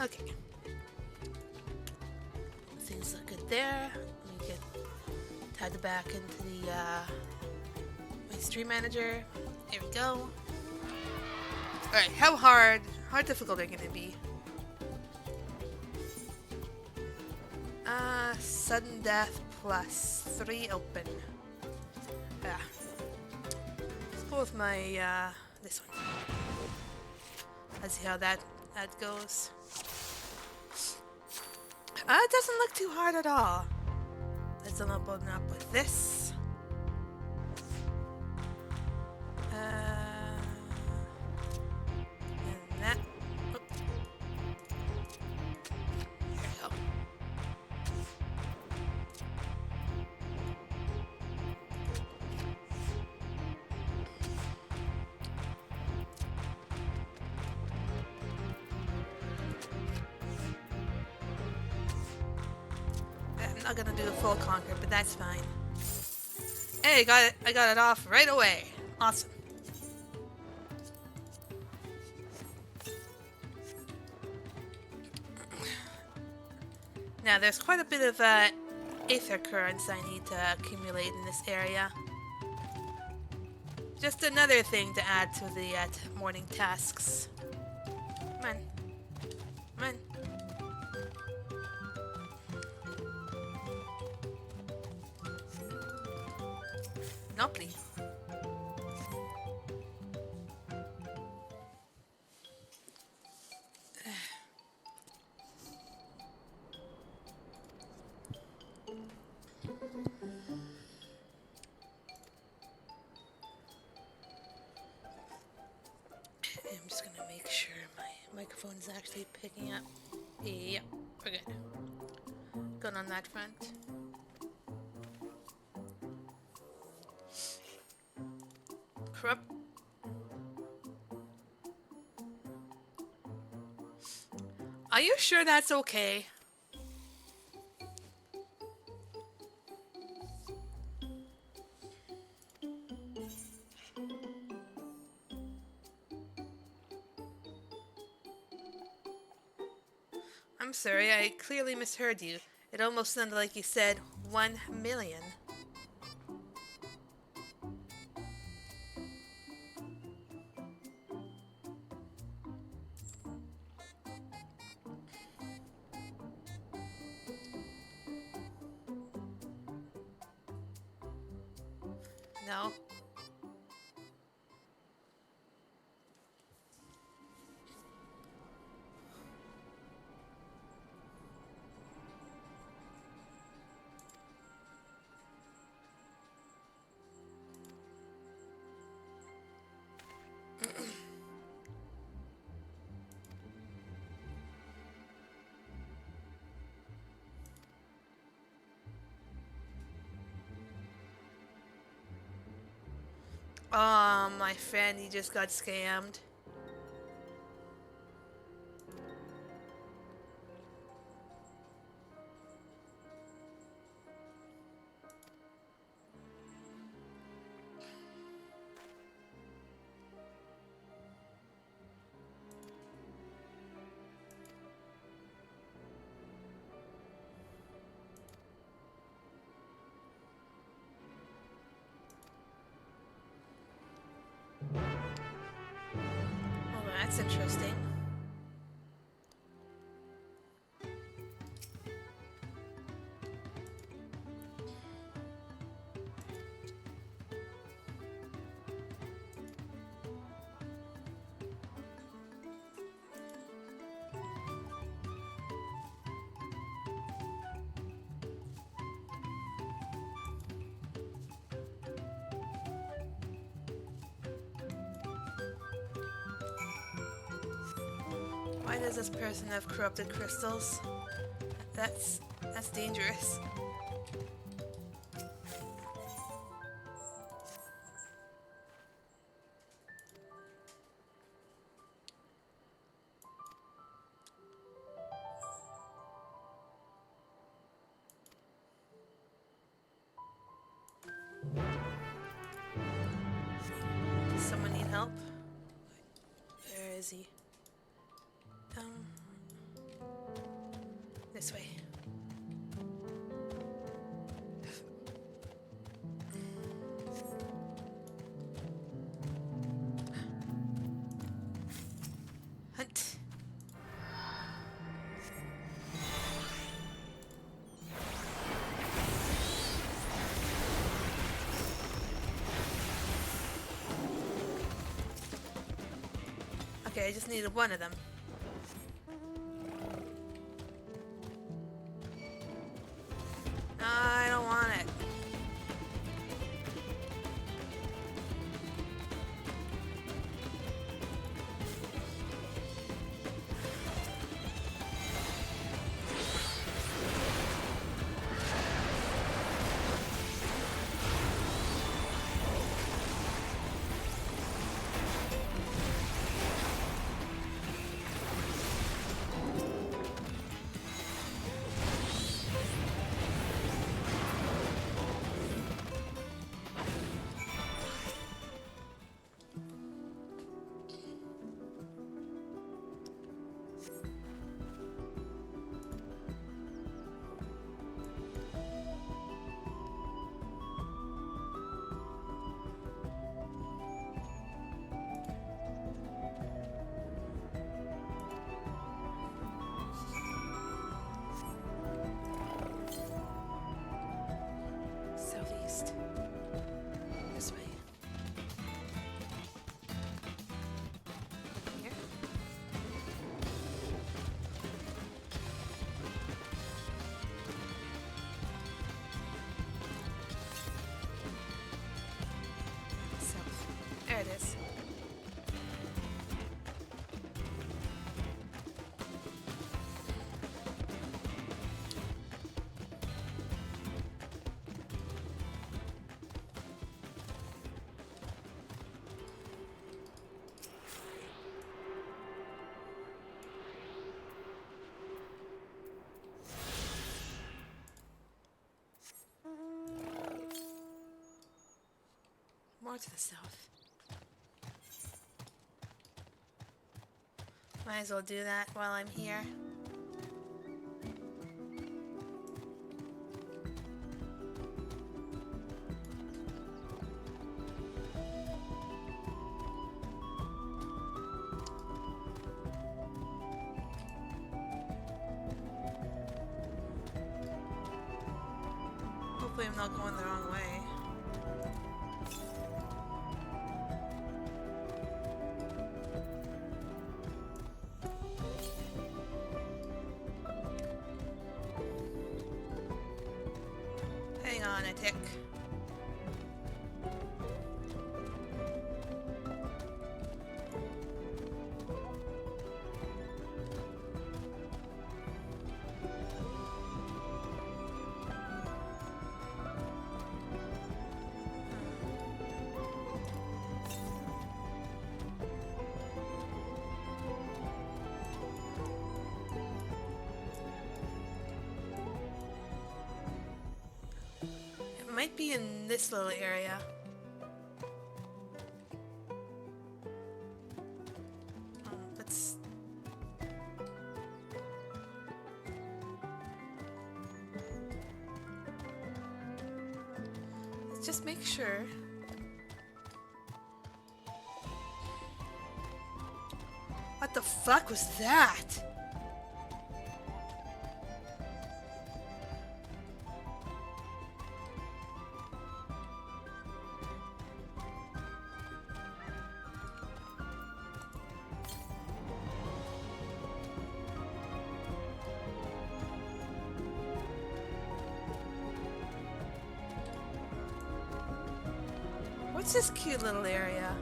Okay. Things look good there. Let me get tied back into the my stream manager. There we go. Alright, how hard difficult are gonna be? Sudden death plus 3 open. Yeah. Let's go with my this one. Let's see how that goes. It doesn't look too hard at all. Let's open up with this. And that. Oh. There we go. I'm not gonna do a full conquer, but that's fine. Hey, I got it off right away. Awesome. Now, there's quite a bit of aether currents I need to accumulate in this area. Just another thing to add to the morning tasks. Come on. Come on. Nobody. I'm just gonna make sure my microphone is actually picking up. Yep, we're good. Good on that front. Corrupt. Are you sure that's okay? I'm sorry, I clearly misheard you. It almost sounded like you said 1 million. No. Oh, my friend, he just got scammed. Oh, that's interesting. Why does this person have corrupted crystals? That's dangerous. Does someone need help? Where is he? This way. Hunt. Okay, I just needed one of them. I don't want it. Southeast. This way. Here. South. There it is. More to the south. Might as well do that while I'm here. Hopefully I'm not going the wrong way. Hang on a tick. Might be in this little area. Let's... Let's just make sure. What the fuck was that? What's this cute little area?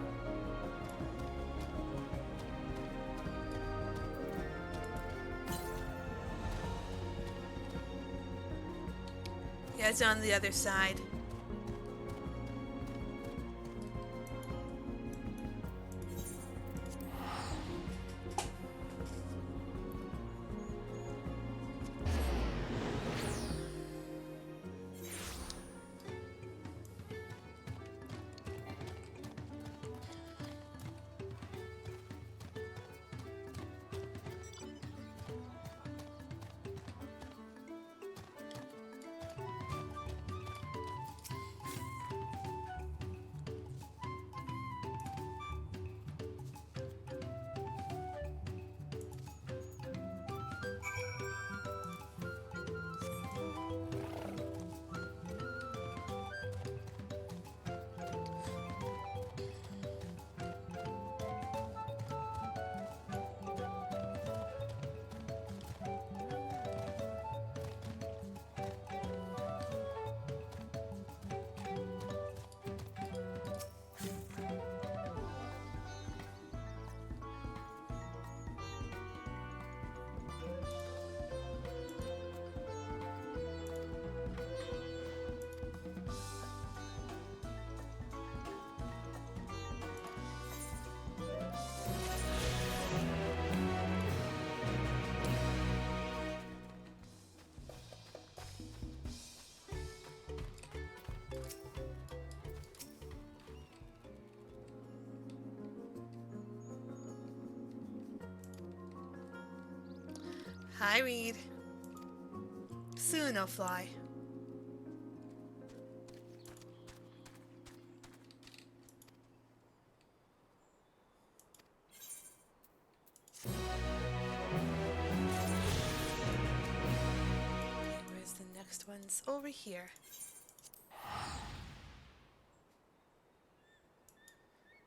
Yeah, it's on the other side. Hi, Reed. Soon I'll fly. Okay, where's the next one's? Over here.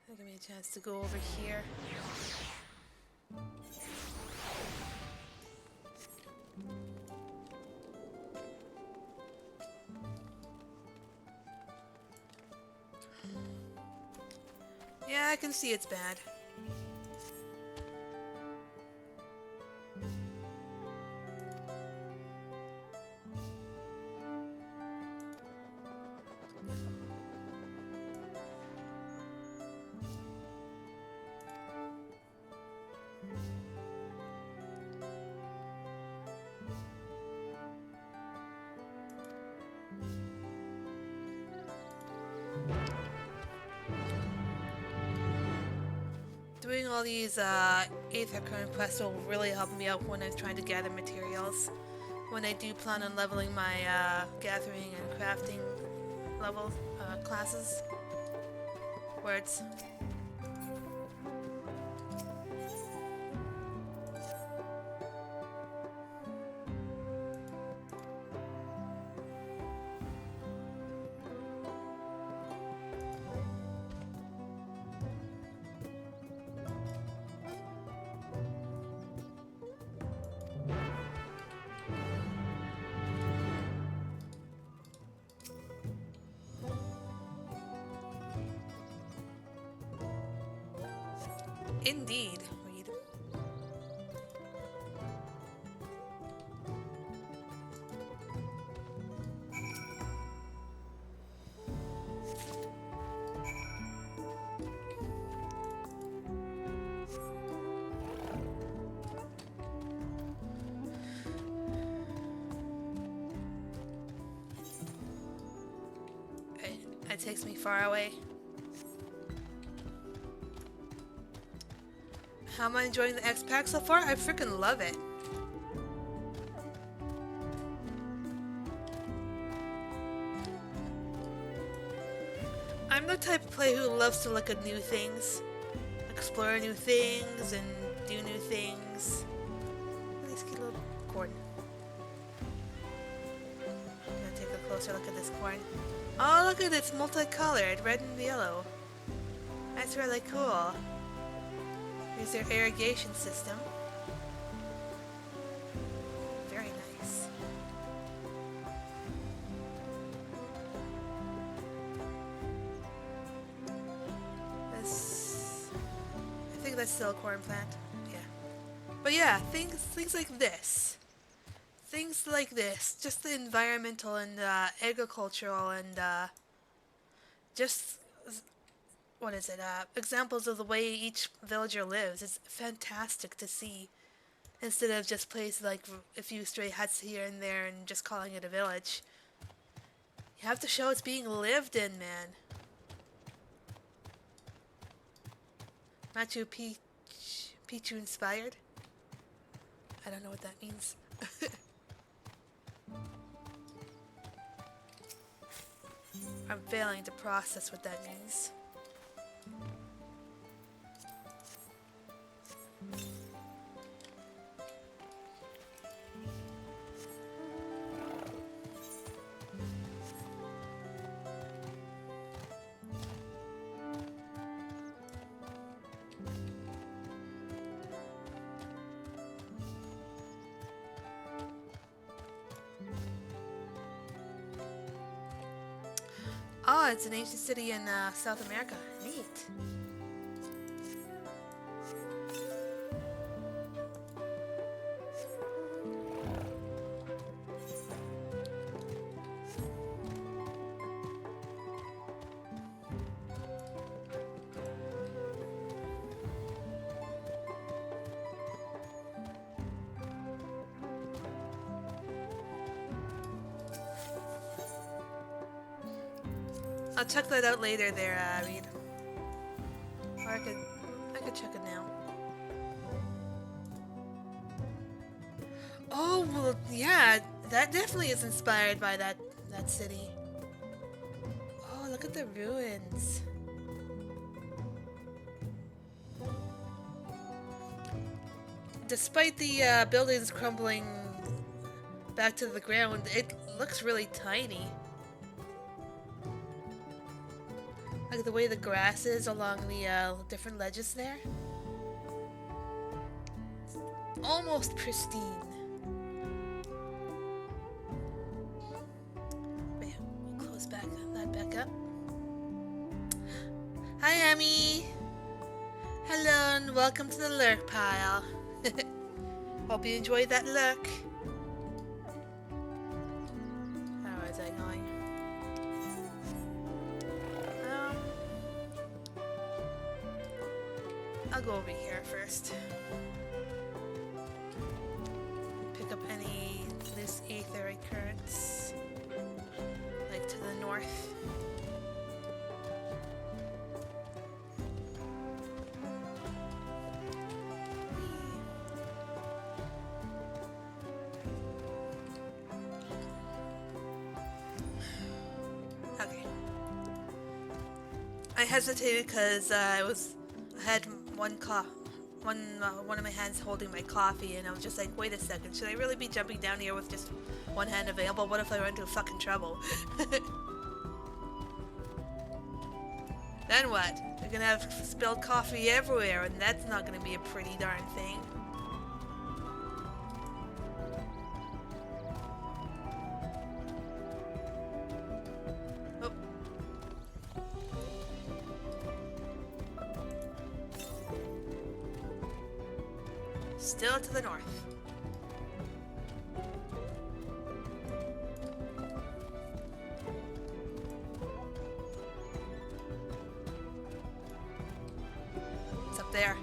Give me a chance to go over here. Yeah, I can see it's bad. Doing all these Aether Current quests will really help me out when I'm trying to gather materials. When I do plan on leveling my gathering and crafting level classes. Words. Indeed, Reed. It takes me far away. How am I enjoying the X-Pack so far? I freaking love it. I'm the type of player who loves to look at new things, explore new things, and do new things. Look at this cute little corn. I'm gonna take a closer look at this corn. Oh, look at it, it's multicolored, red and yellow. That's really cool. Here's their irrigation system. Very nice. I think that's still a corn plant. Yeah. But yeah, things like this. Things like this. Just the environmental and agricultural and just what is it? Examples of the way each villager lives. It's fantastic to see. Instead of just places like a few stray huts here and there and just calling it a village. You have to show it's being lived in, man. Machu Picchu inspired? I don't know what that means. I'm failing to process what that means. Oh, it's an ancient city in South America. Neat. I'll check that out later there, Reed. Or I could check it now. Oh, well, yeah, that definitely is inspired by that city. Oh, look at the ruins. Despite the buildings crumbling back to the ground, it looks really tiny. Like the way the grass is along the different ledges there. Almost pristine. Wait, we'll close that back up. Hi, Emmy. Hello, and welcome to the lurk pile. Hope you enjoyed that lurk. How is that going? I'll go over here first. Pick up any loose aether currents, like to the north. Okay. I hesitated because I had one of my hands holding my coffee, and I was just like, wait a second, should I really be jumping down here with just one hand available? What if I run into fucking trouble? Then what? You're gonna have spilled coffee everywhere, and that's not gonna be a pretty darn thing. Oh. Still to the north. It's up there.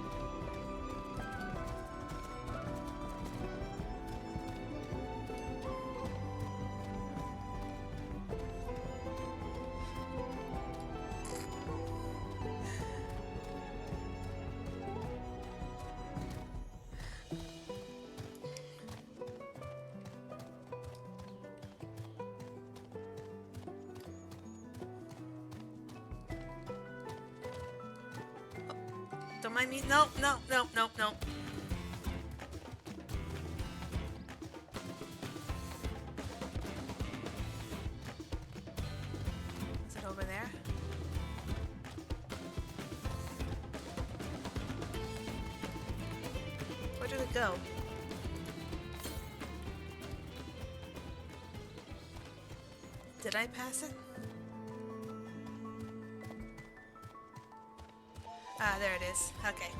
Don't mind me. No. Is it over there? Where did it go? Did I pass it? Ah, there it is. Okay.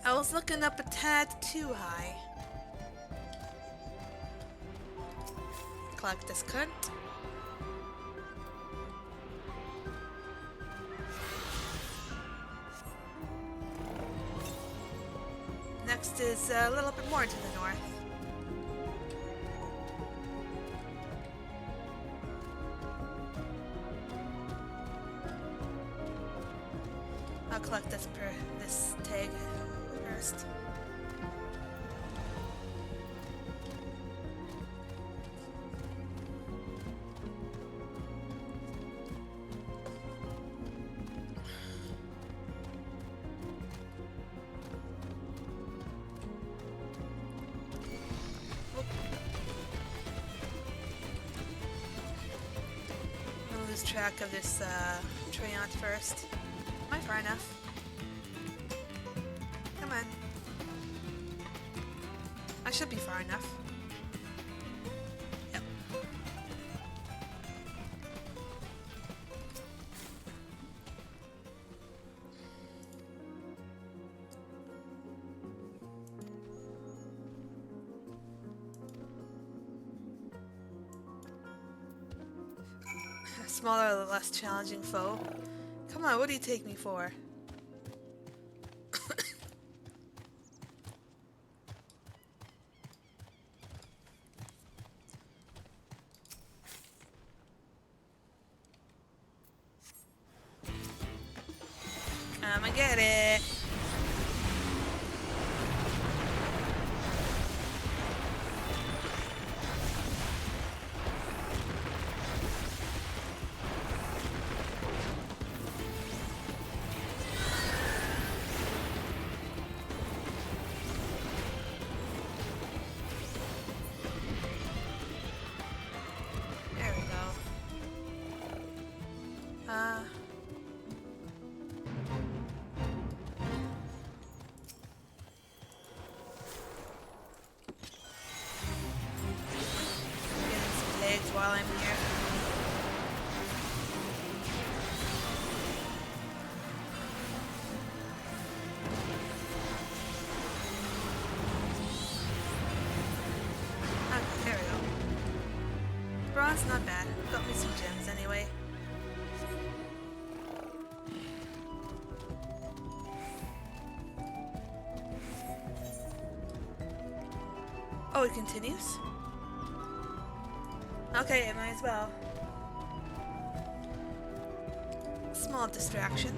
I was looking up a tad too high. Collect this cunt. Next is a little bit more to the north. I'll collect this tag first. I'll lose track of this Treant first. Am I far enough? Come on. I should be far enough. Yep. A smaller, less challenging foe. Come on, what do you take me for? Come and get it. while I'm here. Okay, there we go. Bronze, not bad. Got me some gems anyway. Oh, it continues? Okay, it might as well. Small distraction.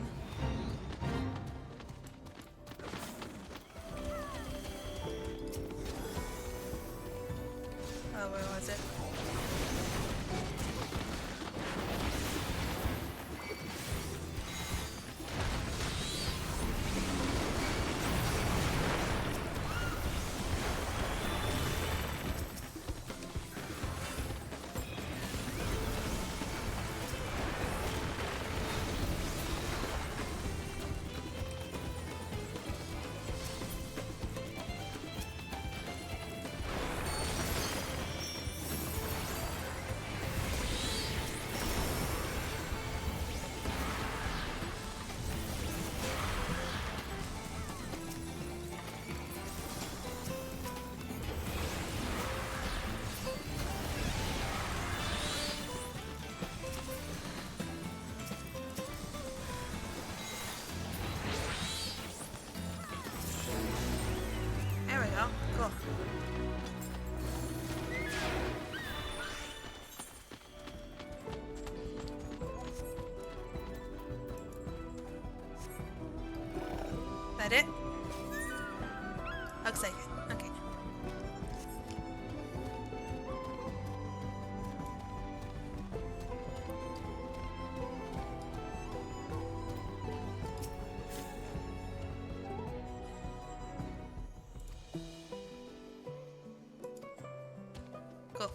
Oh, where was it? There we go. Cool. That it? Looks like it. Okay. Cool.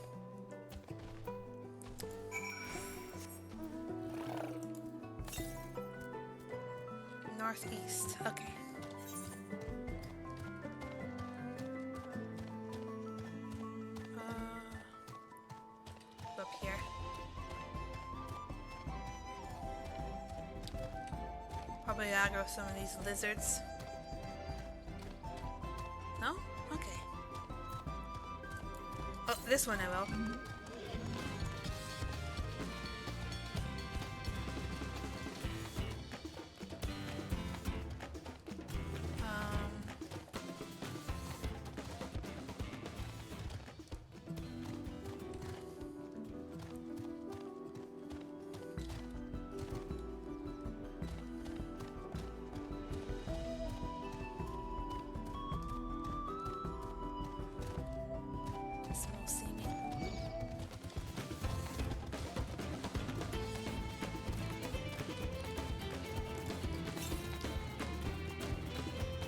Northeast. Okay. Up here. Probably aggro some of these lizards. No? Okay. Oh, this one I will. This one will see me.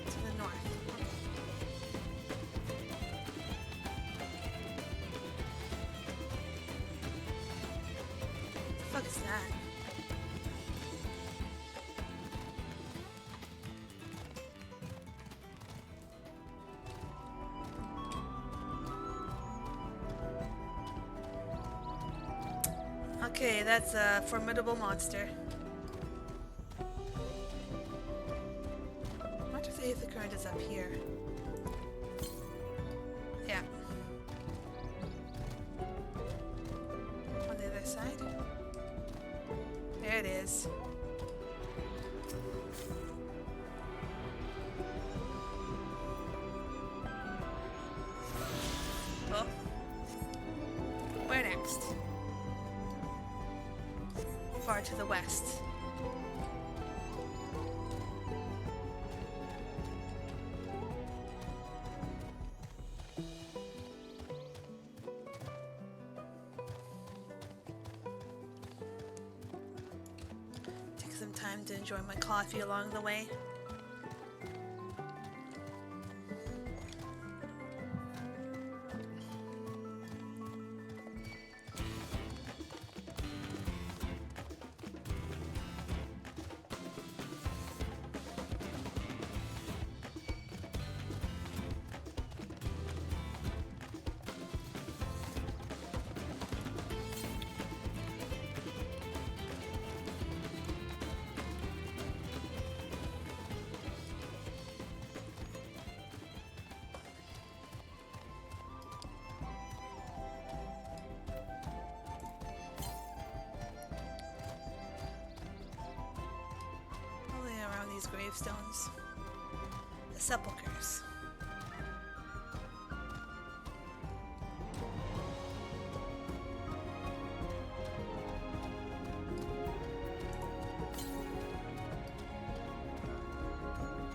To the north. What the fuck is that? Okay, that's a formidable monster. I wonder if the current is up here. Yeah. On the other side? There it is. Well, where next? Far to the west. Take some time to enjoy my coffee along the way. gravestones. The sepulchers.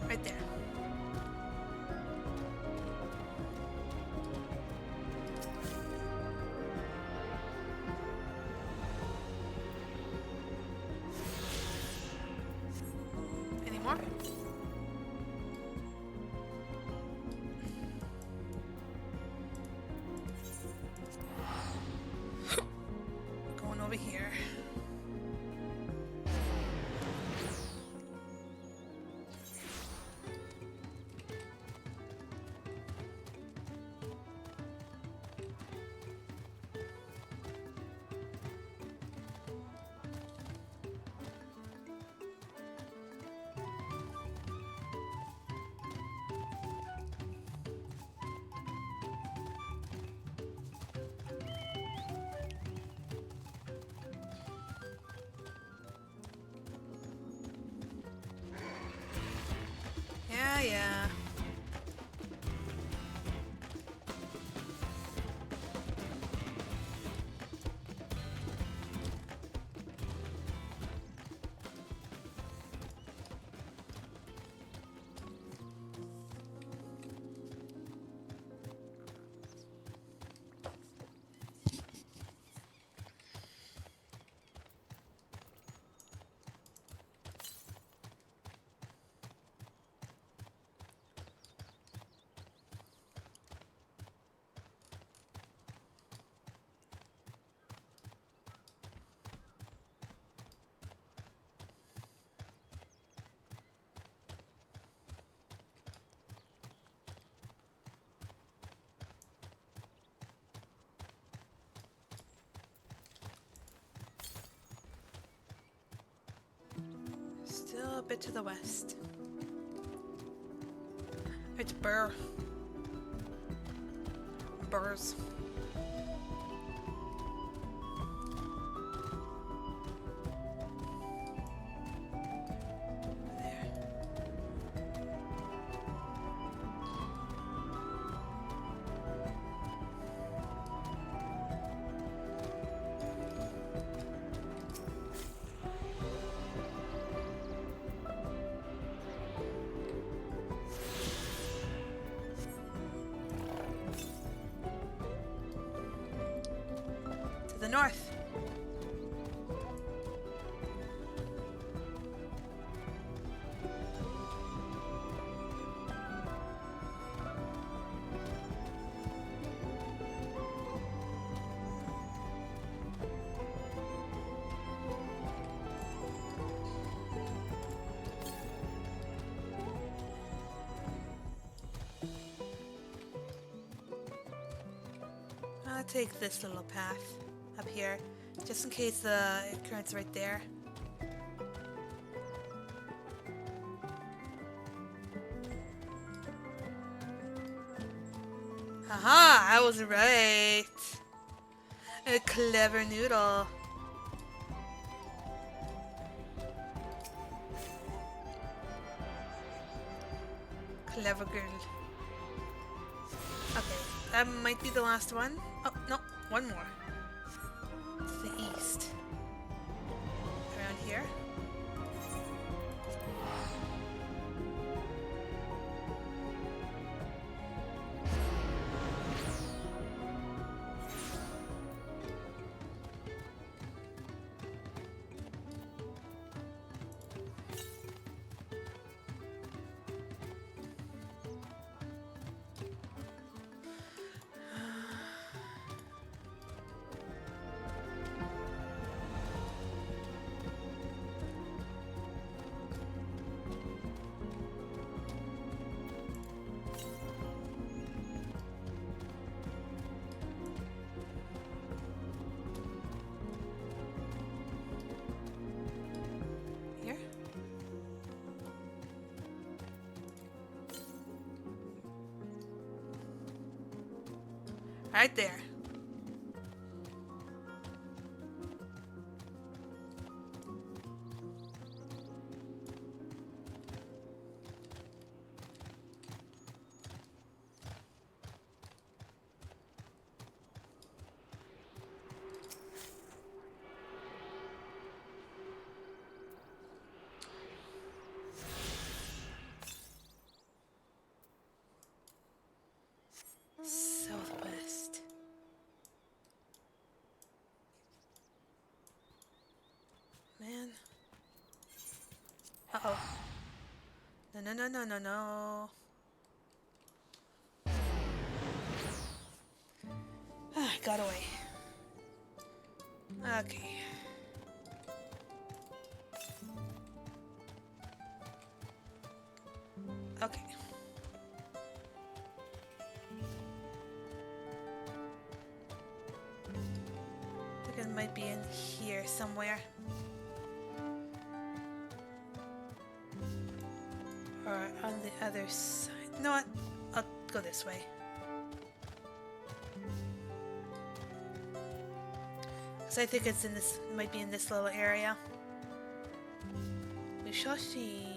Right there. Any more? Going over here. Yeah. Still a bit to the west. It's burrs. There. To the north. I'll take this little path up here, just in case the current's right there. Haha, I was right. A clever noodle. Clever girl. Okay, that might be the last one. Oh, no, one more. To the east. Around here. Right there. No, no, no, no, no, no. Ah, got away. Okay. Okay. I think it might be in here somewhere. Or on the other side. You know what? I'll go this way. Because I think it's in this, might be in this little area. We shall see.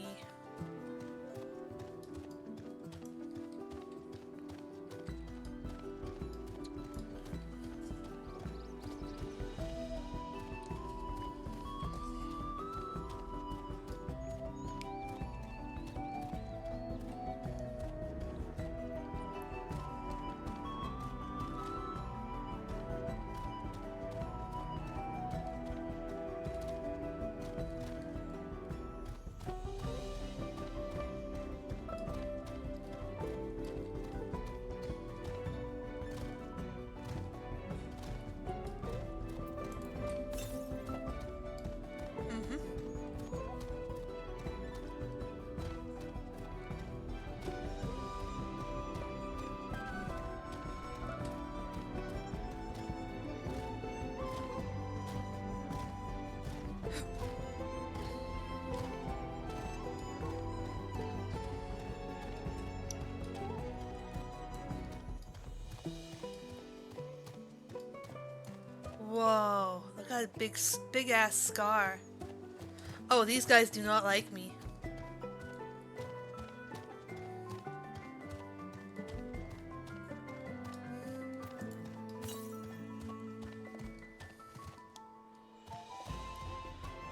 Whoa, look at that big ass scar. Oh, these guys do not like me.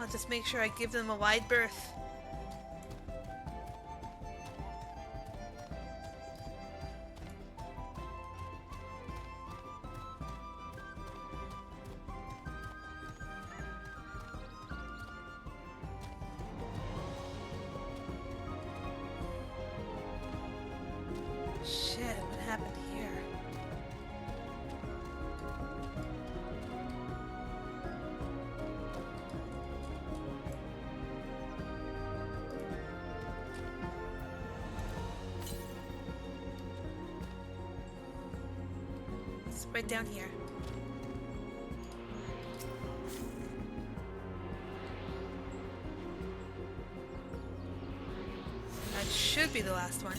I'll just make sure I give them a wide berth. Shit, what happened here? It's right down here. That should be the last one.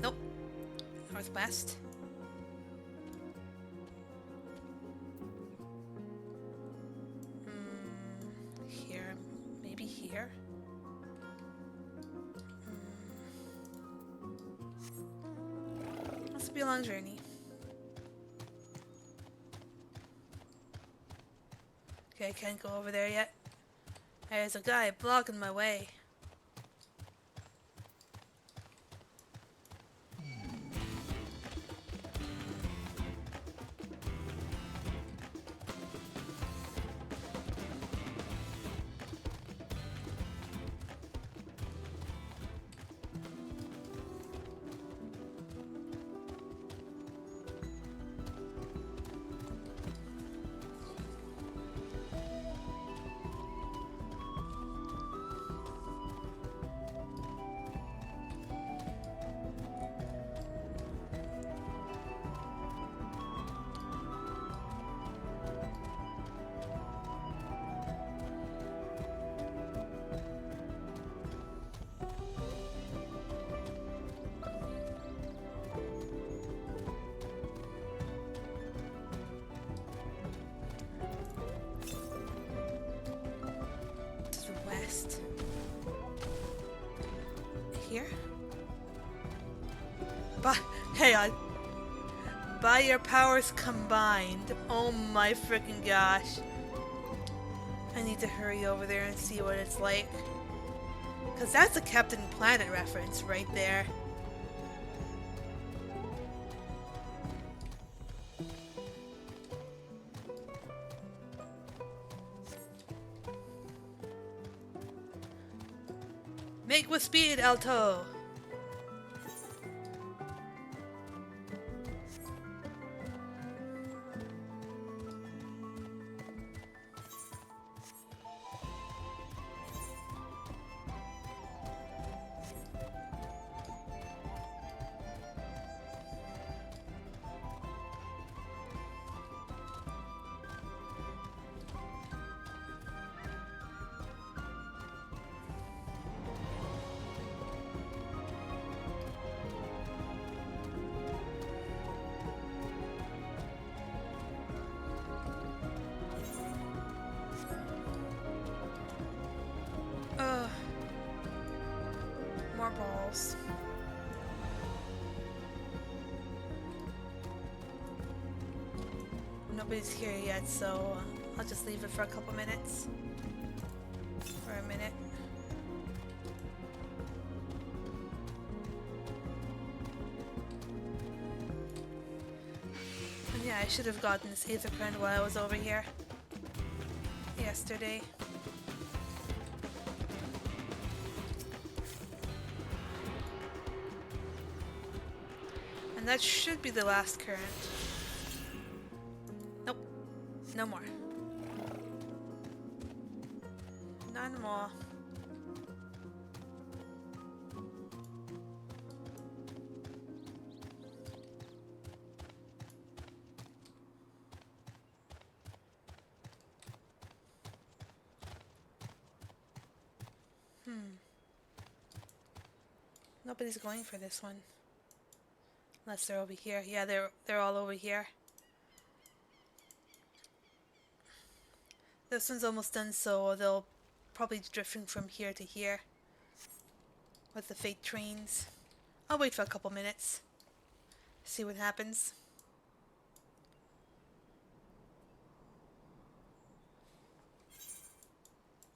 Nope. Northwest. Here. Maybe here. Must be a long journey. Okay, I can't go over there yet. There's a guy blocking my way. Here? Hey, by your powers combined. Oh my freaking gosh. I need to hurry over there and see what it's like. Because that's a Captain Planet reference right there. Make with speed, Alto! More balls. Nobody's here yet, so I'll just leave it for a couple minutes. For a minute. And yeah, I should have gotten this ether current while I was over here yesterday. And that should be the last current. Nope. No more. None more. Nobody's going for this one. Unless they're over here. Yeah, they're all over here. This one's almost done, so they'll probably be drifting from here to here with the fate trains. I'll wait for a couple minutes. See what happens.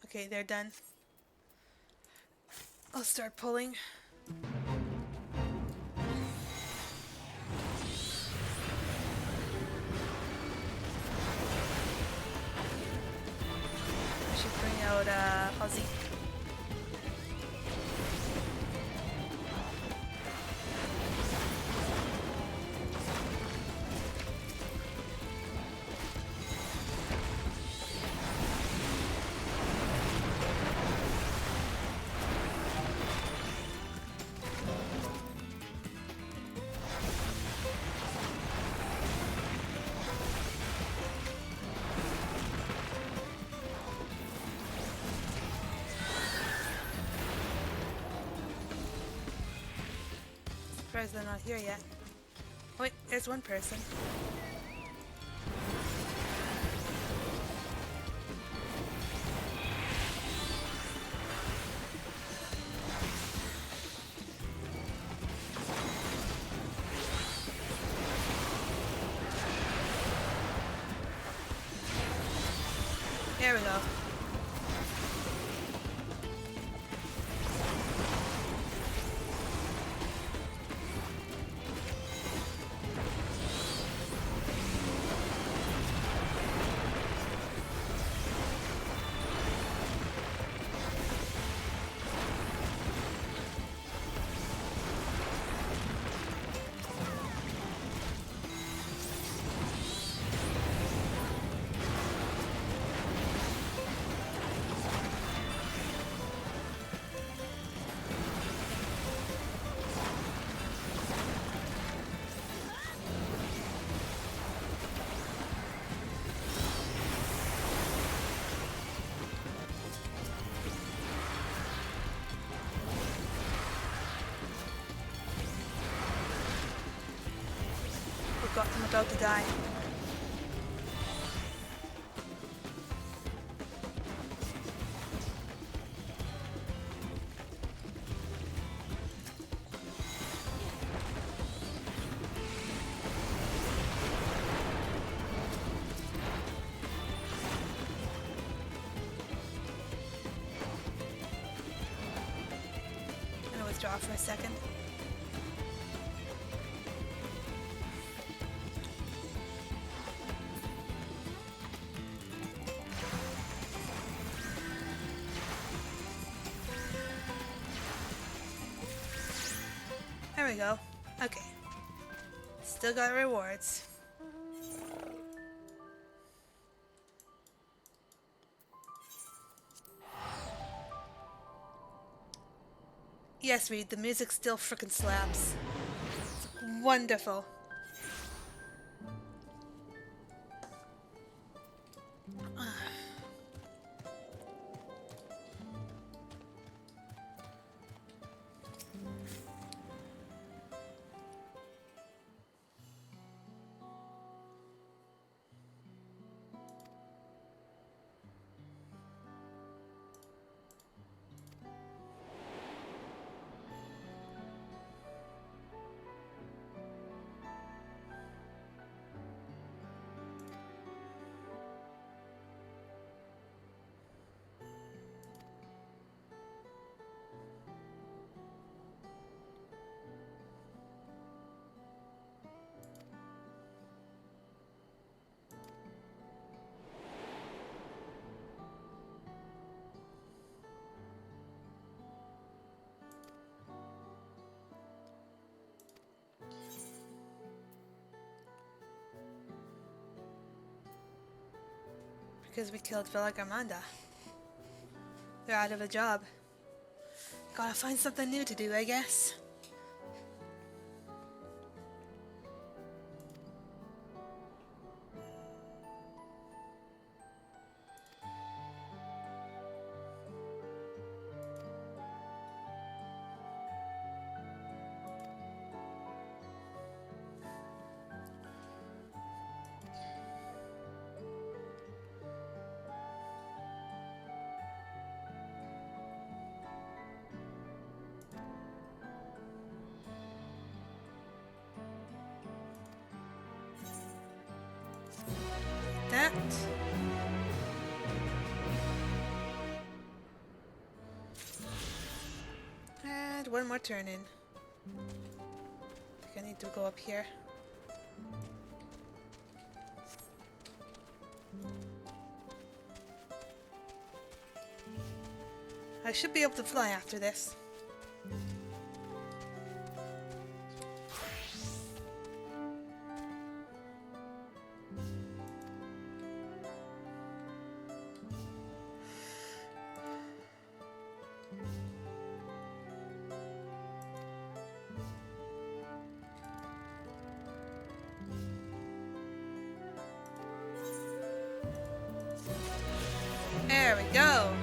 Okay, they're done. I'll start pulling. Bring out Ozzy. Surprised they're not here yet. Oh, wait, there's one person. There we go. I'm about to die. I'm gonna withdraw for a second. Still got rewards. Yes, Reed, the music still frickin' slaps. Wonderful. Because we killed Villa Garmanda. They're out of a job. Gotta find something new to do, I guess. That. And one more turn in. I think I need to go up here. I should be able to fly after this. There we go.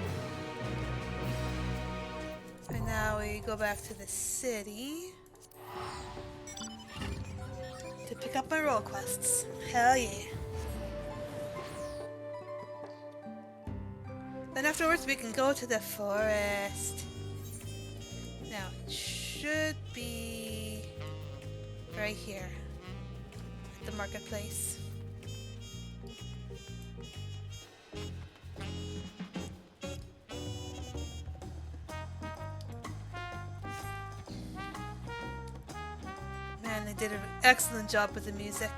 And now we go back to the city to pick up my role quests. Hell yeah. Then afterwards we can go to the forest. Now it should be right here at the marketplace. Man, they did an excellent job with the music.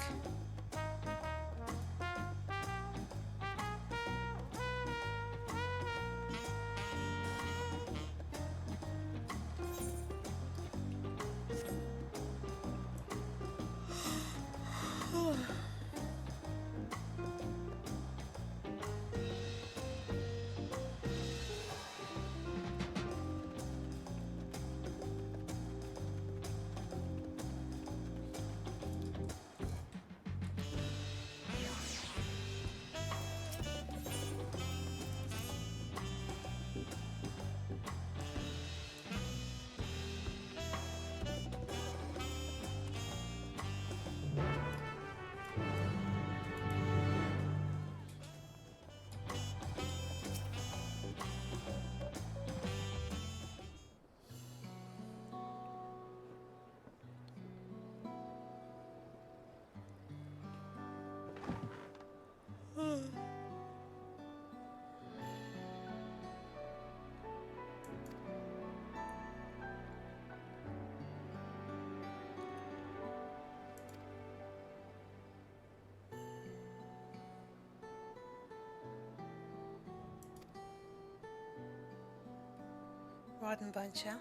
Rotten bunch, huh?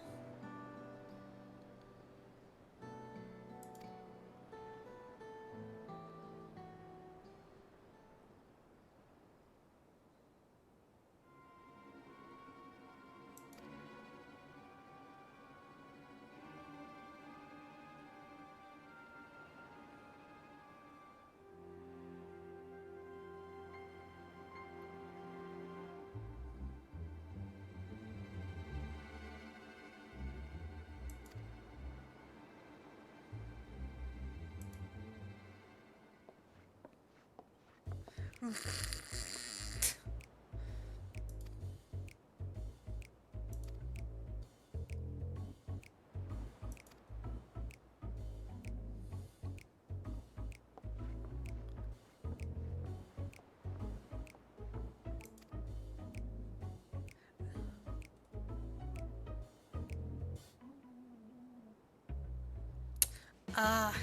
Ah,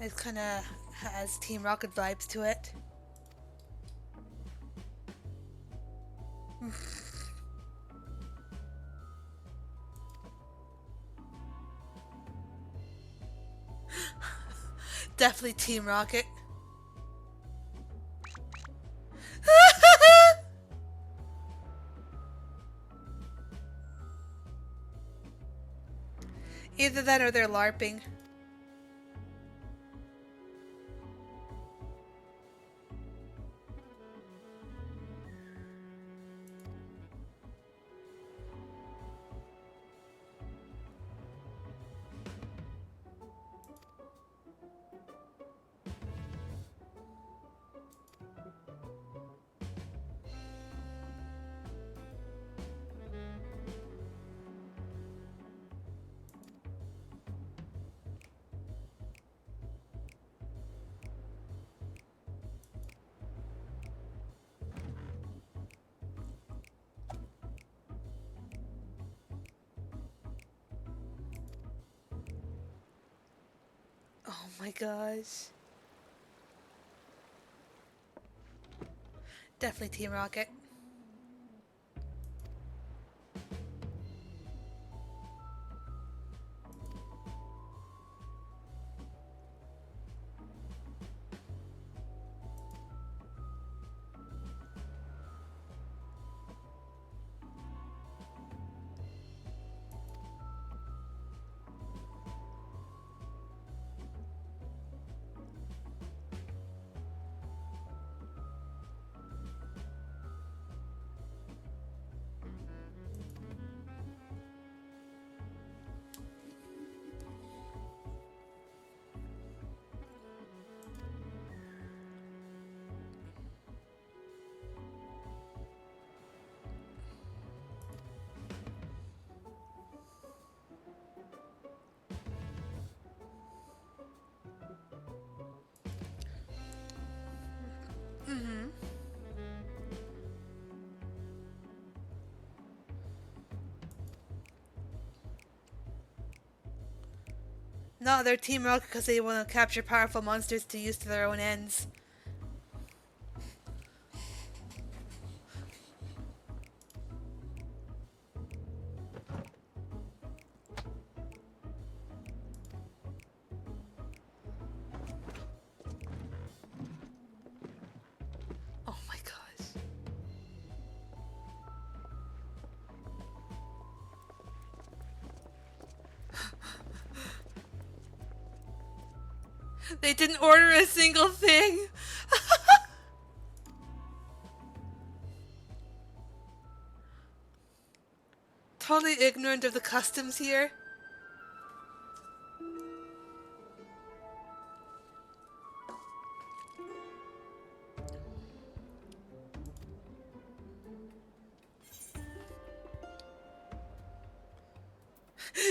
it kind of has Team Rocket vibes to it. Definitely Team Rocket. Either that or they're LARPing. Oh my gosh. Definitely Team Rocket. Mm-hmm. No, they're Team Rocket because they want to capture powerful monsters to use to their own ends. Oh my gosh. They didn't order a single thing. Totally ignorant of the customs here.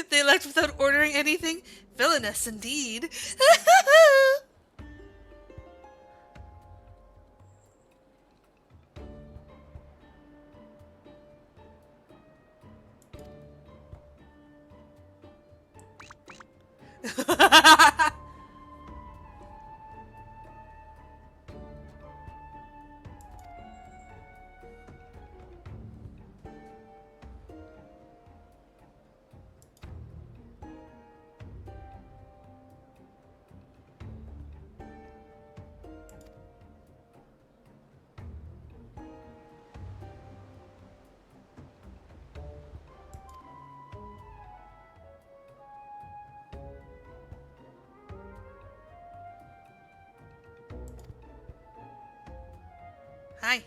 They left without ordering anything? Villainous indeed. Hi.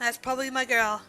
That's probably my girl.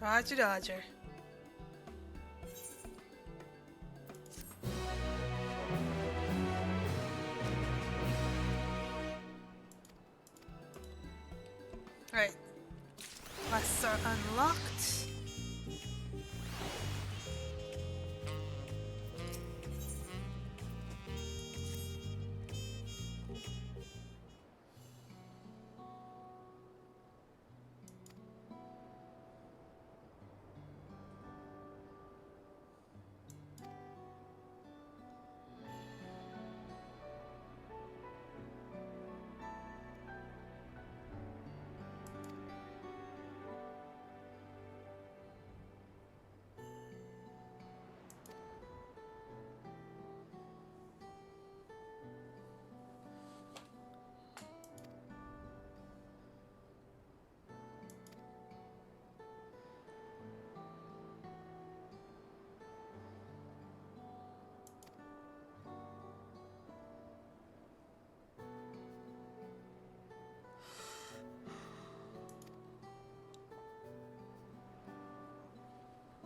Roger, Dodger. Alright. Quests are unlocked.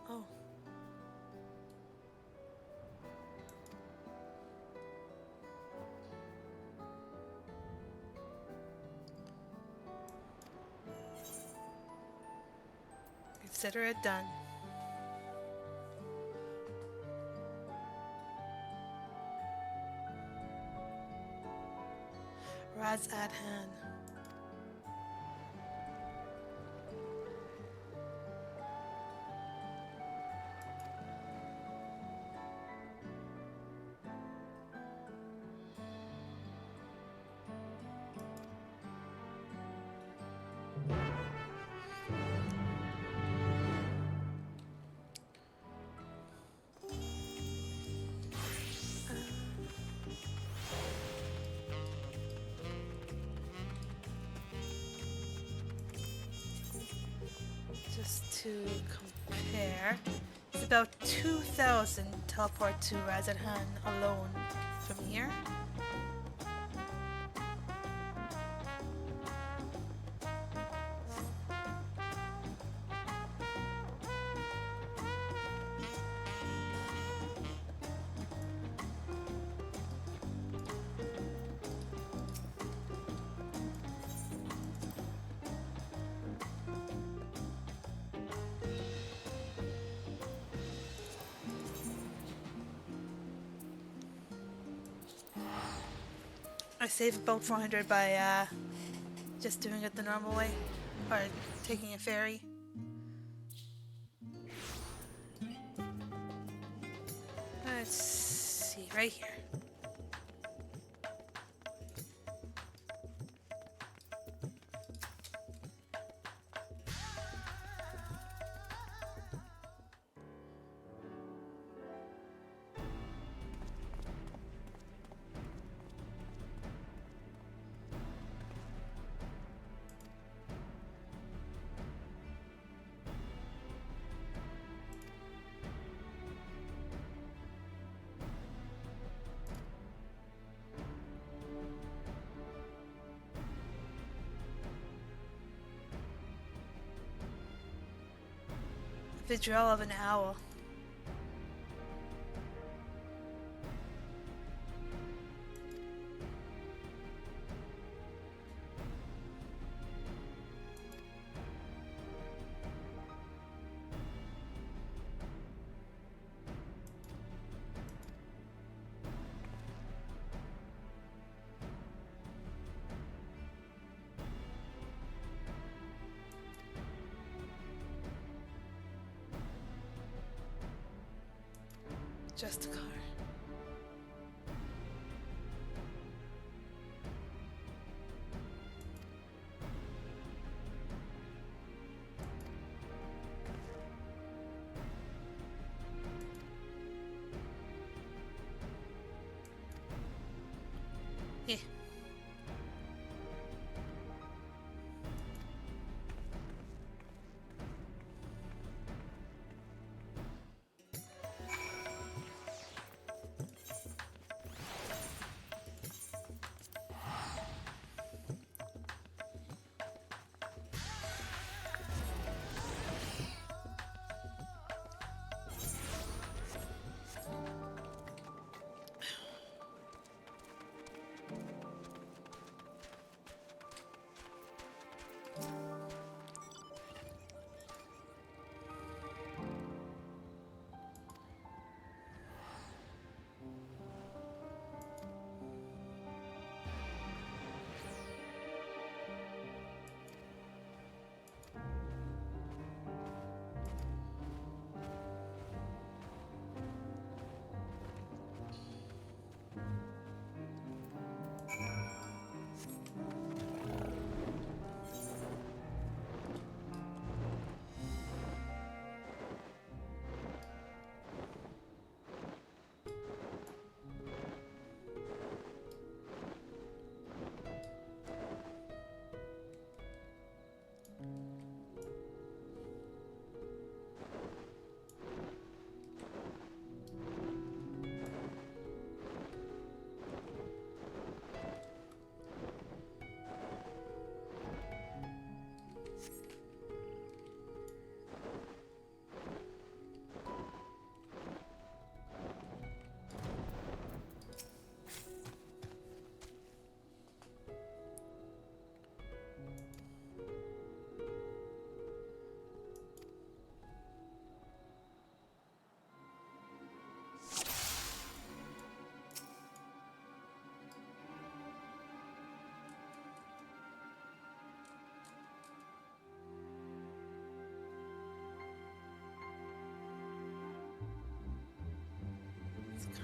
Oh. Consider it done. Raz at hand. Just to compare, it's about 2,000 teleport to Razadhan alone from here. I save about 400 by just doing it the normal way, or taking a ferry. Let's see, right here. Visual of an owl. Just a car.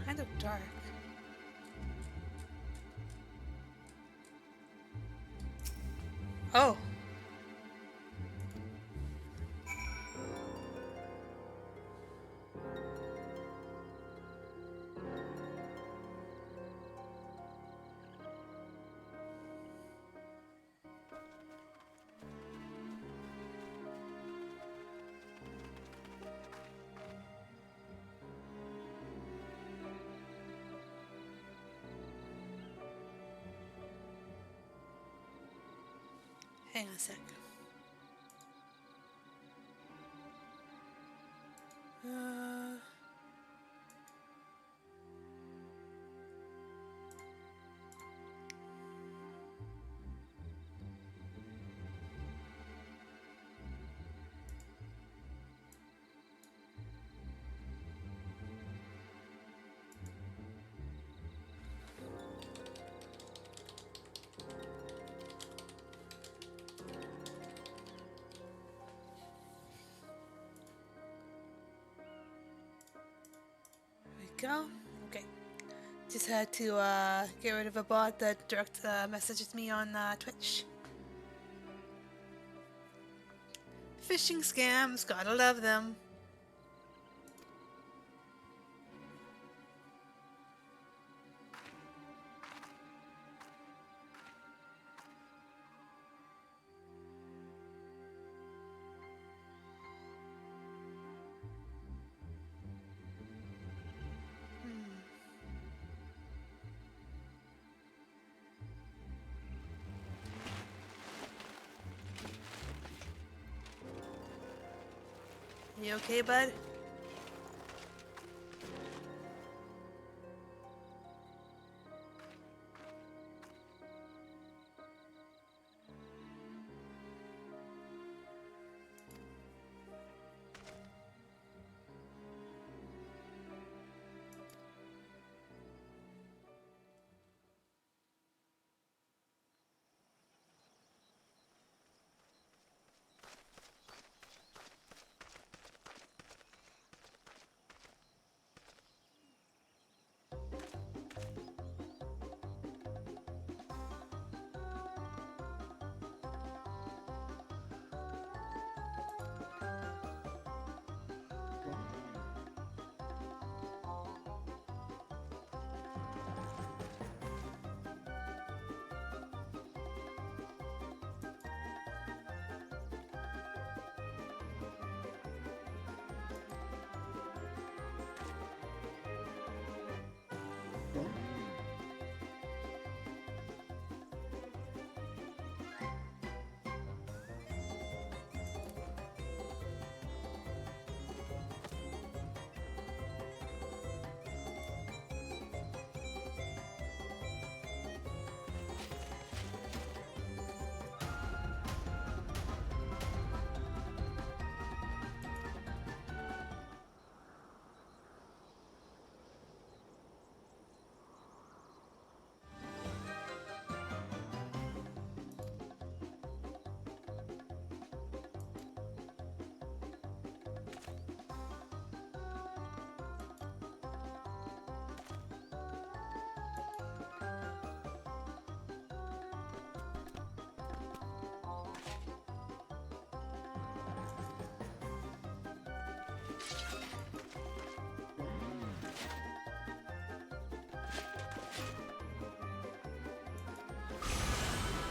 kind of dark. Oh. Hang on a sec. Uh, there we go. Okay. Just had to get rid of a bot that direct messages me on Twitch. Phishing scams, gotta love them. You okay, bud?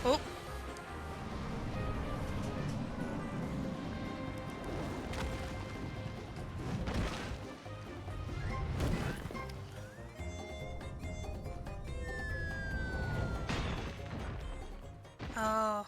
Oh. Oh.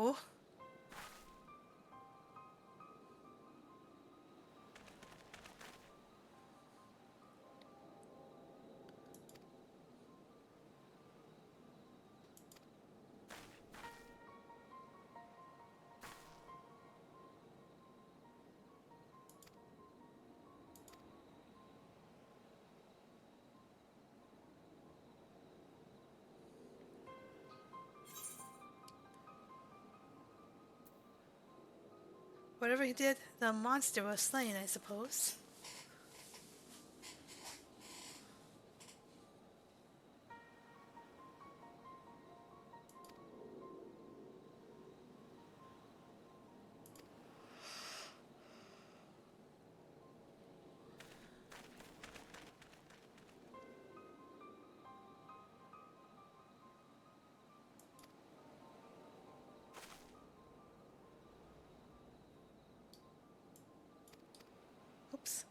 Oh. Whatever he did, the monster was slain, I suppose. Oops.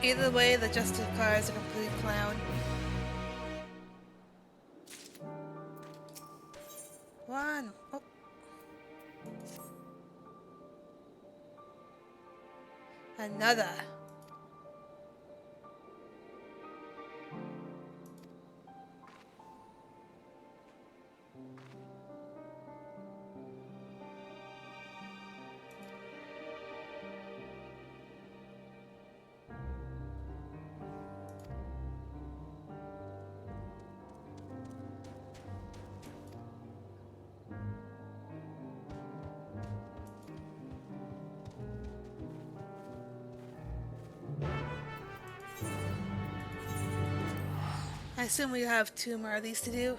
Either way, the Justicar is a complete clown. One. Oh. Another. I assume we have 2 more of these to do.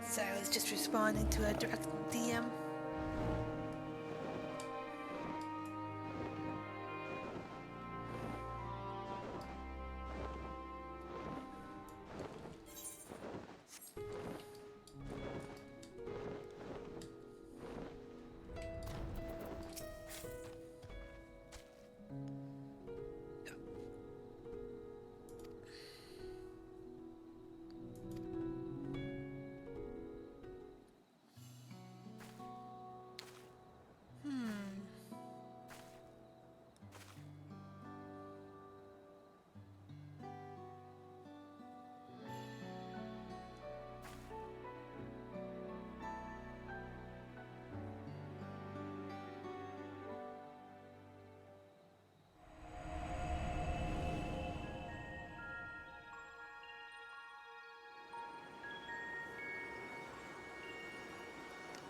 Sorry, I was just responding to a direct DM.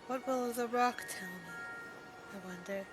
What will the rock tell me? I wonder.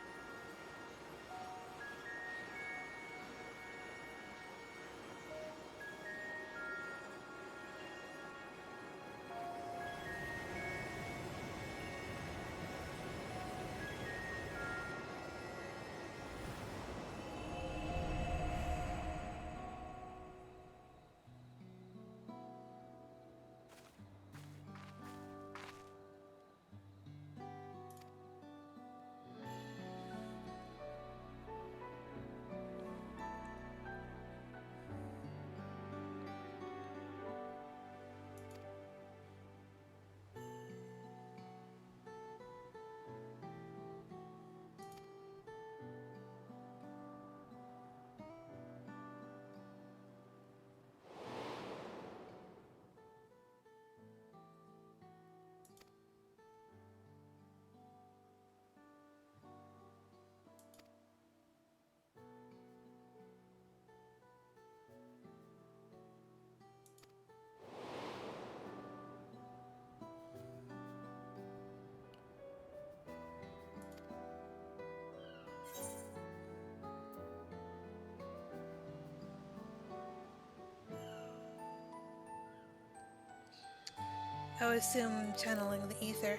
I would assume channeling the ether.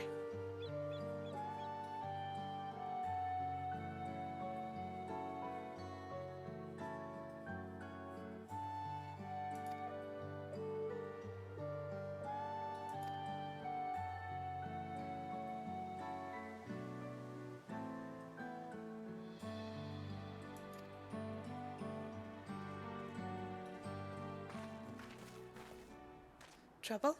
Trouble?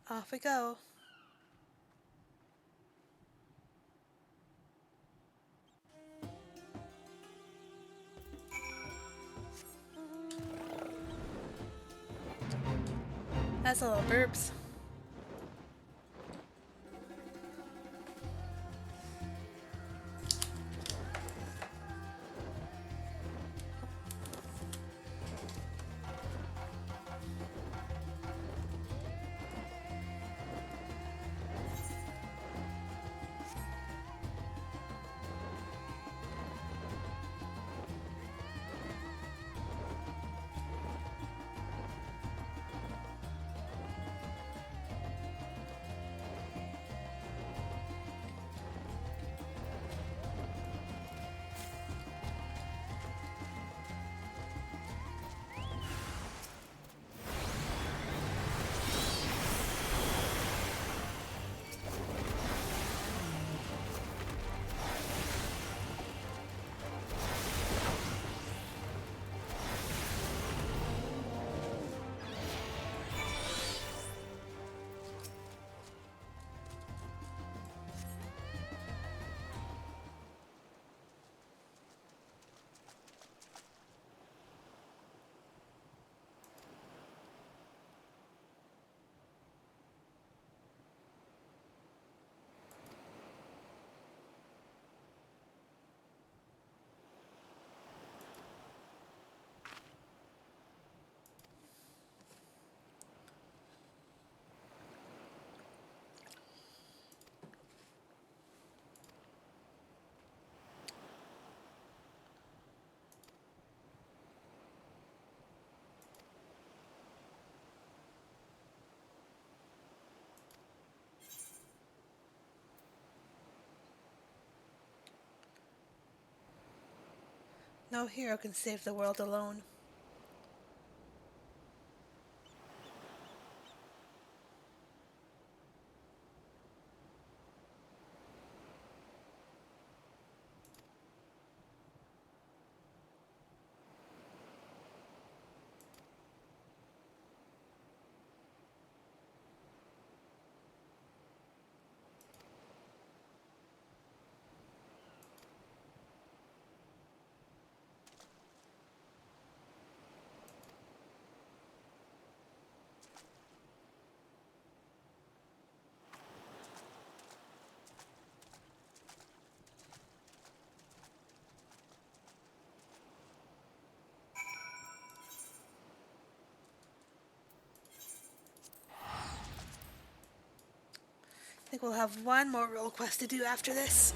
Off we go. That's a little burps. No hero can save the world alone. I think we'll have one more role quest to do after this.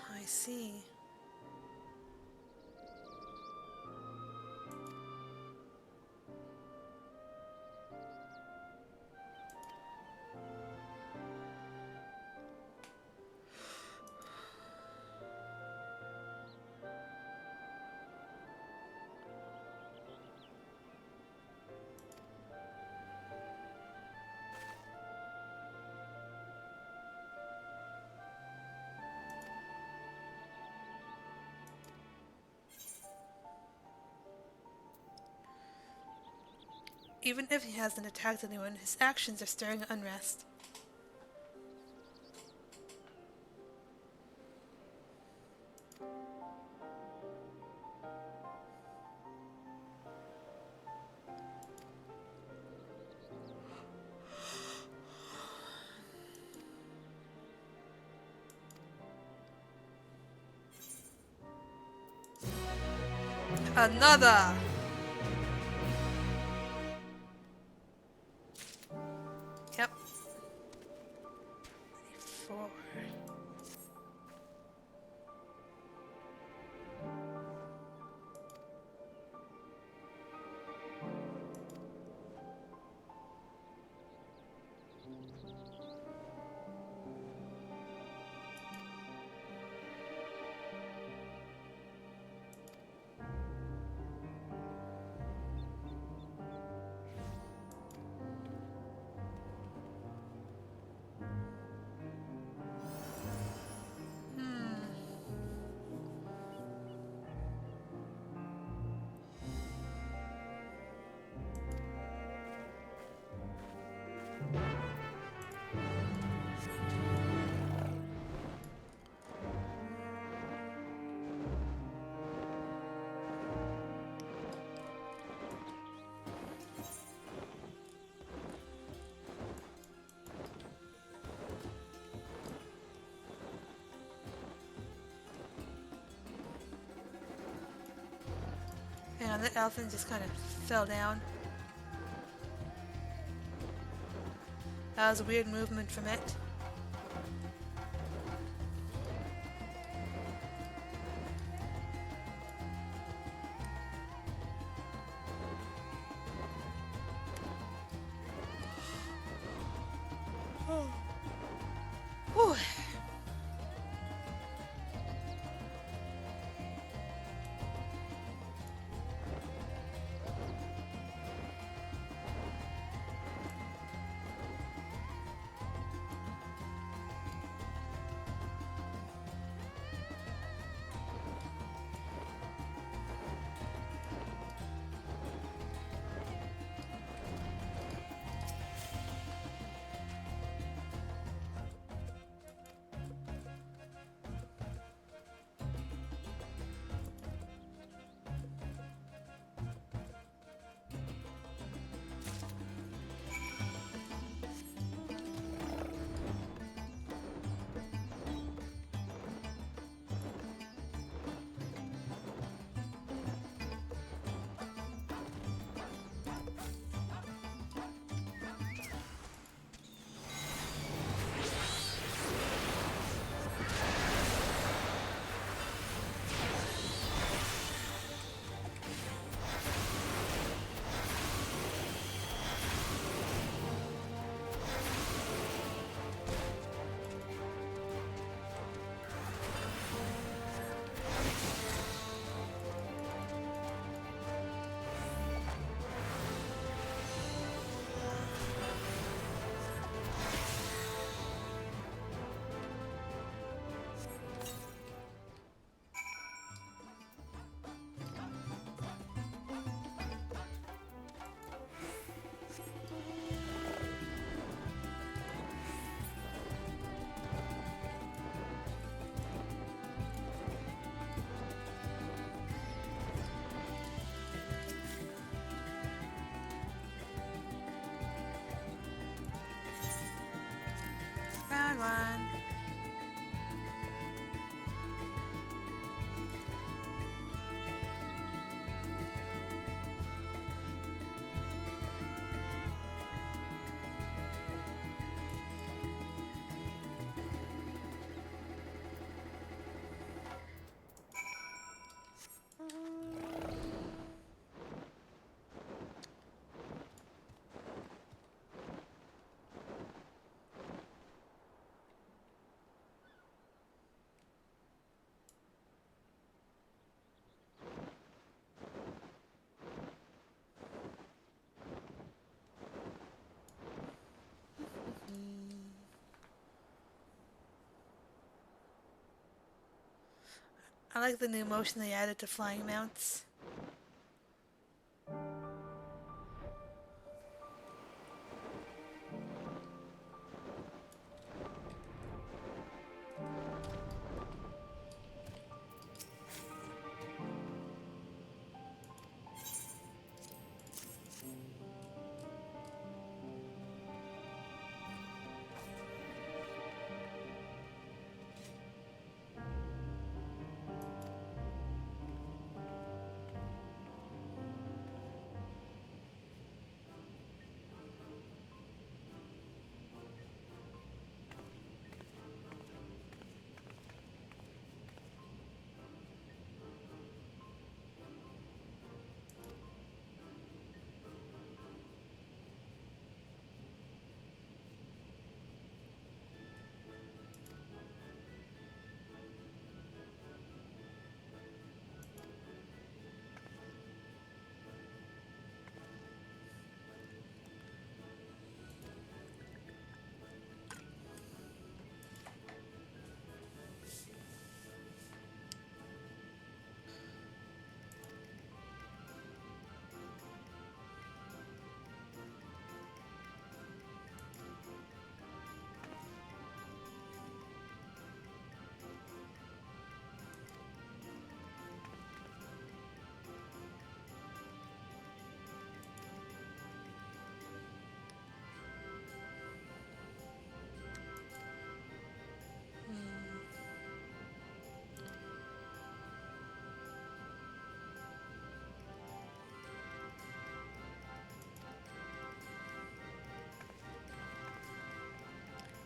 I see. Even if he hasn't attacked anyone, his actions are stirring unrest. Another! Yep. 4. And the elephant just kind of fell down. That was a weird movement from it. Whew. Come on. I like the new motion they added to flying mounts.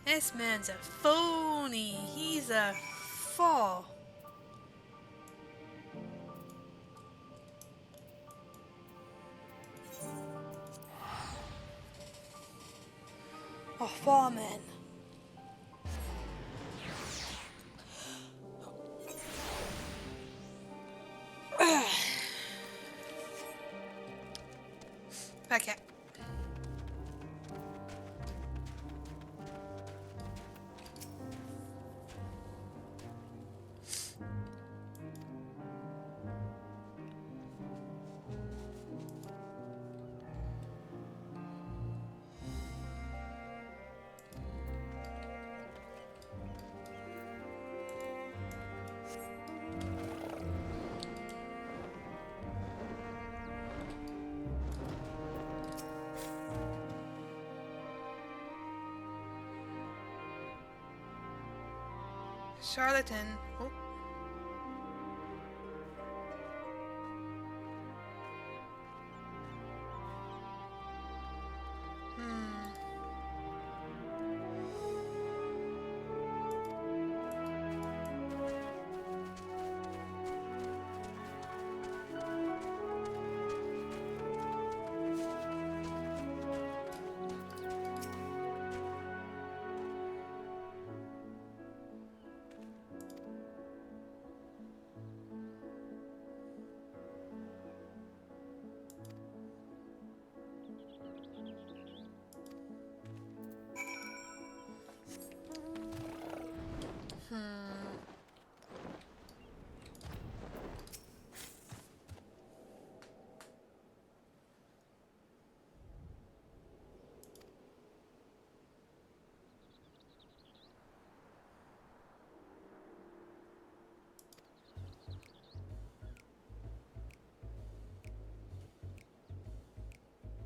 This man's a phony. He's a fall. A fall man. Okay. Charlatan. Oh.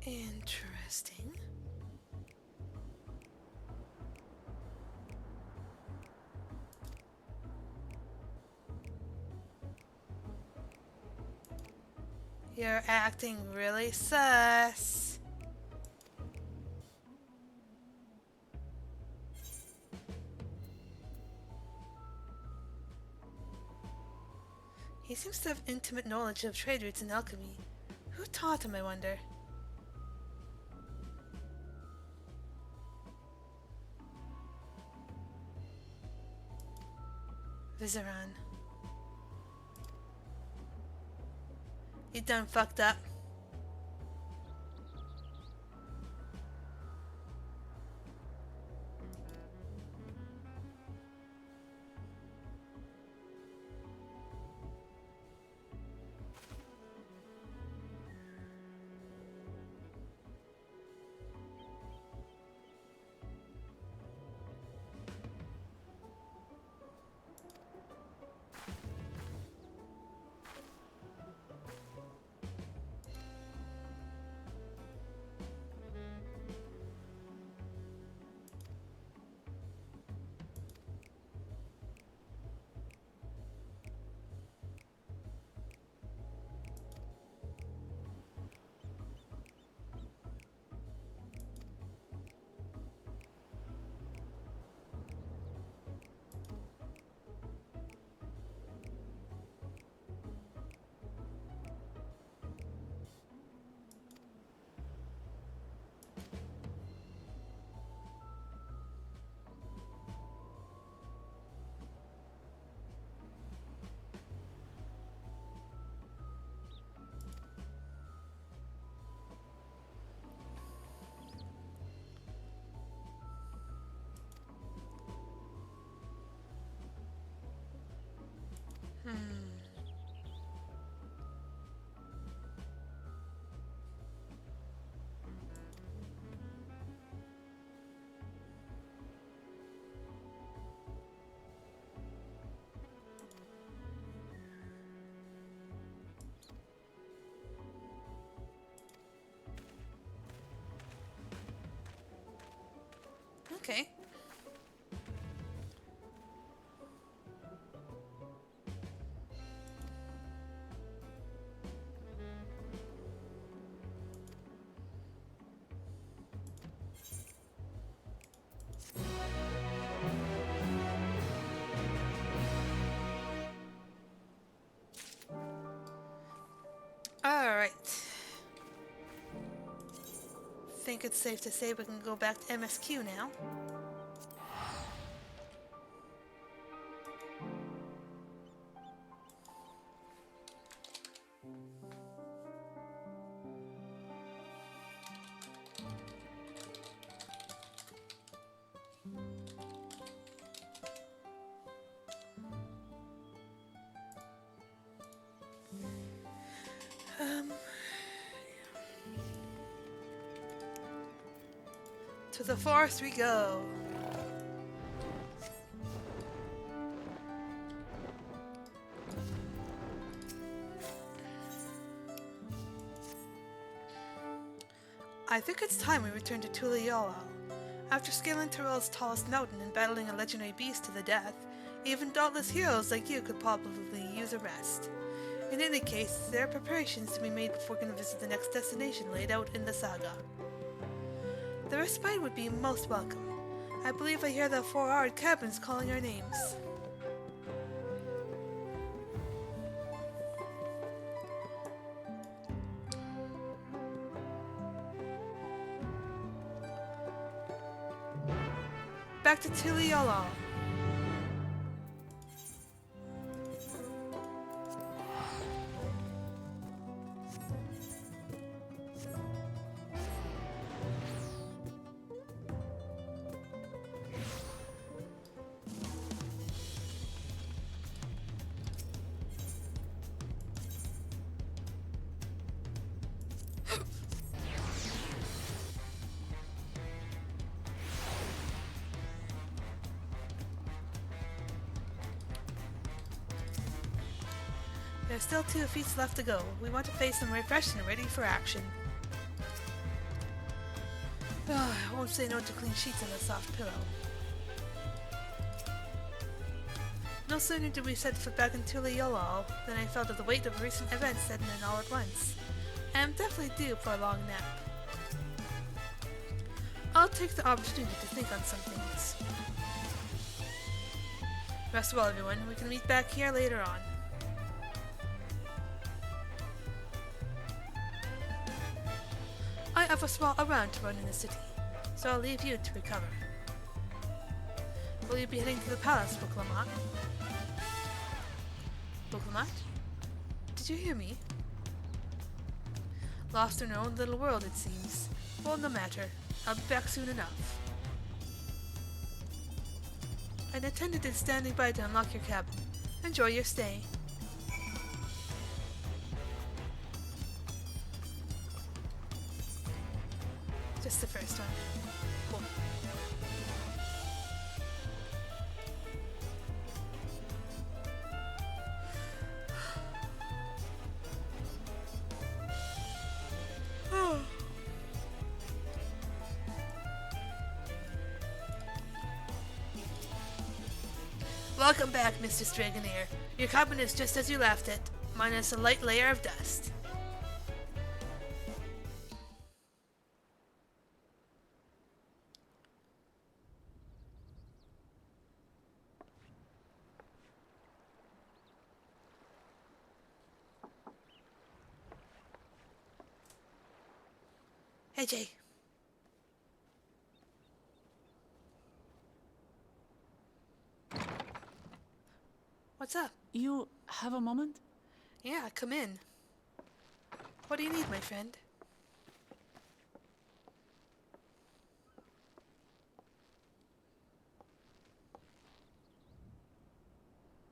Interesting. You're acting really sus. He seems to have intimate knowledge of trade routes and alchemy. Who taught him, I wonder? Vizeran. You done fucked up. Okay. Alright. Think it's safe to say we can go back to MSQ now. To the forest we go. I think it's time we return to Tuliyola. After scaling Tyrell's tallest mountain and battling a legendary beast to the death, even dauntless heroes like you could probably use a rest. In any case, there are preparations to be made before we can visit the next destination laid out in the saga. The respite would be most welcome. I believe I hear the 4-hour cabins calling our names. Back to Tuliyola. There's still 2 feats left to go. We want to face them refreshed and ready for action. I won't say no to clean sheets and a soft pillow. No sooner did we set foot back into Yolal than I felt the weight of recent events setting in all at once. I am definitely due for a long nap. I'll take the opportunity to think on some things. Rest well, everyone. We can meet back here later on. I have a small errand to run in the city, so I'll leave you to recover. Will you be heading to the palace, Buklamat? Buklamat? Did you hear me? Lost in our own little world, it seems. Well, no matter. I'll be back soon enough. An attendant is standing by to unlock your cabin. Enjoy your stay. Just the first one. Cool. Welcome back, Mr. Stragonair. Your cabin is just as you left it, minus a light layer of dust. Hey, Jay. What's up? You have a moment? Yeah, come in. What do you need, my friend?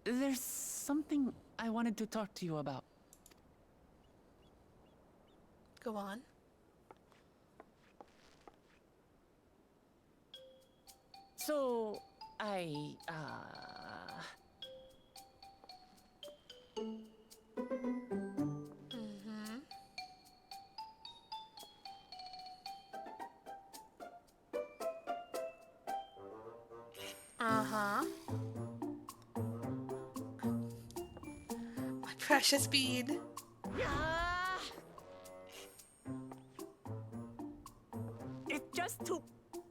There's something I wanted to talk to you about. Go on. So, Uh-huh. My precious bead. It's just too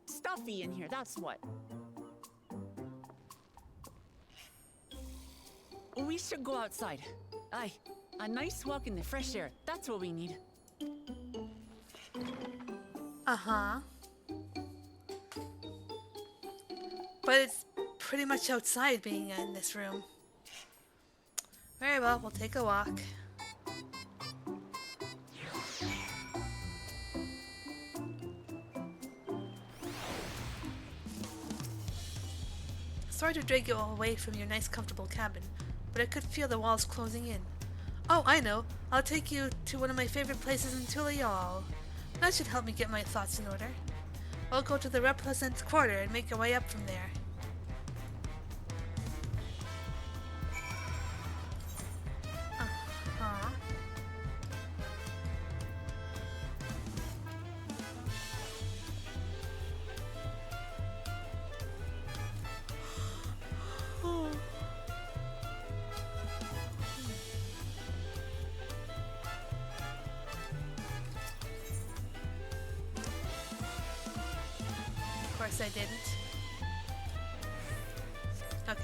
stuffy in here, that's what. We should go outside. Aye, a nice walk in the fresh air. That's what we need. Uh-huh. But it's pretty much outside being in this room. Very well, we'll take a walk. Sorry to drag you all away from your nice comfortable cabin, but I could feel the walls closing in. Oh, I know. I'll take you to one of my favorite places in Tulayal. That should help me get my thoughts in order. We'll go to the Represent Quarter and make our way up from there. Uh-huh. Of course I didn't. Okay.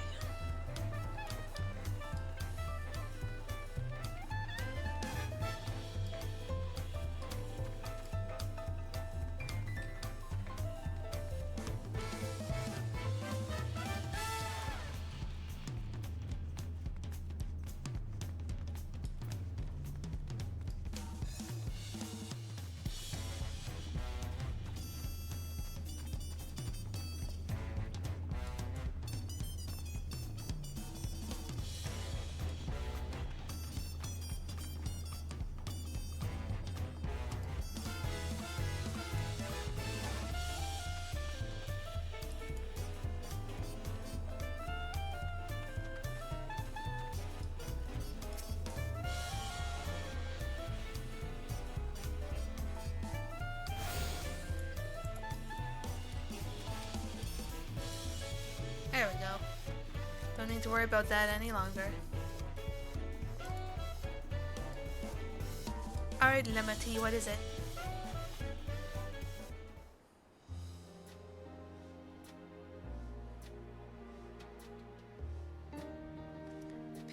need to worry about that any longer. Alright, Lemity, what is it?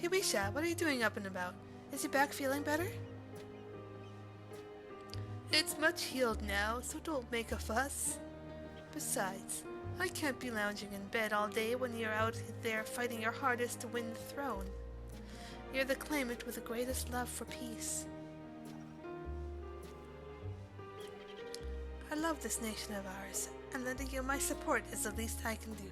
Piwisha, what are you doing up and about? Is your back feeling better? It's much healed now, so don't make a fuss. Besides, I can't be lounging in bed all day when you're out there fighting your hardest to win the throne. You're the claimant with the greatest love for peace. I love this nation of ours, and lending you my support is the least I can do.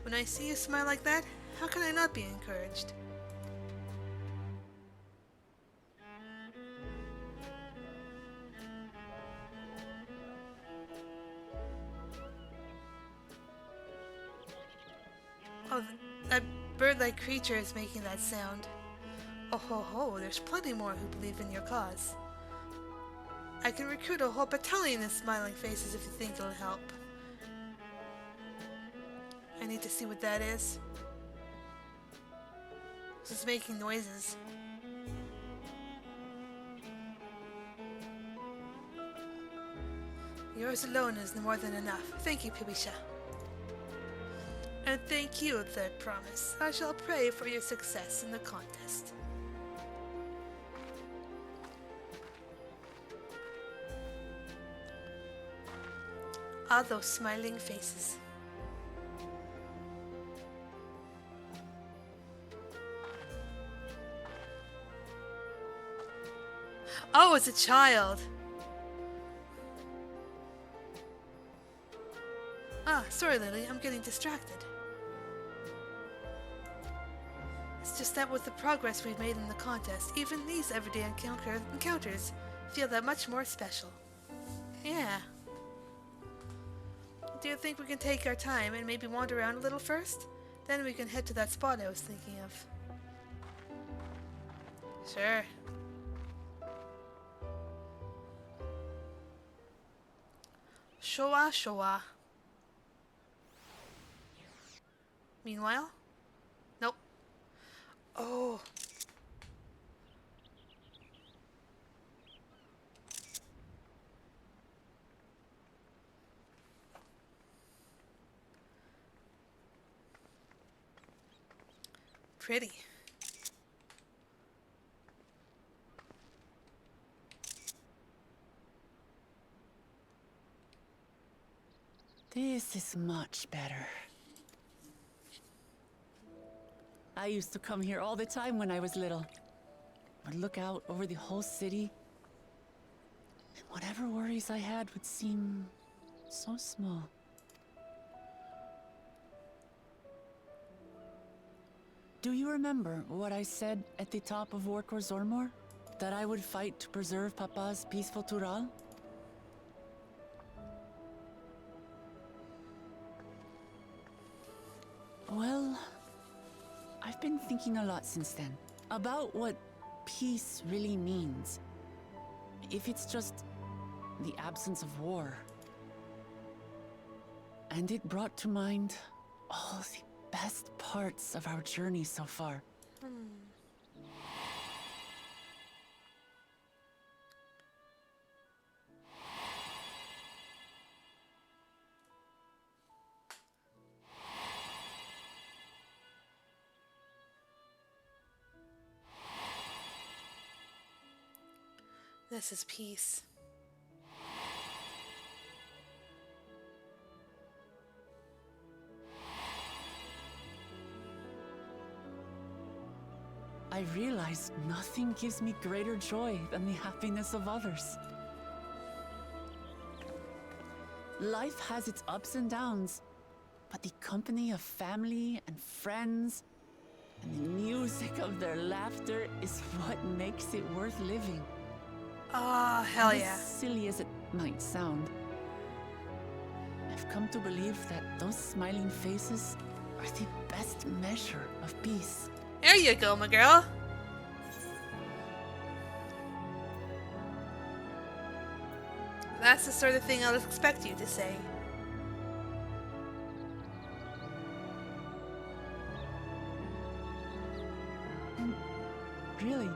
When I see you smile like that, how can I not be encouraged? Oh, that bird-like creature is making that sound. Oh ho ho, there's plenty more who believe in your cause. I can recruit a whole battalion of smiling faces if you think it'll help. I need to see what that is. This is making noises. Yours alone is more than enough. Thank you, Piwisha. And thank you, Third Promise. I shall pray for your success in the contest. Ah, those smiling faces. Oh, it's a child. Ah, sorry, Lily, I'm getting distracted. It's just that with the progress we've made in the contest, even these everyday encounters feel that much more special. Yeah. Do you think we can take our time and maybe wander around a little first? Then we can head to that spot I was thinking of. Sure. Showa Showa. Meanwhile? Nope. Oh. Pretty. This is much better. I used to come here all the time when I was little. I'd look out over the whole city, and whatever worries I had would seem so small. Do you remember what I said at the top of Orkor Zormor? That I would fight to preserve Papa's peaceful Tural? Well, I've been thinking a lot since then about what peace really means. If it's just the absence of war. And it brought to mind all the best parts of our journey so far. This is peace. I realize nothing gives me greater joy than the happiness of others. Life has its ups and downs, but the company of family and friends and the music of their laughter is what makes it worth living. Oh, hell As yeah. silly as it might sound, I've come to believe that those smiling faces are the best measure of peace. There you go, my girl. That's the sort of thing I'll expect you to say. really.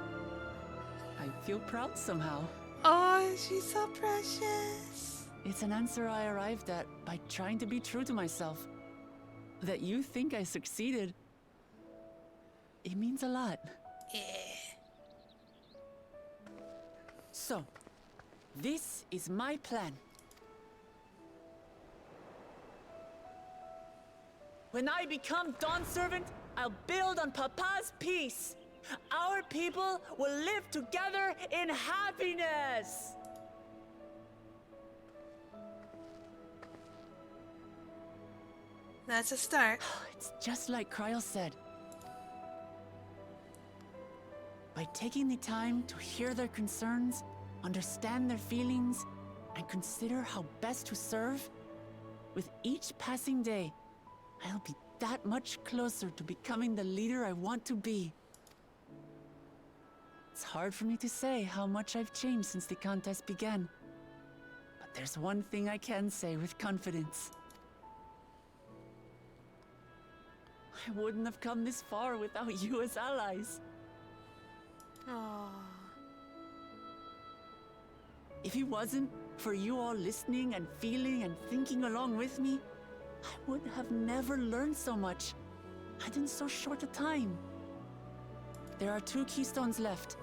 I feel proud somehow. Oh, she's so precious. It's an answer I arrived at by trying to be true to myself. That you think I succeeded, it means a lot. Yeah. So, this is my plan. When I become Dawn Servant, I'll build on Papa's peace. Our people will live together in happiness. That's a start. It's just like Kryl said. By taking the time to hear their concerns, understand their feelings, and consider how best to serve, with each passing day, I'll be that much closer to becoming the leader I want to be. It's hard for me to say how much I've changed since the contest began. But there's one thing I can say with confidence. I wouldn't have come this far without you as allies. Aww. If it wasn't for you all listening and feeling and thinking along with me, I would have never learned so much, and in so short a time. There are 2 keystones left.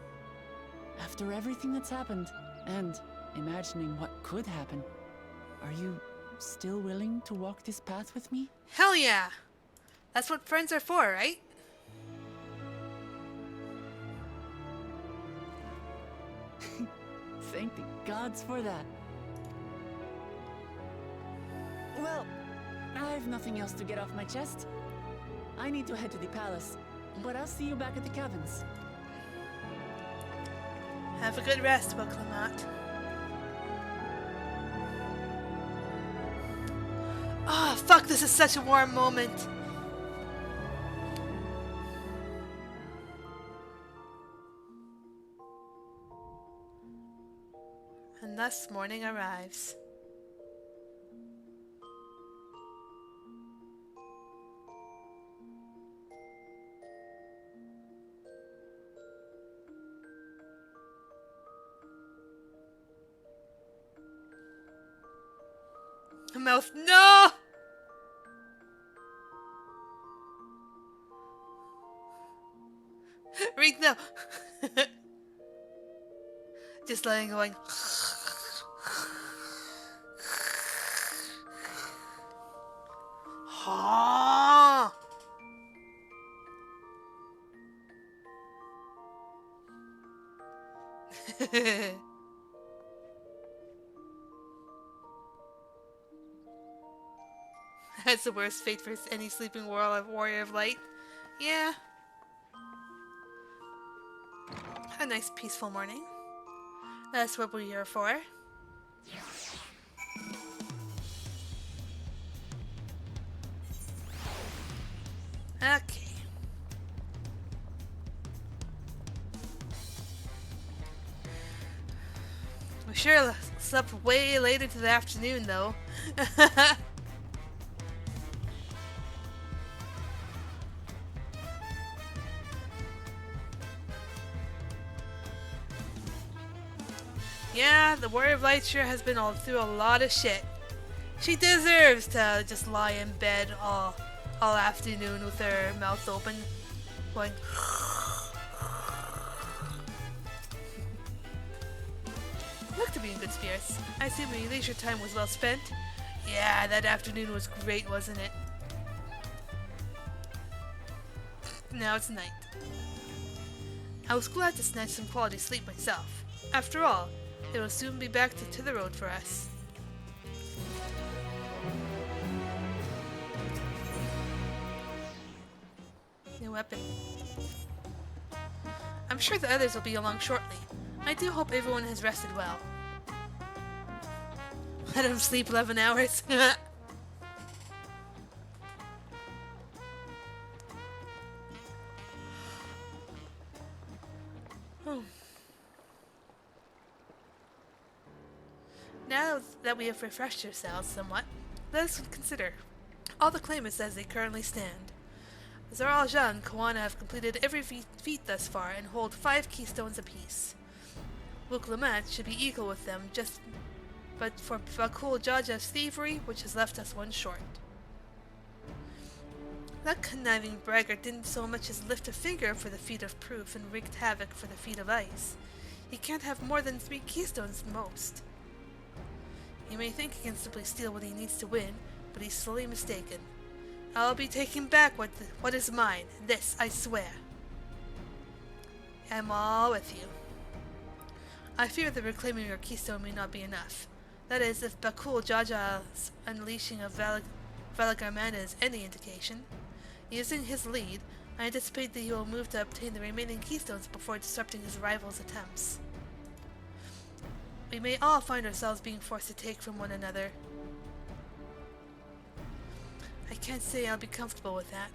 After everything that's happened, and imagining what could happen, are you still willing to walk this path with me? Hell yeah! That's what friends are for, right? Thank the gods for that. Well, I've nothing else to get off my chest. I need to head to the palace, but I'll see you back at the cabins. Have a good rest, Will Clement. Oh, fuck, this is such a warm moment. And thus morning arrives. Mouth, no! Read no. Just letting going. Ha! That's the worst fate for any sleeping warrior of light. Yeah. A nice peaceful morning. That's what we're here for. Okay. We sure slept way late into the afternoon, though. Yeah, the Warrior of Light sure has been through a lot of shit. She deserves to just lie in bed all afternoon with her mouth open, going. Look to be in good spirits. I assume your leisure time was well spent. Yeah, that afternoon was great, wasn't it? Now it's night. I was glad to snatch some quality sleep myself. After all, it will soon be back to the road for us. New weapon. I'm sure the others will be along shortly. I do hope everyone has rested well. Let him sleep 11 hours. Now that we have refreshed ourselves somewhat, let us consider all the claimants as they currently stand. Zaraja and Koana have completed every feat thus far and hold 5 keystones apiece. Wuklumat should be equal with them, but for Bakul Jaja's thievery, which has left us one short. That conniving braggart didn't so much as lift a finger for the feat of proof and wreaked havoc for the feat of ice. He can't have more than 3 keystones at most. He may think he can simply steal what he needs to win, but he's sorely mistaken. I'll be taking back what is mine. This, I swear. I'm all with you. I fear that reclaiming your keystone may not be enough. That is, if Bakul Jaja's unleashing of Valagarmana is any indication. Using his lead, I anticipate that he will move to obtain the remaining keystones before disrupting his rival's attempts. We may all find ourselves being forced to take from one another. I can't say I'll be comfortable with that.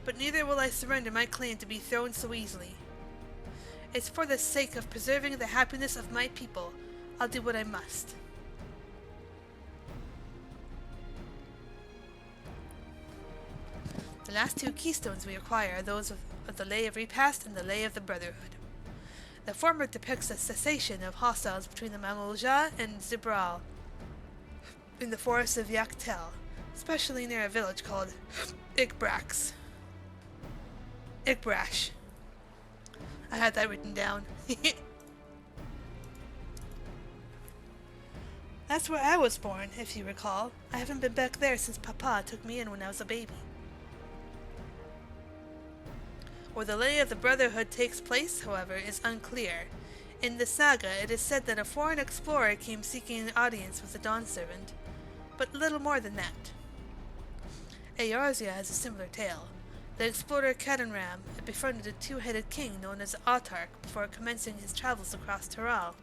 But neither will I surrender my claim to be thrown so easily. It's for the sake of preserving the happiness of my people. I'll do what I must. The last 2 keystones we acquire are those of the Lay of Repast and the Lay of the Brotherhood. The former depicts a cessation of hostiles between the Mamulja and Zibral in the forests of Yaktel, especially near a village called Igbrash. I had that written down. That's where I was born, if you recall. I haven't been back there since Papa took me in when I was a baby. Where the Lay of the Brotherhood takes place, however, is unclear. In the saga, it is said that a foreign explorer came seeking an audience with the Dawn Servant, but little more than that. Eorzea has a similar tale. The explorer Kadanram had befriended a 2-headed king known as Autark before commencing his travels across Taral.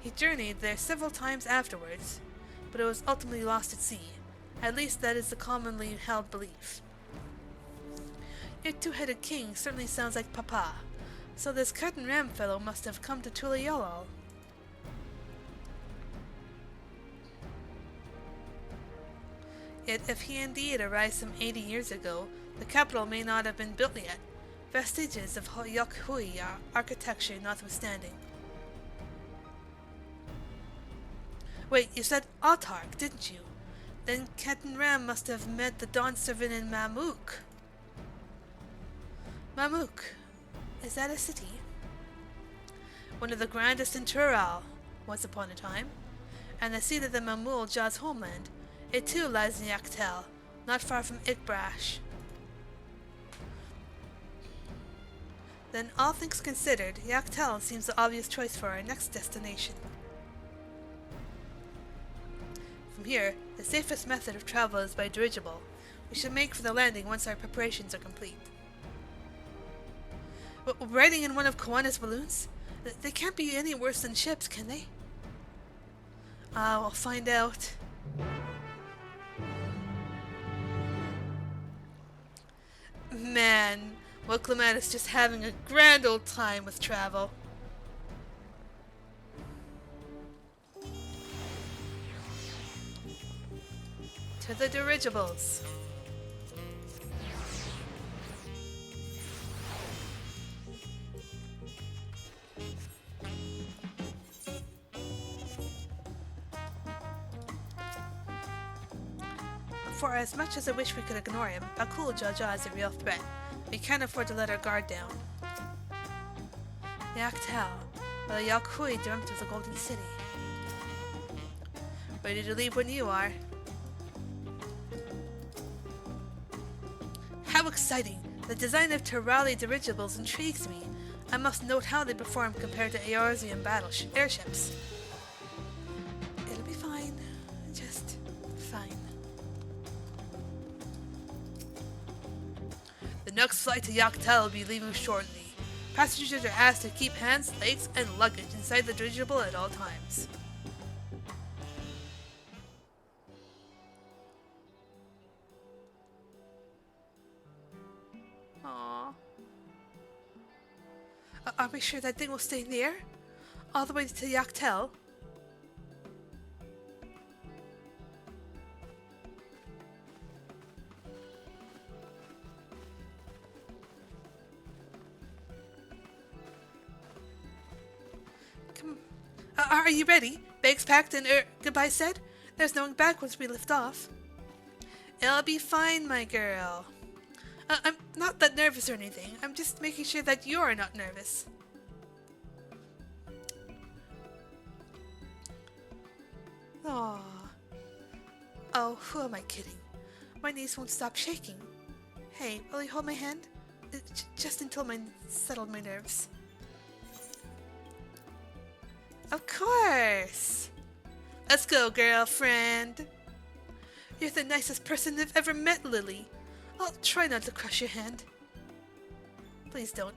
He journeyed there several times afterwards, but it was ultimately lost at sea. At least that is the commonly held belief. Your 2-headed king certainly sounds like Papa, so this Kadanram fellow must have come to Tulayolal. Yet if he indeed arrived some 80 years ago, the capital may not have been built yet, vestiges of Yokhui architecture notwithstanding. Wait, you said Autark, didn't you? Then Kadanram must have met the Dawn Servant in Mamuk. Mamuk, is that a city? One of the grandest in Tural, once upon a time, and the seat of the Mamul Jaw's homeland. It too lies in Yaktel, not far from Igbrash. Then, all things considered, Yaktel seems the obvious choice for our next destination. From here, the safest method of travel is by dirigible. We should make for the landing once our preparations are complete. Riding in one of Koana's balloons? They can't be any worse than ships, can they? We'll find out. Man, Wuklumat is just having a grand old time with travel. To the dirigibles. For as much as I wish we could ignore him, Bakul Jaja is a real threat. We can't afford to let our guard down. Yaktel, while Yakhui dreamt of the Golden City. Ready to leave when you are. How exciting! The design of Terali dirigibles intrigues me. I must note how they perform compared to Eorzean airships. It'll be fine. Just fine. The next flight to Yaktel will be leaving shortly. Passengers are asked to keep hands, legs, and luggage inside the dirigible at all times. Aww. Are we sure that thing will stay in the air? All the way to Yaktel? Are you ready? Bags packed and goodbye said? There's no going back once we lift off. It'll be fine, my girl. I'm not that nervous or anything. I'm just making sure that you're not nervous. Aww. Oh, who am I kidding? My knees won't stop shaking. Hey, will you hold my hand? Just until I settled my nerves. Of course! Let's go, girlfriend! You're the nicest person I've ever met, Lily. I'll try not to crush your hand. Please don't.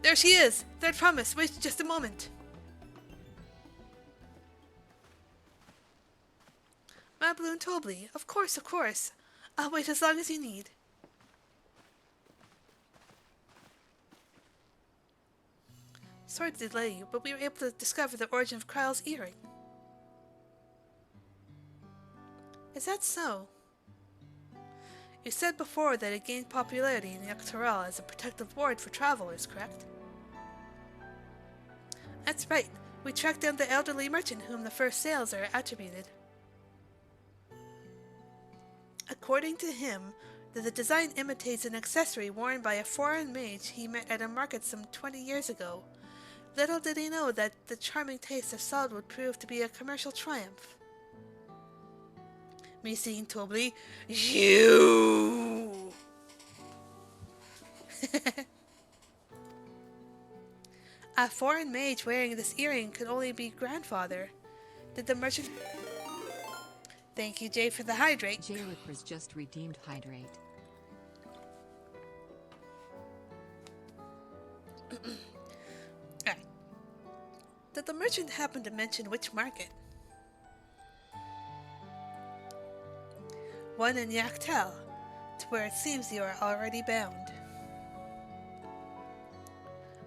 There she is! Third promise, wait just a moment. My balloon Tobley, of course, of course. I'll wait as long as you need. Sorry to delay you, but we were able to discover the origin of Kryle's earring. Is that so? You said before that it gained popularity in Dawntrail as a protective ward for travelers, correct? That's right. We tracked down the elderly merchant whom the first sales are attributed. According to him, the design imitates an accessory worn by a foreign mage he met at a market some 20 years ago. Little did he know that the charming taste of salt would prove to be a commercial triumph. Me seeing Tobley, you! A foreign mage wearing this earring could only be grandfather. Did the merchant... Thank you, Jay, for the hydrate. Jailipper's just redeemed hydrate. Alright. Did the merchant happen to mention which market? One in Yaktel, to where it seems you are already bound.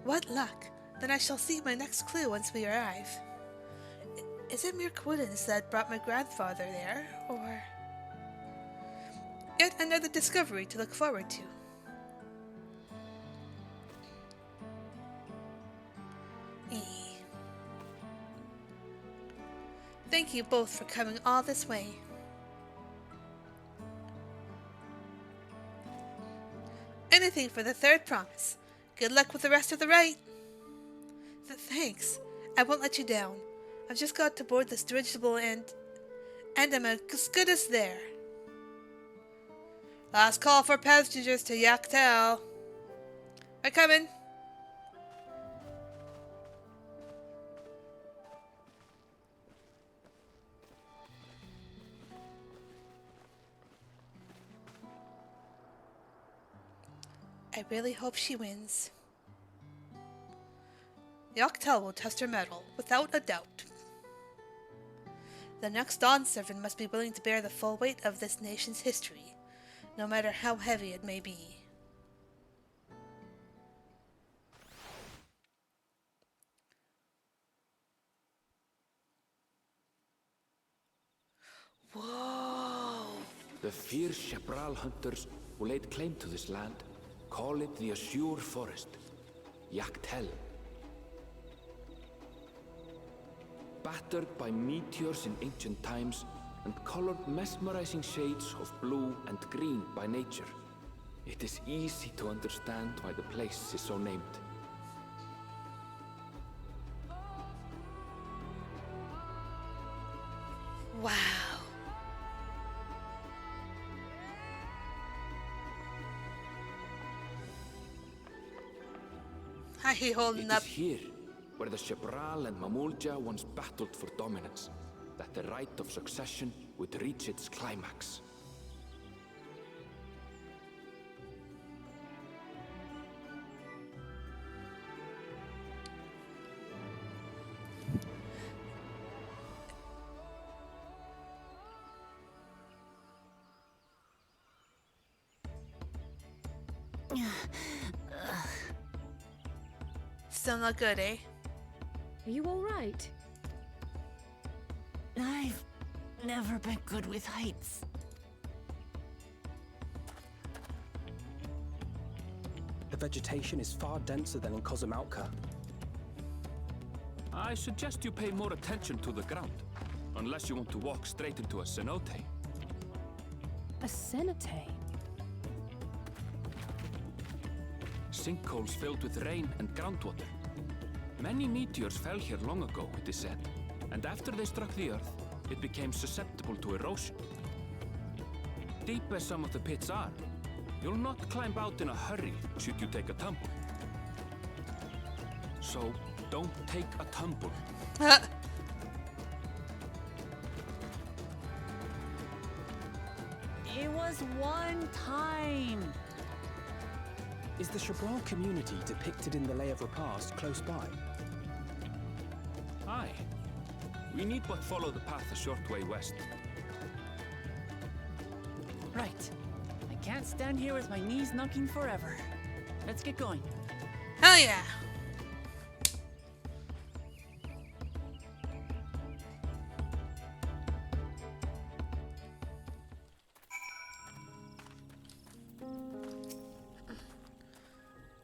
What luck! Then I shall see my next clue once we arrive. Is it mere coincidence that brought my grandfather there, or... Yet another discovery to look forward to. Thank you both for coming all this way. Anything for the third promise. Good luck with the rest of the rite. Thanks. I won't let you down. I've just got to board this dirigible and I'm as good as there. Last call for passengers to Yaktel. We're coming. I really hope she wins. Yaktel will test her mettle, without a doubt. The next Dawn servant must be willing to bear the full weight of this nation's history, no matter how heavy it may be. Whoa! The fierce Shepral hunters who laid claim to this land call it the Azure Forest, Yaktel. Battered by meteors in ancient times and colored mesmerizing shades of blue and green by nature, it is easy to understand why the place is so named. Wow. How he holding It up? is here where the Shepral and Mamulja once battled for dominance, that the right of succession would reach its climax. Still not good, eh? Are you all right? I've never been good with heights. The vegetation is far denser than in Kozumautka. I suggest you pay more attention to the ground. Unless you want to walk straight into a cenote. A cenote? Sinkholes filled with rain and groundwater. Many meteors fell here long ago, it is said. And after they struck the earth, it became susceptible to erosion. Deep as some of the pits are, you'll not climb out in a hurry should you take a tumble. So, don't take a tumble. It was one time. Is the Shabral community depicted in the Lay of Repast close by? Aye. We need but follow the path a short way west. Right. I can't stand here with my knees knocking forever. Let's get going. Hell yeah!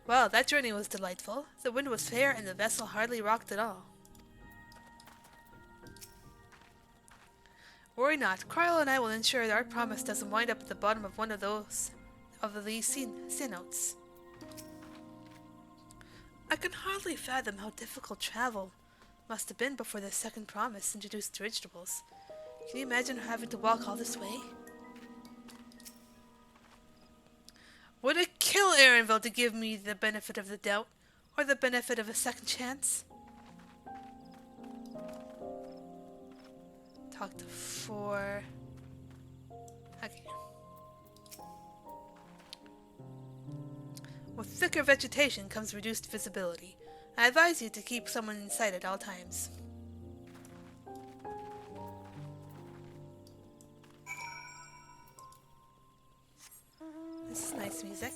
Well, that journey was delightful. The wind was fair and the vessel hardly rocked at all. Worry not, Carl and I will ensure that our promise doesn't wind up at the bottom of one of these cenotes. I can hardly fathom how difficult travel must have been before the second promise introduced dirigibles. Can you imagine having to walk all this way? Would it kill Aaronville to give me the benefit of the doubt, or the benefit of a second chance? Talk to 4. Okay. With thicker vegetation comes reduced visibility. I advise you to keep someone in sight at all times. This is nice music.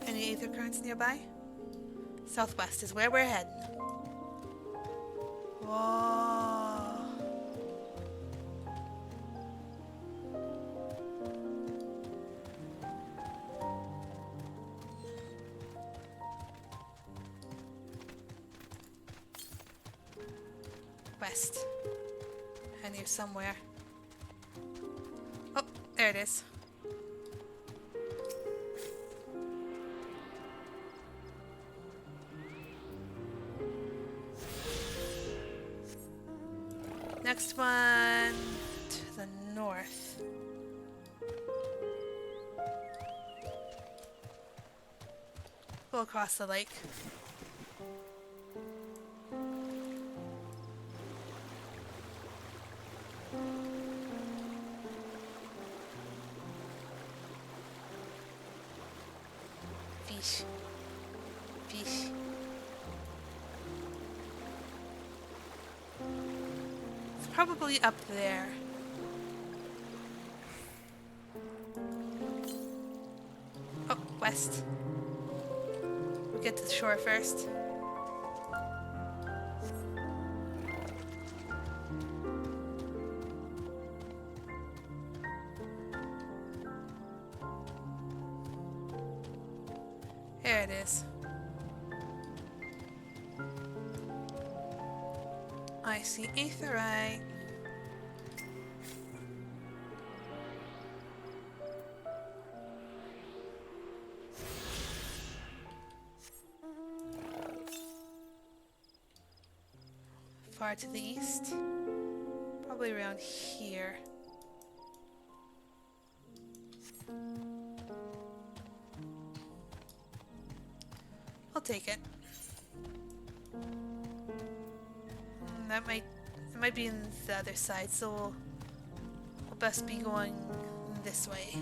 Any ether currents nearby? Southwest is where we're heading. Whoa. West. And here somewhere. Oh, there it is. Next one to the north. Go across the lake. Fish. Fish. It's probably up there. Oh, west. We'll get to the shore first. There it is. I see aetheryte. Far to the east. Probably around here. I'll take it. It might be in the other side, so we'll best be going this way.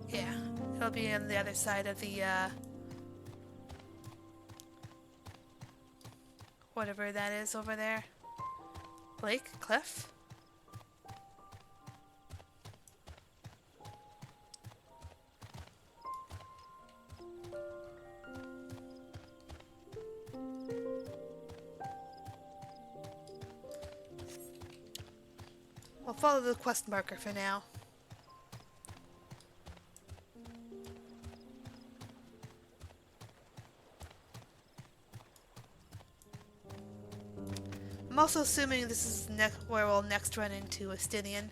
Yeah, it'll be on the other side of the whatever that is over there. Lake? Cliff? We'll follow the quest marker for now. I'm also assuming this is where we'll next run into Estinian.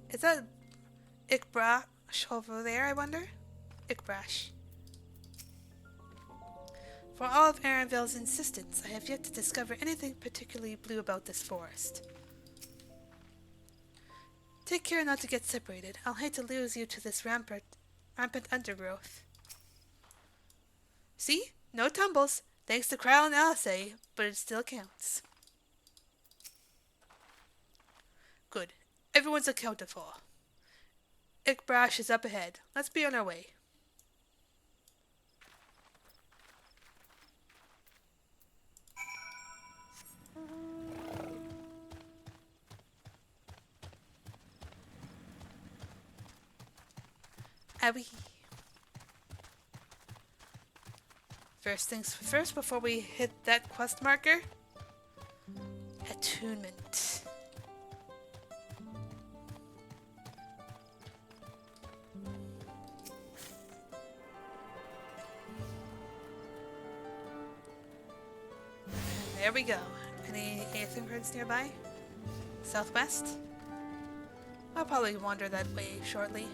Is that Ikbrash over there, I wonder? Ikbrash. For all of Arenville's insistence, I have yet to discover anything particularly blue about this forest. Take care not to get separated. I'll hate to lose you to this rampant undergrowth. See? No tumbles. Thanks to Kryle and Alisay, but it still counts. Good. Everyone's accounted for. Ikbrash is up ahead. Let's be on our way. Abby. First things first, before we hit that quest marker. Attunement. There we go. Any aethergrids nearby? Southwest? I'll probably wander that way shortly.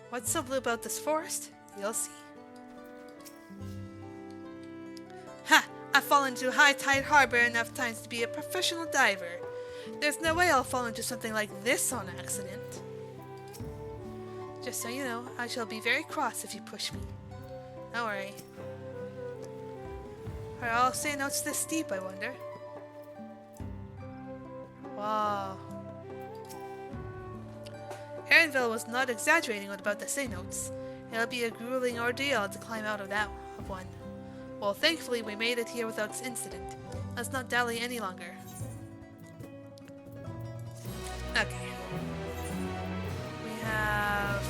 What's so blue about this forest? You'll see. Ha! I've fallen into high tide harbor enough times to be a professional diver. There's no way I'll fall into something like this on accident. Just so you know, I shall be very cross if you push me. Don't worry. Are all say notes this steep, I wonder? Wow. Arenville was not exaggerating about the say notes. It'll be a grueling ordeal to climb out of that one. Well, thankfully we made it here without incident. Let's not dally any longer. Okay. We have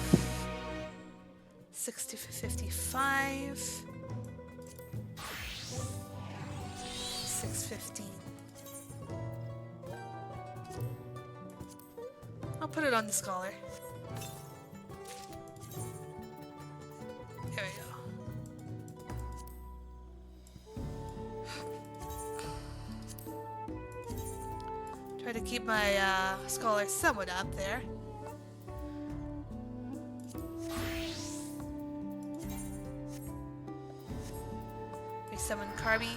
60 to 55. 615. I'll put it on the scholar. There we go. Try to keep my scholar somewhat up there. We summon Carby.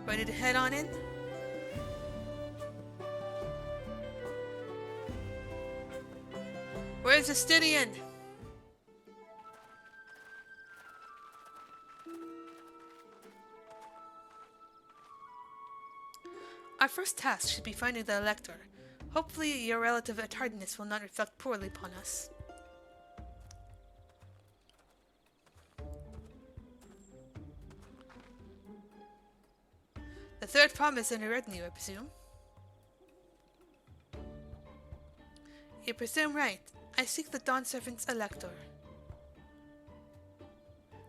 Ready to head on in? Where's the Stydian? Our first task should be finding the Elector. Hopefully your relative tardiness will not reflect poorly upon us. The third promise in a retinue, I presume? You presume right. I seek the Dawn Servant's Elector.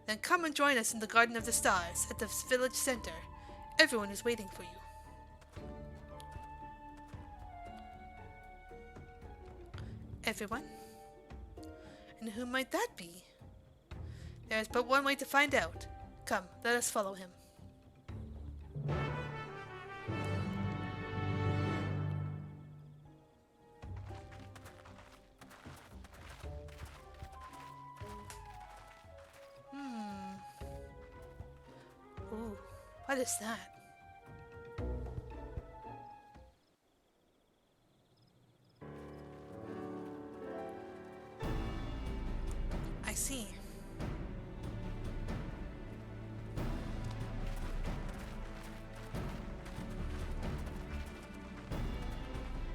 Then come and join us in the Garden of the Stars, at the village center. Everyone is waiting for you. Everyone? And who might that be? There is but one way to find out. Come, let us follow him. Ooh, what is that? I see.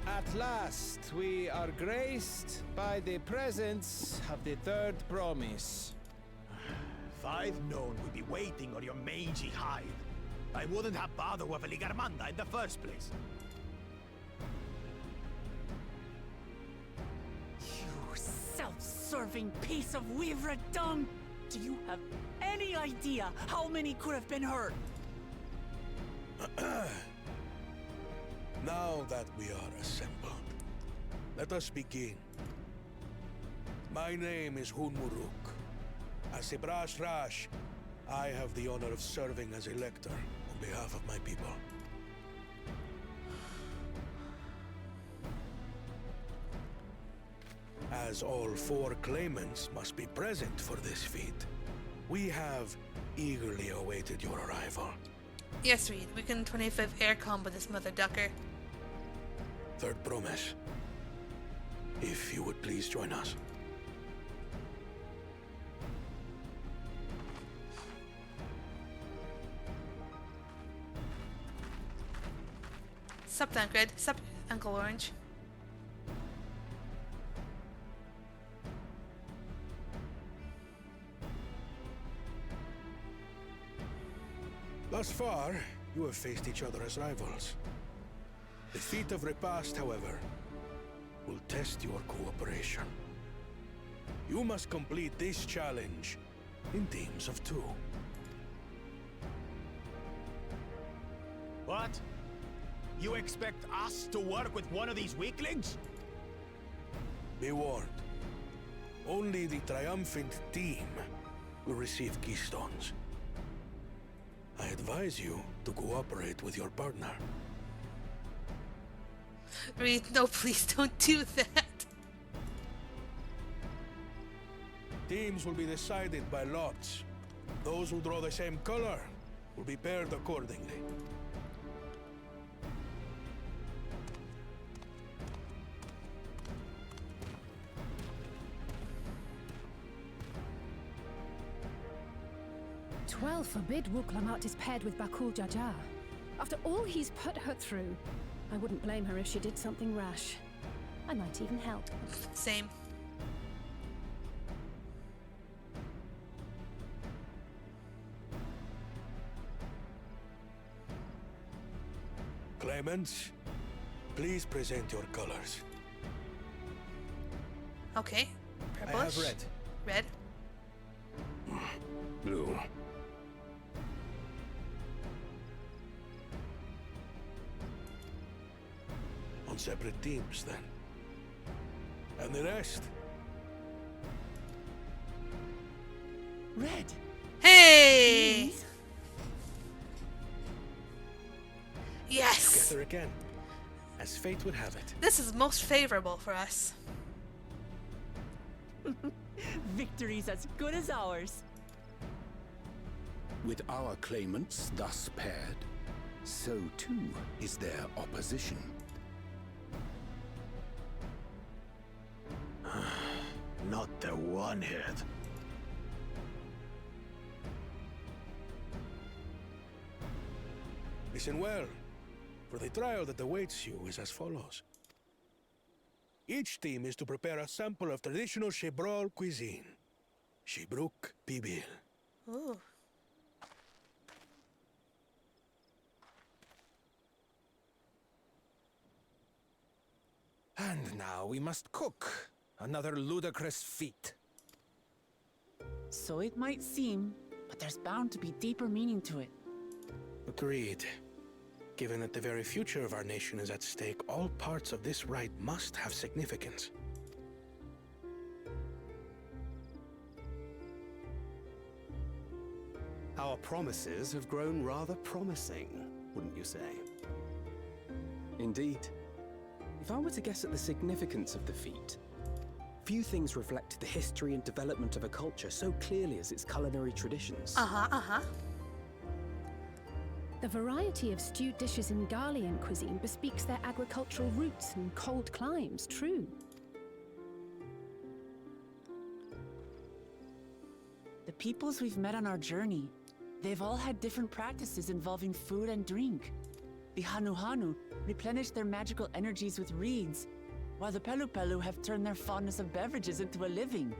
At last, we are graced by the presence of the third promise. I'd known we'd be waiting on your mangy hide, I wouldn't have bothered with a Ligarmanda in the first place. You self-serving piece of weaver dung! Do you have any idea how many could have been hurt? Now that we are assembled, let us begin. My name is Hunmuruk. As Ibrash Rash, I have the honor of serving as elector on behalf of my people. As all 4 claimants must be present for this feat, we have eagerly awaited your arrival. Yes, Reed. We can 25 air combo this mother ducker. Third promise. If you would please join us. Sup, Tancred. Sup, Uncle Orange. Thus far, you have faced each other as rivals. The feat of repast, however, will test your cooperation. You must complete this challenge in teams of 2. What? You expect us to work with one of these weaklings? Be warned. Only the triumphant team will receive keystones. I advise you to cooperate with your partner. Reed, no, please don't do that. Teams will be decided by lots. Those who draw the same color will be paired accordingly. Twelve forbid Wuklamat is paired with Bakul Jaja. After all he's put her through, I wouldn't blame her if she did something rash. I might even help. Same. Claimants, please present your colors. Okay. Purple. I have red. Red. Blue. On separate teams, then. And the rest? Red! Hey! Please? Yes! Together again, as fate would have it. This is most favorable for us. Victory's as good as ours. With our claimants thus paired, so too is their opposition. Not the one-head. Listen well, for the trial that awaits you is as follows. Each team is to prepare a sample of traditional Shebrol cuisine. Shibruk Pibil. Ooh. And now we must cook. Another ludicrous feat. So it might seem, but there's bound to be deeper meaning to it. Agreed. Given that the very future of our nation is at stake, all parts of this rite must have significance. Our promises have grown rather promising, wouldn't you say? Indeed. If I were to guess at the significance of the feat, few things reflect the history and development of a culture so clearly as its culinary traditions. The variety of stewed dishes in Garlean cuisine bespeaks their agricultural roots and cold climes, true. The peoples we've met on our journey, they've all had different practices involving food and drink. The Hanu replenish their magical energies with reeds, while the Pelu have turned their fondness of beverages into a living.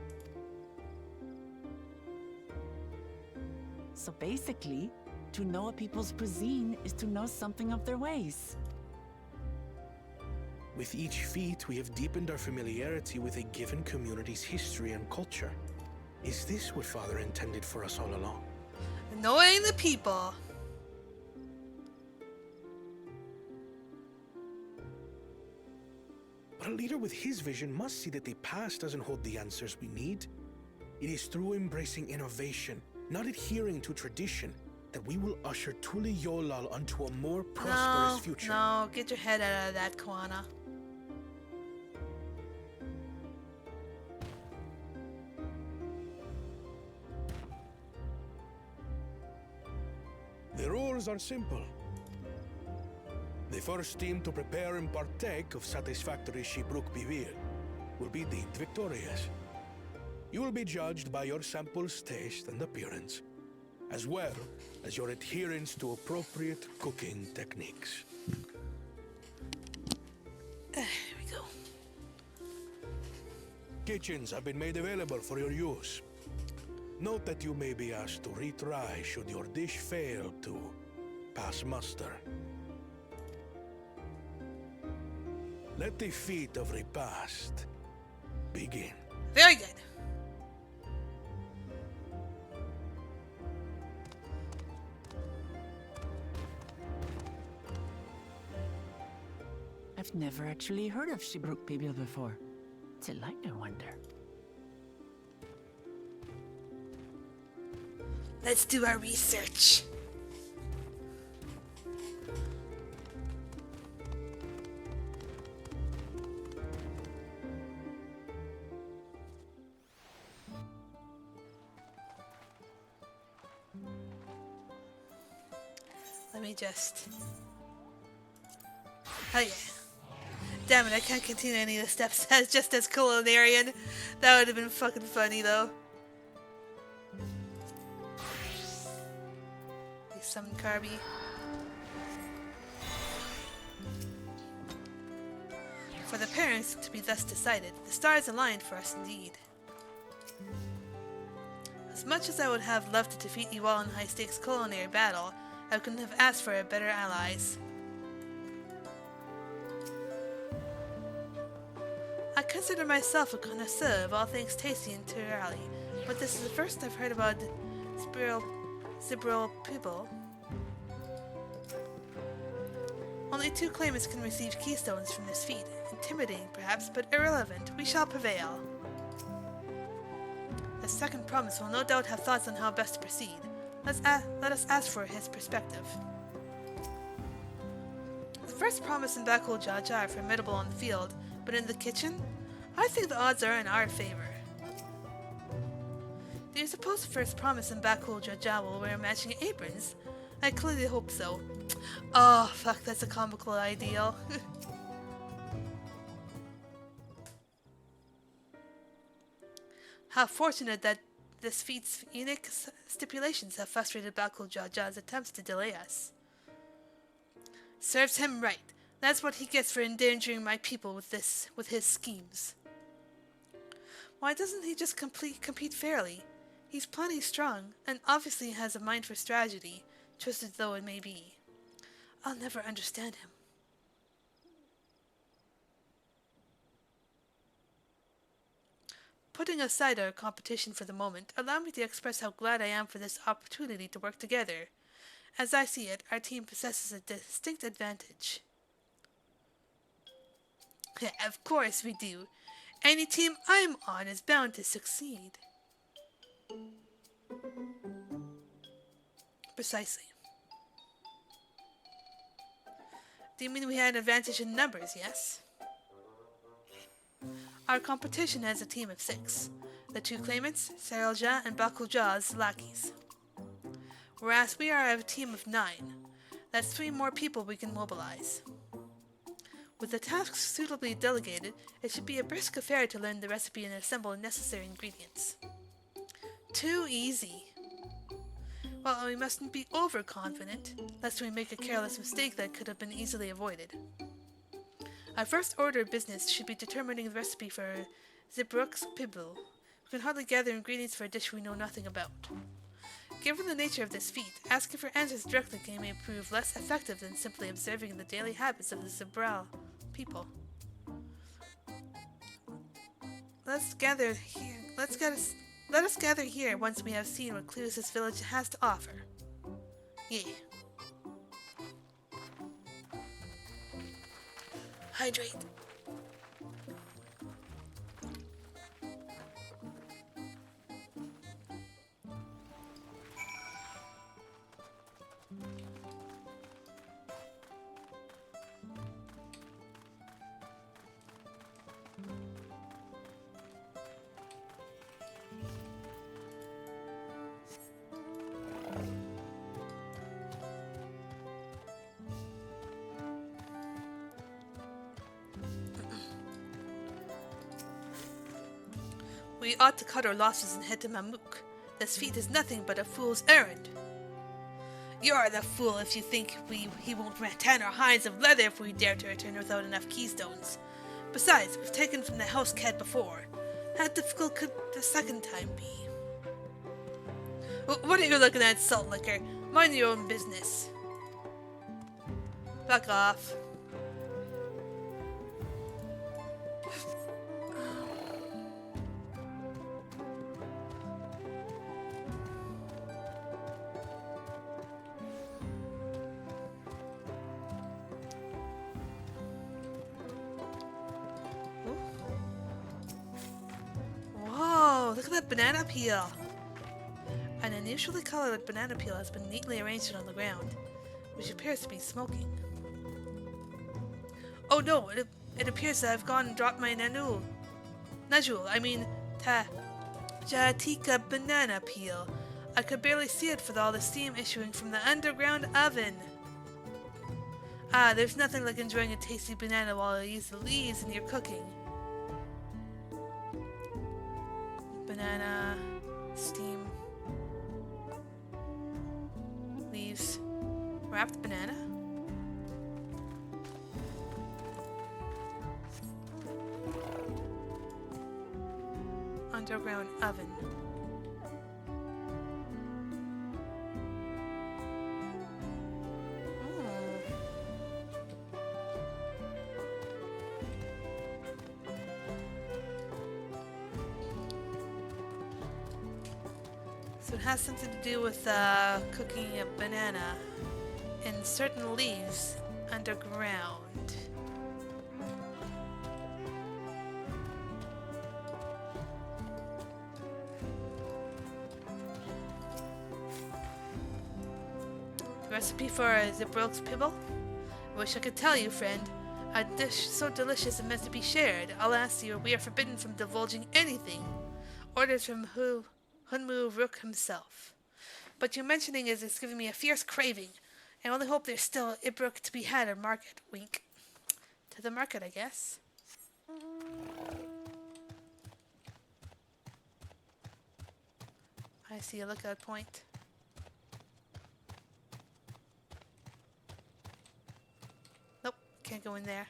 So basically, to know a people's cuisine is to know something of their ways. With each feat, we have deepened our familiarity with a given community's history and culture. Is this what Father intended for us all along? Knowing the people. But a leader with his vision must see that the past doesn't hold the answers we need. It is through embracing innovation, not adhering to tradition, that we will usher Tuli Yolal onto a more prosperous future. No, get your head out of that, Kwana. The rules are simple. The first team to prepare and partake of satisfactory Shibruk Bivir will be deemed victorious. You will be judged by your sample's taste and appearance, as well as your adherence to appropriate cooking techniques. There we go. Kitchens have been made available for your use. Note that you may be asked to retry should your dish fail to pass muster. Let the feat of repast begin. Very good. I've never actually heard of Shibruk Bibil before. Till I wonder. Let's do our research. Let me just... Oh yeah. Damn it, I can't continue any of the steps as just as culinarian. That would have been fucking funny though. Summon Carby. For the parents to be thus decided, the stars aligned for us indeed. As much as I would have loved to defeat you all in high-stakes culinary battle, I couldn't have asked for better allies. I consider myself a connoisseur of all things tasty and terrally, but this is the first I've heard about Zibral people. Only 2 claimants can receive keystones from this feat. Intimidating, perhaps, but irrelevant. We shall prevail. The second promise will no doubt have thoughts on how best to proceed. Let us ask for his perspective. The first promise and Bakul Jaja are formidable on the field, but in the kitchen, I think the odds are in our favor. Do you suppose the first promise and Bakul Jaja will wear matching aprons? I clearly hope so. Oh, fuck, that's a comical ideal. How fortunate that this feat's unique stipulations have frustrated Bakul Jaja's attempts to delay us. Serves him right. That's what he gets for endangering my people with his schemes. Why doesn't he just compete fairly? He's plenty strong, and obviously has a mind for strategy, twisted though it may be. I'll never understand him. Putting aside our competition for the moment, allow me to express how glad I am for this opportunity to work together. As I see it, our team possesses a distinct advantage. Of course we do. Any team I'm on is bound to succeed. Precisely. Do you mean we had an advantage in numbers, yes? Our competition has a team of 6. The 2 claimants, Saralja and Bakulja's lackeys. Whereas we are a team of 9. That's 3 more people we can mobilize. With the tasks suitably delegated, it should be a brisk affair to learn the recipe and assemble the necessary ingredients. Too easy. Well, we mustn't be overconfident, lest we make a careless mistake that could have been easily avoided. Our first order of business should be determining the recipe for Zibruk's Pibble. We can hardly gather ingredients for a dish we know nothing about. Given the nature of this feat, asking for answers directly may prove less effective than simply observing the daily habits of the Zabral people. Let us gather here once we have seen what clues this village has to offer. Yeah. Hydrate. We ought to cut our losses and head to Mamuk. This feat is nothing but a fool's errand. You're the fool if you think he won't tan our hides of leather if we dare to return without enough keystones. Besides, we've taken from the house cat before. How difficult could the second time be? What are you looking at, Salt Licker? Mind your own business. Back off. Look at that banana peel! An unusually colored banana peel has been neatly arranged on the ground, which appears to be smoking. Oh no, it appears that I've gone and dropped my Najul, Jatika banana peel. I could barely see it for all the steam issuing from the underground oven. Ah, there's nothing like enjoying a tasty banana while you use the leaves in your cooking. Banana, steam, leaves, wrapped banana. Underground oven. So it has something to do with cooking a banana in certain leaves underground. The recipe for Zibrilk's Pibble? I wish I could tell you, friend. A dish so delicious it meant to be shared. Alas, we are forbidden from divulging anything. Orders from Hunmu Rook himself. But your mentioning is giving me a fierce craving. I only hope there's still Ibruk to be had at market. Wink. To the market, I guess. I see a lookout point. Nope, can't go in there.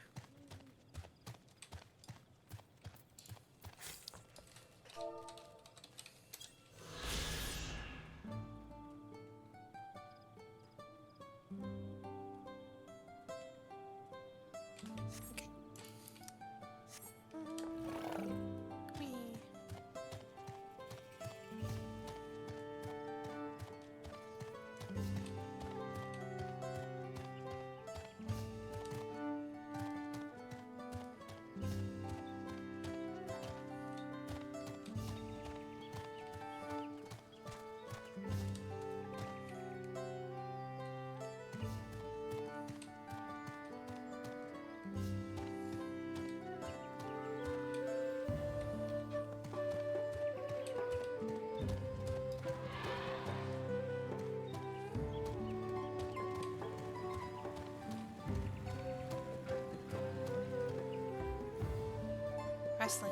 Wrestling.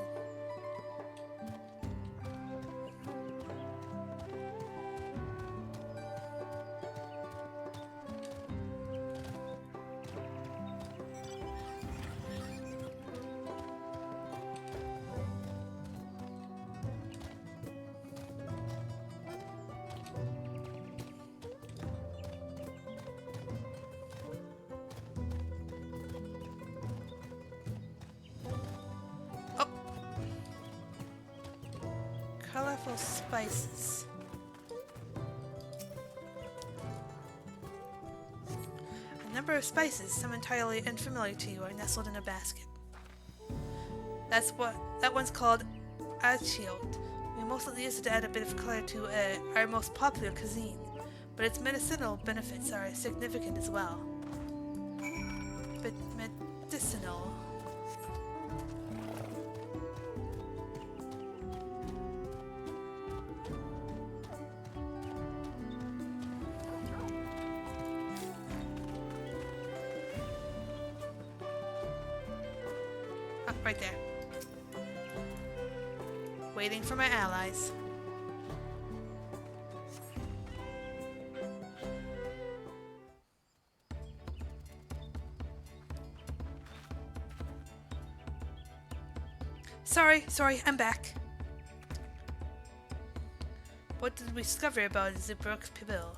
Useful spices. A number of spices, some entirely unfamiliar to you, are nestled in a basket. That one's called achiot. We mostly use it to add a bit of color to our most popular cuisine, but its medicinal benefits are significant as well. But medicinal. Oh, right there. Waiting for my allies. Sorry, I'm back. What did we discover about Zibrook's Pibil?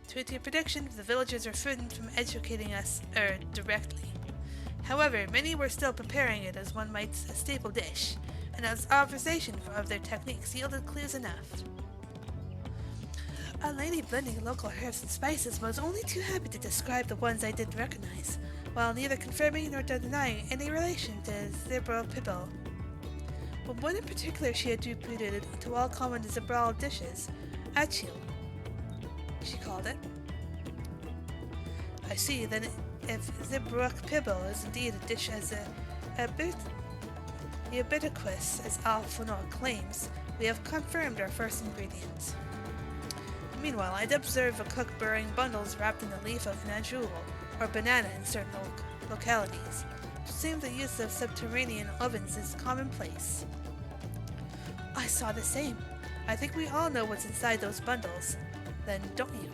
To your prediction, the villagers refrained from educating us directly. However, many were still preparing it as one might a staple dish, and as observation of their techniques yielded clues enough. A lady blending local herbs and spices was only too happy to describe the ones I didn't recognize, while neither confirming nor denying any relation to Zibral Pibil. But one in particular she attributed to all common Zibral dishes, achil, she called it. I see, then if Zibrook Pibil is indeed a dish as ubiquitous as Alphonor claims, we have confirmed our first ingredient. Meanwhile, I'd observe a cook burying bundles wrapped in the leaf of najul, or banana in certain localities. It seems the use of subterranean ovens is commonplace. I saw the same. I think we all know what's inside those bundles. Then don't you?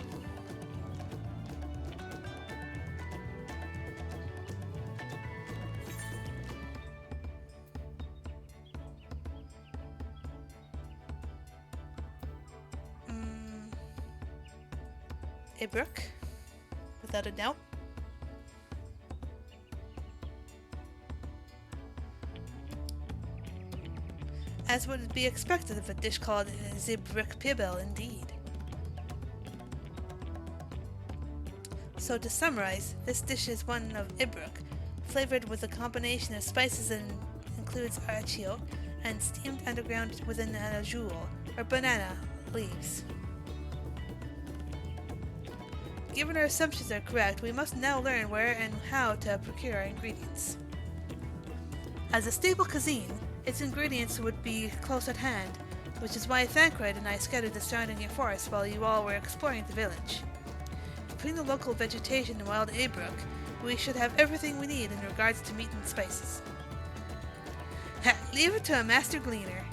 Ibrook, without a doubt. As would be expected of a dish called Zibrook Pibil, indeed. So to summarize, this dish is one of Ibrook, flavored with a combination of spices and includes arachio, and steamed underground within a jewel, or banana, leaves. Given our assumptions are correct, we must now learn where and how to procure our ingredients. As a staple cuisine, its ingredients would be close at hand, which is why Thancred and I scouted the surrounding forest while you all were exploring the village. Between the local vegetation and wild Abrook, we should have everything we need in regards to meat and spices. Leave it to a master gleaner.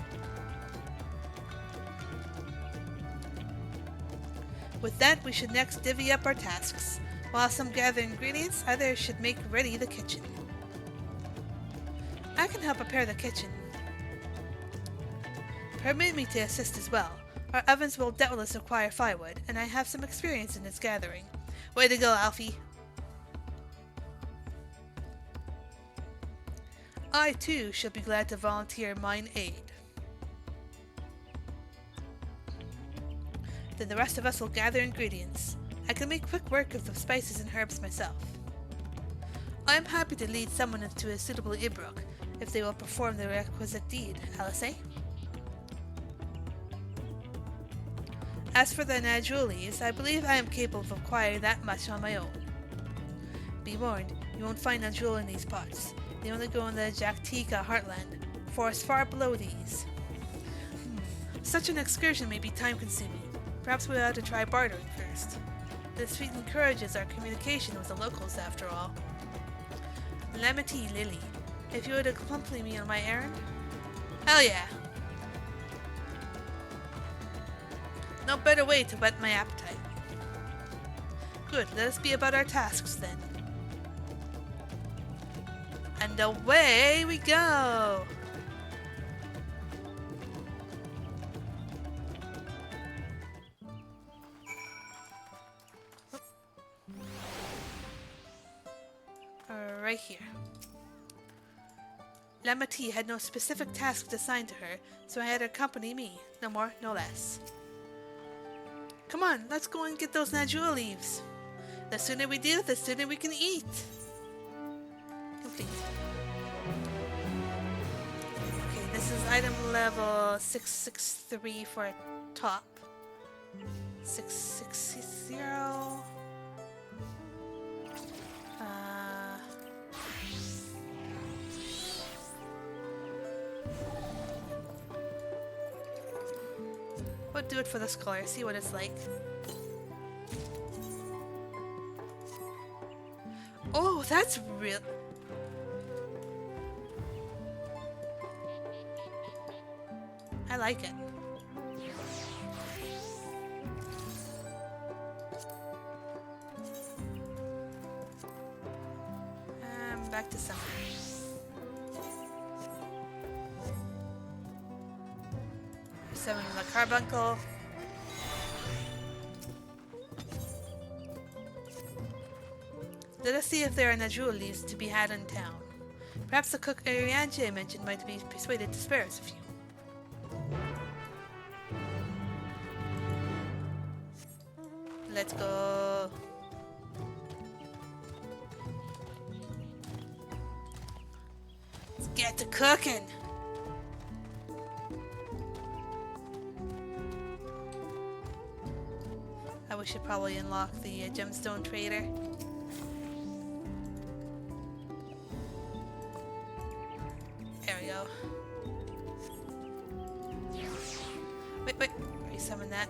With that, we should next divvy up our tasks. While some gather ingredients, others should make ready the kitchen. I can help prepare the kitchen. Permit me to assist as well. Our ovens will doubtless require firewood, and I have some experience in its gathering. Way to go, Alfie! I, too, shall be glad to volunteer mine aid. Then the rest of us will gather ingredients. I can make quick work of the spices and herbs myself. I am happy to lead someone into a suitable Ibrook, if they will perform the requisite deed, Alice. As for the Najulis, I believe I am capable of acquiring that much on my own. Be warned, you won't find Najul in these parts. They only go in the Jaktika heartland, forests far below these. Such an excursion may be time-consuming. Perhaps we ought to try bartering first. This feat encourages our communication with the locals, after all. Lamity Lily, if you would accompany me on my errand? Hell yeah! No better way to whet my appetite. Good, let us be about our tasks then. And away we go! Right here. Lamati had no specific task assigned to her, so I had her accompany me. No more, no less. Come on, let's go and get those Najua leaves. The sooner we do, the sooner we can eat. Complete. Okay, this is item level 663 for a top. 660. We'll do it for this color, see what it's like. Oh, that's real. I like it. Back to summer. Summon the carbuncle. Let us see if there are Najul leaves to be had in town. Perhaps the cook Arianje mentioned might be persuaded to spare us a few. Let's go. Let's get to cooking. We should probably unlock the gemstone trader. There we go. Wait, resummon that.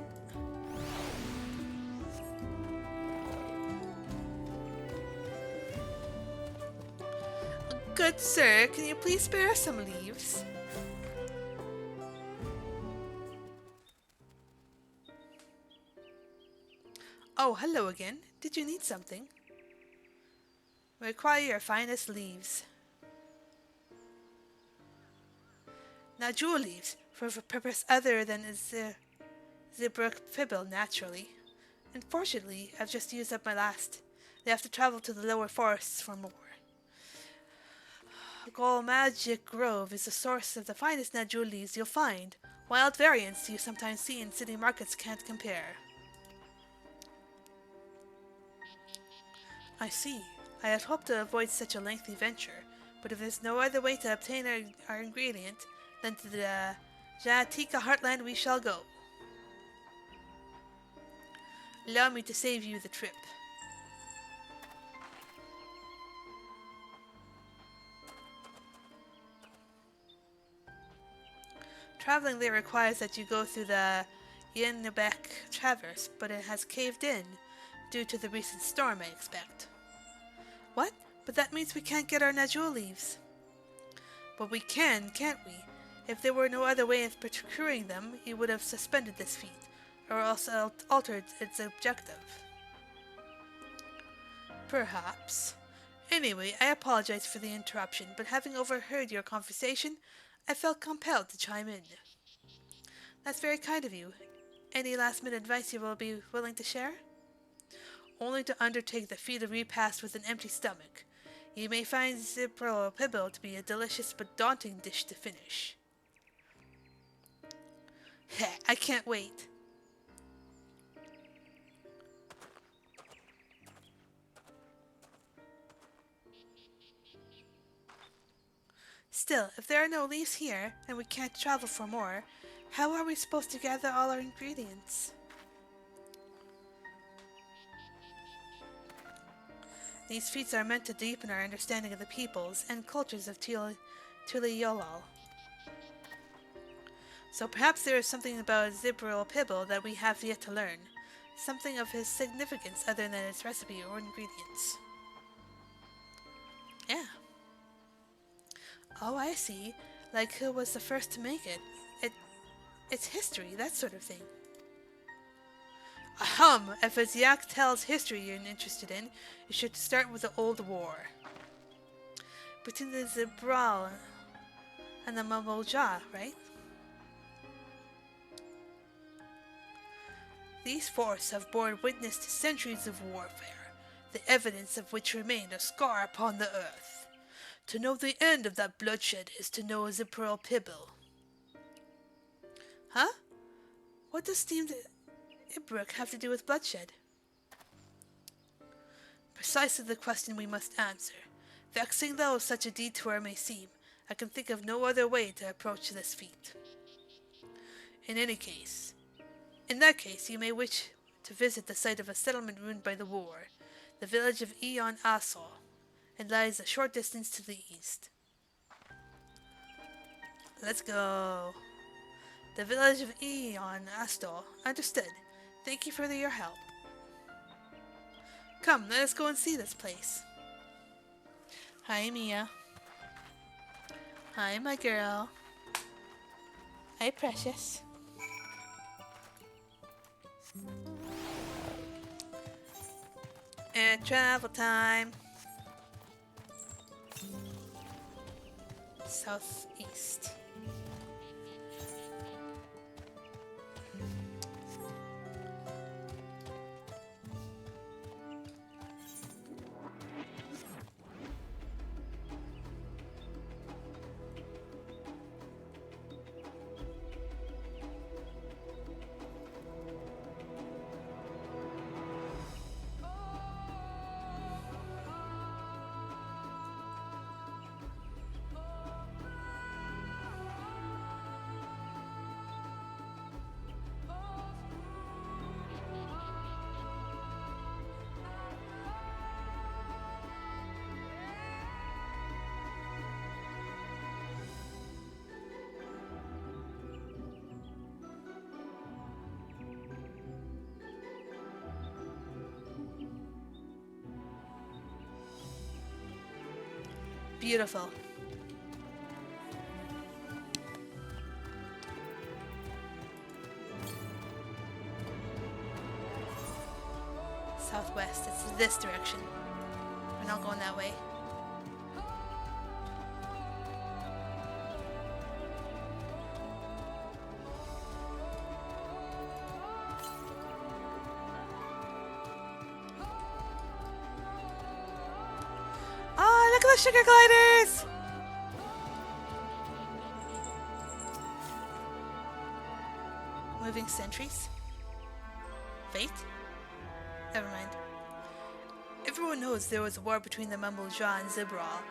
Good sir, can you please spare us some leaves? Oh, hello again. Did you need something? We require your finest leaves. Now, jewel leaves, for a purpose other than Zibruk Fibble, naturally. Unfortunately, I've just used up my last. They have to travel to the lower forests for more. Gol Magic Grove is the source of the finest Najul leaves you'll find. Wild variants you sometimes see in city markets can't compare. I see. I had hoped to avoid such a lengthy venture, but if there's no other way to obtain our ingredient, then to the Jatika Heartland we shall go. Allow me to save you the trip. Traveling there requires that you go through the Yenebek Traverse, but it has caved in due to the recent storm, I expect. What? But that means we can't get our Najul leaves. But we can, can't we? If there were no other way of procuring them, he would have suspended this feat, or else altered its objective. Perhaps. Anyway, I apologize for the interruption, but having overheard your conversation, I felt compelled to chime in. That's very kind of you. Any last-minute advice you will be willing to share? Only to undertake the feat of repast with an empty stomach. You may find Zipro Pibble to be a delicious but daunting dish to finish. Heh, I can't wait. Still, if there are no leaves here, and we can't travel for more, how are we supposed to gather all our ingredients? These feats are meant to deepen our understanding of the peoples and cultures of Tuliolal. So perhaps there is something about Zibril Pibble that we have yet to learn. Something of his significance other than its recipe or ingredients. Yeah. Oh, I see. Like who was the first to make it. It's history, that sort of thing. Ahem! If it's Yak tells history you're interested in, you should start with the Old War. Between the Zibral and the Mamoja, right? These forests have borne witness to centuries of warfare, the evidence of which remained a scar upon the earth. To know the end of that bloodshed is to know the Pearl Pibble. Huh? What does steamed Ibrook have to do with bloodshed? Precisely the question we must answer. Vexing though such a detour may seem, I can think of no other way to approach this feat. In that case, you may wish to visit the site of a settlement ruined by the war, the village of Eon Asol. It lies a short distance to the east. Let's go. The village of Eon Asol. Understood. Thank you for your help. Come, let us go and see this place. Hi, Mia. Hi, my girl. Hi, precious. And travel time. Southeast. Beautiful. Southwest. It's this direction. We're not going that way. Oh, look at the sugar gliders! Moving sentries? Fate? Never mind. Everyone knows there was a war between the Mumblejaw and Zibral,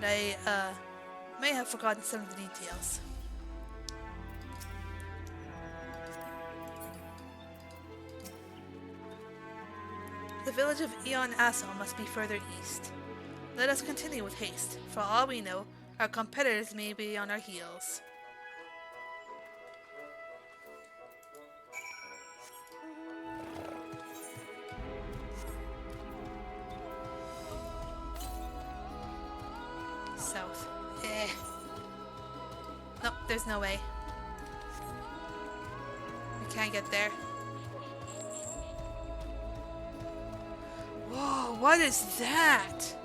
but I, may have forgotten some of the details. The village of Eon Asol must be further east. Let us continue with haste. For all we know, our competitors may be on our heels. South. Nope, there's no way. We can't get there. Whoa, what is that?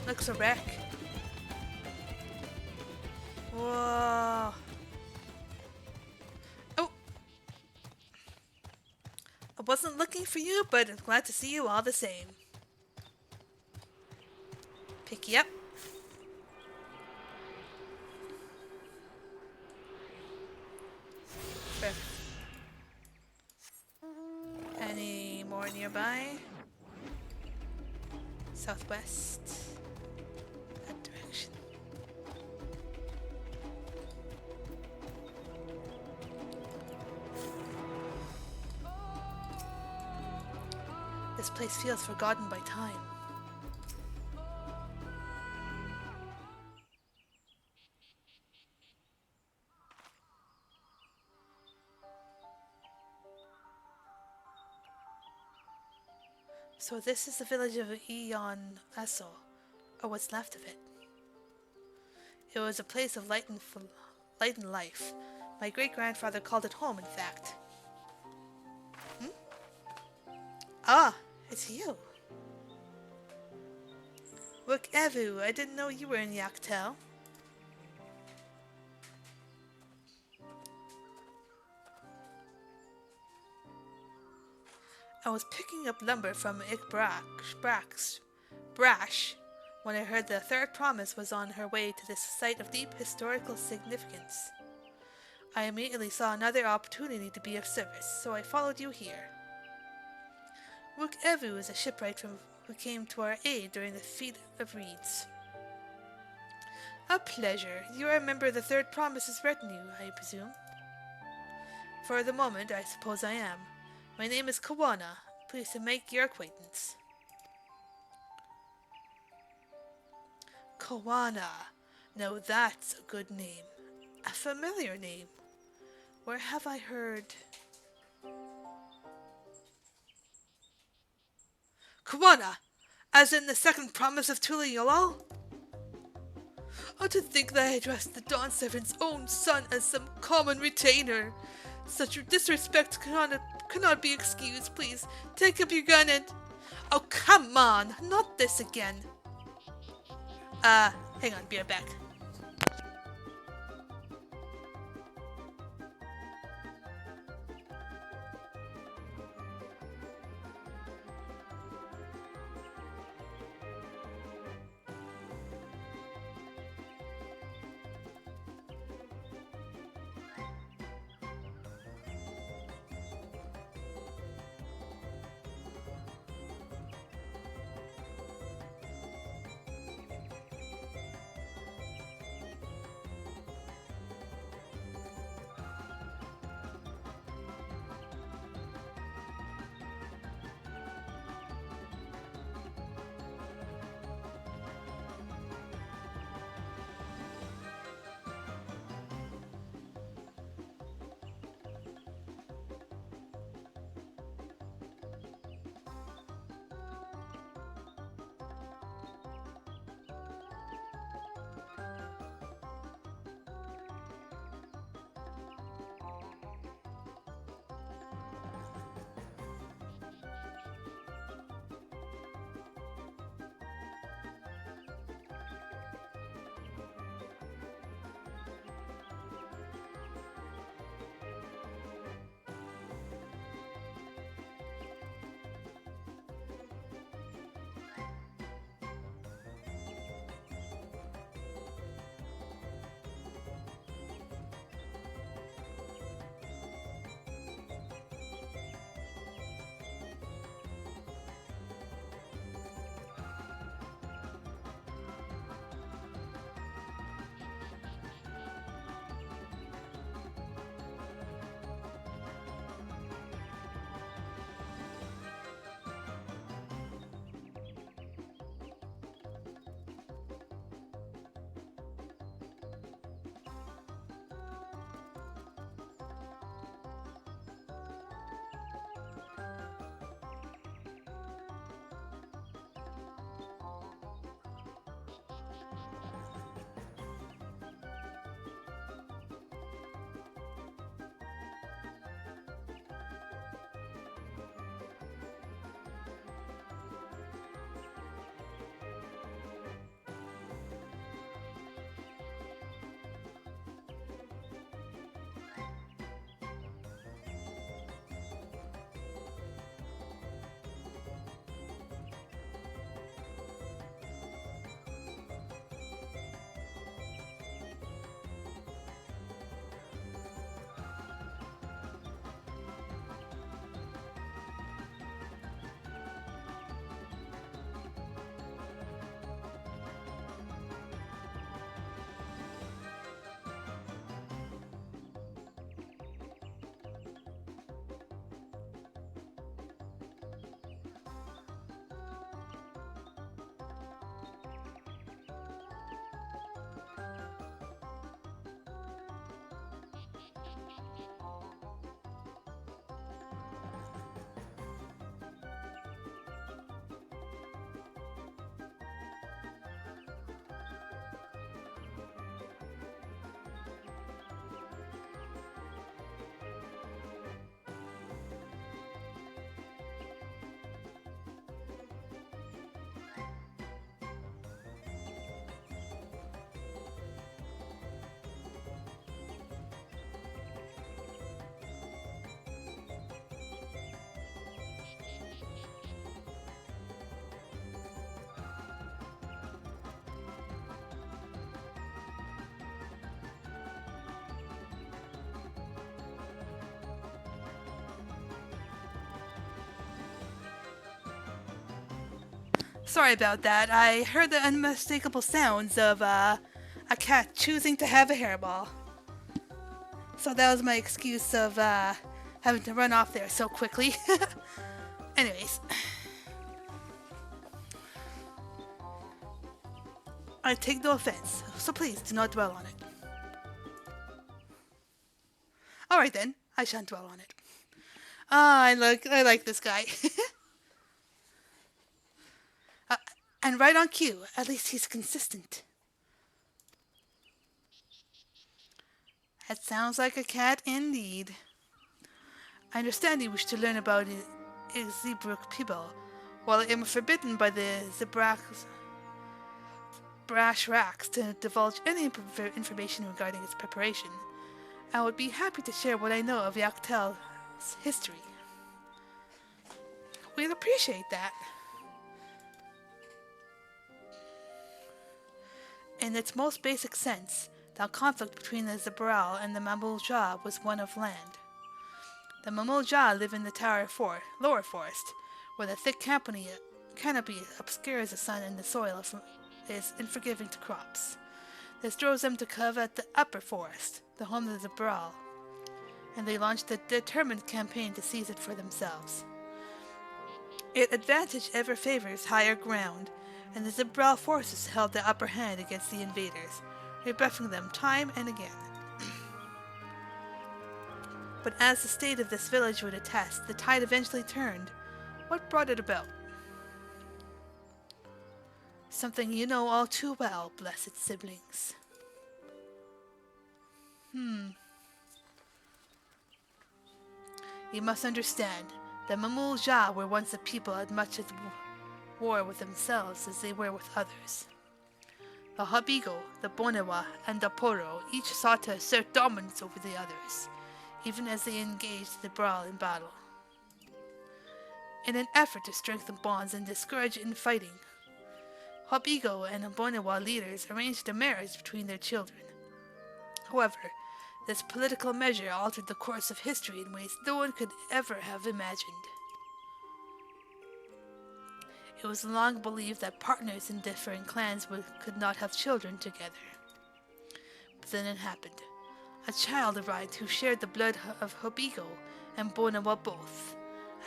Looks a wreck. Whoa. Oh. I wasn't looking for you, but I'm glad to see you all the same. Pick you up. Perfect. Any more nearby? Southwest. That direction. This place feels forgotten by time. So this is the village of Eon Asol, or what's left of it. It was a place of light and life. My great-grandfather called it home, in fact. Ah, it's you. Look, Evu, I didn't know you were in Yaktel. I was picking up lumber from Brash when I heard the third promise was on her way to this site of deep historical significance. I immediately saw another opportunity to be of service, so I followed you here. Rook Evu is a shipwright who came to our aid during the Feat of Reeds. A pleasure. You are a member of the Third Promise's retinue, I presume? For the moment, I suppose I am. My name is Kawana. Pleased to make your acquaintance. Kawana. Now that's a good name. A familiar name. Where have I heard... Kawana! As in the second promise of Tuliolal? Oh, to think that I addressed the Dawn Servant's own son as some common retainer. Such disrespect cannot be excused. Please, take up your gun and... Oh, come on! Not this again. Hang on, be right back. Sorry about that. I heard the unmistakable sounds of a cat choosing to have a hairball. So that was my excuse of having to run off there so quickly. Anyways. I take no offense, so please do not dwell on it. Alright then, I shan't dwell on it. I like this guy. And right on cue, at least he's consistent. That sounds like a cat indeed. I understand you wish to learn about Zeebrugge people. While I am forbidden by the brash racks to divulge any information regarding its preparation, I would be happy to share what I know of Yaktel's history. We'd appreciate that. In its most basic sense, the conflict between the Zabral and the Mamulja was one of land. The Mamulja live in the lower forest, where the thick canopy obscures the sun and the soil is unforgiving to crops. This draws them to covet the upper forest, the home of the Zabral, and they launched a determined campaign to seize it for themselves. Its advantage ever favors higher ground, and the Zabral forces held the upper hand against the invaders, rebuffing them time and again. But as the state of this village would attest, the tide eventually turned. What brought it about? Something you know all too well, blessed siblings. You must understand, the Mamulja were once a people as much at war with themselves as they were with others. The Habigo, the Bonewa, and the Poro each sought to assert dominance over the others, even as they engaged the Brawl in battle. In an effort to strengthen bonds and discourage infighting, Habigo and Bonewa leaders arranged a marriage between their children. However, this political measure altered the course of history in ways no one could ever have imagined. It was long believed that partners in different clans could not have children together. But then it happened. A child arrived who shared the blood of Habigo and Bonewa both,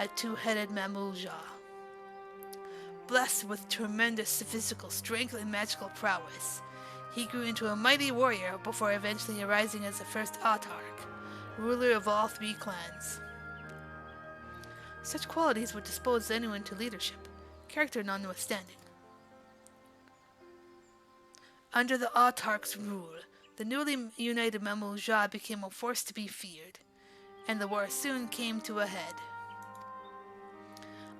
a two-headed Mamulja. Blessed with tremendous physical strength and magical prowess, he grew into a mighty warrior before eventually arising as the first autarch, ruler of all three clans. Such qualities would dispose anyone to leadership, character notwithstanding. Under the autarch's rule, the newly united Mamulja became a force to be feared, and the war soon came to a head.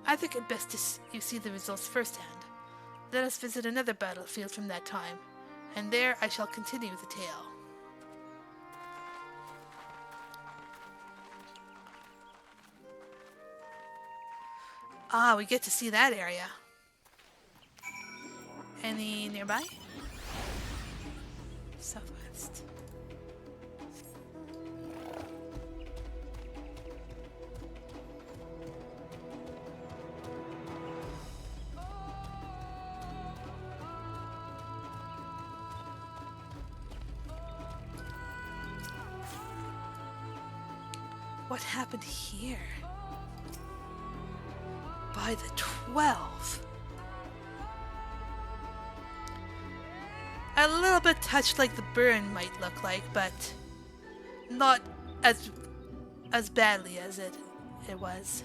I think it best you see the results firsthand. Let us visit another battlefield from that time, and there I shall continue the tale. Ah, we get to see that area. Any nearby? Southwest. What happened here? By the 12. A little bit touched like the burn might look like, but not as badly as it was.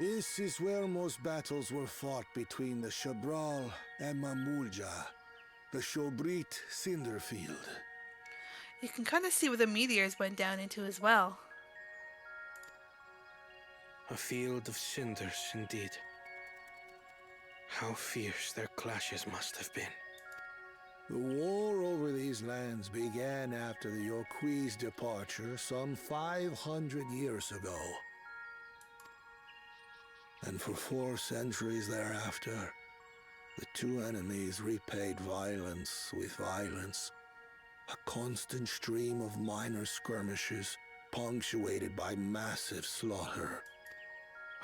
This is where most battles were fought between the Shabral and Mamulja, the Shobrit Cinderfield. You can kind of see where the meteors went down into as well. A field of cinders, indeed. How fierce their clashes must have been. The war over these lands began after the Yorqui's departure some 500 years ago. And for 4 centuries thereafter, the two enemies repaid violence with violence, A constant stream of minor skirmishes, punctuated by massive slaughter.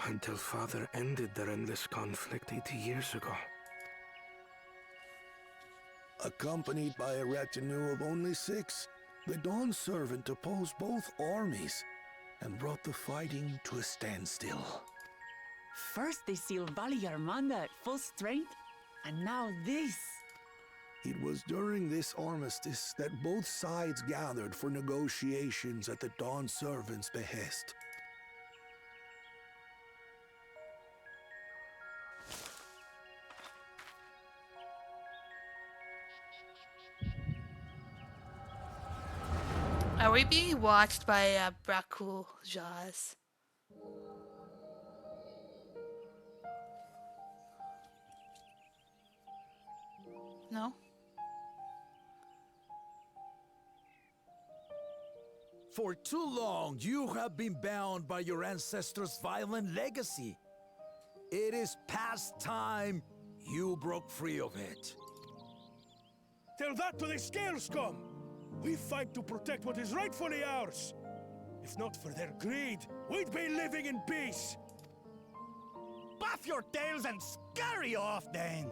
Until Father ended their endless conflict 80 years ago. Accompanied by a retinue of only 6, the Dawn Servant opposed both armies and brought the fighting to a standstill. First they sealed Valley Armanda at full strength, and now this. It was during this armistice that both sides gathered for negotiations at the Dawn Servant's behest. Are we being watched by Brakul Jaws? No? For too long, you have been bound by your ancestors' violent legacy. It is past time you broke free of it. Tell that to the Scale Scum! We fight to protect what is rightfully ours. If not for their greed, we'd be living in peace. Buff your tails and scurry off, then!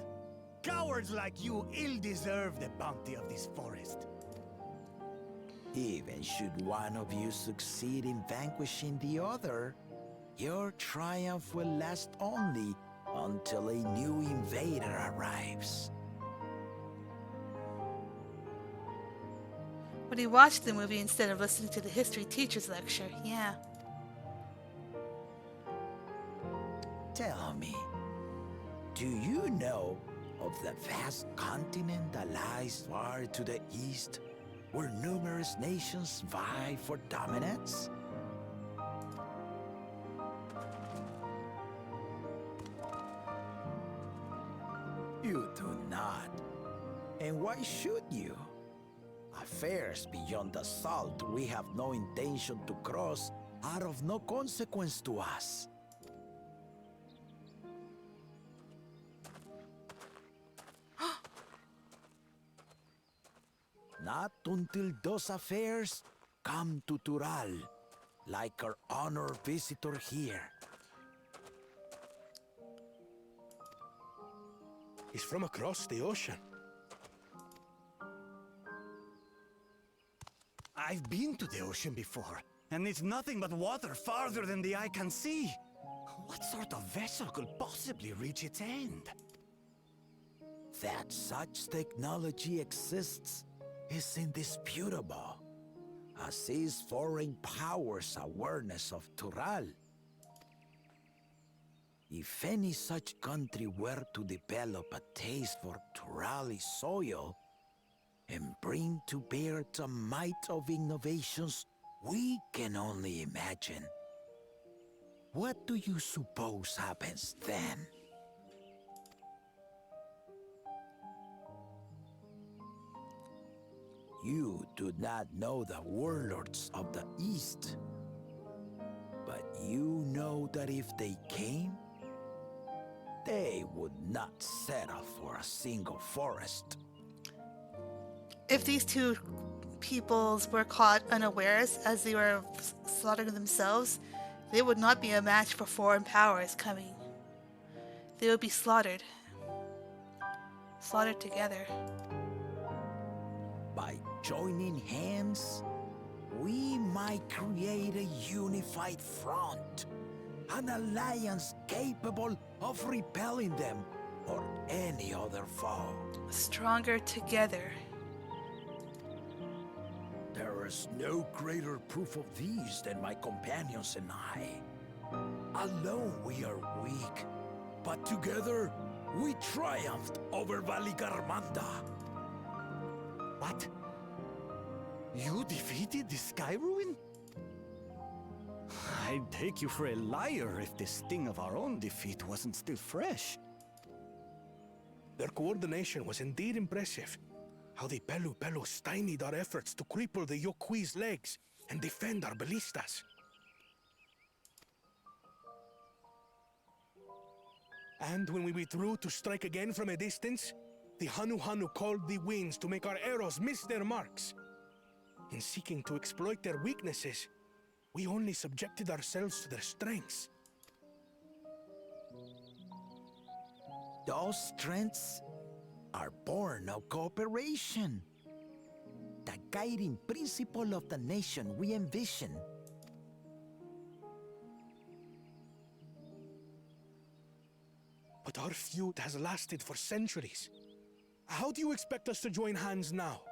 Cowards like you ill-deserve the bounty of this forest. Even should one of you succeed in vanquishing the other, your triumph will last only until a new invader arrives. But he watched the movie instead of listening to the history teacher's lecture. Yeah. Tell me, do you know of the vast continent that lies far to the east, where numerous nations vie for dominance? You do not. And why should you? Affairs beyond the salt we have no intention to cross are of no consequence to us. Not until those affairs come to Tural, like our honored visitor here. He's from across the ocean. I've been to the ocean before, and it's nothing but water farther than the eye can see. What sort of vessel could possibly reach its end? That such technology exists is indisputable, as is foreign powers' awareness of Tural. If any such country were to develop a taste for Turali soil, and bring to bear the might of innovations we can only imagine, what do you suppose happens then? You do not know the warlords of the East, but you know that if they came, they would not settle for a single forest. If these two peoples were caught unawares as they were slaughtering themselves, they would not be a match for foreign powers coming. They would be slaughtered. Slaughtered together. By joining hands, we might create a unified front, an alliance capable of repelling them or any other foe. Stronger together. There is no greater proof of these than my companions and I. Alone we are weak, but together we triumphed over Valigarmanda. What? You defeated the Sky Ruin? I'd take you for a liar if the sting of our own defeat wasn't still fresh. Their coordination was indeed impressive. How the Pelu stymied our efforts to cripple the Yokui's legs and defend our ballistas. And when we withdrew to strike again from a distance, the Hanu called the winds to make our arrows miss their marks. In seeking to exploit their weaknesses, we only subjected ourselves to their strengths. Those strengths are born of cooperation. The guiding principle of the nation we envision. But our feud has lasted for centuries. How do you expect us to join hands now?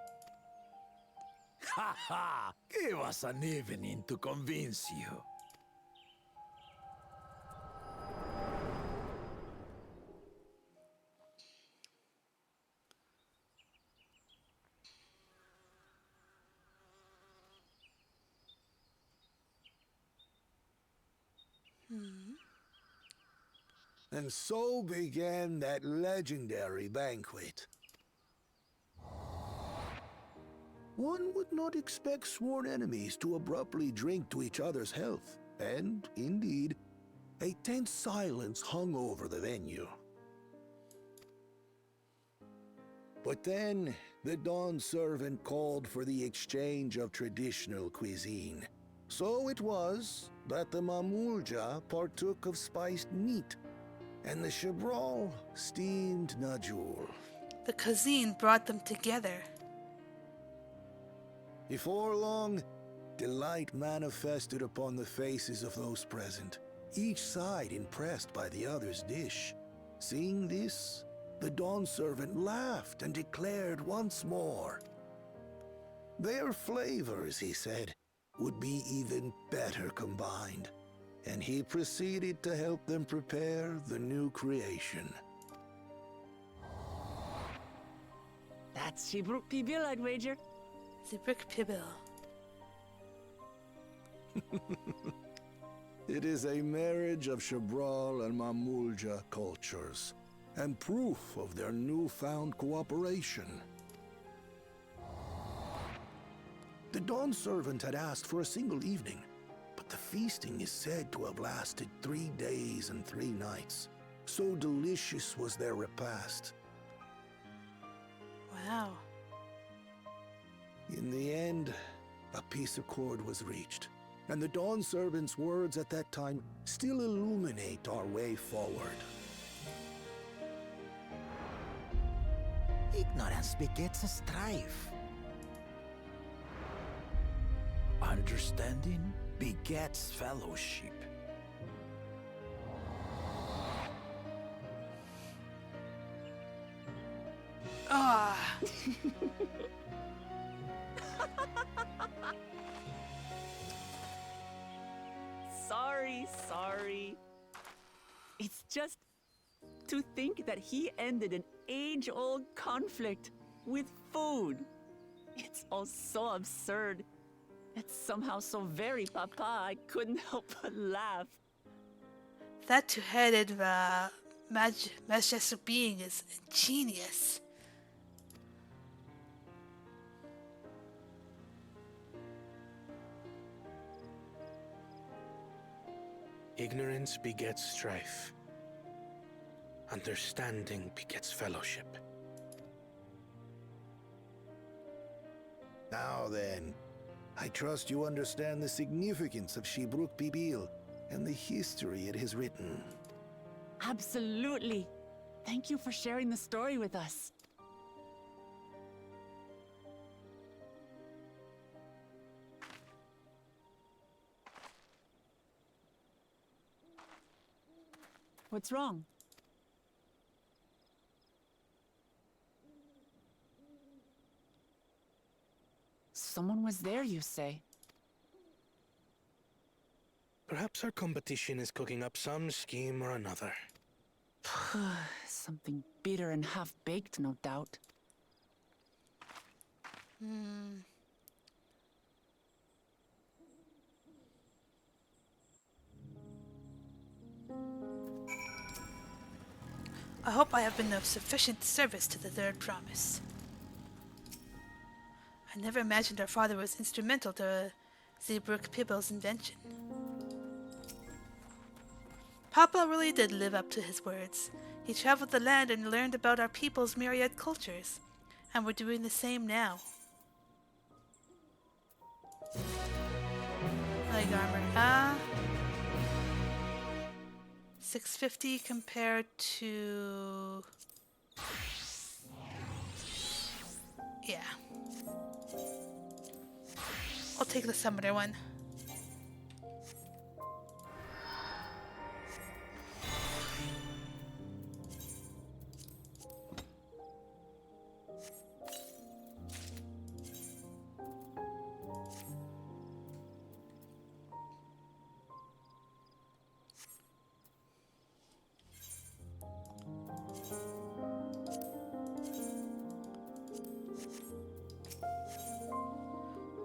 Ha ha! Give us an evening to convince you. And so began that legendary banquet. One would not expect sworn enemies to abruptly drink to each other's health, and, indeed, a tense silence hung over the venue. But then, the Dawn servant called for the exchange of traditional cuisine. So it was that the Mamulja partook of spiced meat, and the Chabral steamed Najul. The cuisine brought them together. Before long, delight manifested upon the faces of those present, each side impressed by the other's dish. Seeing this, the Dawn servant laughed and declared once more. Their flavors, he said, would be even better combined, and he proceeded to help them prepare the new creation. That's Shibruk Pibil, I'd wager. The brick pibble. It is a marriage of Chabral and Mamulja cultures, and proof of their newfound cooperation. The Dawn servant had asked for a single evening, but the feasting is said to have lasted 3 days and 3 nights. So delicious was their repast. Wow. In the end, a peace accord was reached, and the Dawn servant's words at that time still illuminate our way forward. Ignorance begets a strife. Understanding begets fellowship. Ah. Sorry. It's just to think that he ended an age-old conflict with food. It's all so absurd. It's somehow so very papa, I couldn't help but laugh. That two-headed majestic being is genius. Ignorance begets strife. Understanding begets fellowship. Now then, I trust you understand the significance of Shibruk Pibil and the history it has written. Absolutely. Thank you for sharing the story with us. What's wrong? Someone was there, you say? Perhaps our competition is cooking up some scheme or another. Something bitter and half-baked, no doubt. I hope I have been of sufficient service to the third promise. I never imagined our father was instrumental to Zeebrugh Pibble's invention. Papa really did live up to his words. He traveled the land and learned about our people's myriad cultures, and we're doing the same now. leg armor. 650 compared to... Yeah. I'll take the summoner one.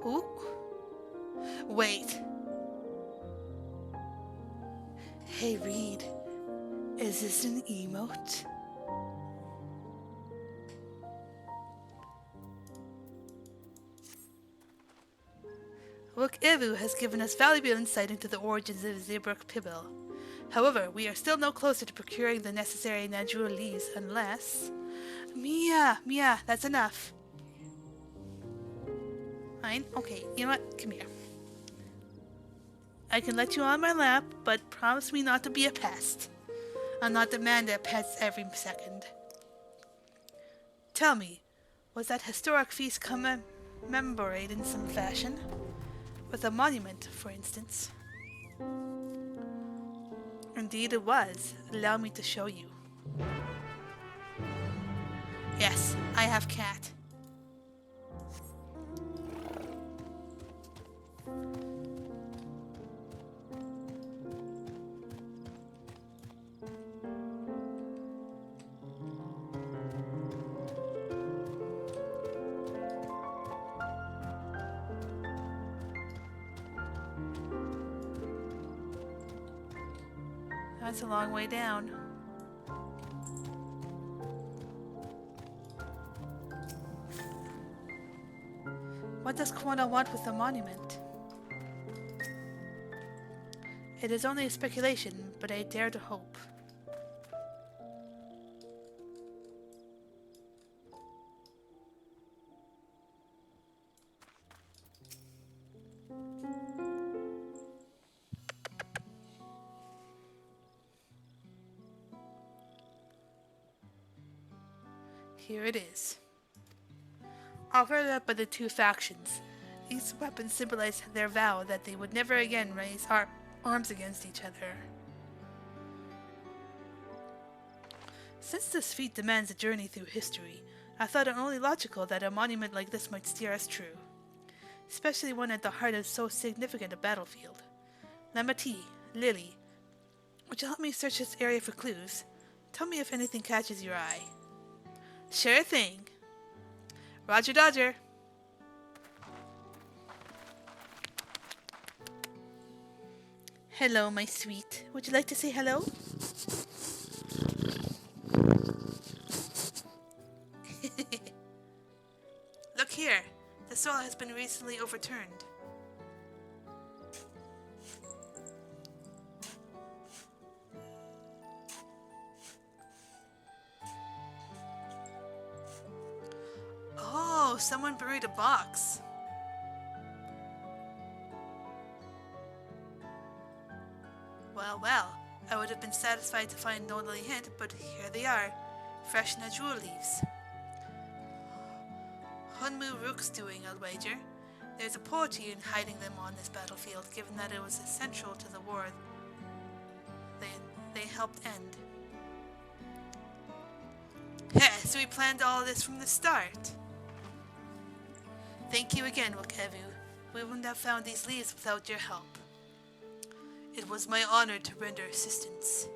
Ooh. Wait. Hey Reed, is this an emote? Look, Evu has given us valuable insight into the origins of Zeebrugg Pibble. However, we are still no closer to procuring the necessary Najur leaves unless... Mia, that's enough. Fine, okay, you know what? Come here. I can let you on my lap, but promise me not to be a pest. I'll not demand that pets every second. Tell me, was that historic feast commemorated in some fashion? With a monument, for instance? Indeed it was. Allow me to show you. Yes, I have cat. That's a long way down. What does Kwana want with the monument? It is only a speculation, but I dare to hope. Here it is. Offered up by the two factions, each weapon symbolized their vow that they would never again raise arms against each other. Since this feat demands a journey through history, I thought it only logical that a monument like this might steer us true, especially one at the heart of so significant a battlefield. Lamati, Lily, would you help me search this area for clues? Tell me if anything catches your eye. Sure thing. Roger Dodger. Hello, my sweet. Would you like to say hello? Look here. The soil has been recently overturned. Oh, someone buried a box. Well, I would have been satisfied to find no only hint, but here they are. Fresh Najur leaves. Hunmu Rook's doing, I'll wager. There's a poetry in hiding them on this battlefield, given that it was essential to the war they helped end. Heh, so we planned all this from the start. Thank you again, Wakevu. We wouldn't have found these leaves without your help. It was my honor to render assistance.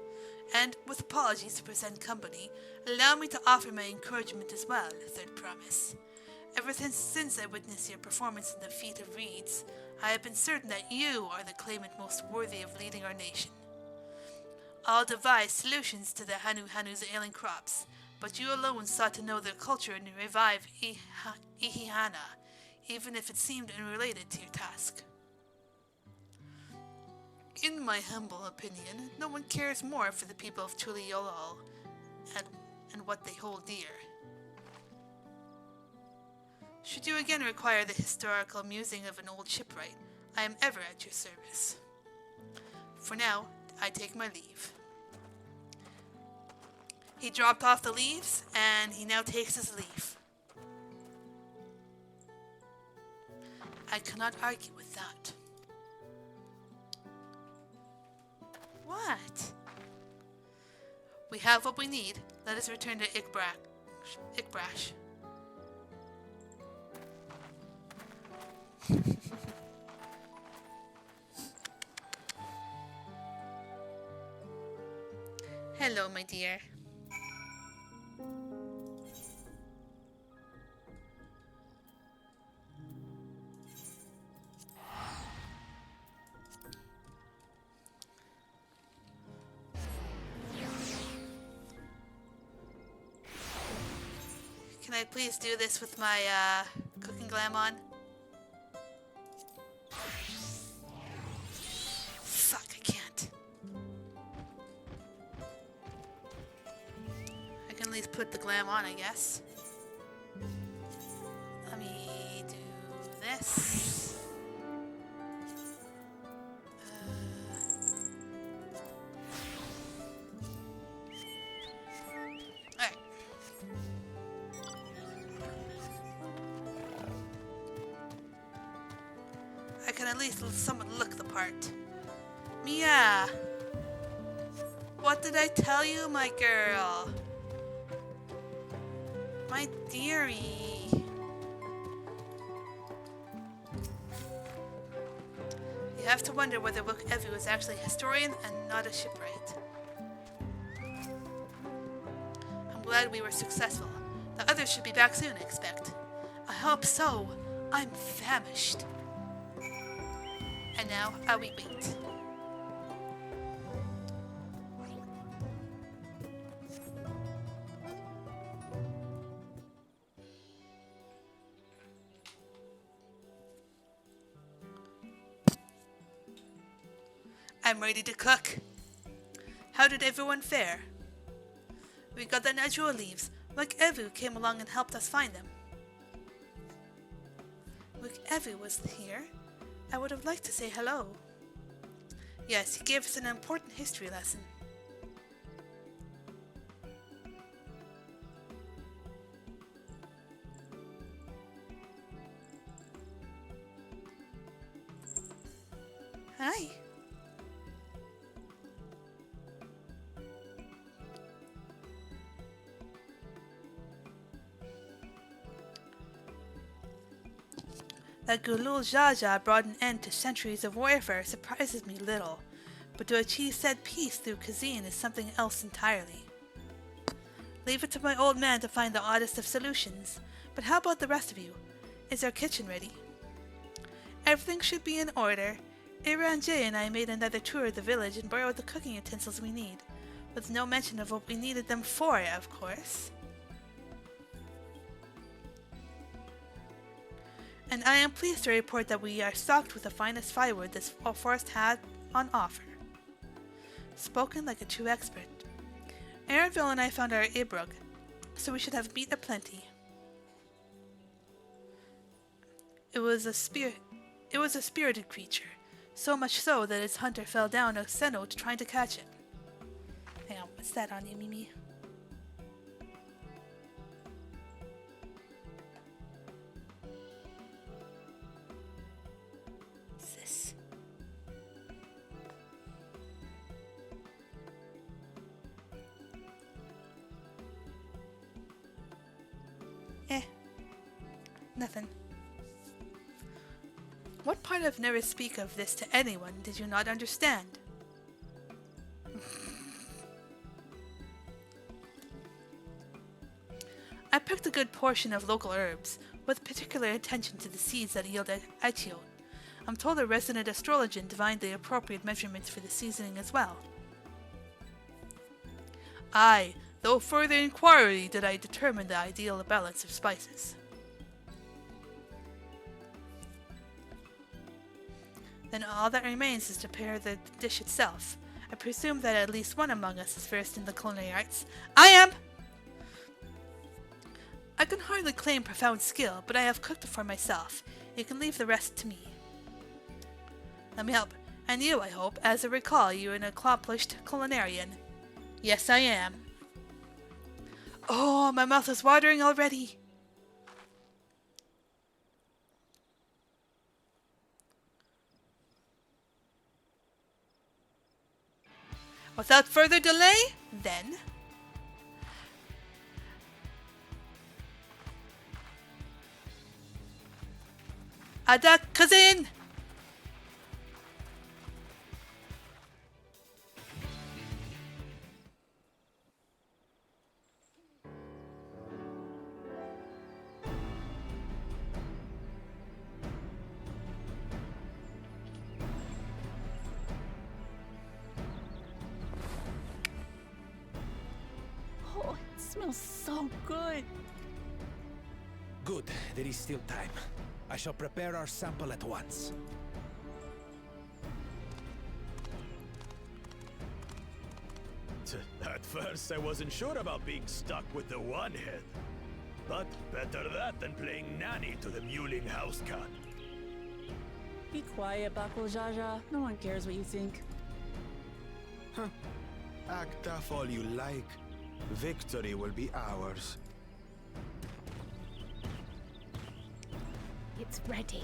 And, with apologies to present company, allow me to offer my encouragement as well, Third Promise. Ever since I witnessed your performance in the Feat of Reeds, I have been certain that you are the claimant most worthy of leading our nation. I'll devise solutions to the Hanu's ailing crops, but you alone sought to know their culture and revive Ihihana, even if it seemed unrelated to your task. In my humble opinion, no one cares more for the people of Tuliolol and what they hold dear. Should you again require the historical musing of an old shipwright, I am ever at your service. For now, I take my leave. He dropped off the leaves, and he now takes his leave. I cannot argue with that. What? We have what we need. Let us return to Ickbrash. Hello, my dear. Can I please do this with my cooking glam on? Fuck, I can't. I can at least put the glam on, I guess. Let me do this. Alright. I can at least somewhat look the part. Mia! What did I tell you, my girl? My dearie. You have to wonder whether Book Evie was actually a historian and not a shipwright. I'm glad we were successful. The others should be back soon, I expect. I hope so. I'm famished. And now, I will wait. I'm ready to cook. How did everyone fare? We got the natural leaves. Look, Evu came along and helped us find them. Look, Evu was here. I would have liked to say hello. Yes, he gave us an important history lesson. Hi. That Gulul Jaja brought an end to centuries of warfare surprises me little, but to achieve said peace through cuisine is something else entirely. Leave it to my old man to find the oddest of solutions, but how about the rest of you? Is our kitchen ready? Everything should be in order. Ira and Jay and I made another tour of the village and borrowed the cooking utensils we need, with no mention of what we needed them for, of course. And I am pleased to report that we are stocked with the finest firewood this forest had on offer. Spoken like a true expert. Aaronville and I found our Ibrug, so we should have meat aplenty. It was a spirited creature, so much so that its hunter fell down a cenote trying to catch it. Hang on, what's that on you, Mimi? What's this? Nothing. What part of never speak of this to anyone did you not understand? I picked a good portion of local herbs, with particular attention to the seeds that yield Aichio. I'm told a resident astrologian divined the appropriate measurements for the seasoning as well. Aye, though further inquiry did I determine the ideal balance of spices. Then all that remains is to prepare the dish itself. I presume that at least one among us is versed in the culinary arts. I am! I can hardly claim profound skill, but I have cooked it for myself. You can leave the rest to me. Let me help. And you, I hope, as I recall, you're an accomplished culinarian. Yes, I am. Oh, my mouth is watering already. Without further delay, then... Ada cousin! Oh, it smells so good. Good, there is still time. I shall prepare our sample at once. At first, I wasn't sure about being stuck with the one head. But better that than playing nanny to the mewling house cat. Be quiet, Bakul Jaja. No one cares what you think. Huh. Act tough all you like. Victory will be ours. It's ready.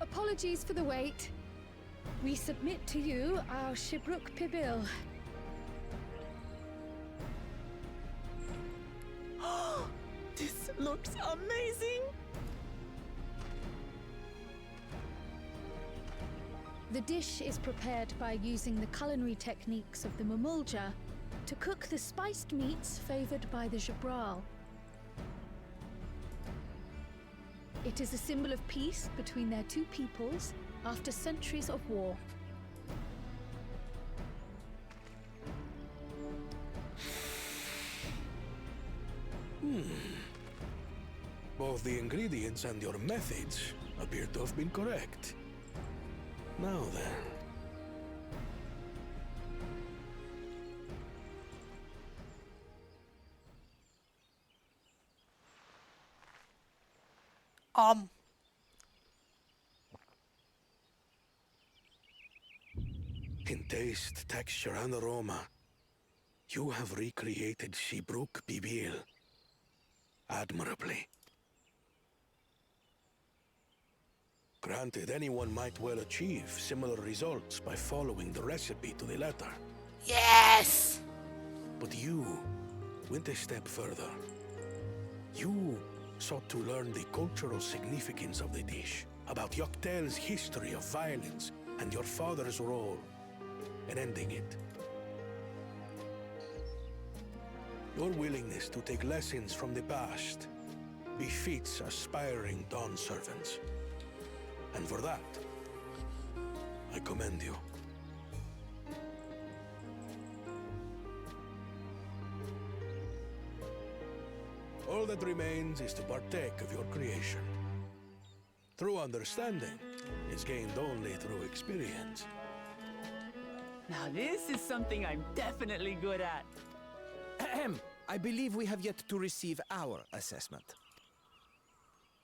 Apologies for the wait. We submit to you our Shibruk Pibil. This looks amazing! The dish is prepared by using the culinary techniques of the Mamulja to cook the spiced meats favored by the Jabral. It is a symbol of peace between their two peoples after centuries of war. Both the ingredients and your methods appear to have been correct. Now then. In taste, texture, and aroma, you have recreated Shibruk Pibil admirably. Granted, anyone might well achieve similar results by following the recipe to the letter. Yes! But you went a step further. You sought to learn the cultural significance of the dish, about Yoktel's history of violence and your father's role in ending it. Your willingness to take lessons from the past befits aspiring Dawn servants. And for that, I commend you. All that remains is to partake of your creation. True understanding is gained only through experience. Now this is something I'm definitely good at. Ahem. I believe we have yet to receive our assessment.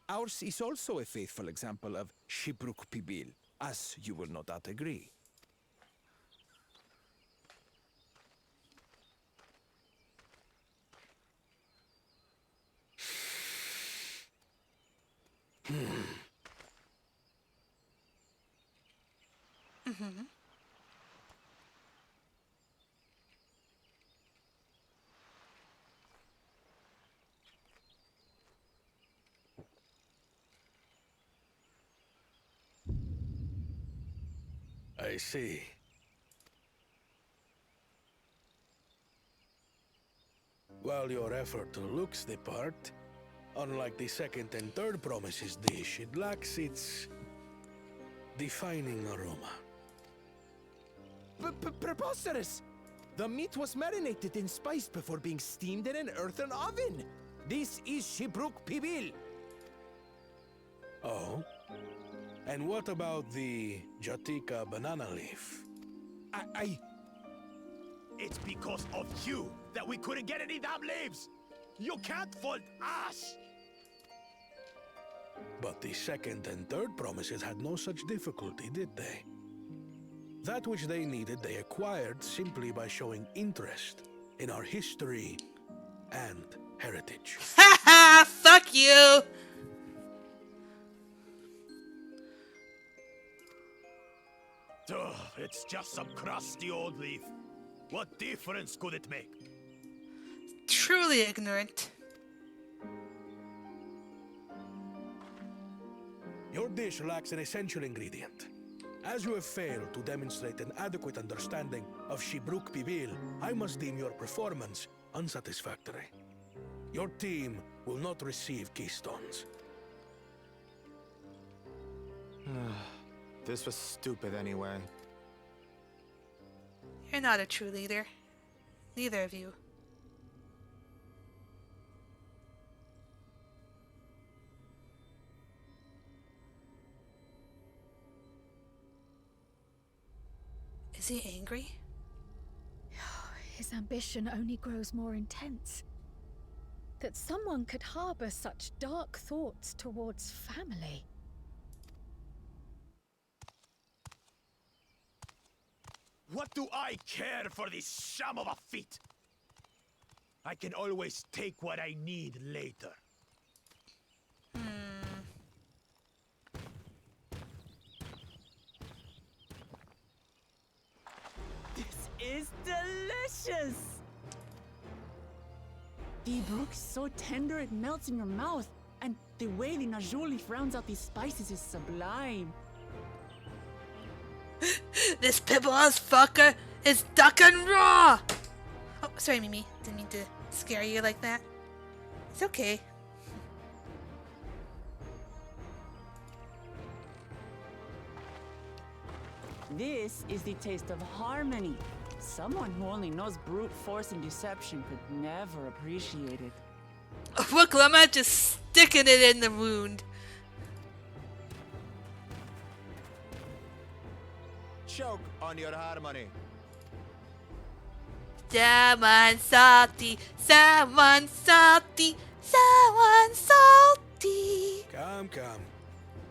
Ours is also a faithful example of Shibruk Pibil, as you will no doubt agree. I see. While your effort looks the part, unlike the second and third promises dish, it lacks its defining aroma. Preposterous! The meat was marinated in spice before being steamed in an earthen oven. This is Shibruk Pibil. Oh? And what about the Jatika banana leaf? It's because of you that we couldn't get any damn leaves! You can't fault us! But the second and third promises had no such difficulty, did they? That which they needed, they acquired simply by showing interest in our history and heritage. Ha ha! Fuck you! Ugh, it's just some crusty old leaf. What difference could it make? Truly ignorant. Your dish lacks an essential ingredient. As you have failed to demonstrate an adequate understanding of Shibruk Bibil, I must deem your performance unsatisfactory. Your team will not receive keystones. This was stupid anyway. You're not a true leader. Neither of you. Is he angry? His ambition only grows more intense. That someone could harbor such dark thoughts towards family. What do I care for this sham of a feat? I can always take what I need later. This is delicious! The brook's so tender it melts in your mouth, and the way the Najoli rounds out these spices is sublime. This pibble-ass fucker is duck and raw! Oh, sorry, Mimi. Didn't mean to scare you like that. It's okay. This is the taste of harmony. Someone who only knows brute force and deception could never appreciate it. Look, I'm not just sticking it in the wound. Choke on your harmony. Someone salty, someone salty, someone salty. Come.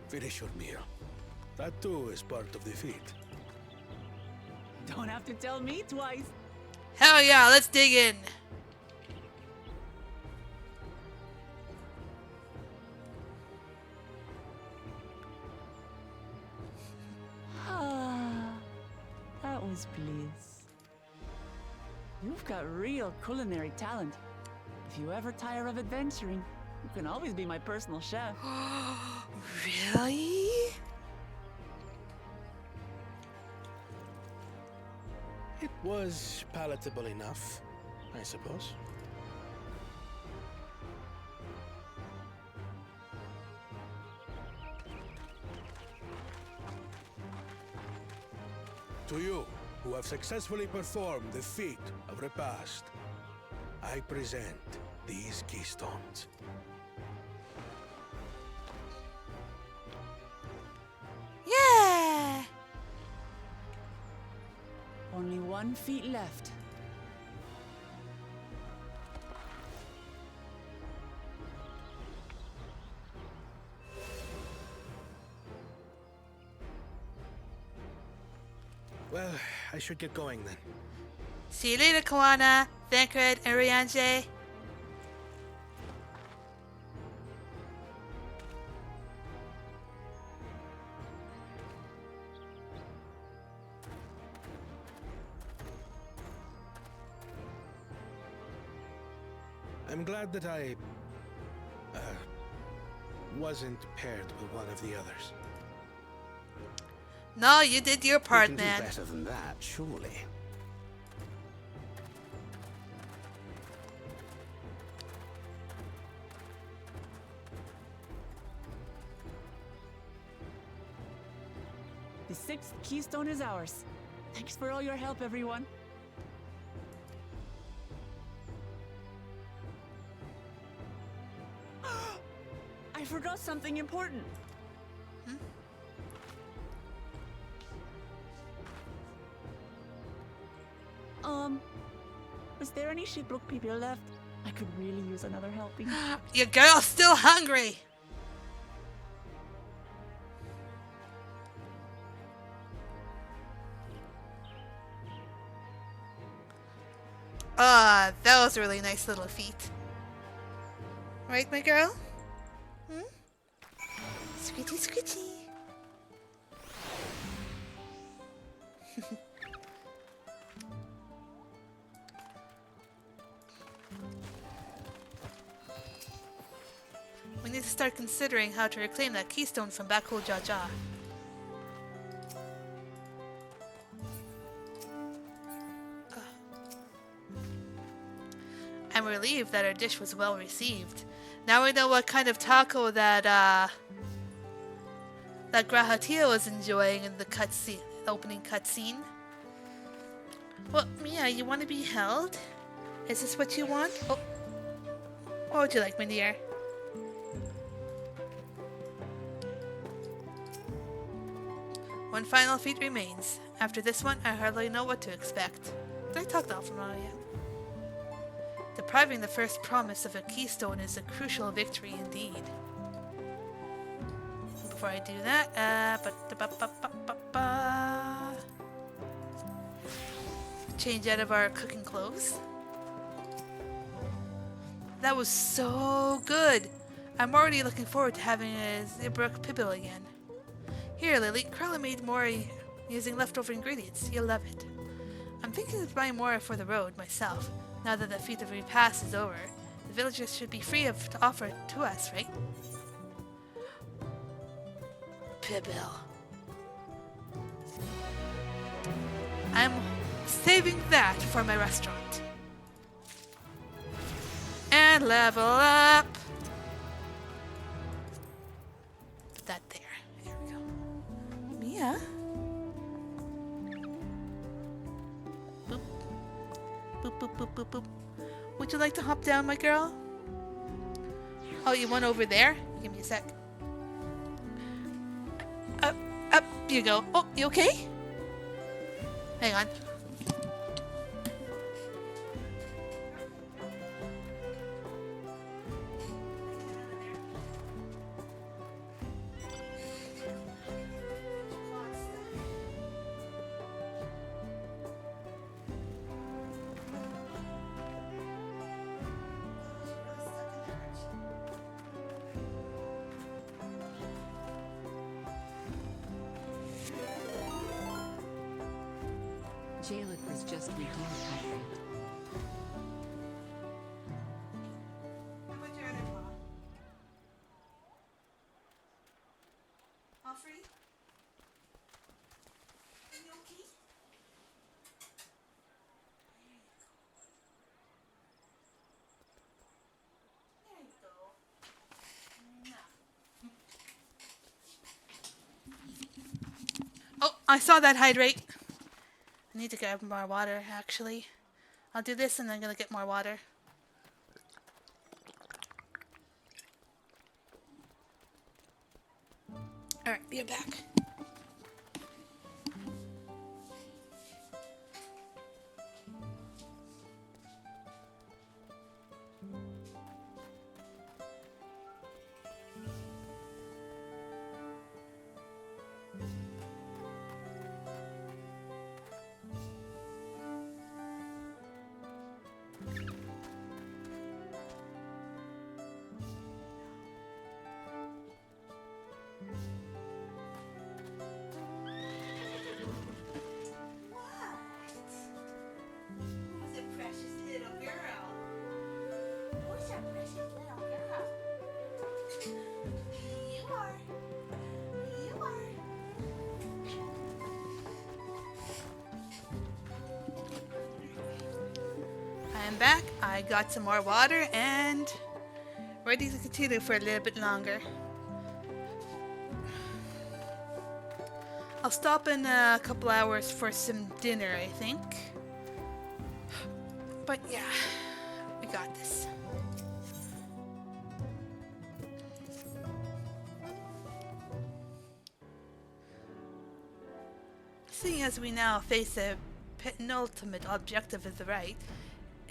Finish your meal. That too is part of the feat. Don't have to tell me twice. Hell yeah, let's dig in. That was bliss. You've got real culinary talent. If you ever tire of adventuring, you can always be my personal chef. Really? It was palatable enough, I suppose. To you, who have successfully performed the feat of repast, I present these keystones. Yeah! Only one feat left. Well, I should get going then. See you later, Kawana, Thancred, and Ryanje. I'm glad that I wasn't paired with one of the others. No, you did your part, You man. can do better than that, surely. The sixth keystone is ours. Thanks for all your help, everyone. I forgot something important. Is there any shiplock people left? I could really use another helping. Your girl's still hungry. Ah, that was a really nice little feat. Right, my girl? Hmm? Squidgy, squidgy. We need to start considering how to reclaim that keystone from Bakul Jaja. I'm relieved that our dish was well received. Now we know what kind of taco that Grahatia was enjoying in the cutscene, opening cutscene. Well, Mia, you want to be held? Is this what you want? Oh, what would you like, my dear? One final feat remains. After this one, I hardly know what to expect. Did I talk to Alphamara yet? Depriving the first promise of a keystone is a crucial victory indeed. Before I do that, change out of our cooking clothes. That was so good! I'm already looking forward to having a Zibrook Pibble again. Here, Lily, Carla made more using leftover ingredients. You'll love it. I'm thinking of buying more for the road myself. Now that the feat of repast is over, the villagers should be free to offer it to us, right? Pibble. I'm saving that for my restaurant. And level up. Put that there. There we go. Mia? Boop. Boop, boop, boop, boop, boop. Would you like to hop down, my girl? Oh, you want over there? Give me a sec. Up you go. Oh, you okay? Hang on. Jalith was just redeemed, Henry. How about your other paw? All free? Are you okay? There you go. Oh, I saw that hydrate. I need to grab more water, actually. I'll do this and then I'm gonna get more water. Alright, be back. I'm back. I got some more water and ready to continue for a little bit longer. I'll stop in a couple hours for some dinner, I think. But yeah, we got this. Seeing as we now face a penultimate objective of the right,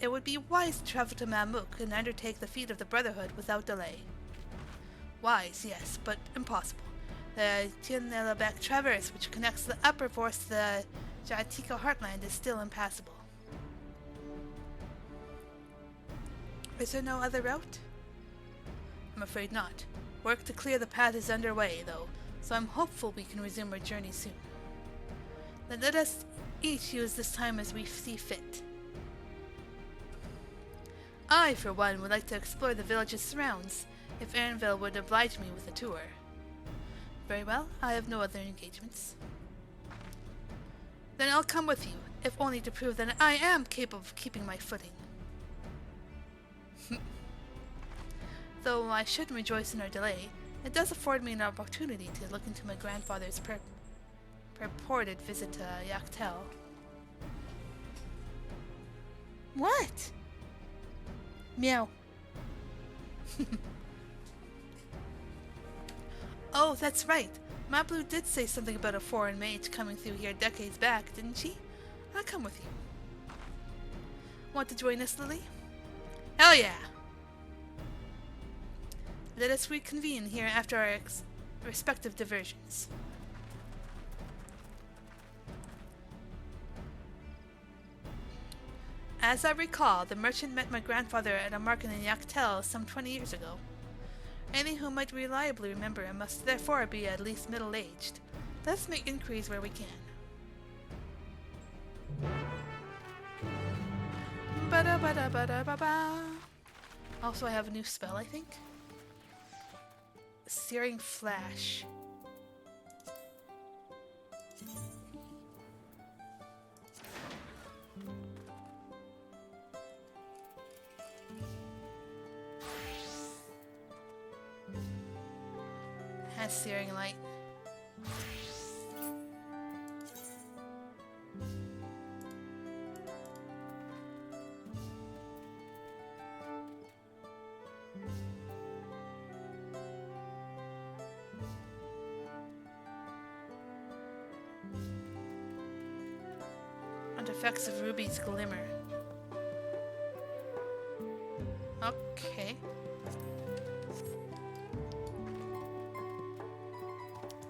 it would be wise to travel to Mamuk and undertake the feat of the Brotherhood without delay. Wise, yes, but impossible. The Tianelabek Traverse, which connects the upper forest to the Jatiko heartland, is still impassable. Is there no other route? I'm afraid not. Work to clear the path is underway, though, so I'm hopeful we can resume our journey soon. Then let us each use this time as we see fit. I, for one, would like to explore the village's surrounds, if Erinville would oblige me with a tour. Very well, I have no other engagements. Then I'll come with you, if only to prove that I am capable of keeping my footing. Though I should rejoice in our delay, it does afford me an opportunity to look into my grandfather's purported visit to Yaktel. What? Meow. Oh, that's right. Mablu did say something about a foreign mage coming through here decades back, didn't she? I'll come with you. Want to join us, Lily? Hell yeah! Let us reconvene here after our respective diversions. As I recall, the merchant met my grandfather at a market in Yaktel some 20 years ago. Any who might reliably remember him must therefore be at least middle-aged. Let's make inquiries where we can. Ba-da-ba-da-ba-da-ba-ba. Also, I have a new spell, I think. Searing Flash. Has Searing Light. And effects of Ruby's Glimmer. Okay.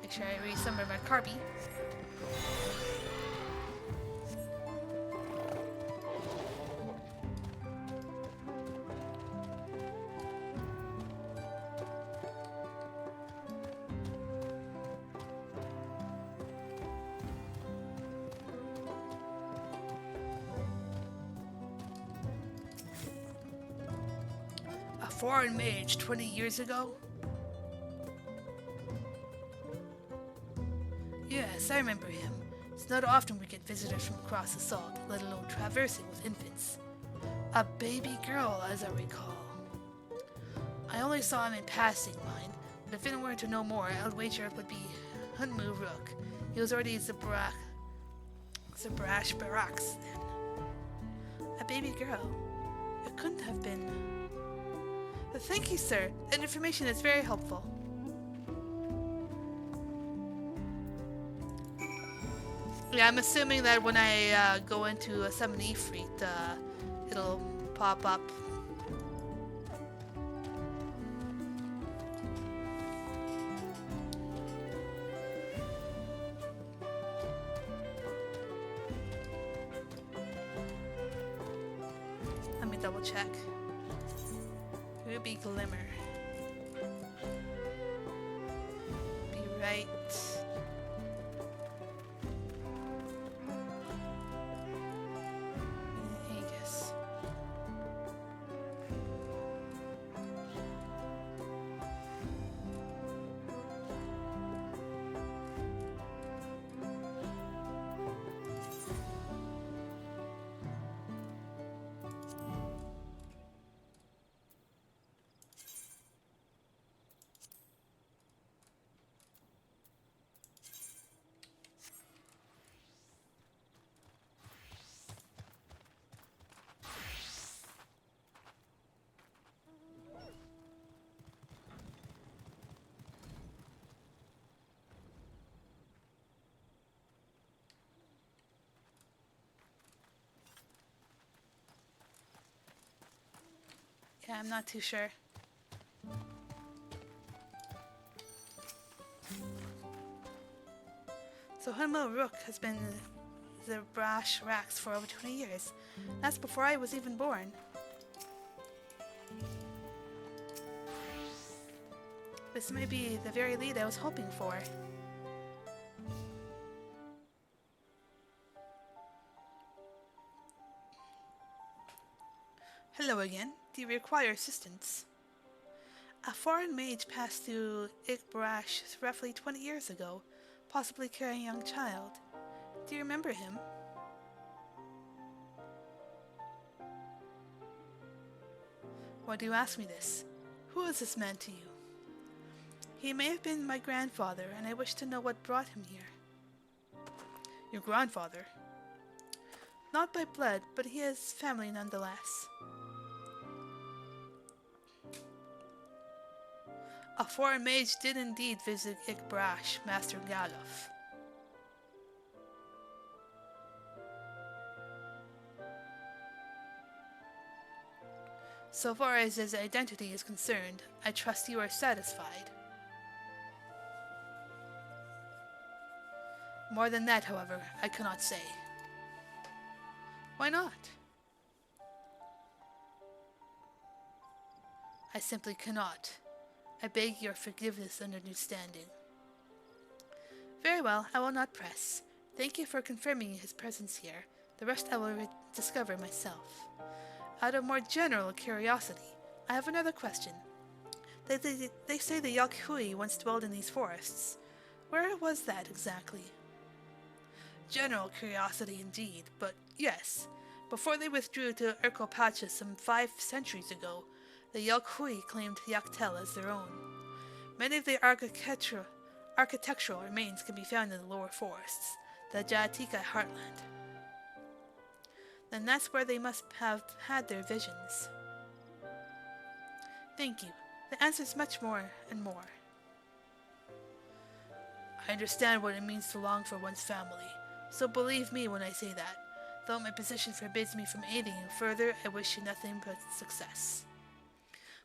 Make sure I resummon my Carby. A foreign mage 20 years ago? Yes, I remember him. It's not often we get visitors from across the salt, let alone traversing with infants. A baby girl, as I recall. I only saw him in passing, mind, but if anyone were to know more, I would wager it would be Hunmu Rook. He was already Zabrash Barracks then. A baby girl? It couldn't have been. But thank you, sir. That information is very helpful. Yeah, I'm assuming that when I go into a summon Ifrit, it'll pop up. Let me double check. Ruby Glimmer. Be right. Yeah, I'm not too sure. So Hunmo Rook has been the Brash Rax for over 20 years. That's before I was even born. This may be the very lead I was hoping for. Hello again. Do you require assistance? A foreign mage passed through Igbrash roughly 20 years ago, possibly carrying a young child. Do you remember him? Why do you ask me this? Who is this man to you? He may have been my grandfather, and I wish to know what brought him here. Your grandfather? Not by blood, but he has family nonetheless. A foreign mage did indeed visit Igbrash, Master Galuf. So far as his identity is concerned, I trust you are satisfied. More than that, however, I cannot say. Why not? I simply cannot. I beg your forgiveness and understanding. Very well, I will not press. Thank you for confirming his presence here. The rest I will discover myself. Out of more general curiosity, I have another question. They say the Yalkhui once dwelled in these forests. Where was that exactly? General curiosity indeed, but yes. Before they withdrew to Urkopacha some 5 centuries ago, the Yalkhui claimed Yaktel as their own. Many of the architectural remains can be found in the lower forests, the Jatika heartland. Then that's where they must have had their visions. Thank you. The answer's much more and more. I understand what it means to long for one's family, so believe me when I say that. Though my position forbids me from aiding you further, I wish you nothing but success.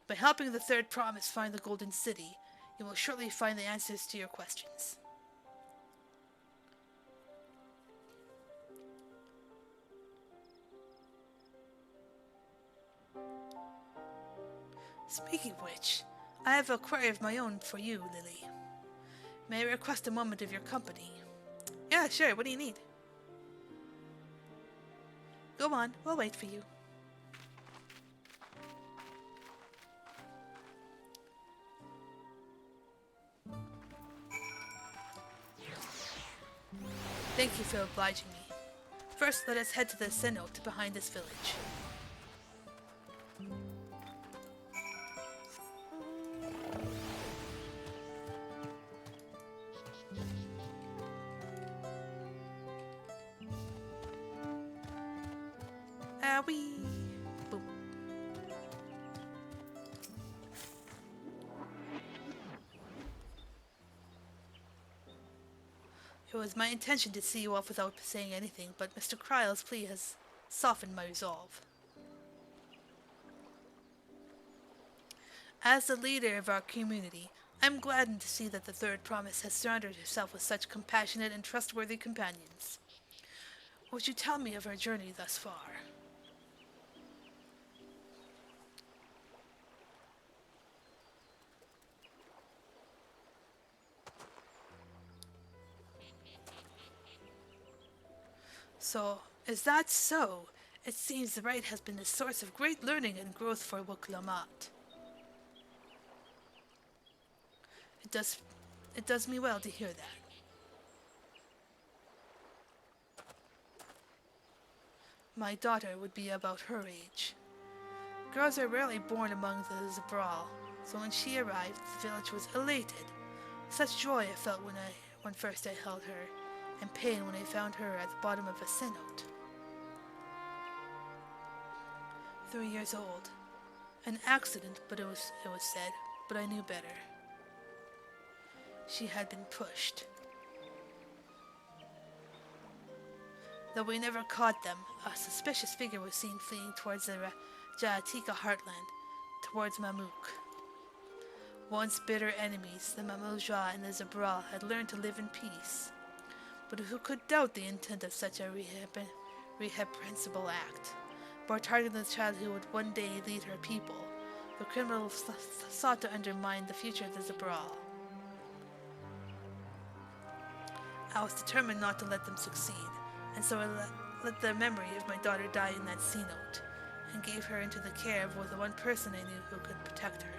By helping the Third Promise find the Golden City, you will surely find the answers to your questions. Speaking of which, I have a query of my own for you, Lily. May I request a moment of your company? Yeah, sure. What do you need? Go on. We'll wait for you. Thank you for obliging me. First, let us head to the cenote behind this village. Wee. Boom. It was my intention to see you off without saying anything, but Mr. Kryle's plea has softened my resolve. As the leader of our community, I'm gladdened to see that the Third Promise has surrounded herself with such compassionate and trustworthy companions. Would you tell me of her journey thus far? So, is that so? It seems the rite has been a source of great learning and growth for Wuklamat. It does me well to hear that. My daughter would be about her age. Girls are rarely born among the Zabral, so when she arrived, the village was elated. Such joy I felt when first I held her, and pain when I found her at the bottom of a cenote. 3 years old. An accident, it was said, but I knew better. She had been pushed. Though we never caught them, a suspicious figure was seen fleeing towards the Jatika heartland. towards Mamook. Once bitter enemies, the Mamoja and the Zabral had learned to live in peace. But who could doubt the intent of such a reprehensible act? More targeting the child who would one day lead her people, the criminals sought to undermine the future of the Zabral. I was determined not to let them succeed, and so I let the memory of my daughter die in that sea note, and gave her into the care of the one person I knew who could protect her.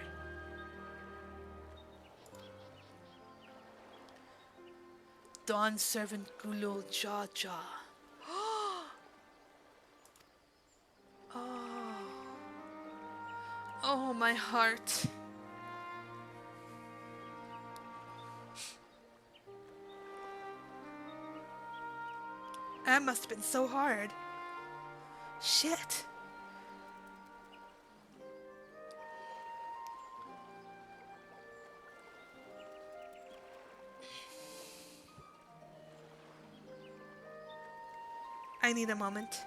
Dawn servant Gulul Jaja. Oh. Oh, my heart. That must have been so hard. Shit. I need a moment.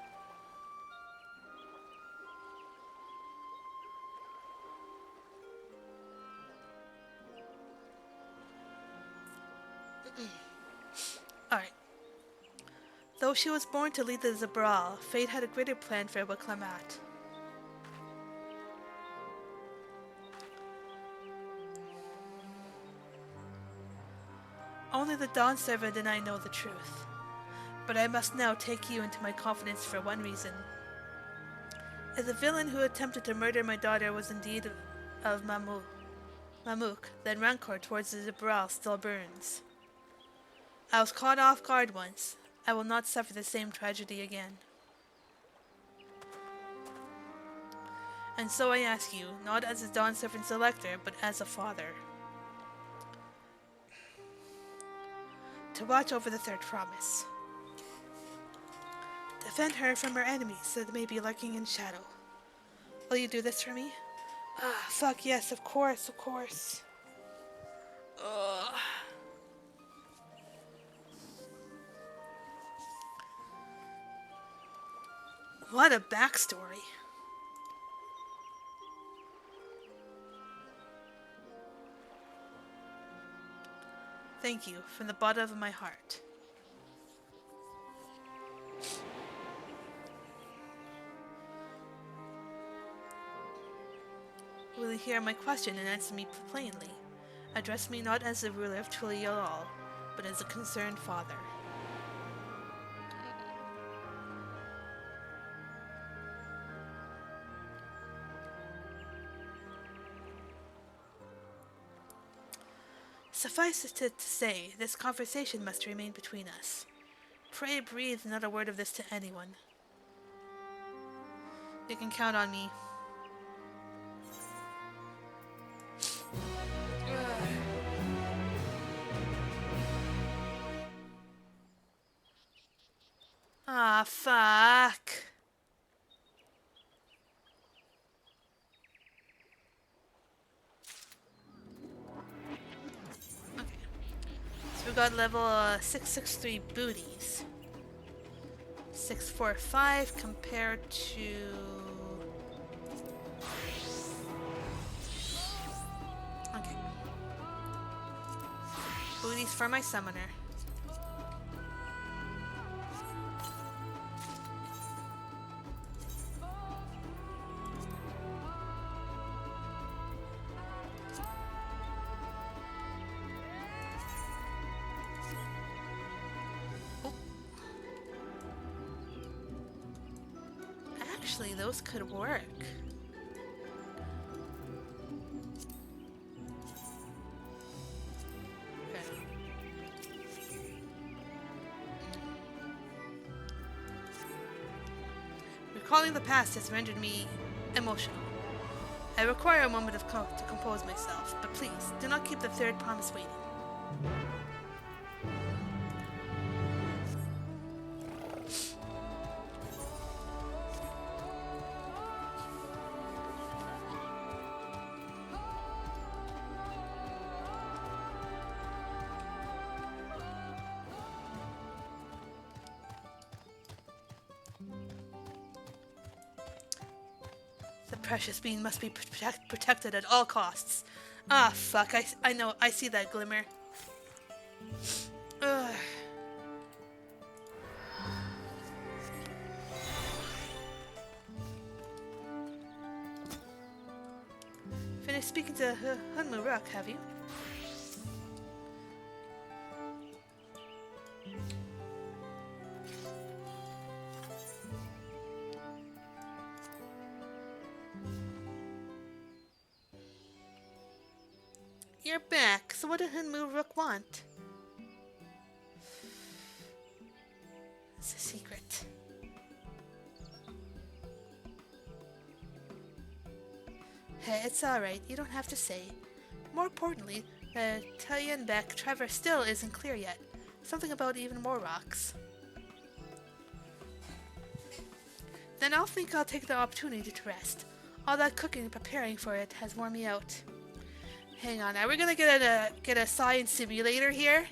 Alright. Though she was born to lead the Zabral, fate had a greater plan for Waklamat. Only the Dawn Servant and I know the truth. But I must now take you into my confidence for one reason. If the villain who attempted to murder my daughter was indeed of Mamook, then rancor towards the Zabral still burns. I was caught off guard once. I will not suffer the same tragedy again. And so I ask you, not as a Dawn Servant's elector, but as a father, to watch over the third promise. Defend her from her enemies that may be lurking in shadow. Will you do this for me? Ah, fuck yes, of course, of course. Ugh. What a backstory. Thank you from the bottom of my heart. Will you hear my question and answer me plainly? Address me not as the ruler of Tulial, but as a concerned father. Suffice it to say, this conversation must remain between us. Pray breathe not a word of this to anyone. You can count on me. Ah, fuck. Okay. So we got level 663 booties. 645 compared to... Okay. Booties for my summoner. Actually, those could work. Okay. Recalling the past has rendered me emotional. I require a moment of to compose myself, but please, do not keep the third promise waiting. The precious being must be protected at all costs. Ah, fuck. I know. I see that glimmer. Ugh. Finished speaking to Hunmu Rook, have you? You're back. So what did Hunmu Rook want? It's a secret. Hey, it's alright. You don't have to say. More importantly, the Talyenbeck Traverse still isn't clear yet. Something about even more rocks. Then I'll take the opportunity to rest. All that cooking and preparing for it has worn me out. Hang on, are we gonna get a science simulator here?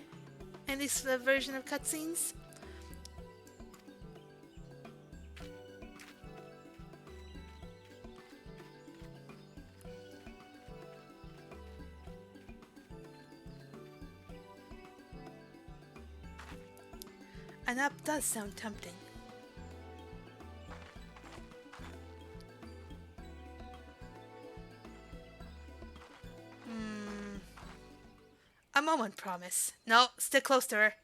In this version of cutscenes? An app does sound tempting. A moment, promise. No, stick close to her.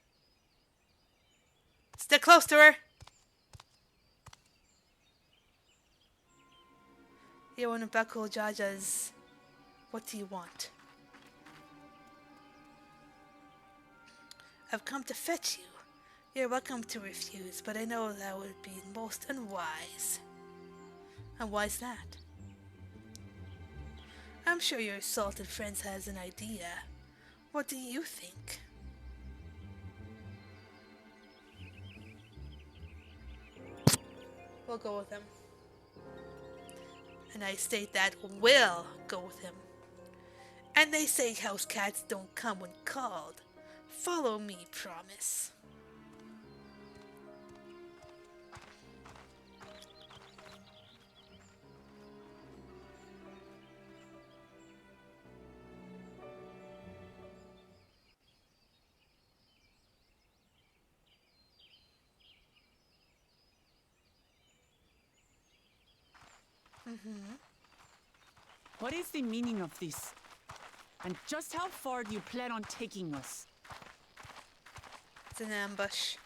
Stick close to her! You want to buckle Jaja's... What do you want? I've come to fetch you. You're welcome to refuse, but I know that would be most unwise. And why's that? I'm sure your salted friend has an idea. What do you think? We'll go with him. And I state that we'll go with him. And they say house cats don't come when called. Follow me, promise. What is the meaning of this? And just how far do you plan on taking us? It's an ambush.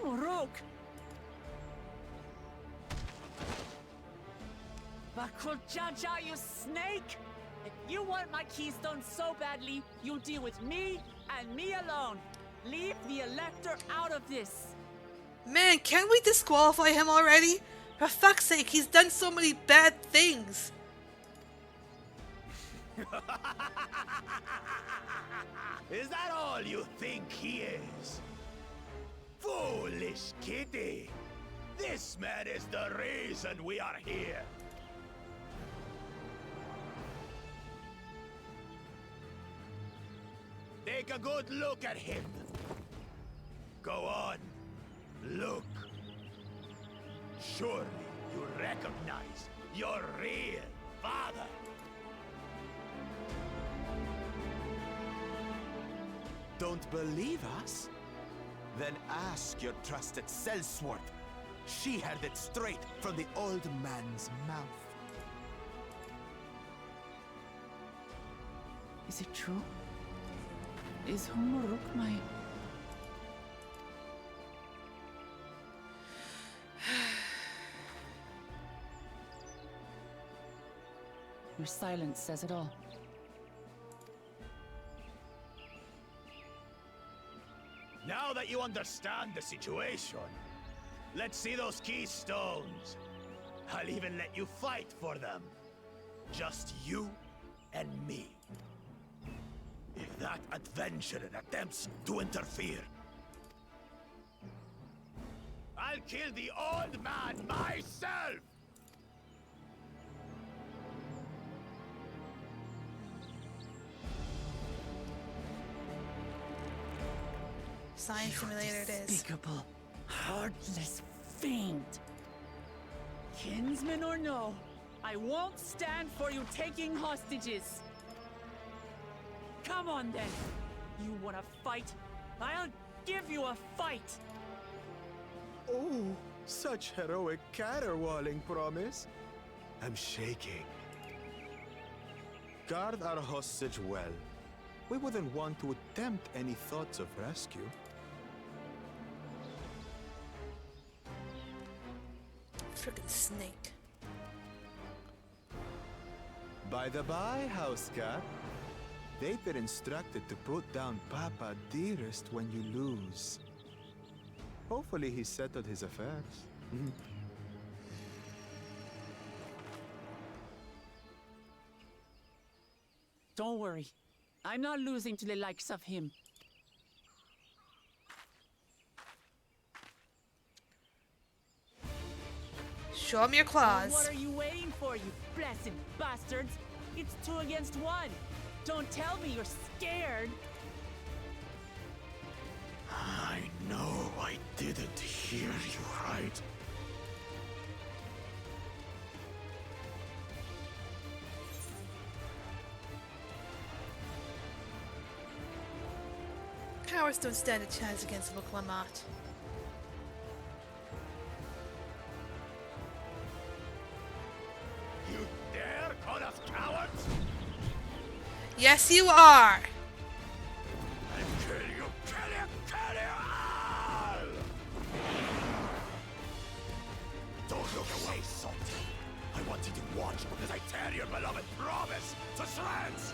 Rook! Bakul Jaja, you snake! If you want my keystone so badly, you'll deal with me and me alone. Leave the Elector out of this. Man, can't we disqualify him already? For fuck's sake, he's done so many bad things. Is that all you think he is? Foolish kitty! This man is the reason we are here. Take a good look at him. Go on, look. Surely you recognize your real father. Don't believe us? Then ask your trusted Sellsworth. She heard it straight from the old man's mouth. Is it true? Is Humuruk my... Your silence says it all. Now that you understand the situation, let's see those keystones. I'll even let you fight for them. Just you and me. if that adventurer attempts to interfere, I'll kill the old man myself! Science simulator it is. Despicable, heartless fiend. Kinsman or no, I won't stand for you taking hostages. Come on then. You want to fight? I'll give you a fight. Oh, such heroic caterwauling promise. I'm shaking. Guard our hostage well. We wouldn't want to attempt any thoughts of rescue. Frickin' snake. By the by, house cat, they've been instructed to put down Papa dearest when you lose. Hopefully he settled his affairs. Don't worry. I'm not losing to the likes of him. Show him your claws. What are you waiting for, you blessed bastards? It's 2 against 1. Don't tell me you're scared. I know I didn't hear you right. Cowards don't stand a chance against Vuklamat. You dare call us cowards? Yes, you are! And kill you all! Don't look away, Salt. I want you to watch as I tear your beloved promise to shreds!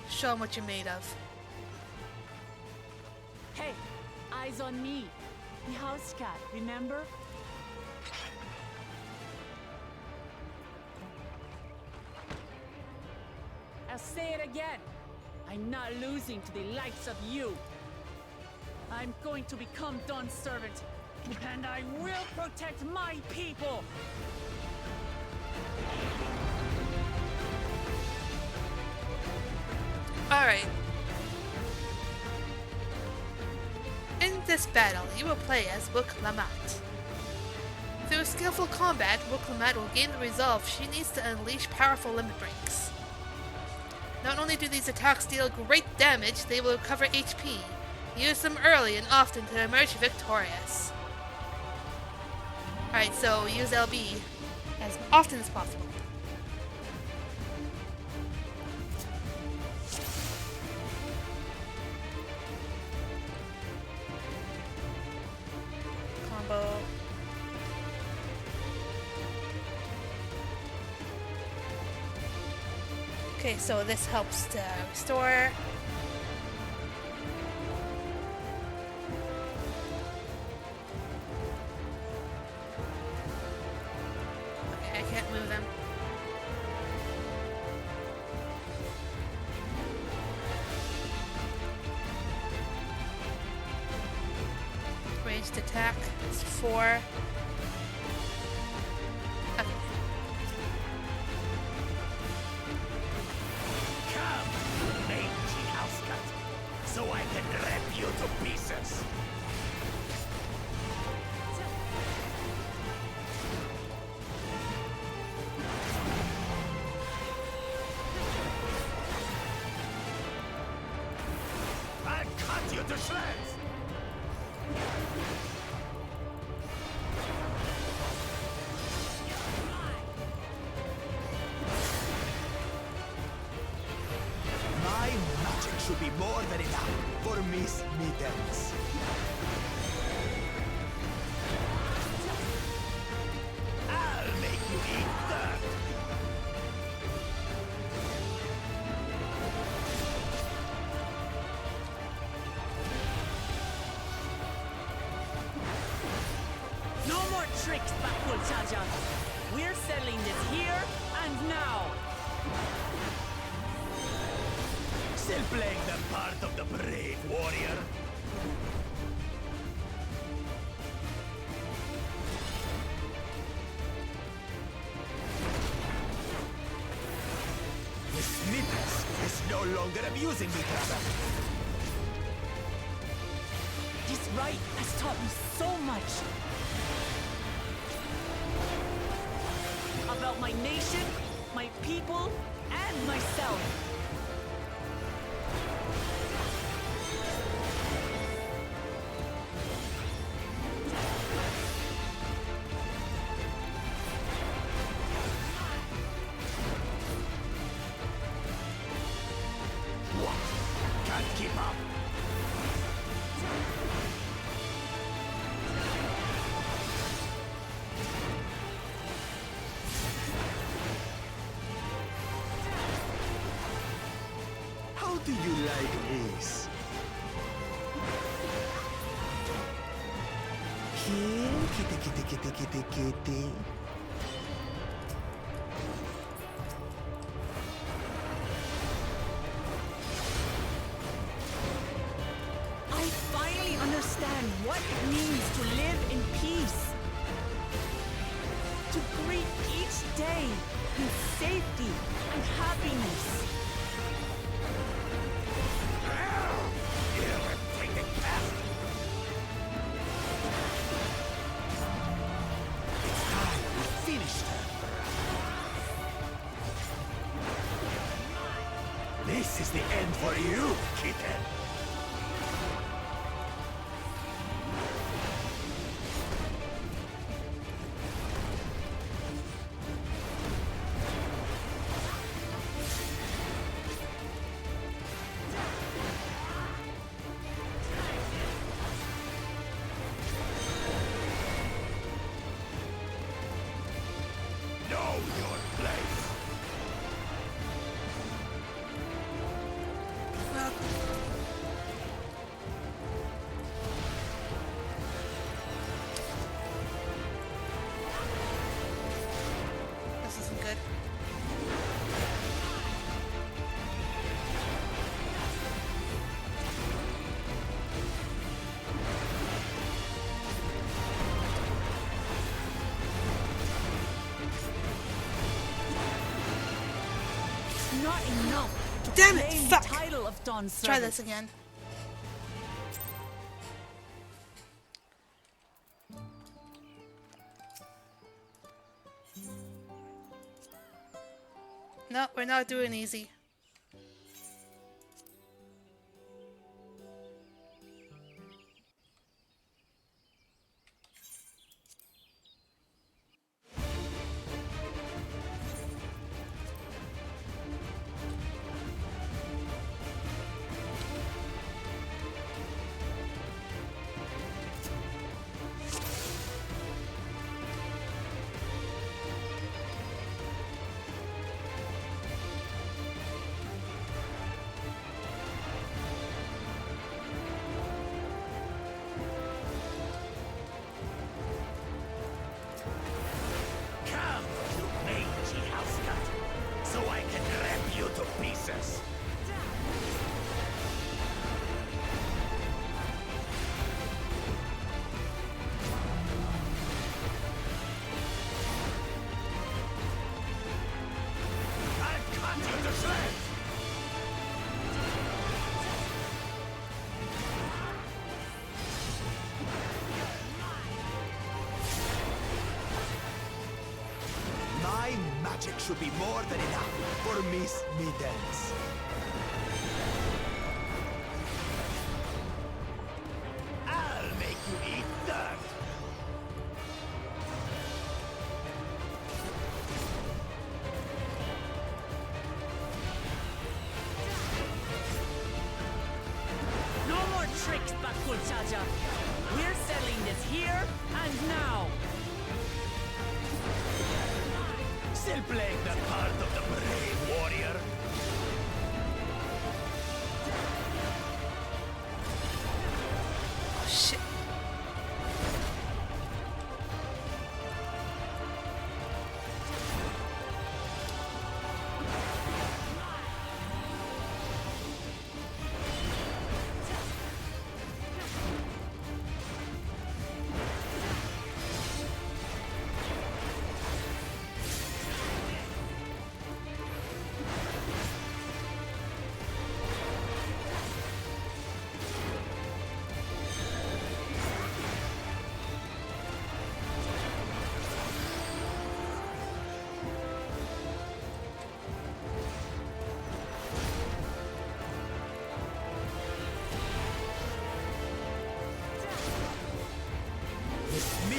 Show him what you're made of. Hey, eyes on me. The house cat, remember? I'll say it again. I'm not losing to the likes of you. I'm going to become Dawn's servant, and I will protect my people. Alright. In this battle, you will play as Vuklamat. Through skillful combat, Vuklamat will gain the resolve she needs to unleash powerful limit breaks. Not only do these attacks deal great damage, they will recover HP. Use them early and often to emerge victorious. Alright, so use LB as often as possible. Combo. Okay, so this helps to restore. Okay, I can't move them. Ranged attack is 4. Okay. Come, mangy house cat, so I can rip you to pieces. I'll cut you to shreds. My magic should be more than enough for Miss Mittens. I'll make you eat dirt. No more tricks, Bakul Jaja. We're settling this here and now. Still playing the part of the brave warrior? This snippets is no longer amusing me, brother. This rite has taught me so much. About my nation, my people, and myself. Can't keep up. How do you like this? Kitty. I finally understand what it means to live in peace. To greet each day in safety and happiness. This is the end for you, kitten. Know your place. Well, this isn't good. Not enough to Damn it, claim fuck. the title of Dawntrail. Let's try this again. No, we're not doing easy. Come, you mangy house nut, so I can rip you to pieces. I'll cut you to shreds. My magic should be more than enough for Miss Mittens. I'll make you eat dirt. No more tricks, Bakul Chacha. We're settling this here and now. Still playing the part of the brave warrior? Oh shit.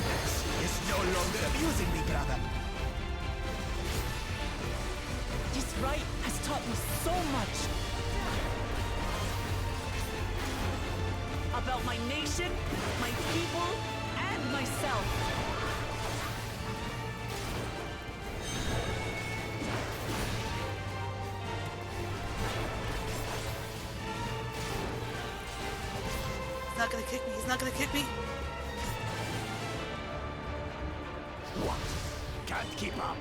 This is no longer amusing me, brother. This rite has taught me so much. About my nation, my people, and myself. He's not gonna kick me. He's not gonna kick me. What? Can't keep up.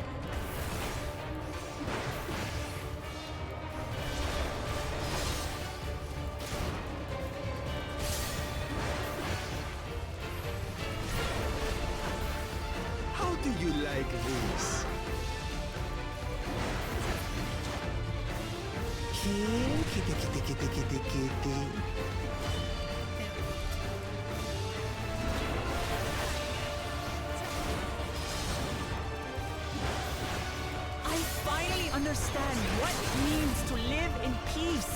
How do you like this? Kitty. I finally understand what it means to live in peace.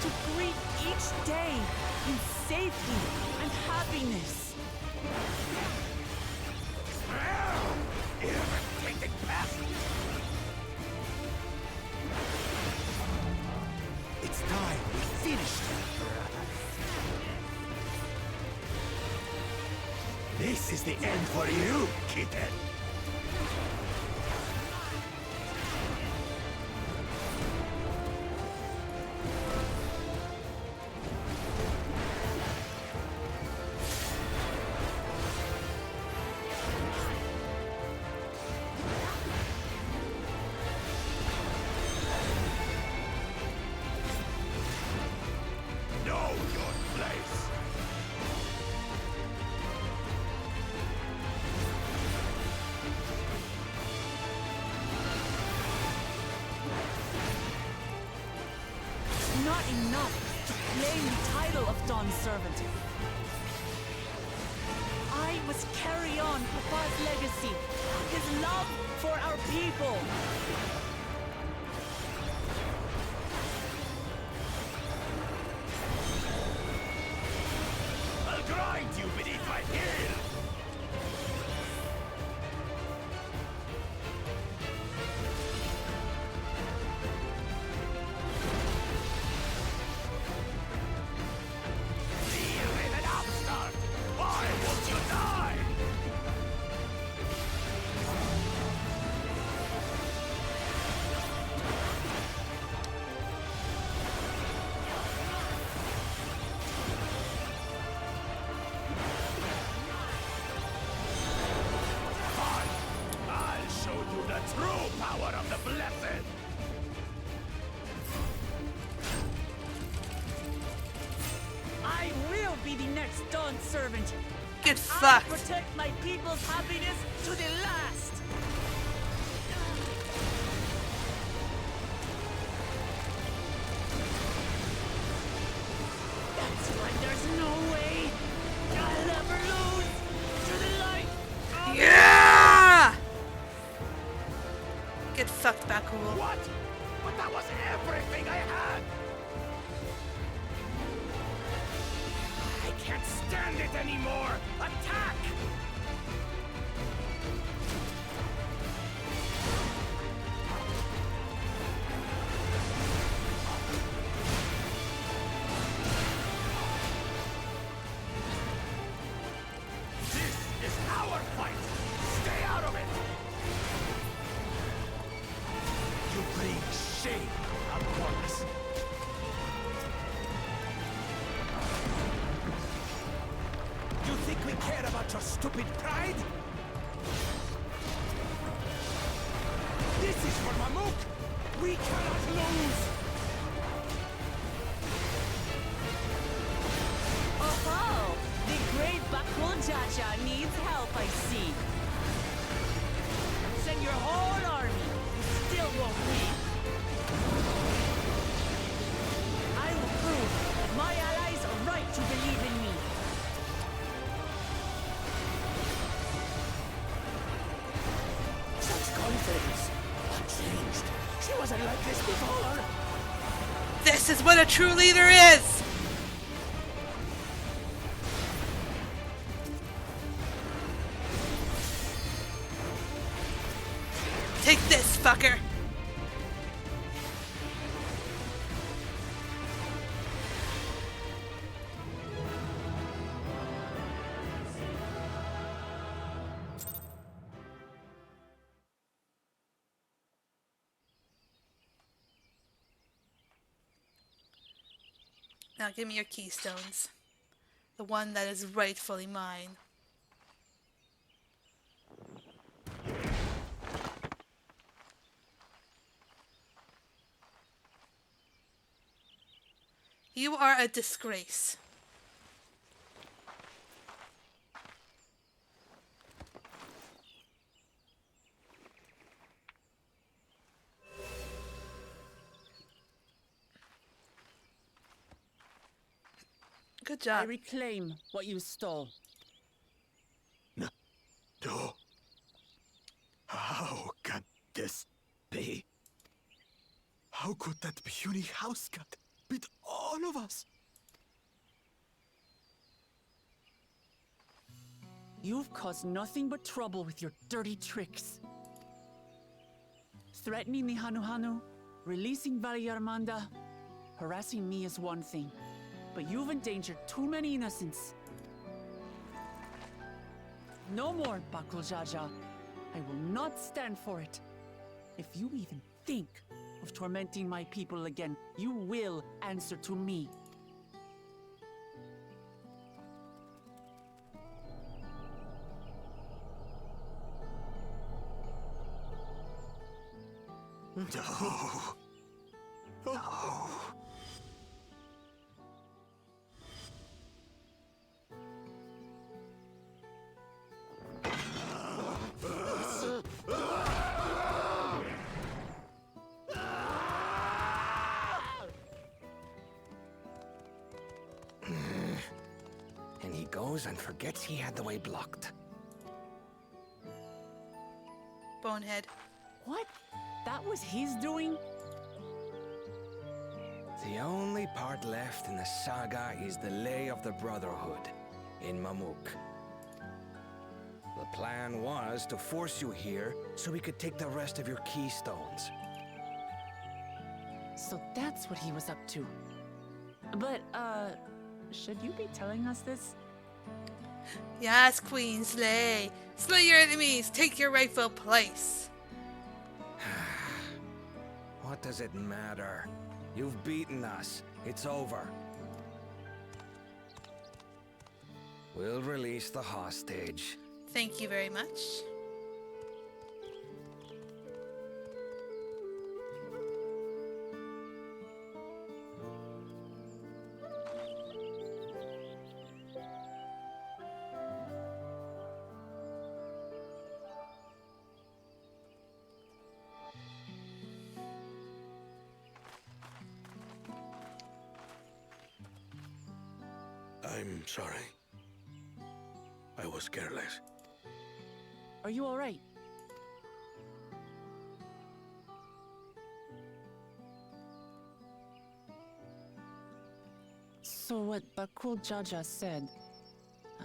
To greet each day in safety and happiness. Irritating pest! It's time we finished it, brother. This is the end for you, kitten. Know your place. It's not enough to claim the title of Dawn Servant. I must carry on Papa's legacy, his love for our people. I'll grind you beneath my heel. Deal with an upstart. Why won't you die? Fine. I'll show you the true power of the blessed. I will be the next Dawn Servant. Get I fucked. protect my people's happiness to the last. That's why there's no way I'll ever lose to the light. Yeah! Get fucked, Bakul. What? But that was everything I had! I can't stand it anymore! Attack! This is our fight! Stay out of it! You bring shame upon us. You think we care about your stupid pride? This is for Mamuk! We cannot lose! Oh, the great Bakul Jaja needs help, I see. Send your whole army. You still won't win. I will prove that my allies are right to believe in me. Such confidence! What changed? She wasn't like this before! This is what a true leader is! Take this, fucker! Now give me your keystones. The one that is rightfully mine. You are a disgrace. Good job. I reclaim what you stole. No. How can this be? How could that puny house cat beat all of us? You've caused nothing but trouble with your dirty tricks. Threatening the Hanuhanu, releasing Valyarmanda, harassing me is one thing, but you've endangered too many innocents. No more, Bakul Jaja. I will not stand for it. If you even think of tormenting my people again, you will answer to me. No. No. And he goes and forgets he had the way blocked. Bonehead. What? That was his doing? The only part left in the saga is the Lay of the Brotherhood in Mamuk. The plan was to force you here so we could take the rest of your keystones. So that's what he was up to. But, should you be telling us this? Yes, Queen, slay. Slay your enemies. Take your rightful place. What does it matter? You've beaten us. It's over. We'll release the hostage. Thank you very much. I'm sorry. I was careless. Are you all right? So what Bakul Jaja said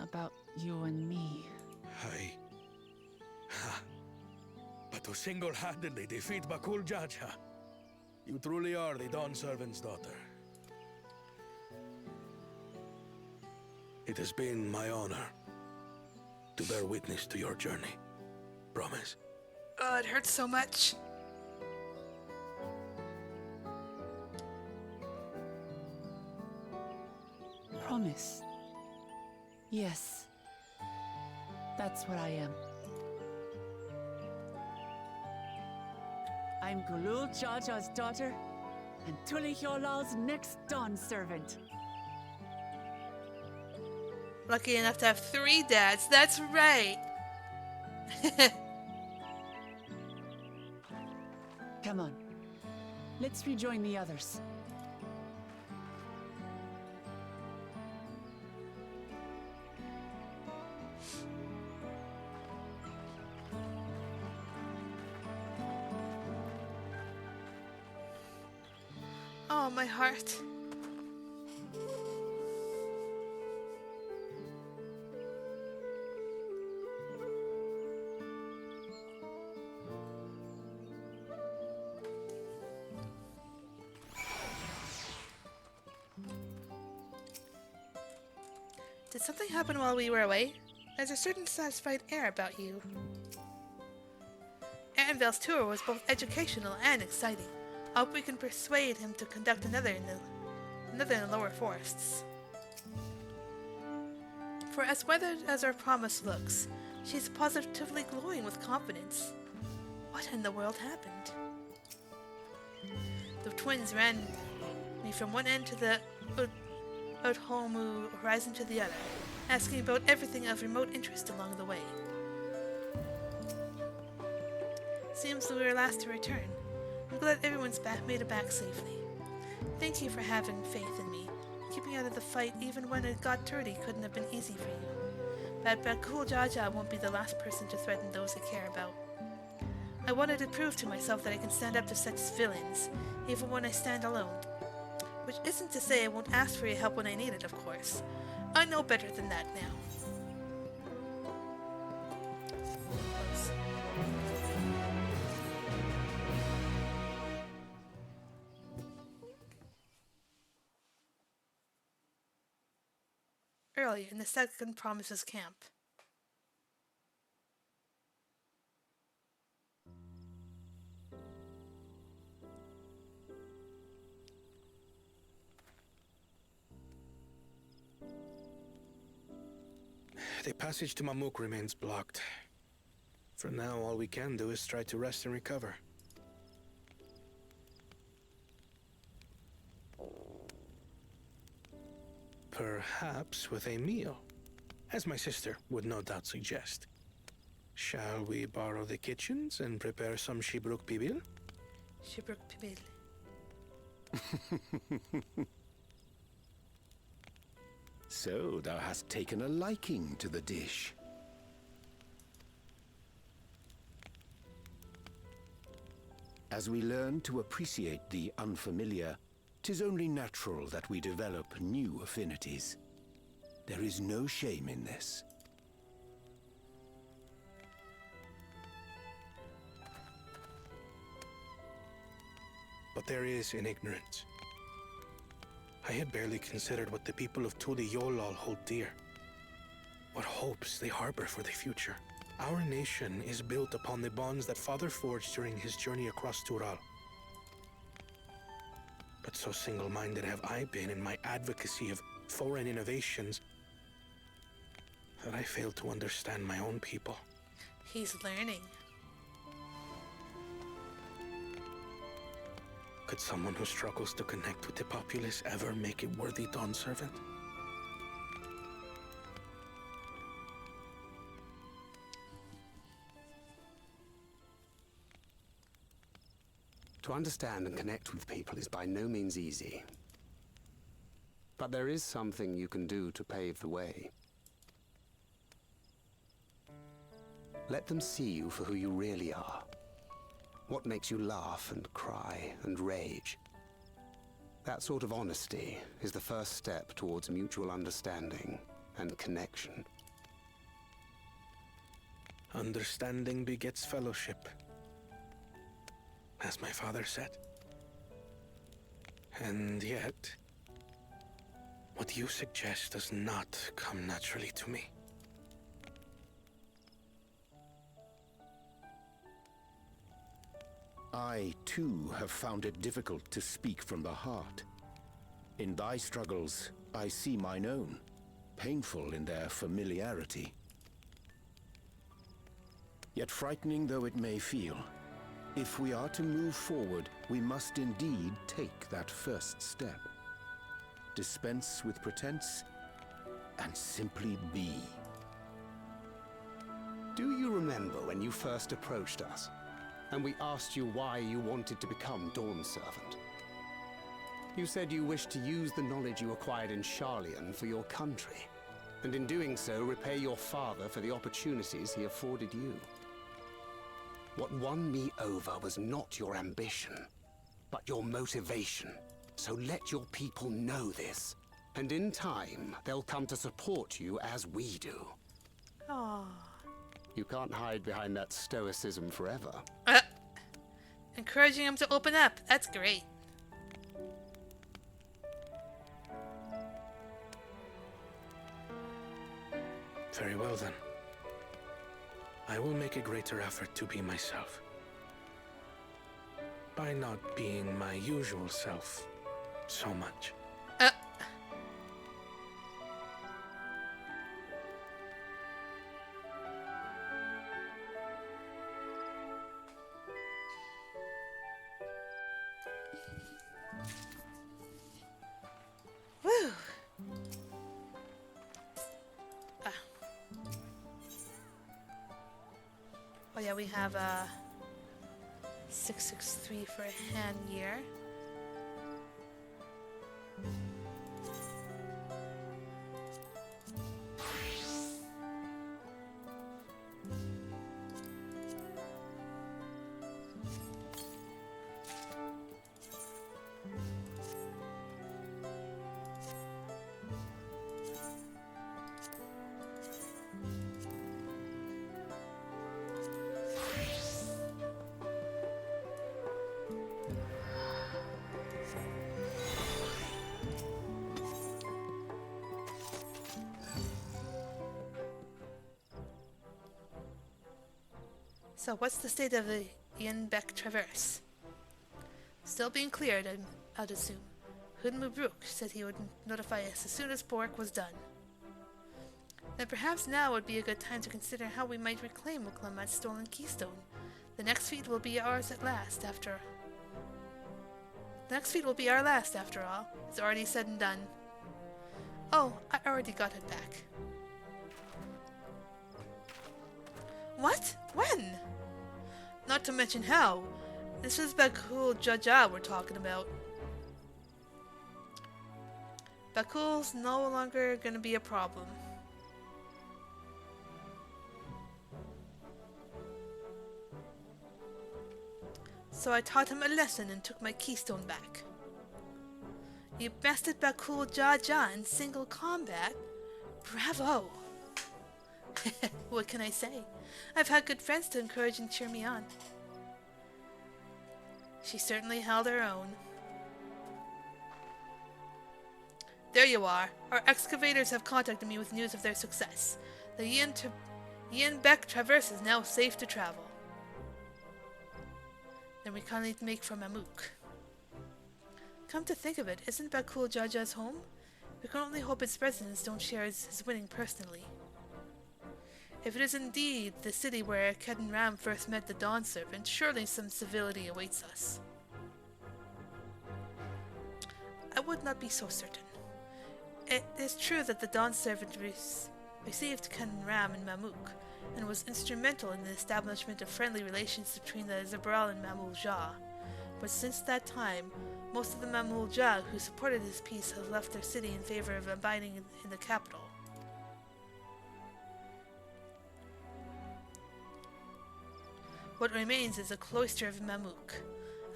about you and me... But to single-handedly defeat Bakul Jaja, you truly are the Dawn Servant's daughter. It has been my honor to bear witness to your journey. Promise. Oh, it hurts so much. Promise. Yes. That's what I am. I'm Gulul Jaja's daughter, and Tuli Hyolal's next Dawn servant. Lucky enough to have 3 dads. That's right. Come on. Let's rejoin the others. Oh, my heart. Did something happen while we were away? There's a certain satisfied air about you. Annabelle's tour was both educational and exciting. I hope we can persuade him to conduct another in the lower forests. For as weathered as our promise looks, she's positively glowing with confidence. What in the world happened? The twins ran me from one end to the Outholmu horizon to the other, asking about everything of remote interest along the way. Seems we were last to return. I'm glad everyone's made it back safely. Thank you for having faith in me. Keeping out of the fight even when it got dirty couldn't have been easy for you. But Bakul Jaja won't be the last person to threaten those I care about. I wanted to prove to myself that I can stand up to such villains, even when I stand alone. Which isn't to say I won't ask for your help when I need it, of course. I know better than that now. Earlier in the Second Promises camp. The passage to Mamuk remains blocked. For now, all we can do is try to rest and recover. Perhaps with a meal, as my sister would no doubt suggest. Shall we borrow the kitchens and prepare some Shibruk Pibil? Shibruk Pibil. So thou hast taken a liking to the dish. As we learn to appreciate the unfamiliar, 'tis only natural that we develop new affinities. There is no shame in this. But there is in ignorance. I had barely considered what the people of Tuli Yolal hold dear. What hopes they harbor for the future. Our nation is built upon the bonds that Father forged during his journey across Tural. But so single-minded have I been in my advocacy of foreign innovations that I fail to understand my own people. He's learning. Could someone who struggles to connect with the populace ever make a worthy Dawn servant? To understand and connect with people is by no means easy. But there is something you can do to pave the way. Let them see you for who you really are. What makes you laugh and cry and rage. That sort of honesty is the first step towards mutual understanding and connection. Understanding begets fellowship, as my father said. And yet, what you suggest does not come naturally to me. I, too, have found it difficult to speak from the heart. In thy struggles, I see mine own, painful in their familiarity. Yet frightening though it may feel, if we are to move forward, we must indeed take that first step. Dispense with pretense, and simply be. Do you remember when you first approached us, and we asked you why you wanted to become Dawn Servant? You said you wished to use the knowledge you acquired in Sharlayan for your country, and in doing so repay your father for the opportunities he afforded you. What won me over was not your ambition, but your motivation. So let your people know this, and in time, they'll come to support you as we do. Aww. You can't hide behind that stoicism forever. Encouraging him to open up. That's great. Very well then. I will make a greater effort to be myself. By not being my usual self so much. Woo! Oh yeah, we have 663 for a hand year. So what's the state of the Ianbeck Traverse? Still being cleared, I'd assume. Hood Mubruk said he would notify us as soon as work was done. Then perhaps now would be a good time to consider how we might reclaim Muklamat's stolen keystone. The next feat will be ours at last, after... The next feat will be our last, after all. It's already said and done. Oh, I already got it back. What? When? Not to mention how. This is Bakul Jaja we're talking about. Bakul's no longer gonna be a problem. So I taught him a lesson and took my keystone back. You bested Bakul Jaja in single combat? Bravo! What can I say? I've had good friends to encourage and cheer me on. She certainly held her own. There you are. Our excavators have contacted me with news of their success. The Ianbeck Traverse is now safe to travel. Then we can't even make for Mamuk. Come to think of it, isn't Bakul Jaja's home? We can only hope its residents don't share his winning personally. If it is indeed the city where Kedin Ram first met the Dawn Servant, surely some civility awaits us. I would not be so certain. It is true that the Dawn Servant received Kedin Ram in Mamuk, and was instrumental in the establishment of friendly relations between the Zabral and Mamul Jah. But since that time, most of the Mamul Jah who supported his peace have left their city in favor of abiding in the capital. What remains is a cloister of Mamuk,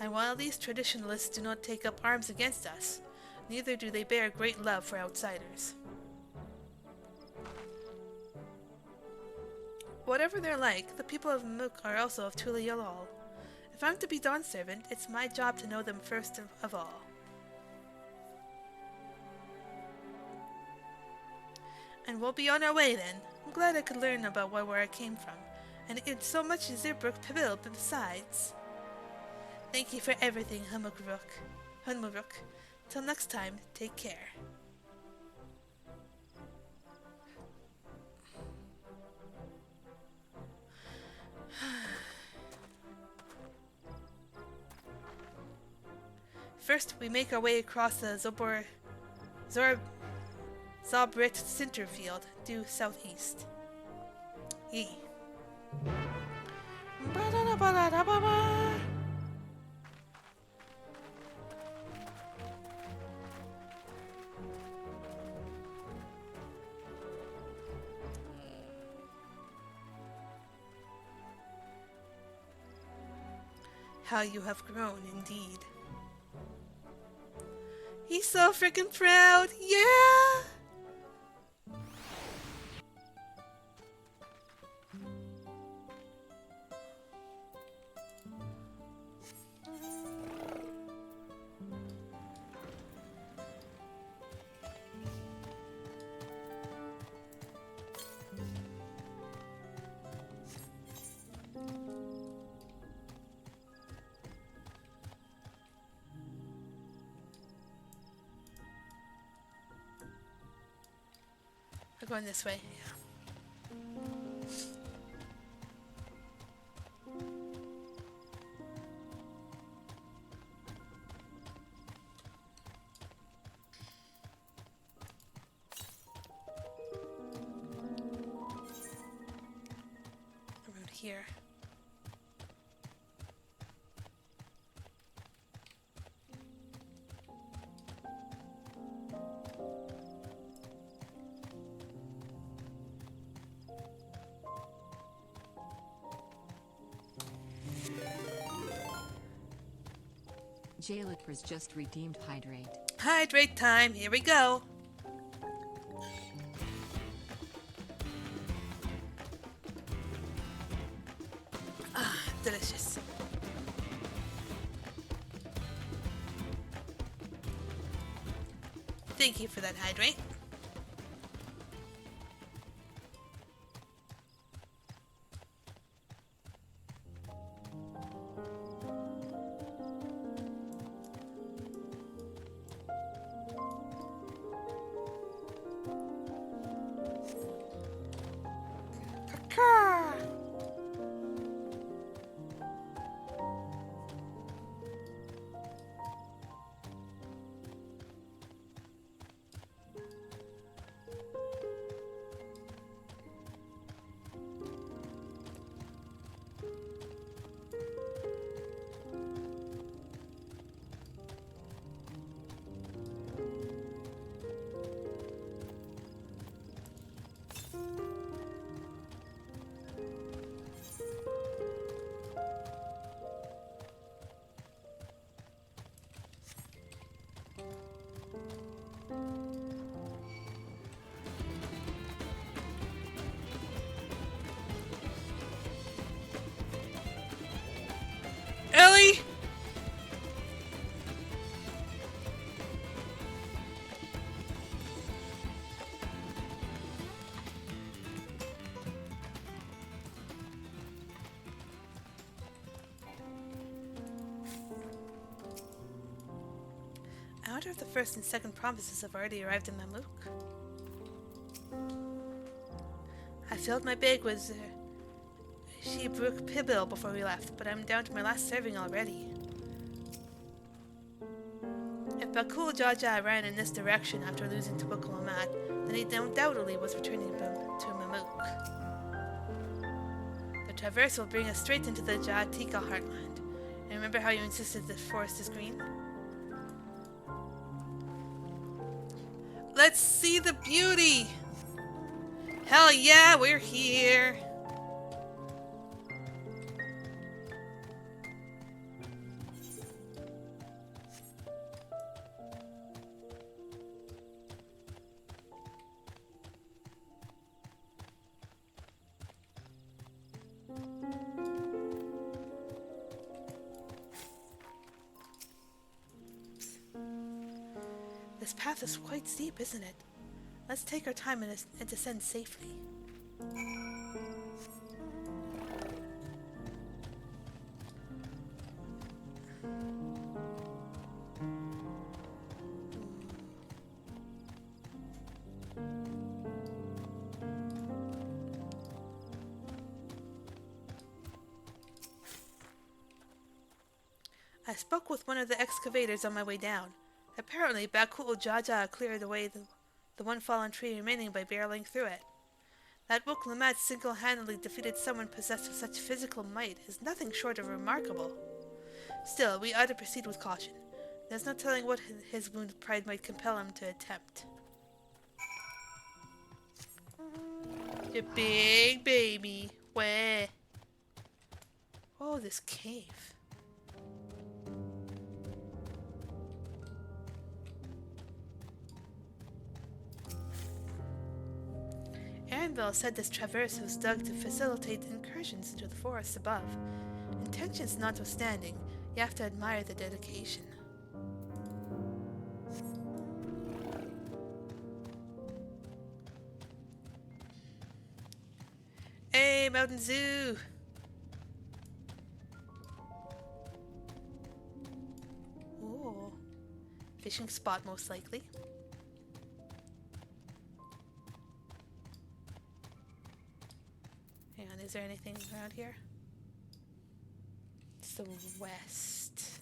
and while these traditionalists do not take up arms against us, neither do they bear great love for outsiders. Whatever they're like, the people of Mamuk are also of Tula Yalal. If I'm to be Dawn Servant, it's my job to know them first of all. And we'll be on our way then. I'm glad I could learn about where I came from. And it's so much Zirbrook Pibil besides. Thank you for everything, Hunmuruk. Till next time, take care. First, we make our way across the Zabrit Center Field, due southeast. Yee. How you have grown, indeed. He's so freaking proud, yeah! We're going this way. Yeah. Around here. Jailitras just redeemed Hydrate. Hydrate time. Here we go. Ah, delicious. Thank you for that hydrate. Ellie! I wonder if the first and second promises have already arrived in Mamook. I filled my bag with Sheebrook Pibble before we left, but I'm down to my last serving already. If Bakul Jaja ran in this direction after losing to Wukalamat, then he undoubtedly was returning to Mamook. The traverse will bring us straight into the Jatika heartland. And remember how you insisted the forest is green? Let's see the beauty! Hell yeah, we're here! This path is quite steep, isn't it? Let's take our time and descend safely. I spoke with one of the excavators on my way down. Apparently, Bakul Jaja cleared away the one fallen tree remaining by barreling through it. That Wukalamat single-handedly defeated someone possessed with such physical might is nothing short of remarkable. Still, we ought to proceed with caution. There's no telling what his wounded pride might compel him to attempt. You big baby. Where? Oh, this cave. Anvil said this traverse was dug to facilitate incursions into the forests above. Intentions notwithstanding, you have to admire the dedication. Hey, Mountain Zoo! Ooh. Fishing spot, most likely. Is there anything around here? It's the west.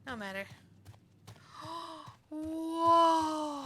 No matter. Whoa!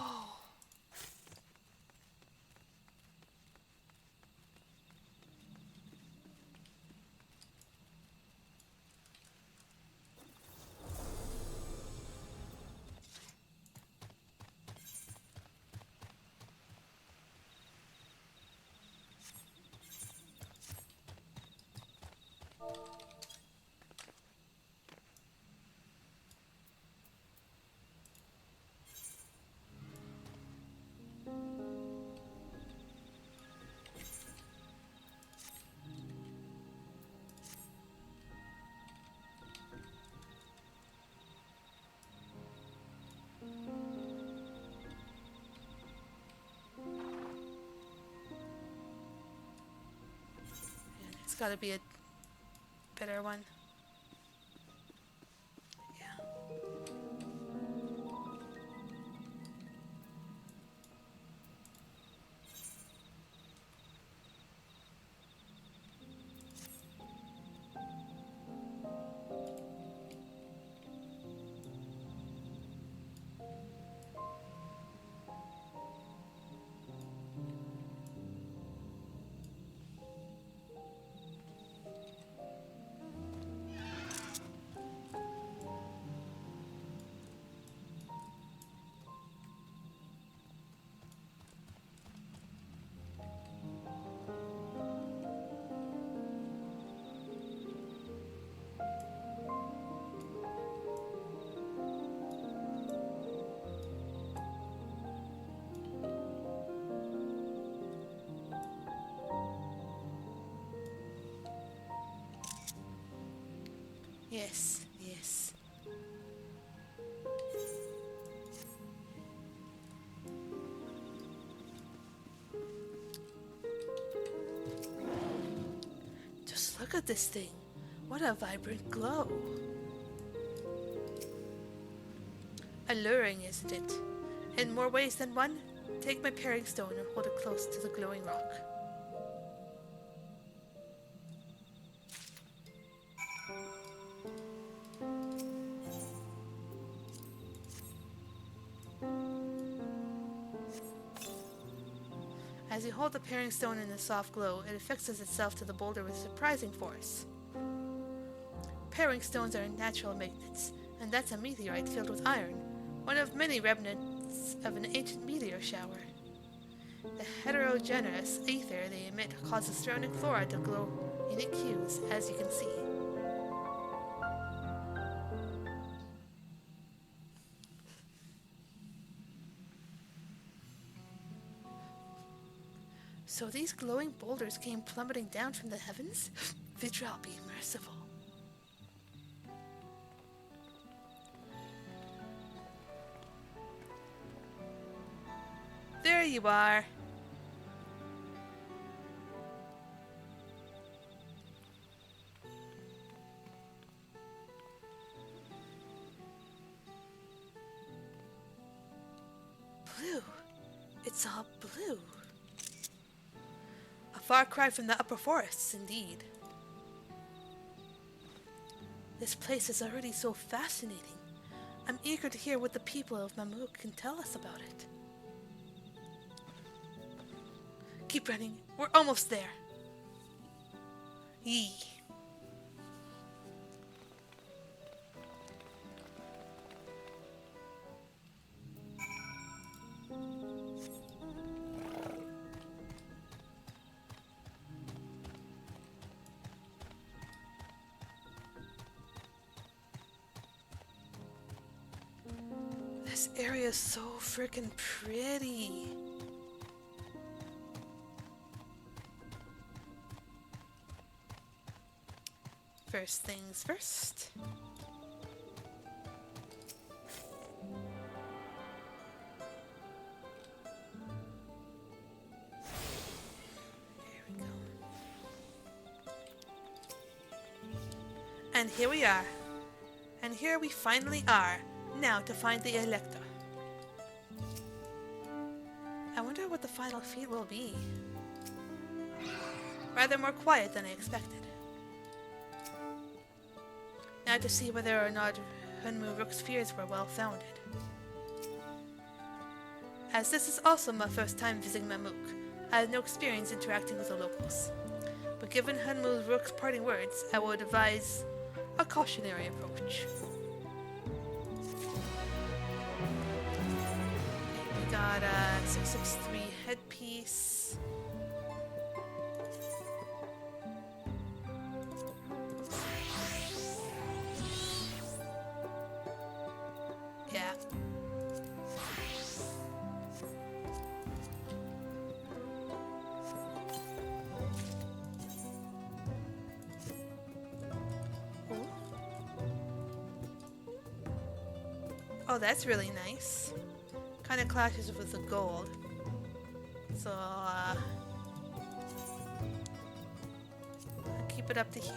It's gotta be a better one. Yeah. Yes, yes. Just look at this thing. What a vibrant glow. Alluring, isn't it? In more ways than one, take my paring stone and hold it close to the glowing rock. As you hold the paring stone in the soft glow, it affixes itself to the boulder with surprising force. Paring stones are natural magnets, and that's a meteorite filled with iron, one of many remnants of an ancient meteor shower. The heterogeneous ether they emit causes surrounding flora to glow unique hues, as you can see. So these glowing boulders came plummeting down from the heavens? Vidral be merciful. There you are. Blue. It's all blue. A far cry from the upper forests, indeed. This place is already so fascinating. I'm eager to hear what the people of Mamuk can tell us about it. Keep running. We're almost there. Yee. This area is so freaking pretty. First things first. Here we go. And here we are. And here we finally are. Now to find the Elector. I wonder what the final feat will be. Rather more quiet than I expected. Now to see whether or not Hunmu Rook's fears were well founded. As this is also my first time visiting Mamuk, I had no experience interacting with the locals. But given Hunmu Rook's parting words, I would advise a cautionary approach. We got a 663 headpiece. Yeah. Oh, that's really nice. Kind of clashes with the gold. So, I'll keep it up to here.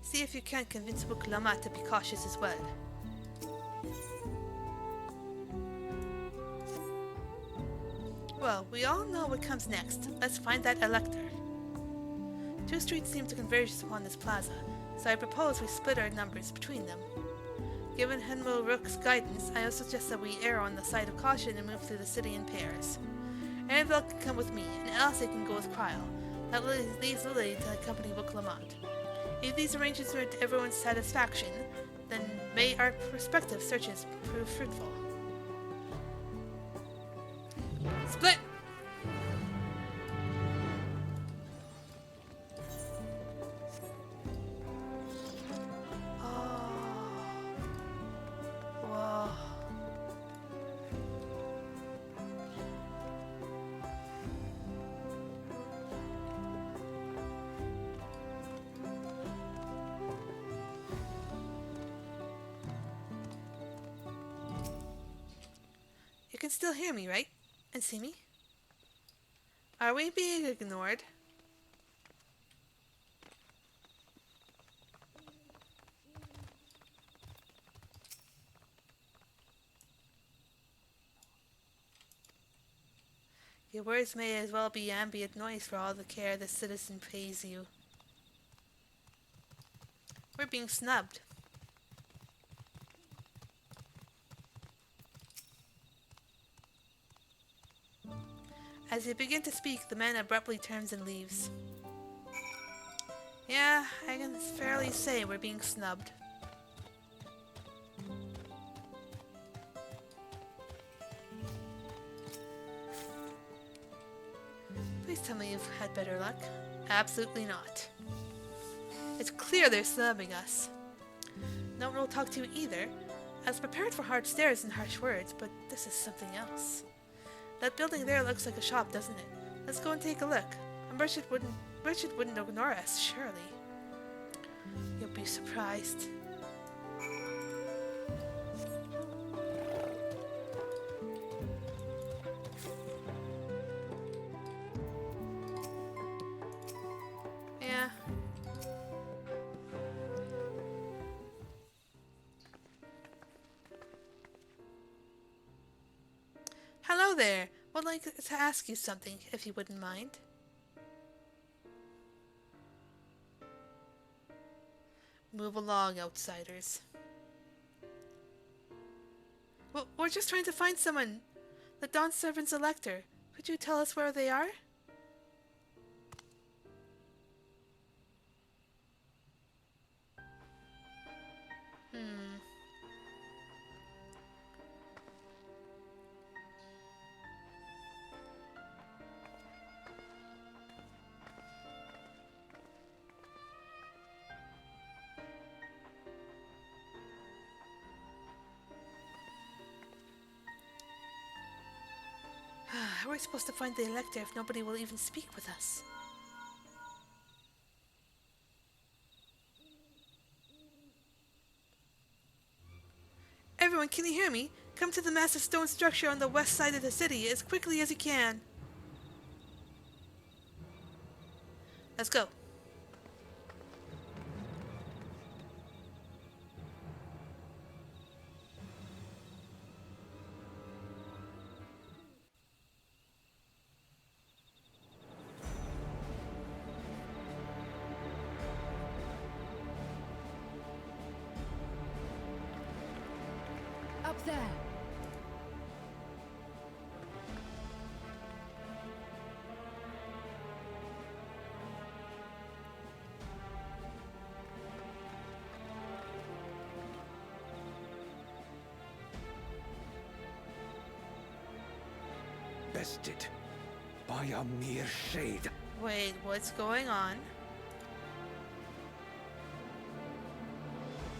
See if you can convince Wuklama to be cautious as well. Well, we all know what comes next. Let's find that elector. Two streets seem to converge upon this plaza, so I propose we split our numbers between them. Given Hunmu Rook's guidance, I also suggest that we err on the side of caution and move through the city in pairs. Annabelle can come with me, and Elsie can go with Cryle. That leaves Lily to accompany Wuklamat. If these arrangements are to everyone's satisfaction, then may our prospective searches prove fruitful. Split! You can still hear me, right? And see me? Are we being ignored? Your words may as well be ambient noise for all the care the citizen pays you. We're being snubbed. As you begin to speak, the man abruptly turns and leaves. Yeah, I can fairly say we're being snubbed. Please tell me you've had better luck. Absolutely not. It's clear they're snubbing us. No one will talk to you either. I was prepared for hard stares and harsh words, but this is something else. That building there looks like a shop, doesn't it? Let's go and take a look. And Richard wouldn't ignore us, surely. You'll be surprised. Yeah. Hello there. Would like to ask you something, if you wouldn't mind. Move along, outsiders. Well, we're just trying to find someone. The Dawn Servant's elector. Could you tell us where they are? How are we supposed to find the elector if nobody will even speak with us? Everyone, can you hear me? Come to the massive stone structure on the west side of the city as quickly as you can. Let's go. up there! Bested by a mere shade. Wait, what's going on?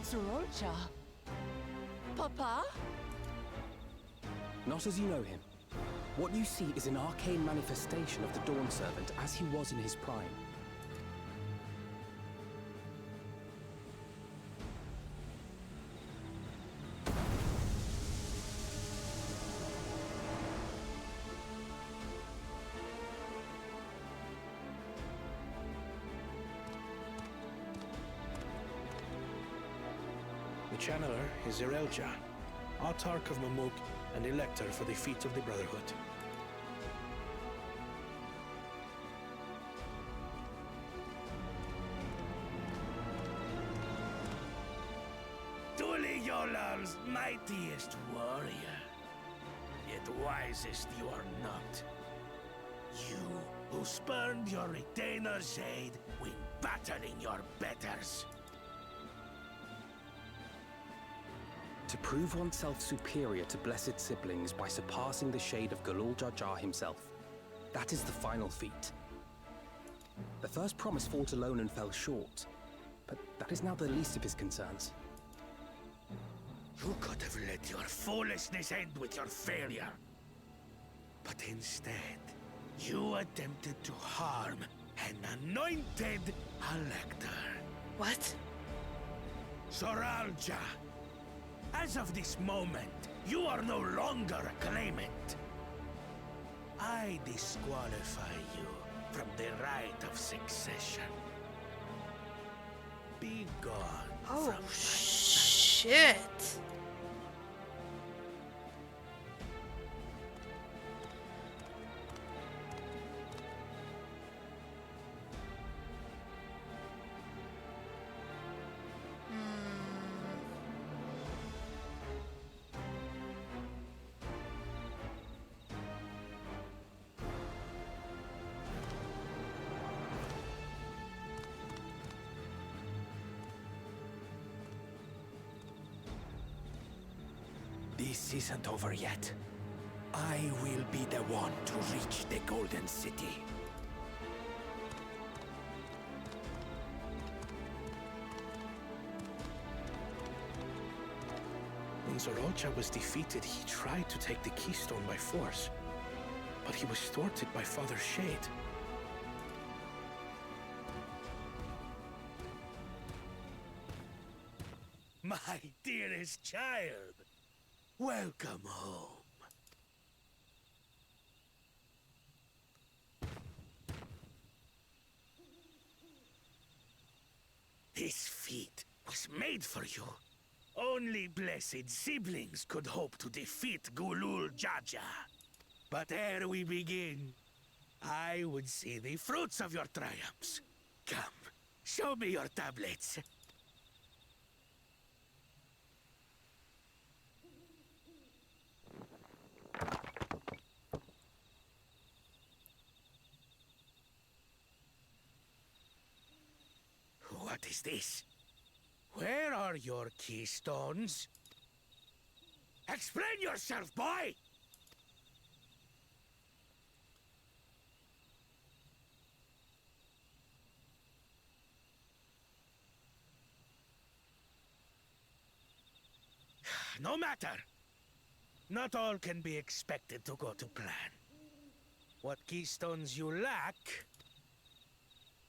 Sorocha? Papa? Not as you know him. What you see is an arcane manifestation of the Dawn Servant as he was in his prime. The channeler is Zerelja, Autarch of Mamuk and Elector for the feet of the Brotherhood. Tuliolal's mightiest warrior, yet wisest you are not. You, who spurned your retainer's aid when battling your betters. To prove oneself superior to blessed siblings by surpassing the shade of Galul Jar Jar himself. That is the final feat. The first promise fought alone and fell short, but that is now the least of his concerns. You could have let your foolishness end with your failure. But instead, you attempted to harm an anointed elector. What? Soralja! As of this moment, you are no longer a claimant. I disqualify you from the right of succession. Be gone Oh, from my shit. This isn't over yet. I will be the one to reach the Golden City. When Zorocha was defeated, he tried to take the keystone by force, but he was thwarted by Father Shade. My dearest child, welcome home. This feat was made for you. Only blessed siblings could hope to defeat Gulul Jaja. But ere we begin, I would see the fruits of your triumphs. Come, show me your tablets. What is this? Where are your keystones? Explain yourself, boy! No matter. Not all can be expected to go to plan. What keystones you lack,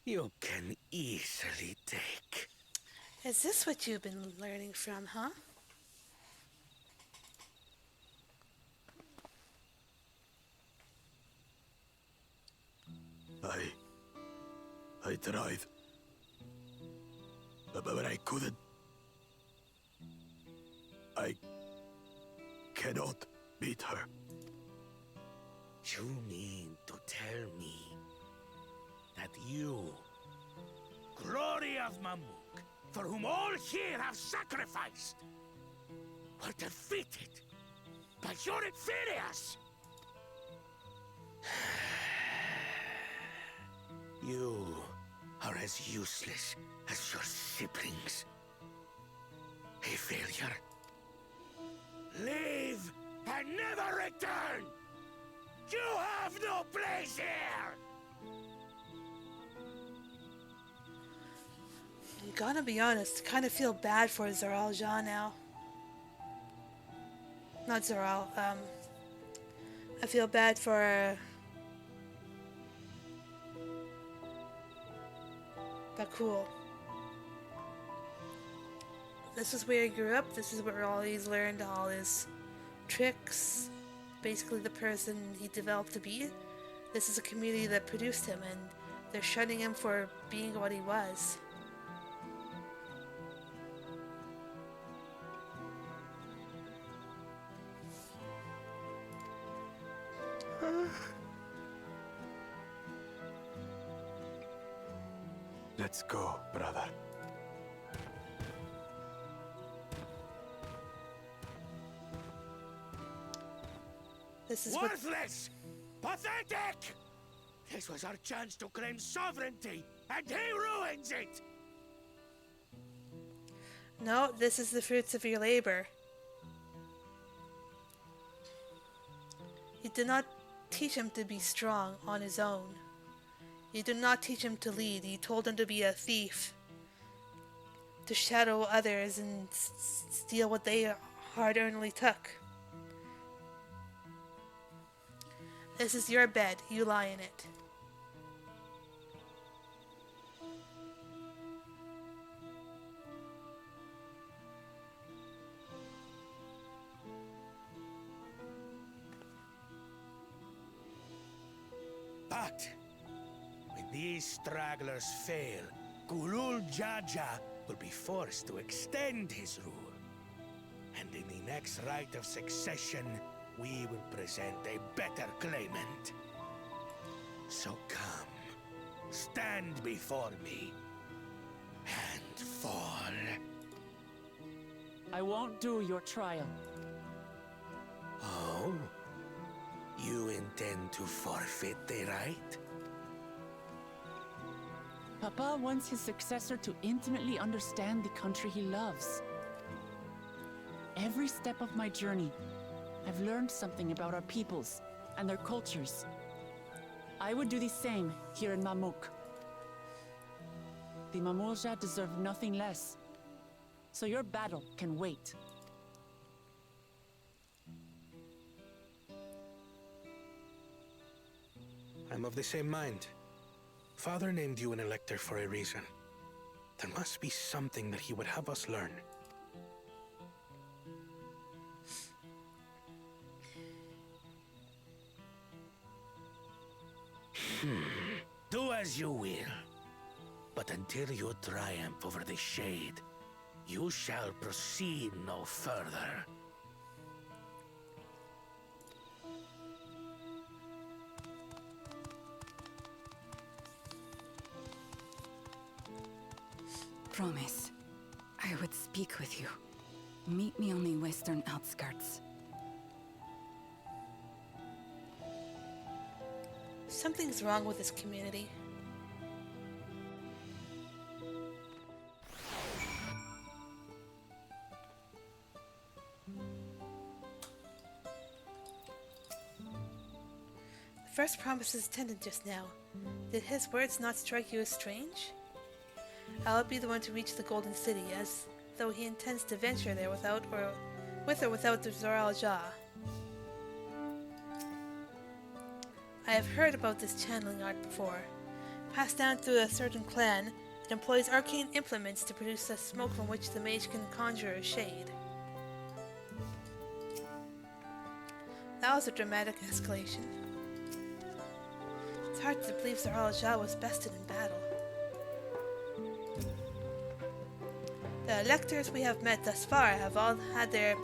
you can easily take. Is this what you've been learning from, huh? I tried. But I couldn't. I cannot beat her. You mean to tell me that you, glory of Mamuk, for whom all here have sacrificed, are defeated by your inferiors. You are as useless as your siblings. A failure. Leave and never return! You have no place here! I'm gonna be honest, I kind of feel bad for Zoral Ja now. Not Zoral, I feel bad for Bakul. This is where he grew up, this is where all he's learned all his tricks, basically the person he developed to be. This is a community that produced him, and they're shunning him for being what he was. Let's go, brother. This is worthless! Pathetic! This was our chance to claim sovereignty, and he ruins it! No, this is the fruits of your labor. You did not teach him to be strong on his own. You did not teach him to lead. You told him to be a thief, to shadow others and steal what they hard-earnedly took. This is your bed. You lie in it. But when these stragglers fail, Gulul Jaja will be forced to extend his rule. And in the next rite of succession, we will present a better claimant. So come, stand before me, and fall. I won't do your trial. Oh? You intend to forfeit the right? Papa wants his successor to intimately understand the country he loves. Every step of my journey, I've learned something about our peoples and their cultures. I would do the same here in Mamuk. The Mamulja deserve nothing less, so your battle can wait. I'm of the same mind. Father named you an elector for a reason. There must be something that he would have us learn. Do as you will. But until you triumph over the Shade, you shall proceed no further. Promise, I would speak with you. Meet me on the western outskirts. Something's wrong with this community. The first promise is tended just now. Did his words not strike you as strange? I'll be the one to reach the Golden City, as though he intends to venture there with or without the Zoral Ja. I have heard about this channeling art before. Passed down through a certain clan, it employs arcane implements to produce a smoke from which the mage can conjure a shade. That was a dramatic escalation. It's hard to believe Zoral Ja was bested in battle. The electors we have met thus far have all had their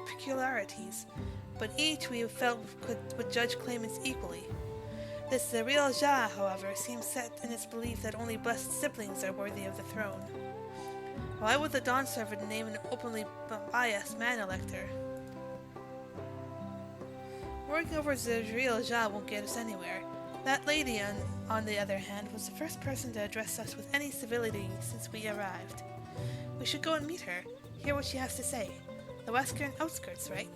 peculiarities, but each we have felt would judge claimants equally. This the real Ja, however, seems set in its belief that only blessed siblings are worthy of the throne. Why would the Dawn Servant name an openly biased man elector? Working over Zerial Ja won't get us anywhere. That lady, on the other hand, was the first person to address us with any civility since we arrived. We should go and meet her, hear what she has to say. The western outskirts, right?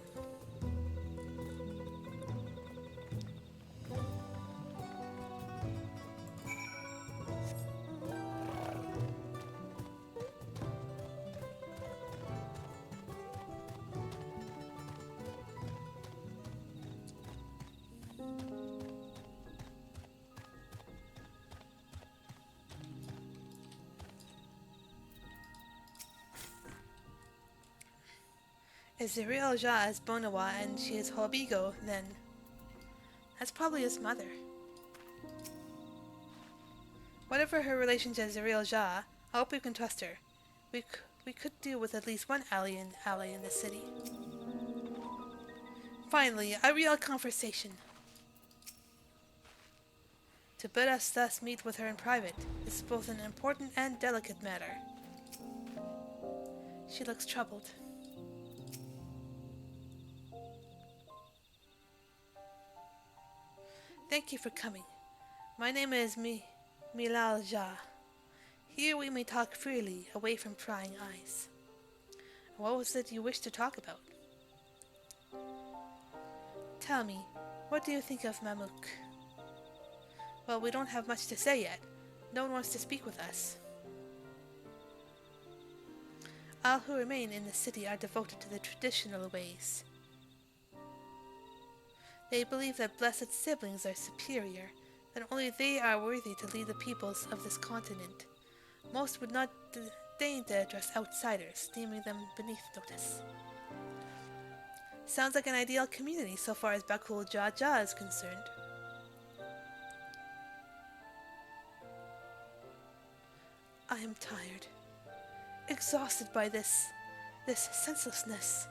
If Zerial Ja is Bonawa and she is Hobigo, then that's probably his mother. Whatever her relation to Zerial Ja, I hope we can trust her. We could do with at least one ally in the city. Finally, a real conversation. To bid us thus meet with her in private is both an important and delicate matter. She looks troubled. Thank you for coming. My name is Milal Ja. Here we may talk freely, away from prying eyes. What was it you wished to talk about? Tell me, what do you think of Mamuk? Well, we don't have much to say yet. No one wants to speak with us. All who remain in the city are devoted to the traditional ways. They believe that blessed siblings are superior, that only they are worthy to lead the peoples of this continent. Most would not deign to address outsiders, deeming them beneath notice. Sounds like an ideal community so far as Bakul Jaja is concerned. I am tired, exhausted by this senselessness.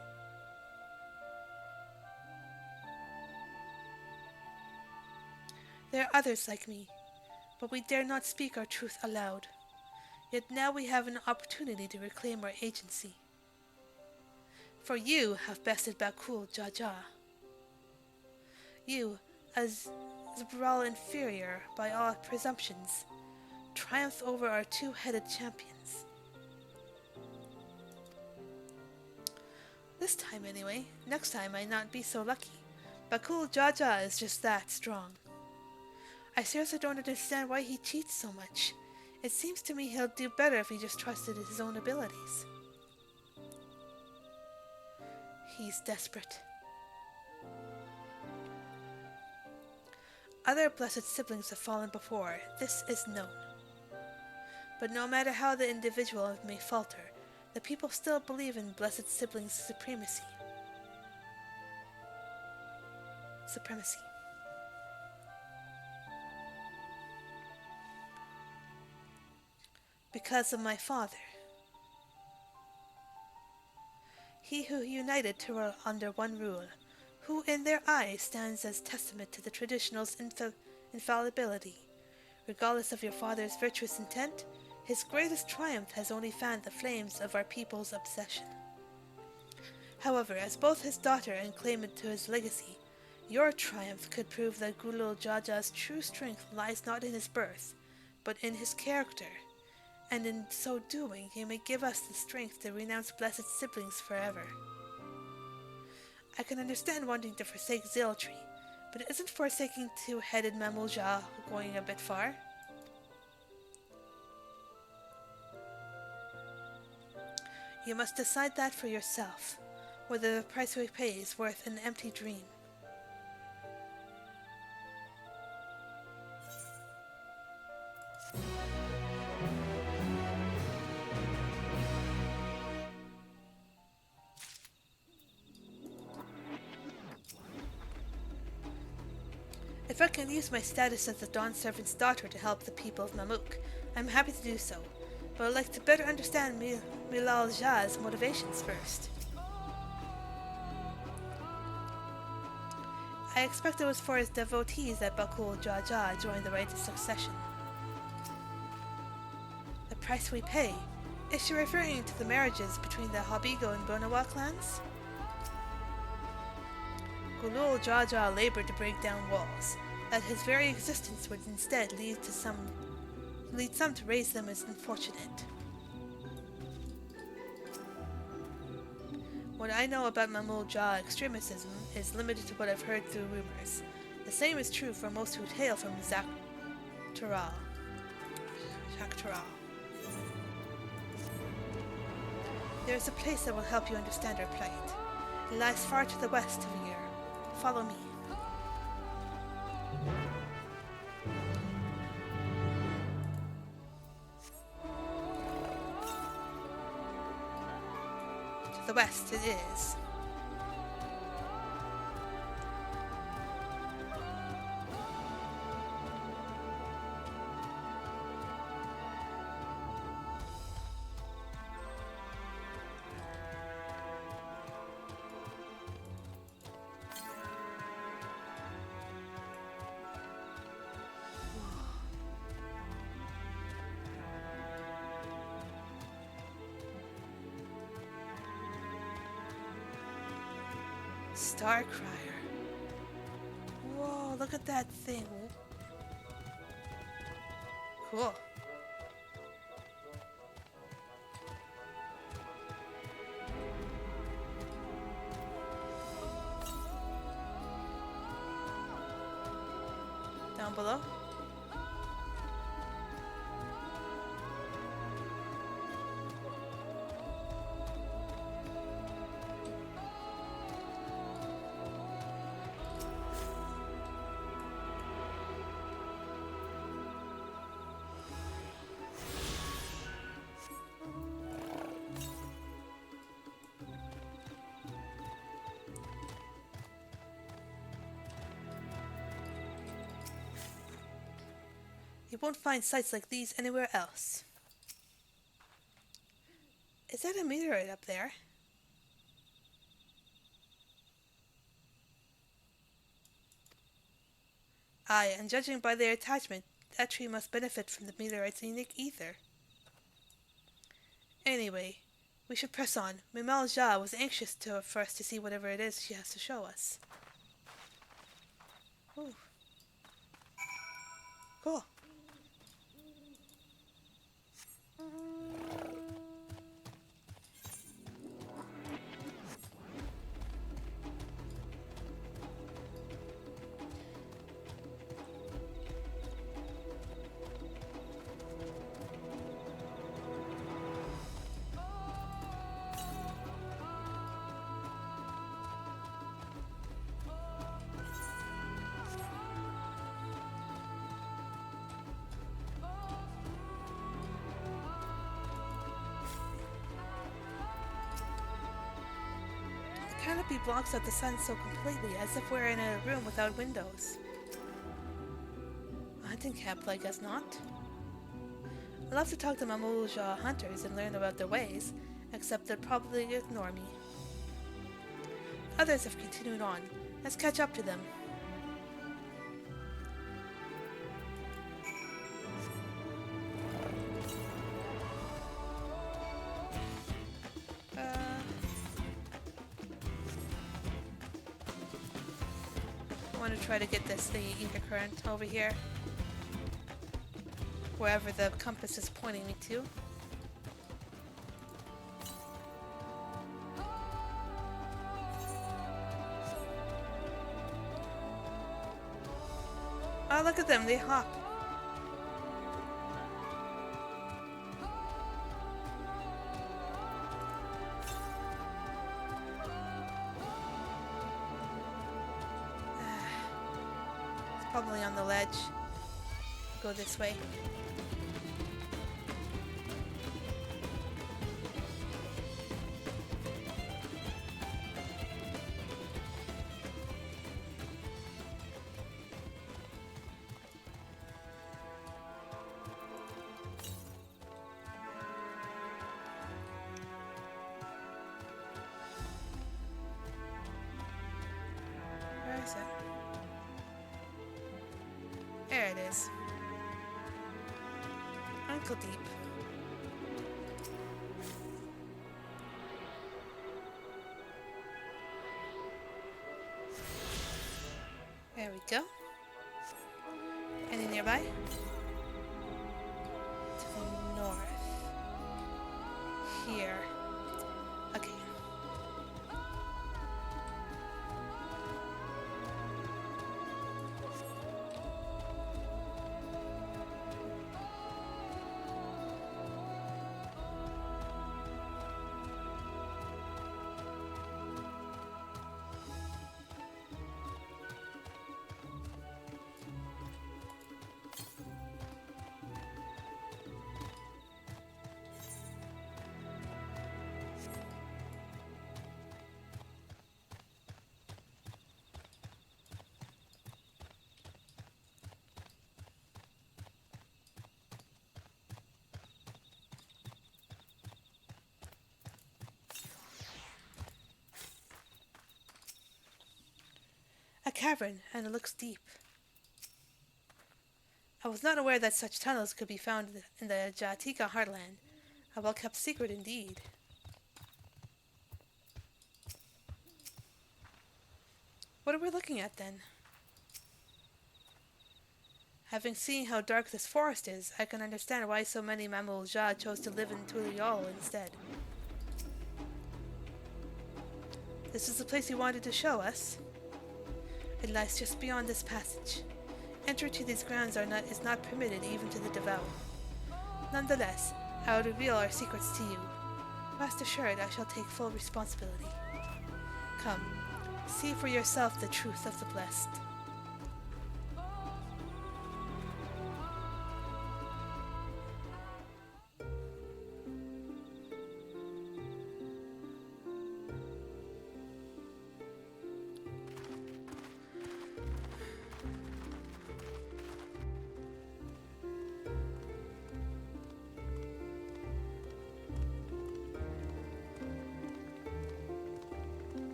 There are others like me, but we dare not speak our truth aloud. Yet now we have an opportunity to reclaim our agency. For you have bested Bakul Jaja. You, as Zabral inferior by all presumptions, triumphed over our two-headed champions. This time anyway. Next time I not be so lucky. Bakul Jaja is just that strong. I seriously don't understand why he cheats so much. It seems to me he'll do better if he just trusted his own abilities. He's desperate. Other blessed siblings have fallen before, this is known. But no matter how the individual may falter, the people still believe in blessed siblings' supremacy. Because of my father. He who united Tyrell under one rule, who in their eyes stands as testament to the traditional's infallibility. Regardless of your father's virtuous intent, his greatest triumph has only fanned the flames of our people's obsession. However, as both his daughter and claimant to his legacy, your triumph could prove that Gulul Jaja's true strength lies not in his birth, but in his character. And in so doing, you may give us the strength to renounce blessed siblings forever. I can understand wanting to forsake zealotry, but isn't forsaking two-headed Mamulja going a bit far? You must decide that for yourself, whether the price we pay is worth an empty dream. If I can use my status as the Dawn Servant's daughter to help the people of Mamuk, I'm happy to do so, but I'd like to better understand Milal Ja's motivations first. I expect it was for his devotees that Bakul Jaja joined the right of succession. The price we pay, Is she referring to the marriages between the Hobigo and Bonawa clans? Gulul Jaja labored to break down walls, that his very existence would instead lead some to raise them as unfortunate. What I know about Mamul Jah extremism is limited to what I've heard through rumors. The same is true for most who hail from Zaktaral. There is a place that will help you understand our plight. It lies far to the west of here. Follow me. To the west it is. Star Crier. Whoa, look at that thing. Cool. Down below. You won't find sites like these anywhere else. Is that a meteorite up there? Aye, and judging by their attachment, that tree must benefit from the meteorite's unique ether. Anyway, we should press on. Mimal Jha was anxious for us to see whatever it is she has to show us. Ooh. Cool. The canopy blocks out the sun so completely, as if we're in a room without windows. A hunting camp, like as not. I'd love to talk to Mamulja hunters and learn about their ways, except they'd probably ignore me. Others have continued on. Let's catch up to them. I want to try to get this ether current over here. Wherever the compass is pointing me to. Oh, look at them, they hop. It's probably on the ledge. Go this way. Where is it? There it is. Ankle deep. we go. Any nearby? To the north. Here. Okay. A cavern, and it looks deep. I was not aware that such tunnels could be found in the Jatika heartland. A well-kept secret indeed. What are we looking at then? Having seen how dark this forest is, I can understand why so many Mamul Ja chose to live in Tuliol instead. This is the place you wanted to show us. It lies just beyond this passage. Entry to these grounds is not permitted even to the devout. Nonetheless, I will reveal our secrets to you. Rest assured, I shall take full responsibility. Come, see for yourself the truth of the blessed.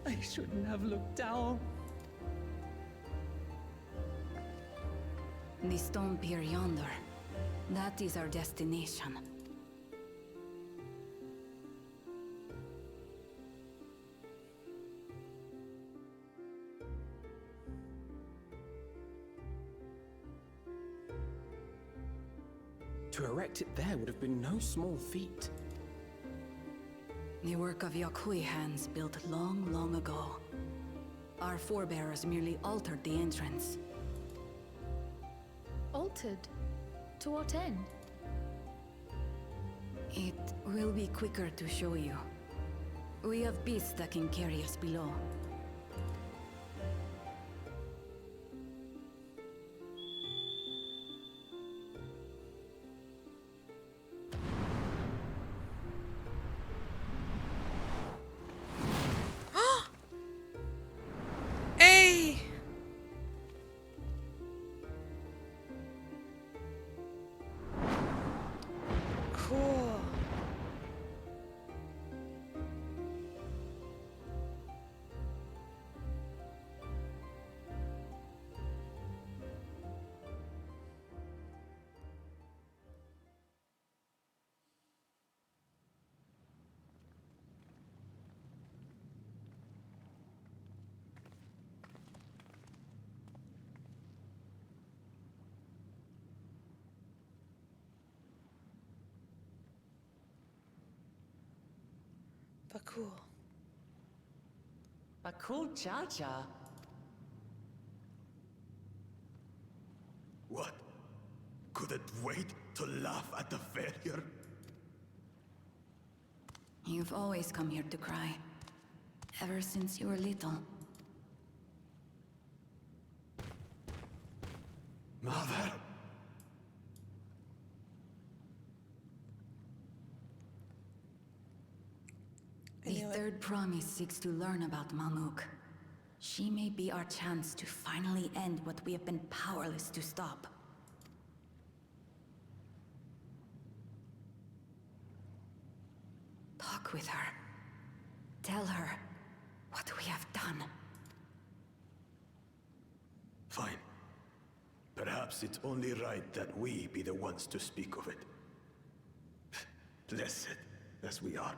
I shouldn't have looked down. The stone pier yonder. That is our destination. To erect it there would have been no small feat. The work of Yakui hands built long, long ago. Our forebears merely altered the entrance. Altered? To what end? It will be quicker to show you. We have beasts that can carry us below. Hey! Cool. But cool. Bakul Chacha. What? Couldn't wait to laugh at the failure? You've always come here to cry. Ever since you were little. Mother! The third promise seeks to learn about Mamuk. She may be our chance to finally end what we have been powerless to stop. Talk with her. Tell her what we have done. Fine. Perhaps it's only right that we be the ones to speak of it. Blessed as we are.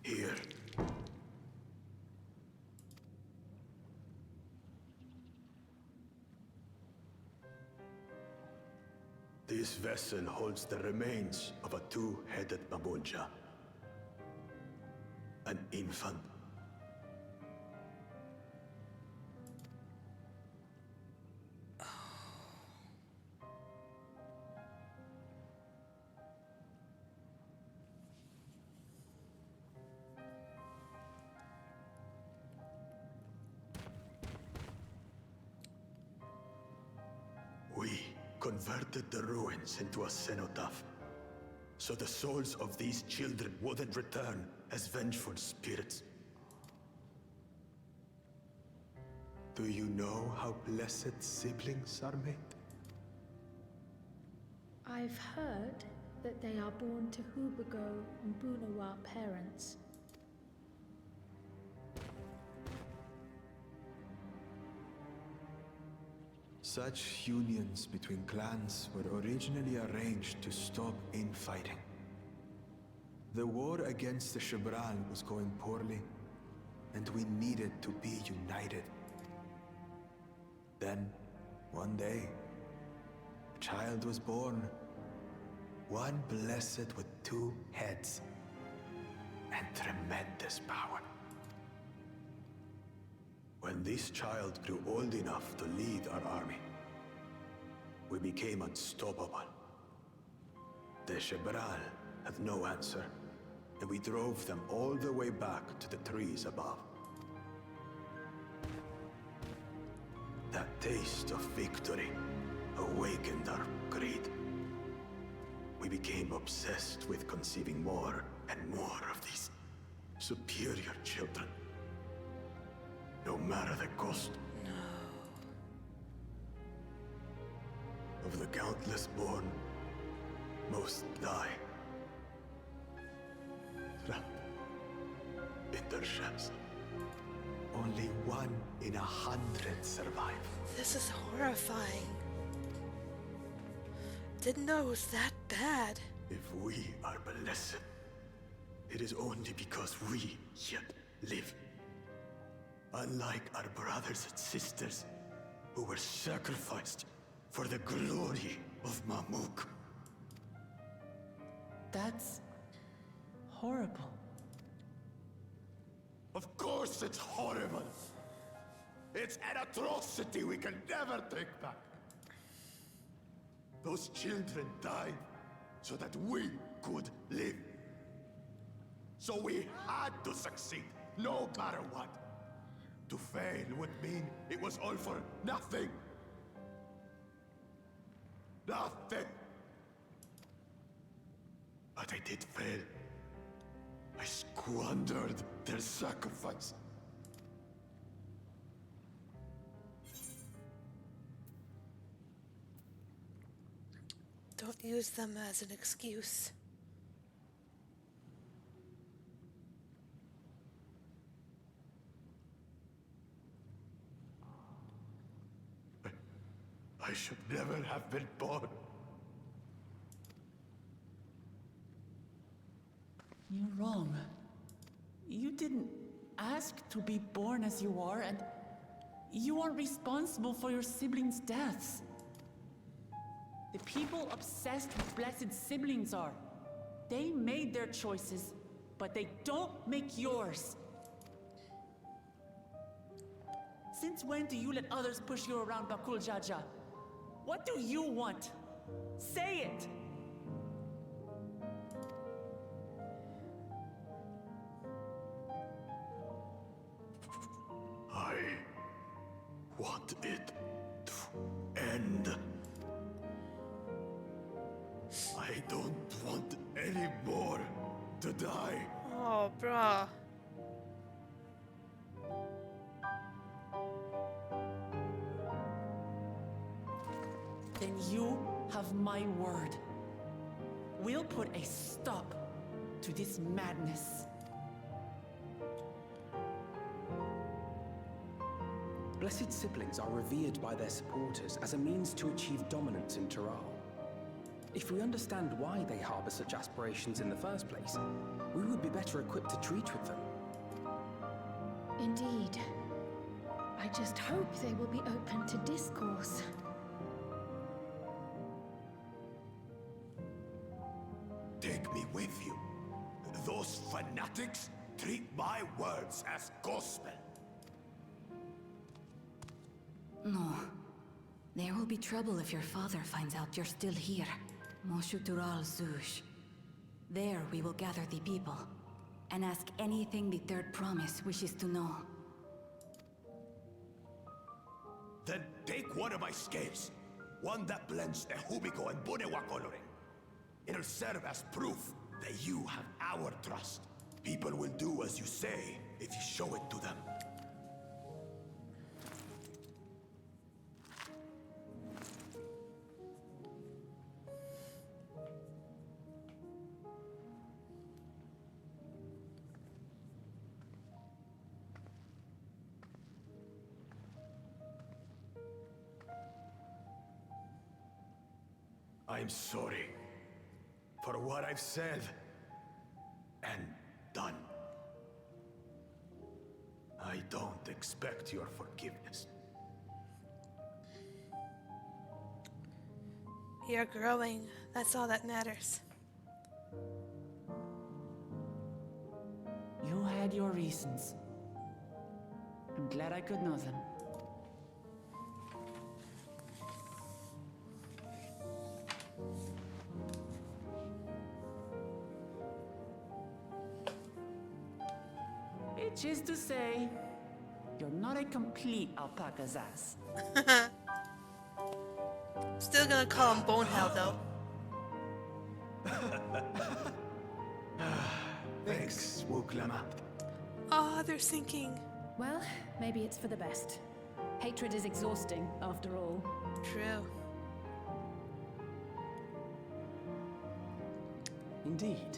Here. This vessel holds the remains of a two-headed Babunja. An infant. We converted the ruins into a cenotaph, so the souls of these children wouldn't return as vengeful spirits. Do you know how blessed siblings are made? I've heard that they are born to Hubago and Bunawa parents. Such unions between clans were originally arranged to stop infighting. The war against the Shibran was going poorly, and we needed to be united. Then, one day, a child was born. One blessed with two heads and tremendous power. When this child grew old enough to lead our army, we became unstoppable. The Shibral had no answer, and we drove them all the way back to the trees above. That taste of victory awakened our greed. We became obsessed with conceiving more and more of these superior children. No matter the cost. No. Of the countless born, most die. Trapped in their shells. Only 1 in 100 survive. This is horrifying. Didn't know it was that bad. If we are blessed, it is only because we yet live. Unlike our brothers and sisters, who were sacrificed for the glory of Mamuk. That's horrible. Of course it's horrible. It's an atrocity we can never take back. Those children died so that we could live. So we had to succeed, no matter what. To fail would mean it was all for nothing. Nothing. But I did fail. I squandered their sacrifice. Don't use them as an excuse. I should never have been born. You're wrong. You didn't ask to be born as you are, and you aren't responsible for your siblings' deaths. The people obsessed with blessed siblings are. They made their choices, but they don't make yours. Since when do you let others push you around Bakul Jaja? What do you want? Say it! I want it to end. I don't want any more to die. Oh, bruh. have my word. We'll put a stop to this madness. Blessed siblings are revered by their supporters as a means to achieve dominance in Tural. If we understand why they harbor such aspirations in the first place, we would be better equipped to treat with them. Indeed. I just hope they will be open to discourse. Take me with you. Those fanatics treat my words as gospel. No. There will be trouble if your father finds out you're still here. Moshutural Zush. There we will gather the people, and ask anything the Third Promise wishes to know. Then take one of my scales. One that blends Ehubico and Bunewa coloring. It'll serve as proof that you have our trust. People will do as you say if you show it to them. I'm sorry for what I've said and done. I don't expect your forgiveness. You're growing. That's all that matters. You had your reasons. I'm glad I could know them. Which is to say, you're not a complete alpaca's ass. Still gonna call him Bonehead, though. Thanks, Wuklama. Oh, they're sinking. Well, maybe it's for the best. Hatred is exhausting, after all. True. Indeed.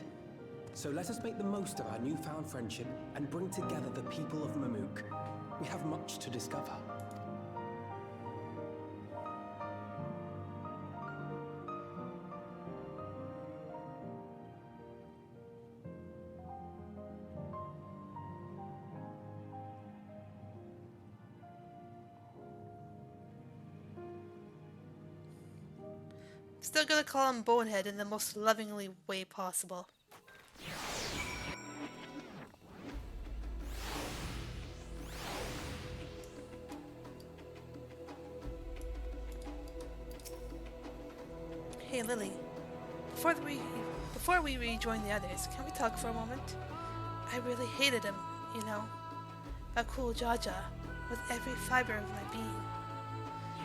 So let us make the most of our newfound friendship and bring together the people of Mamuk. We have much to discover. Still gonna call him Bonehead in the most lovingly way possible. Hey Lily, before we rejoin the others, can we talk for a moment? I really hated him, you know. Bakul Jaja, with every fiber of my being.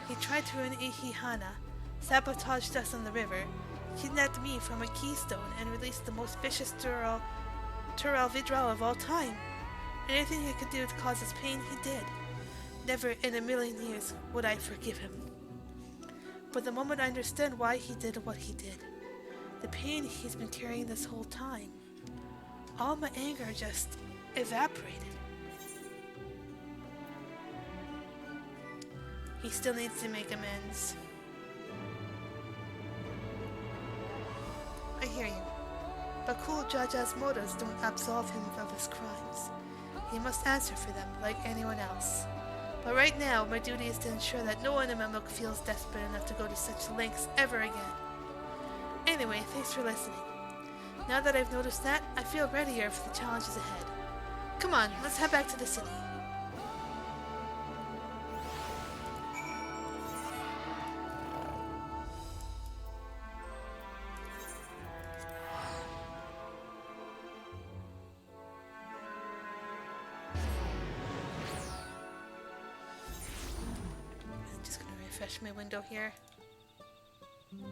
He tried to ruin Ihihana, sabotaged us on the river, kidnapped me from a keystone, and released the most vicious Tural Vidral of all time. Anything he could do to cause us pain, he did. Never in a million years would I forgive him. But the moment I understand why he did what he did, the pain he's been carrying this whole time, all my anger just evaporated. He still needs to make amends. I hear you. Bakul Jaja's motives don't absolve him of his crimes. He must answer for them, like anyone else. But right now, my duty is to ensure that no one in Mamuk feels desperate enough to go to such lengths ever again. Anyway, thanks for listening. Now that I've noticed that, I feel readier for the challenges ahead. Come on, let's head back to the city. Refresh my window here. There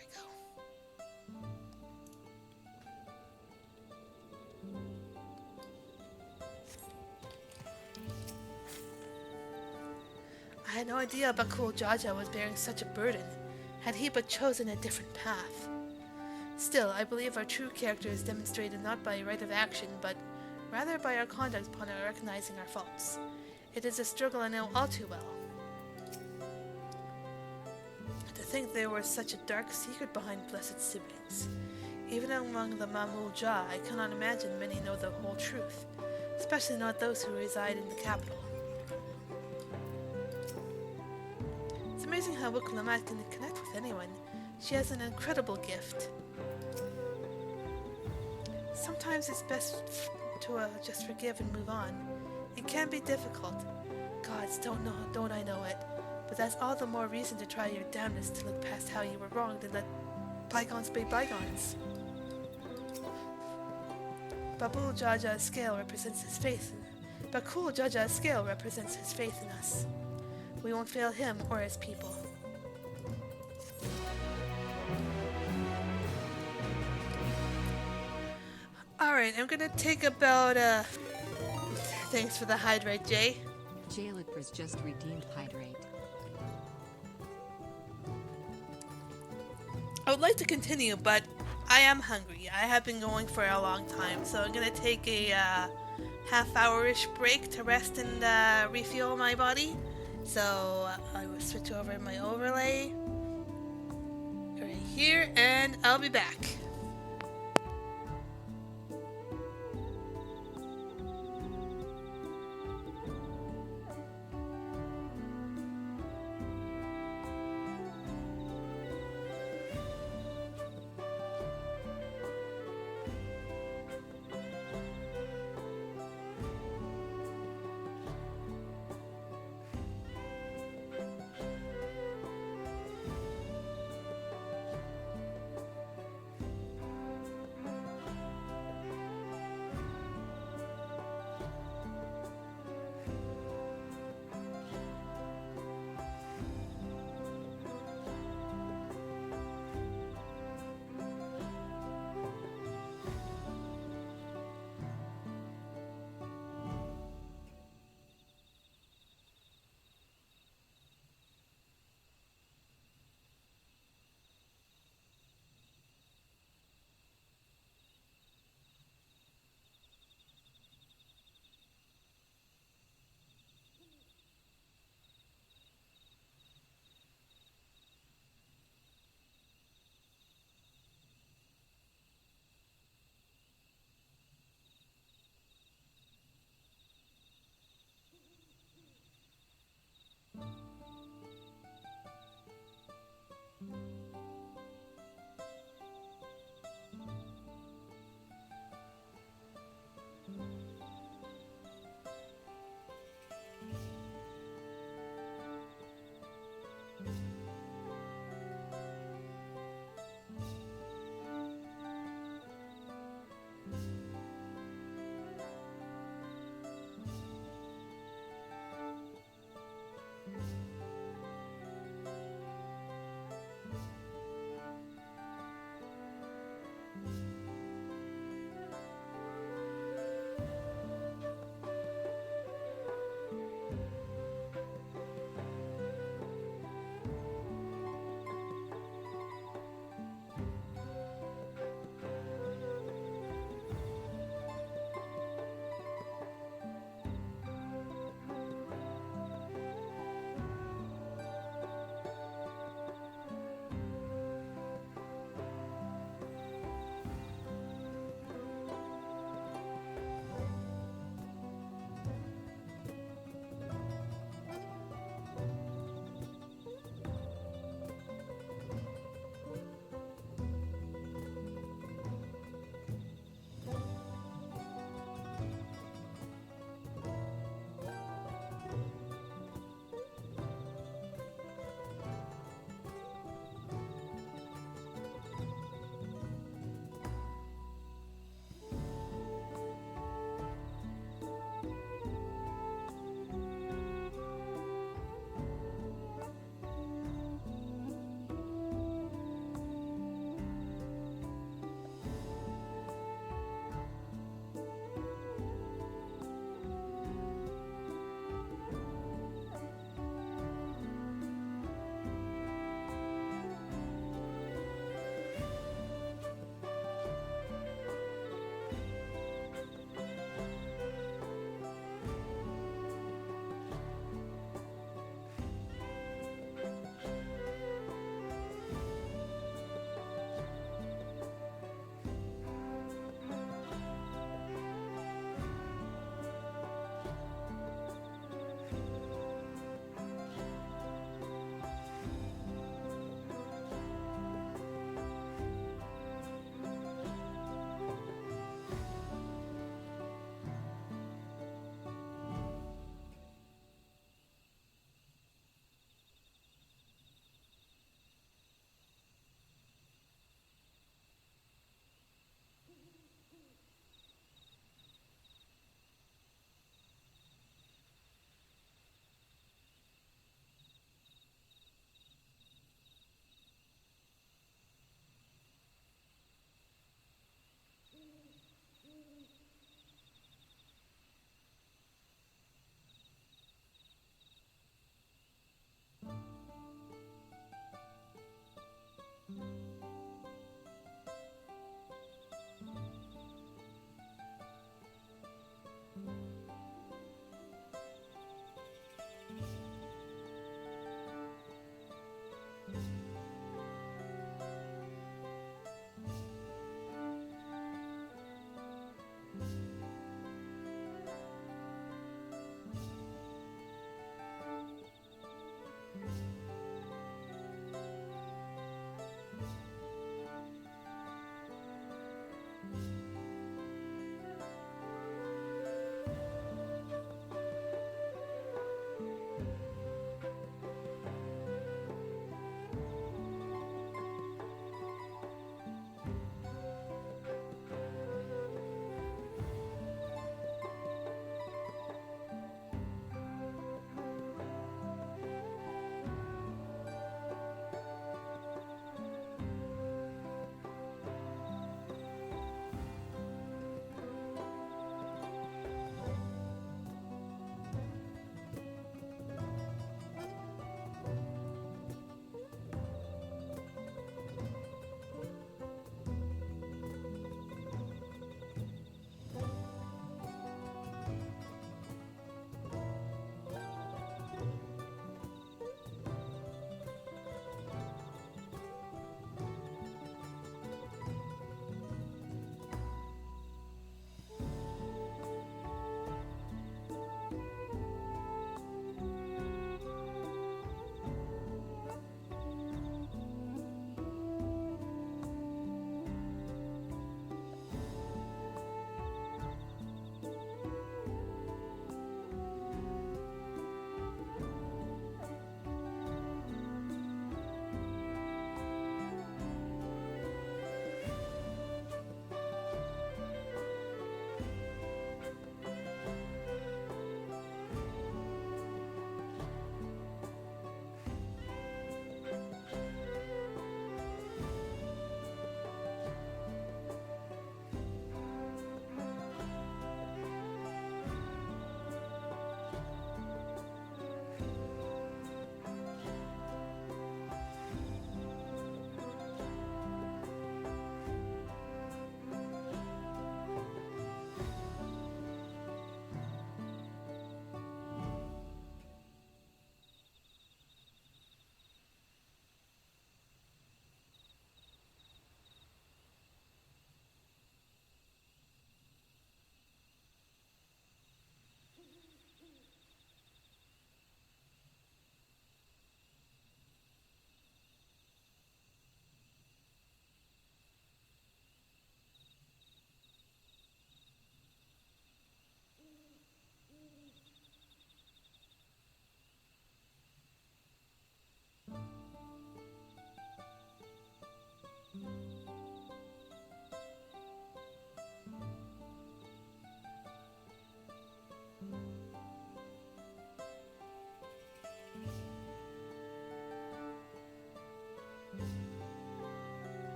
we go. I had no idea Bakul Jaja was bearing such a burden, had he but chosen a different path. Still, I believe our true character is demonstrated not by right of action, but rather by our conduct upon our recognizing our faults. It is a struggle I know all too well. To think there was such a dark secret behind blessed siblings. Even among the Mamul Ja, I cannot imagine many know the whole truth, especially not those who reside in the capital. It's amazing how Wuklamat can connect with anyone. She has an incredible gift. Sometimes it's best to just forgive and move on. It can be difficult. Gods, don't I know it? But that's all the more reason to try your damnedest to look past how you were wronged and let bygones be bygones. Bakul Jaja's scale represents his faith in us. We won't fail him or his people. Alright, I'm gonna take about thanks for the hydrate, Jay. Jailitver's just redeemed hydrate. I would like to continue, but I am hungry. I have been going for a long time, so I'm gonna take a half-hour-ish break to rest and refuel my body. So I will switch over my overlay right here, and I'll be back.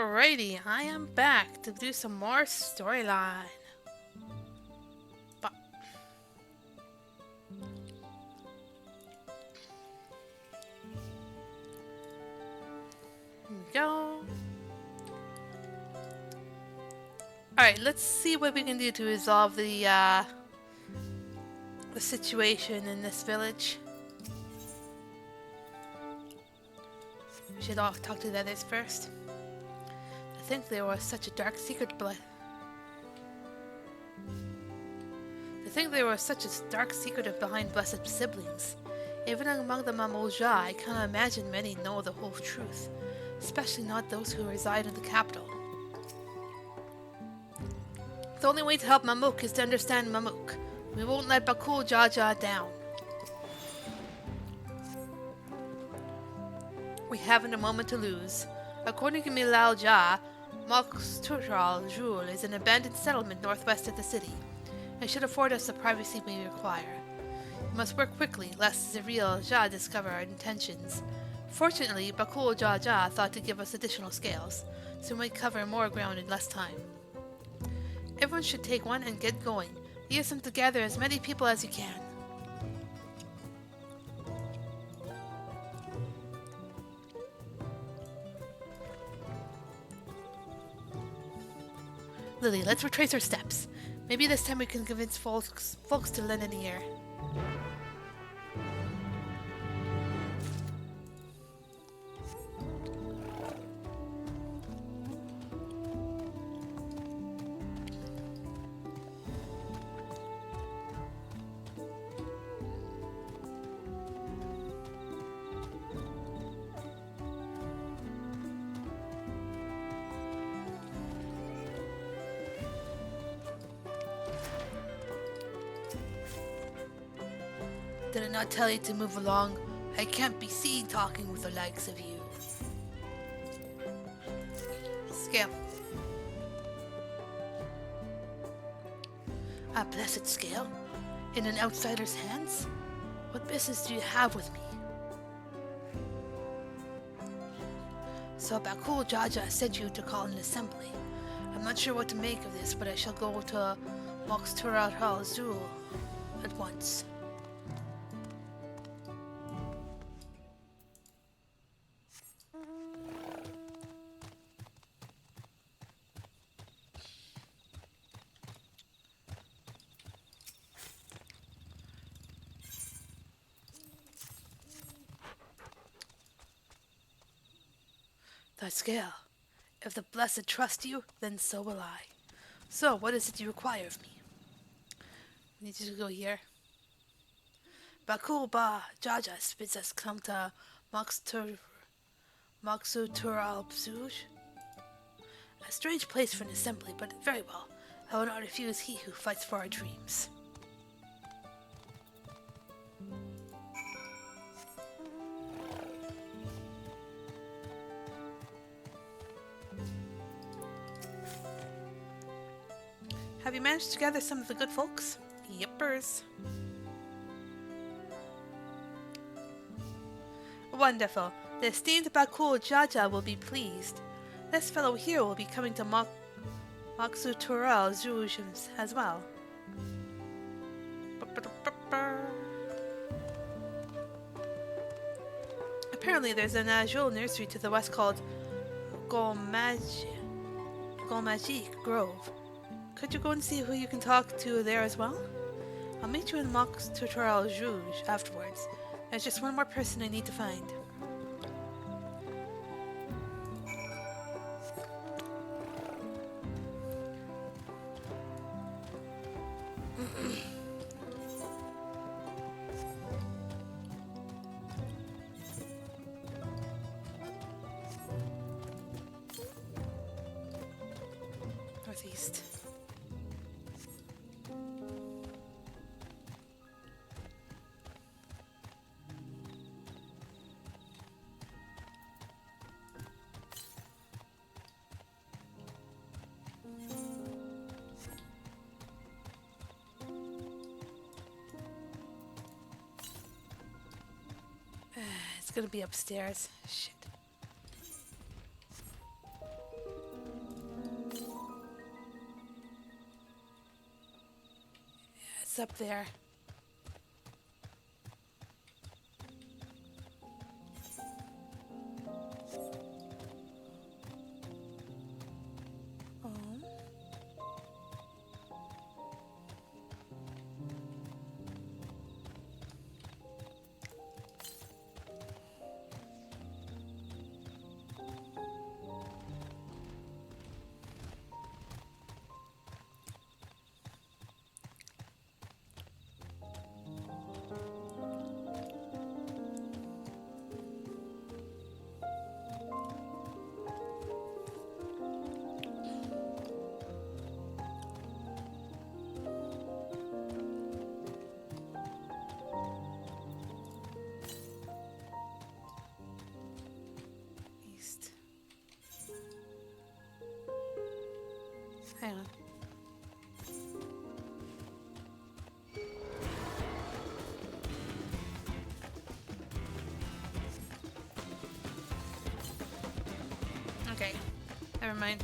Alrighty, I am back to do some more storyline. Here we go. Alright, let's see what we can do to resolve the situation in this village. We should all talk to the others first. I think there was such a dark secret behind blessed siblings. Even among the Mamoja, I cannot imagine many know the whole truth, especially not those who reside in the capital. The only way to help Mamuk is to understand Mamuk. We won't let Bakul Jaja down. We haven't a moment to lose. According to Milal Ja, Mokstral Jul is an abandoned settlement northwest of the city. It should afford us the privacy we require. We must work quickly, lest the real Ja discover our intentions. Fortunately, Bakul Jaja thought to give us additional scales, so we might cover more ground in less time. Everyone should take one and get going. Use them to gather as many people as you can. Lily, let's retrace our steps. Maybe this time we can convince folks to lend an ear. Did I not tell you to move along? I can't be seen talking with the likes of you. Scale. A blessed scale? In an outsider's hands? What business do you have with me? So Bakul Jaja sent you to call an assembly. I'm not sure what to make of this, but I shall go to Moxtural Zul at once. Thy scale. If the blessed trust you, then so will I. So, what is it you require of me? We need you to go here. Bakul Ba Jaja bids us come to Moxutural Bzuj. A strange place for an assembly, but very well. I will not refuse he who fights for our dreams. Have you managed to gather some of the good folks? Yippers. Wonderful. The esteemed Bakul Jaja will be pleased. This fellow here will be coming to Moxutural Zhuj as well. Apparently there's an Azul nursery to the west called Golmagic Grove. Could you go and see who you can talk to there as well? I'll meet you in Mox Tutorial Rouge afterwards. There's just one more person I need to find. Northeast. It's gonna be upstairs. Shit. What's up there? Hang on. Okay, never mind.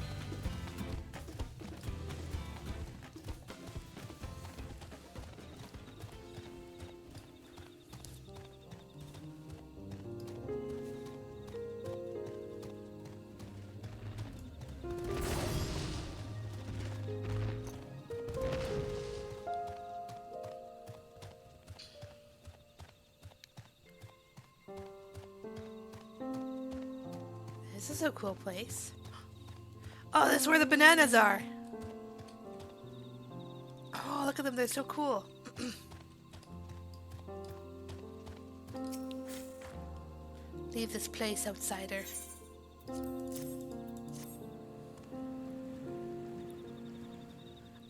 This is a cool place. Oh, that's where the bananas are. Oh, look at them. They're so cool. Leave this place, outsider.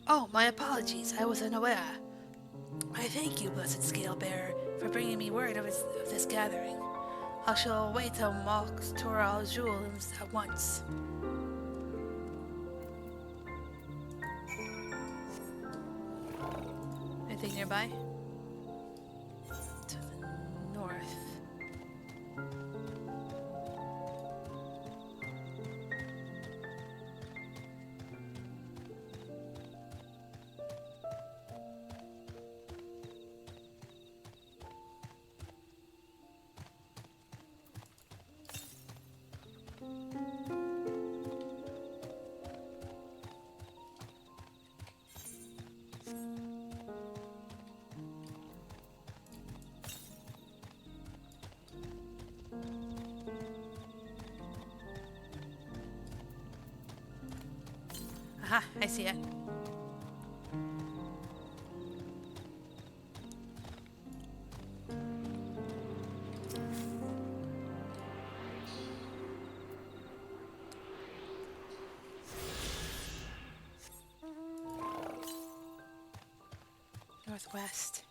Oh, my apologies. I was unaware. I thank you, blessed scale-bearer, for bringing me word of this gathering. I shall wait till Mox Toral Jules at once. Anything nearby? To the north. Aha, I see it. Northwest.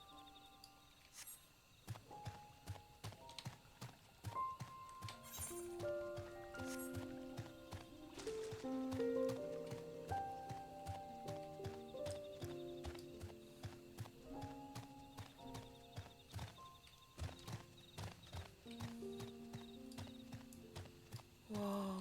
Whoa.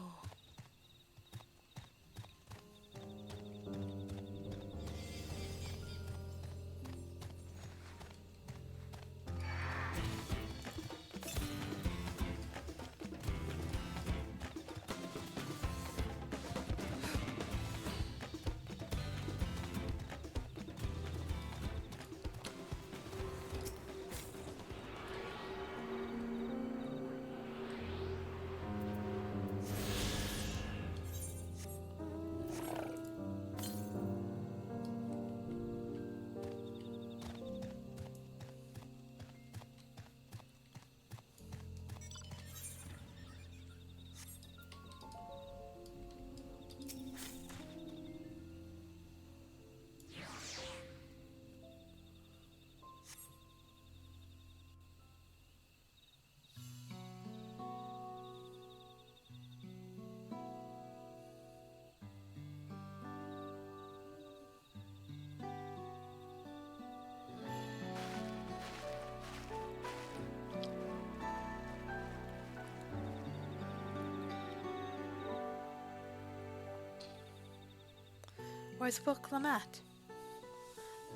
Where's Book Lamat?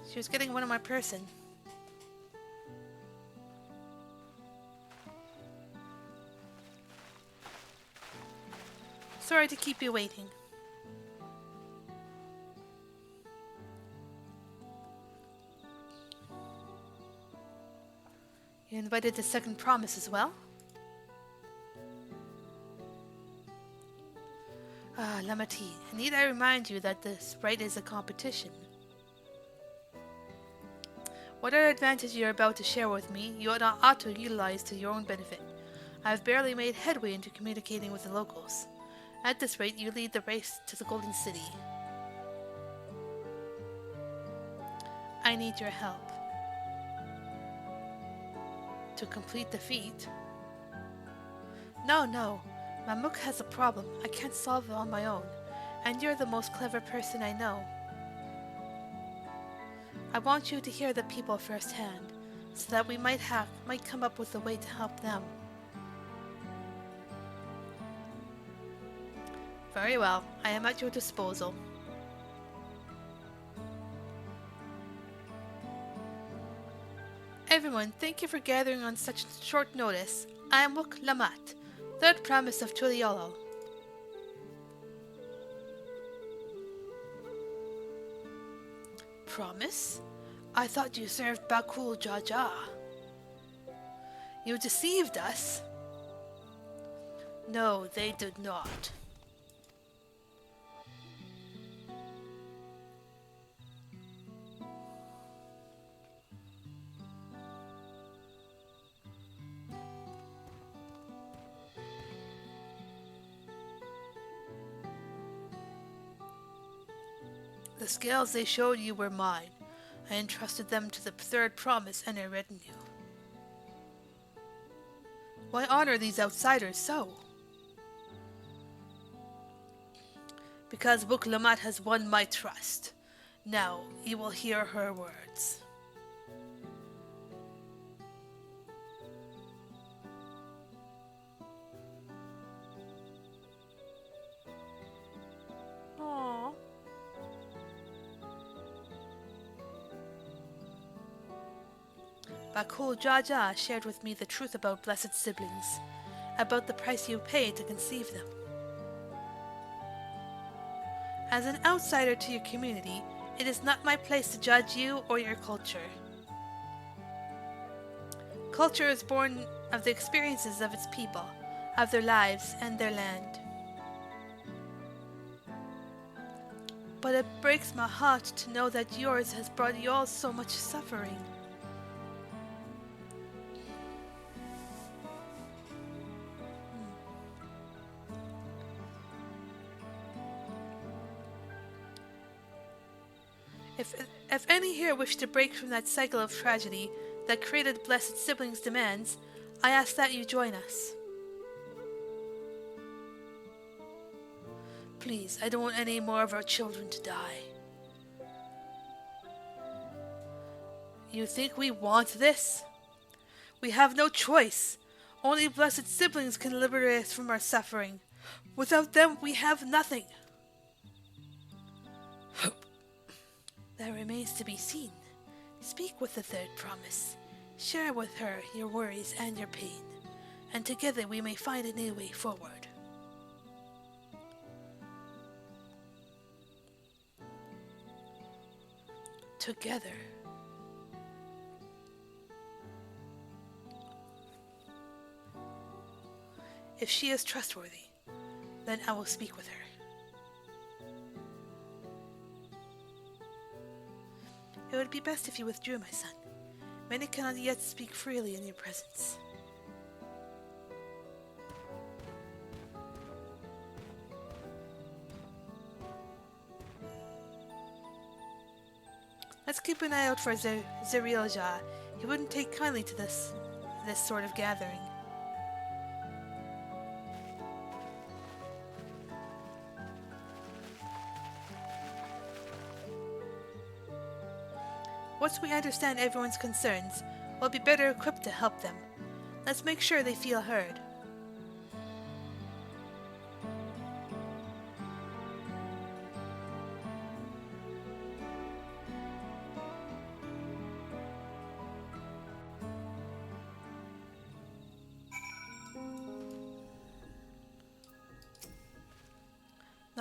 She was getting one of my person. Sorry to keep you waiting. You invited the second promise as well? Ah, Lamati, need I remind you that the sprite is a competition? Whatever advantage you are about to share with me, you ought to utilize to your own benefit. I have barely made headway into communicating with the locals. At this rate, you lead the race to the Golden City. I need your help. To complete the feat? No. Mamuk has a problem. I can't solve it on my own. And you're the most clever person I know. I want you to hear the people firsthand, so that we might come up with a way to help them. Very well. I am at your disposal. Everyone, thank you for gathering on such short notice. I am Wuk Lamat, third promise of Tuliolo. Promise? I thought you served Bakul Jaja. You deceived us? No, they did not. The scales they showed you were mine. I entrusted them to the third promise and her retinue. Why honor these outsiders so? Because Wuk Lamat has won my trust. Now you will hear her words. Aww. Bakul Jaja shared with me the truth about blessed siblings, about the price you pay to conceive them. As an outsider to your community, it is not my place to judge you or your culture. Culture is born of the experiences of its people, of their lives and their land. But it breaks my heart to know that yours has brought you all so much suffering. If any here wish to break from that cycle of tragedy that created Blessed Siblings' demands, I ask that you join us. Please, I don't want any more of our children to die. You think we want this? We have no choice. Only Blessed Siblings can liberate us from our suffering. Without them, we have nothing. That remains to be seen. Speak with the third promise. Share with her your worries and your pain, and together we may find a new way forward. Together. If she is trustworthy, then I will speak with her. It would be best if you withdrew, my son. Many cannot yet speak freely in your presence. Let's keep an eye out for Zerielja. He wouldn't take kindly to this sort of gathering. Once we understand everyone's concerns, we'll be better equipped to help them. Let's make sure they feel heard.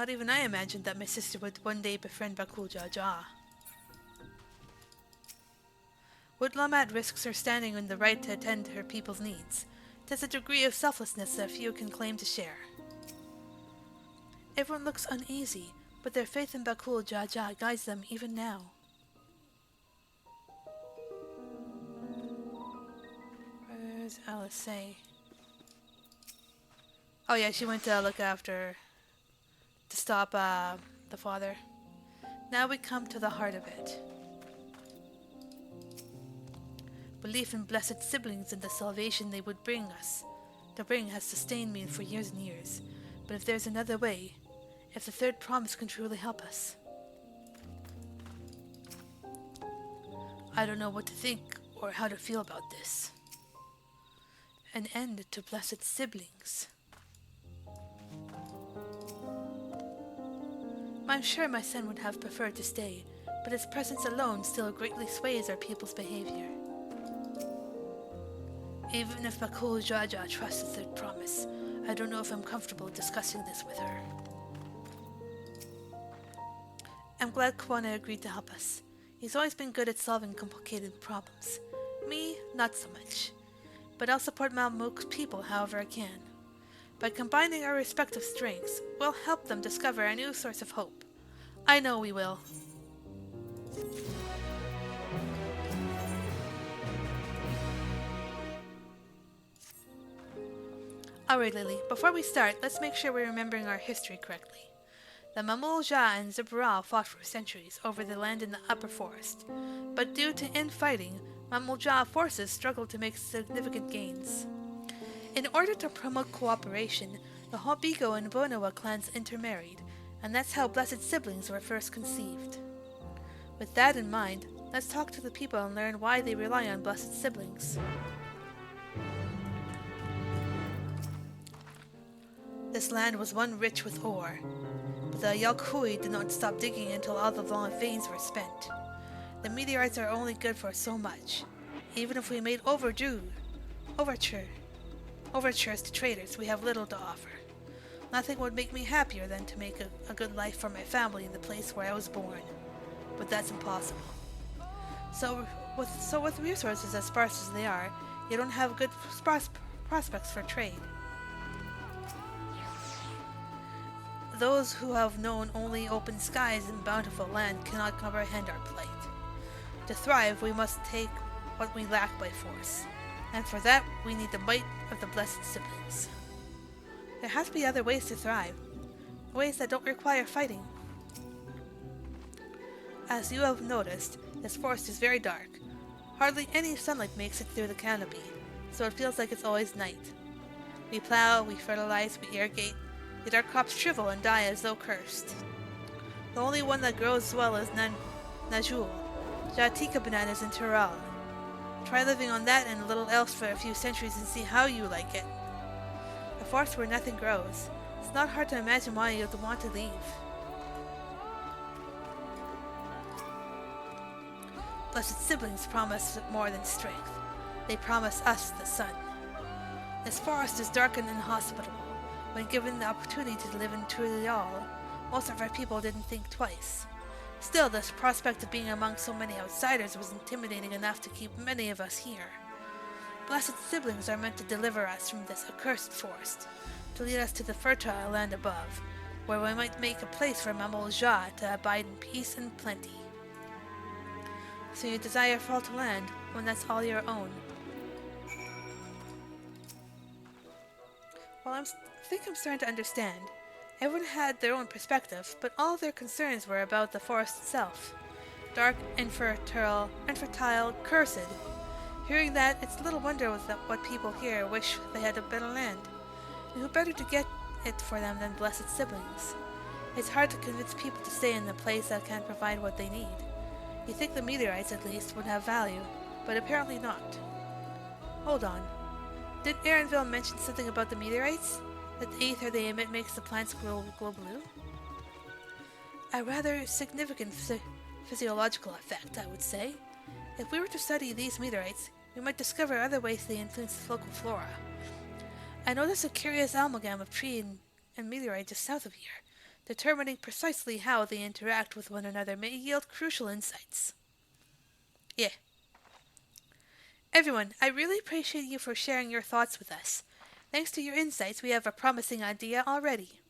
Not even I imagined that my sister would one day befriend Bakul Jaja. Woodlamat risks her standing in the right to attend to her people's needs. It is a degree of selflessness that few can claim to share. Everyone looks uneasy, but their faith in Bakul Jaja guides them even now. Where's Alice? Oh yeah, she went to look after, to stop the father. Now we come to the heart of it. Belief in blessed siblings and the salvation they would bring us, has sustained me for years and years. But if there's another way, if the third promise can truly help us, I don't know what to think or how to feel about this. An end to blessed siblings. I'm sure my son would have preferred to stay, but his presence alone still greatly sways our people's behavior. Even if Bakul Jaja trusts the third promise, I don't know if I'm comfortable discussing this with her. I'm glad Kwana agreed to help us. He's always been good at solving complicated problems. Me, not so much. But I'll support Malmuk's people however I can. By combining our respective strengths, we'll help them discover a new source of hope. I know we will. Alright, Lily, before we start, let's make sure we're remembering our history correctly. The Mamul-Ja and Zibral fought for centuries over the land in the upper forest, but due to infighting, Mamul-Ja forces struggled to make significant gains. In order to promote cooperation, the Hobigo and Bonoa clans intermarried, and that's how blessed siblings were first conceived. With that in mind, let's talk to the people and learn why they rely on blessed siblings. This land was one rich with ore, but the Yalkui did not stop digging until all the long veins were spent. The meteorites are only good for so much. Even if we made overtures to traders, we have little to offer. Nothing would make me happier than to make a good life for my family in the place where I was born. But that's impossible. So with resources as sparse as they are, you don't have good prospects for trade. Those who have known only open skies and bountiful land cannot comprehend our plight. To thrive, we must take what we lack by force, and for that we need the might of the blessed siblings. There has to be other ways to thrive, ways that don't require fighting. As you have noticed, this forest is very dark. Hardly any sunlight makes it through the canopy, so it feels like it's always night. We plow, we fertilize, we irrigate, yet our crops shrivel and die as though cursed. The only one that grows well is Najul, Jatika bananas in Tural. Try living on that and little else for a few centuries and see how you like it. A forest where nothing grows. It's not hard to imagine why you'd want to leave. Blessed siblings promise more than strength. They promise us the sun. This forest is dark and inhospitable. When given the opportunity to live in Turial, most of our people didn't think twice. Still, the prospect of being among so many outsiders was intimidating enough to keep many of us here. Blessed siblings are meant to deliver us from this accursed forest, to lead us to the fertile land above, where we might make a place for Mamul-Ja to abide in peace and plenty. So you desire fertile land when that's all your own. Well, I think I'm starting to understand. Everyone had their own perspective, but all their concerns were about the forest itself. Dark, infertile, cursed. Hearing that, it's little wonder what people here wish they had a better land. And who better to get it for them than blessed siblings? It's hard to convince people to stay in a place that can't provide what they need. You think the meteorites, at least, would have value, but apparently not. Hold on. Did Aaronville mention something about the meteorites? That the ether they emit makes the plants glow blue? A rather significant physiological effect, I would say. If we were to study these meteorites, we might discover other ways they influence the local flora. I noticed a curious amalgam of tree and meteorite just south of here. Determining precisely how they interact with one another may yield crucial insights. Yeah. Everyone, I really appreciate you for sharing your thoughts with us. Thanks to your insights, we have a promising idea already.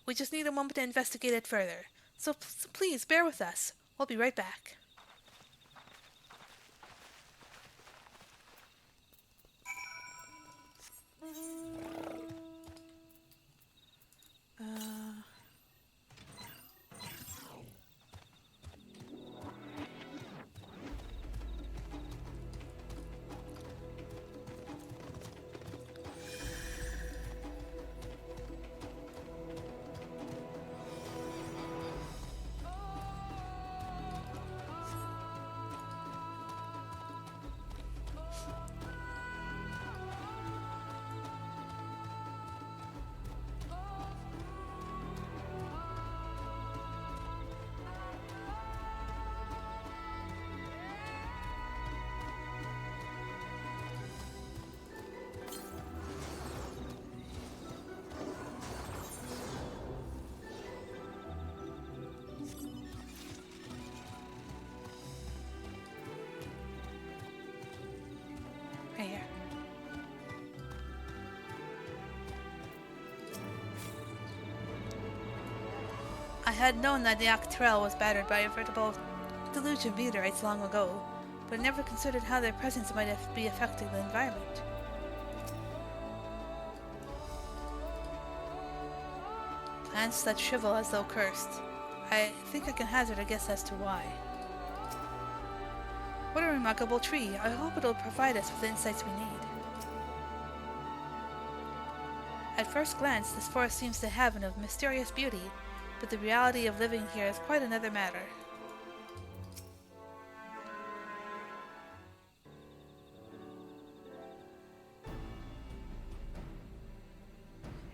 We just need a moment to investigate it further. So please bear with us. We'll be right back. Right here. I had known that the Dawntrail was battered by a veritable deluge of meteorites long ago, but never considered how their presence might be affecting the environment. Plants that shrivel as though cursed. I think I can hazard a guess as to why. What a remarkable tree. I hope it'll provide us with the insights we need. At first glance, this forest seems to have a mysterious beauty, but the reality of living here is quite another matter.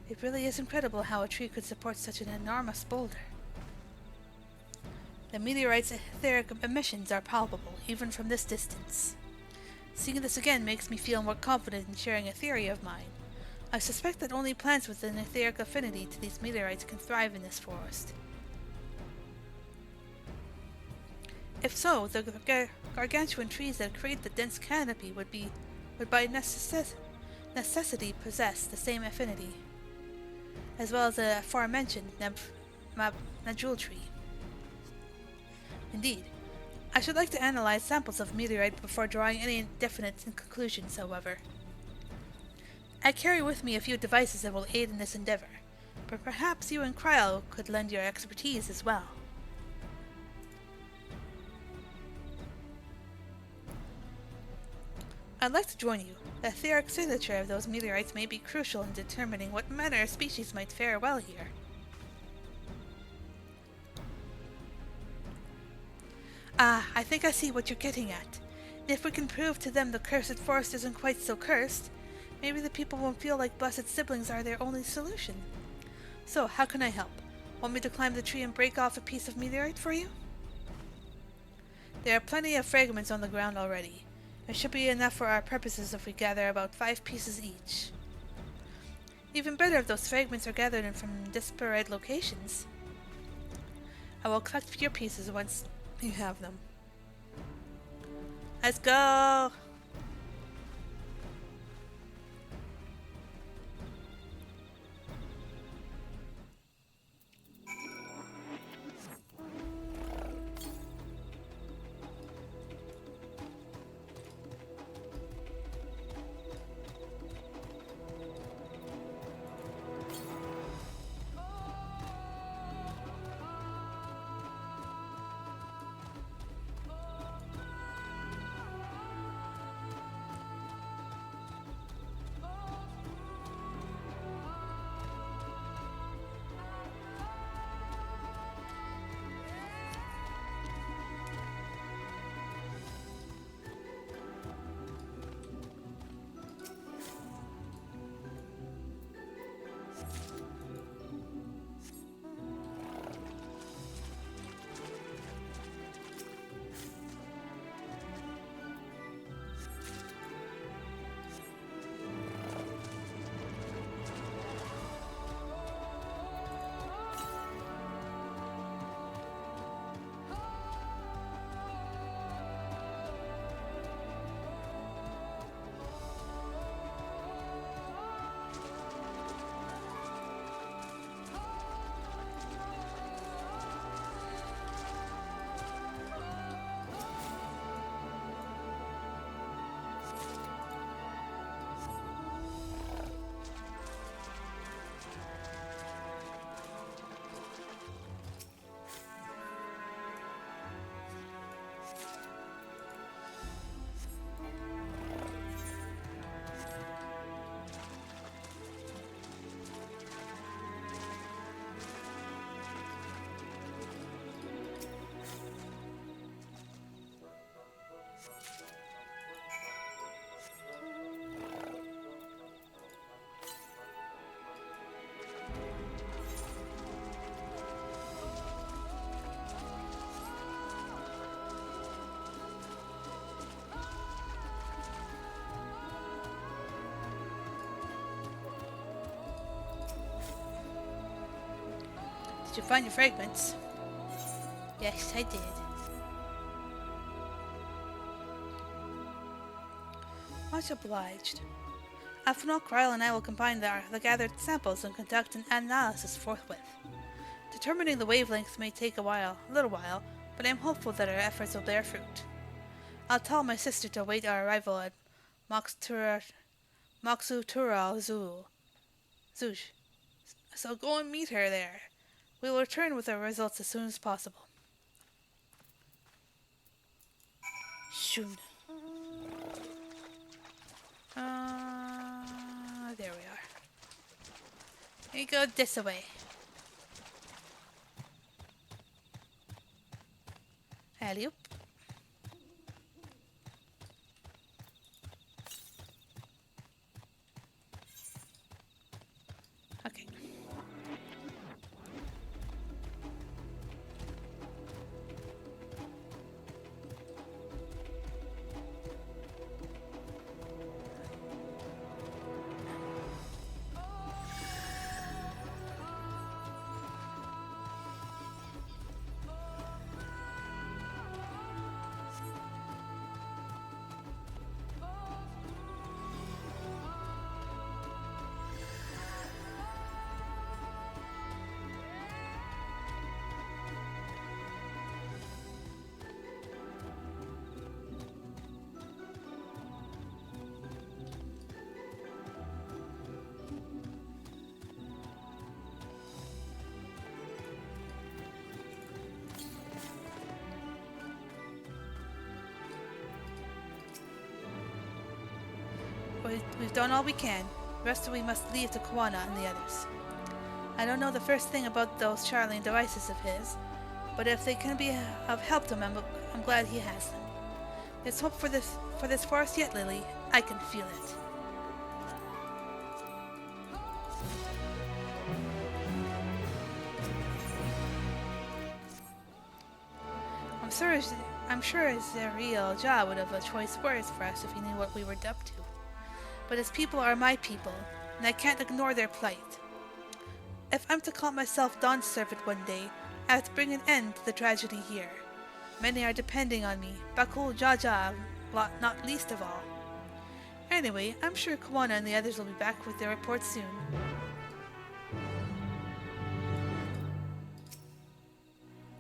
It really is incredible how a tree could support such an enormous boulder. The meteorite's etheric emissions are palpable, even from this distance. Seeing this again makes me feel more confident in sharing a theory of mine. I suspect that only plants with an etheric affinity to these meteorites can thrive in this forest. If so, the gargantuan trees that create the dense canopy would by necessity possess the same affinity, as well as the aforementioned Najul tree. Indeed, I should like to analyze samples of meteorite before drawing any definite conclusions, however. I carry with me a few devices that will aid in this endeavor, but perhaps you and Cryo could lend your expertise as well. I'd like to join you. The etheric signature of those meteorites may be crucial in determining what manner of species might fare well here. Ah, I think I see what you're getting at. If we can prove to them the cursed forest isn't quite so cursed, maybe the people won't feel like blessed siblings are their only solution. So, how can I help? Want me to climb the tree and break off a piece of meteorite for you? There are plenty of fragments on the ground already. It should be enough for our purposes if we gather about 5 pieces each. Even better if those fragments are gathered from disparate locations. I will collect your pieces once you have them. Let's go! Did you find your fragments? Yes, I did. Much obliged. After all, Kryle and I will combine the gathered samples and conduct an analysis forthwith. Determining the wavelengths may take a little while, but I am hopeful that our efforts will bear fruit. I'll tell my sister to await our arrival at Moxutural Zuj. So go and meet her there. We will return with our results as soon as possible. Soon. There we are. We go this way. Alley-oop. Okay. We've done all we can. The rest we must leave to Kawana and the others. I don't know the first thing about those Charlene devices of his, but if they can be of help to him, I'm glad he has them. There's hope for this forest yet, Lily. I can feel it. I'm sure Zariel Jah would have choice words for us if he knew what we were up to. But his people are my people, and I can't ignore their plight. If I'm to call myself Dawn's servant one day, I have to bring an end to the tragedy here. Many are depending on me, Bakul Jaja not least of all. Anyway, I'm sure Kawana and the others will be back with their report soon.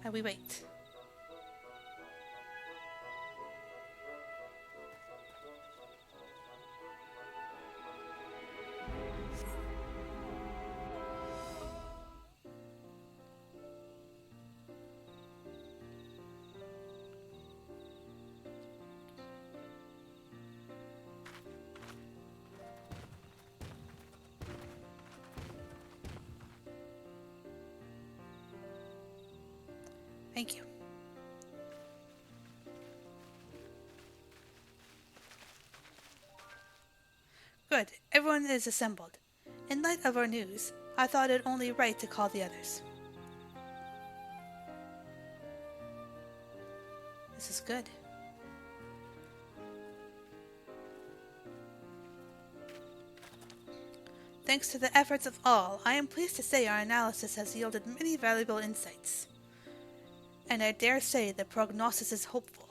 And we wait. Thank you. Good. Everyone is assembled. In light of our news, I thought it only right to call the others. This is good. Thanks to the efforts of all, I am pleased to say our analysis has yielded many valuable insights. And I dare say the prognosis is hopeful.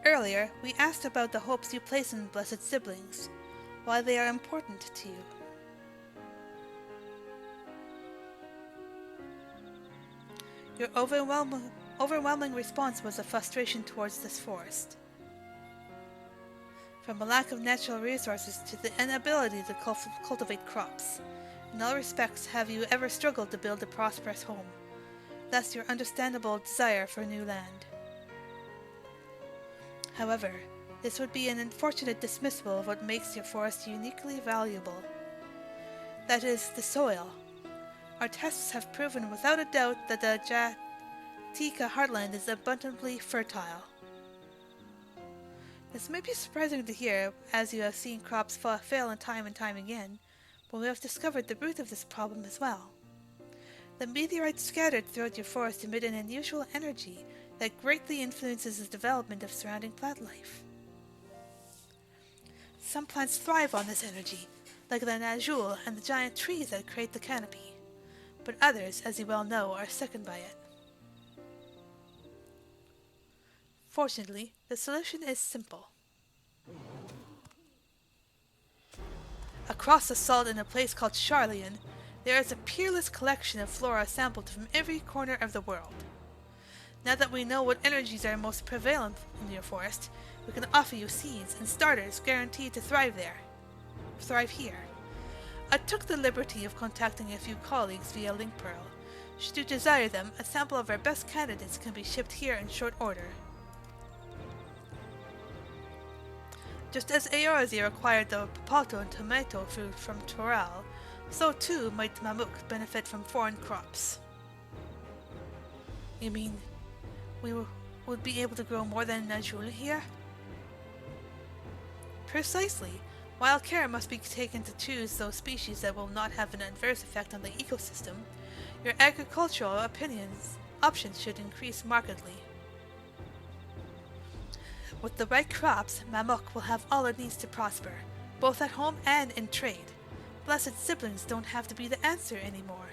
Earlier, we asked about the hopes you place in blessed siblings, why they are important to you. Your overwhelming response was a frustration towards this forest. From a lack of natural resources to the inability to cultivate crops. In all respects, have you ever struggled to build a prosperous home? Thus your understandable desire for new land. However, this would be an unfortunate dismissal of what makes your forest uniquely valuable. That is, the soil. Our tests have proven without a doubt that the Jatika heartland is abundantly fertile. This may be surprising to hear, as you have seen crops fail and time again, but we have discovered the root of this problem as well. The meteorites scattered throughout your forest emit an unusual energy that greatly influences the development of surrounding plant life. Some plants thrive on this energy, like the Najul and the giant trees that create the canopy. But others, as you well know, are sickened by it. Fortunately, the solution is simple. Across the salt in a place called Charlian, there is a peerless collection of flora sampled from every corner of the world. Now that we know what energies are most prevalent in your forest, we can offer you seeds and starters guaranteed to thrive here. I took the liberty of contacting a few colleagues via Link Pearl. Should you desire them, a sample of our best candidates can be shipped here in short order. Just as Eorzea acquired the papato and tomato fruit from Toral, so too might Mamuk benefit from foreign crops. You mean we would be able to grow more than Najul here? Precisely. While care must be taken to choose those species that will not have an adverse effect on the ecosystem, your agricultural options should increase markedly. With the right crops, Mamuk will have all it needs to prosper, both at home and in trade. Blessed siblings don't have to be the answer anymore.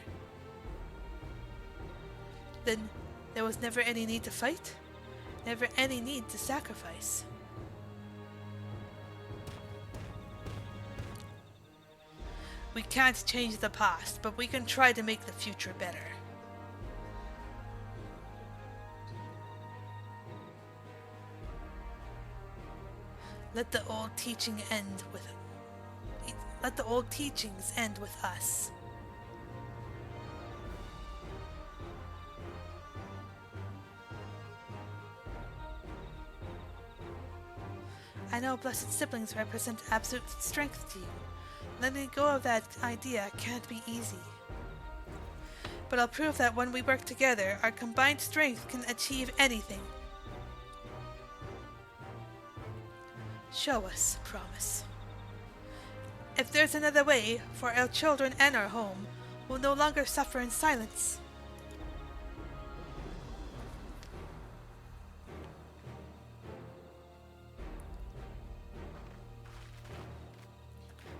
Then there was never any need to fight? Never any need to sacrifice? We can't change the past, but we can try to make the future better. Let the old teachings end with us. I know blessed siblings represent absolute strength to you. Letting go of that idea can't be easy. But I'll prove that when we work together, our combined strength can achieve anything. Show us, promise. If there's another way, for our children and our home, we'll no longer suffer in silence.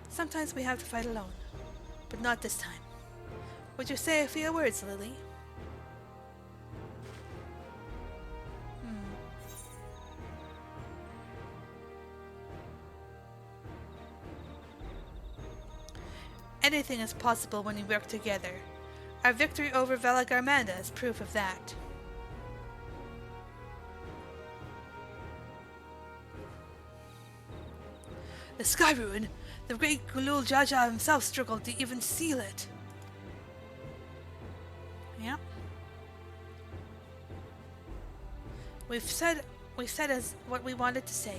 Sometimes we have to fight alone, but not this time. Would you say a few words, Lily? Anything is possible when we work together. Our victory over Valagarmanda is proof of that. The Sky Ruin! The great Gulul Jaja himself struggled to even seal it. Yeah. We've said as what we wanted to say.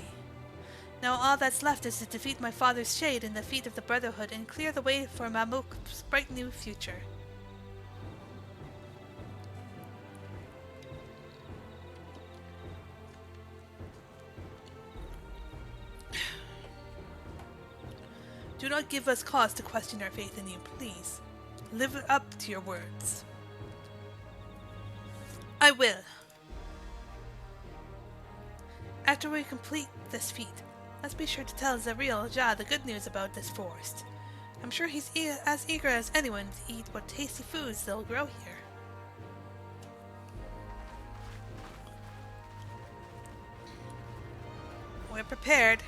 Now all that's left is to defeat my father's shade in the feet of the Brotherhood and clear the way for Mamuk's bright new future. Do not give us cause to question our faith in you, please. Live up to your words. I will. After we complete this feat, let's be sure to tell Zariel Jah the good news about this forest. I'm sure he's as eager as anyone to eat what tasty foods they'll grow here. We're prepared.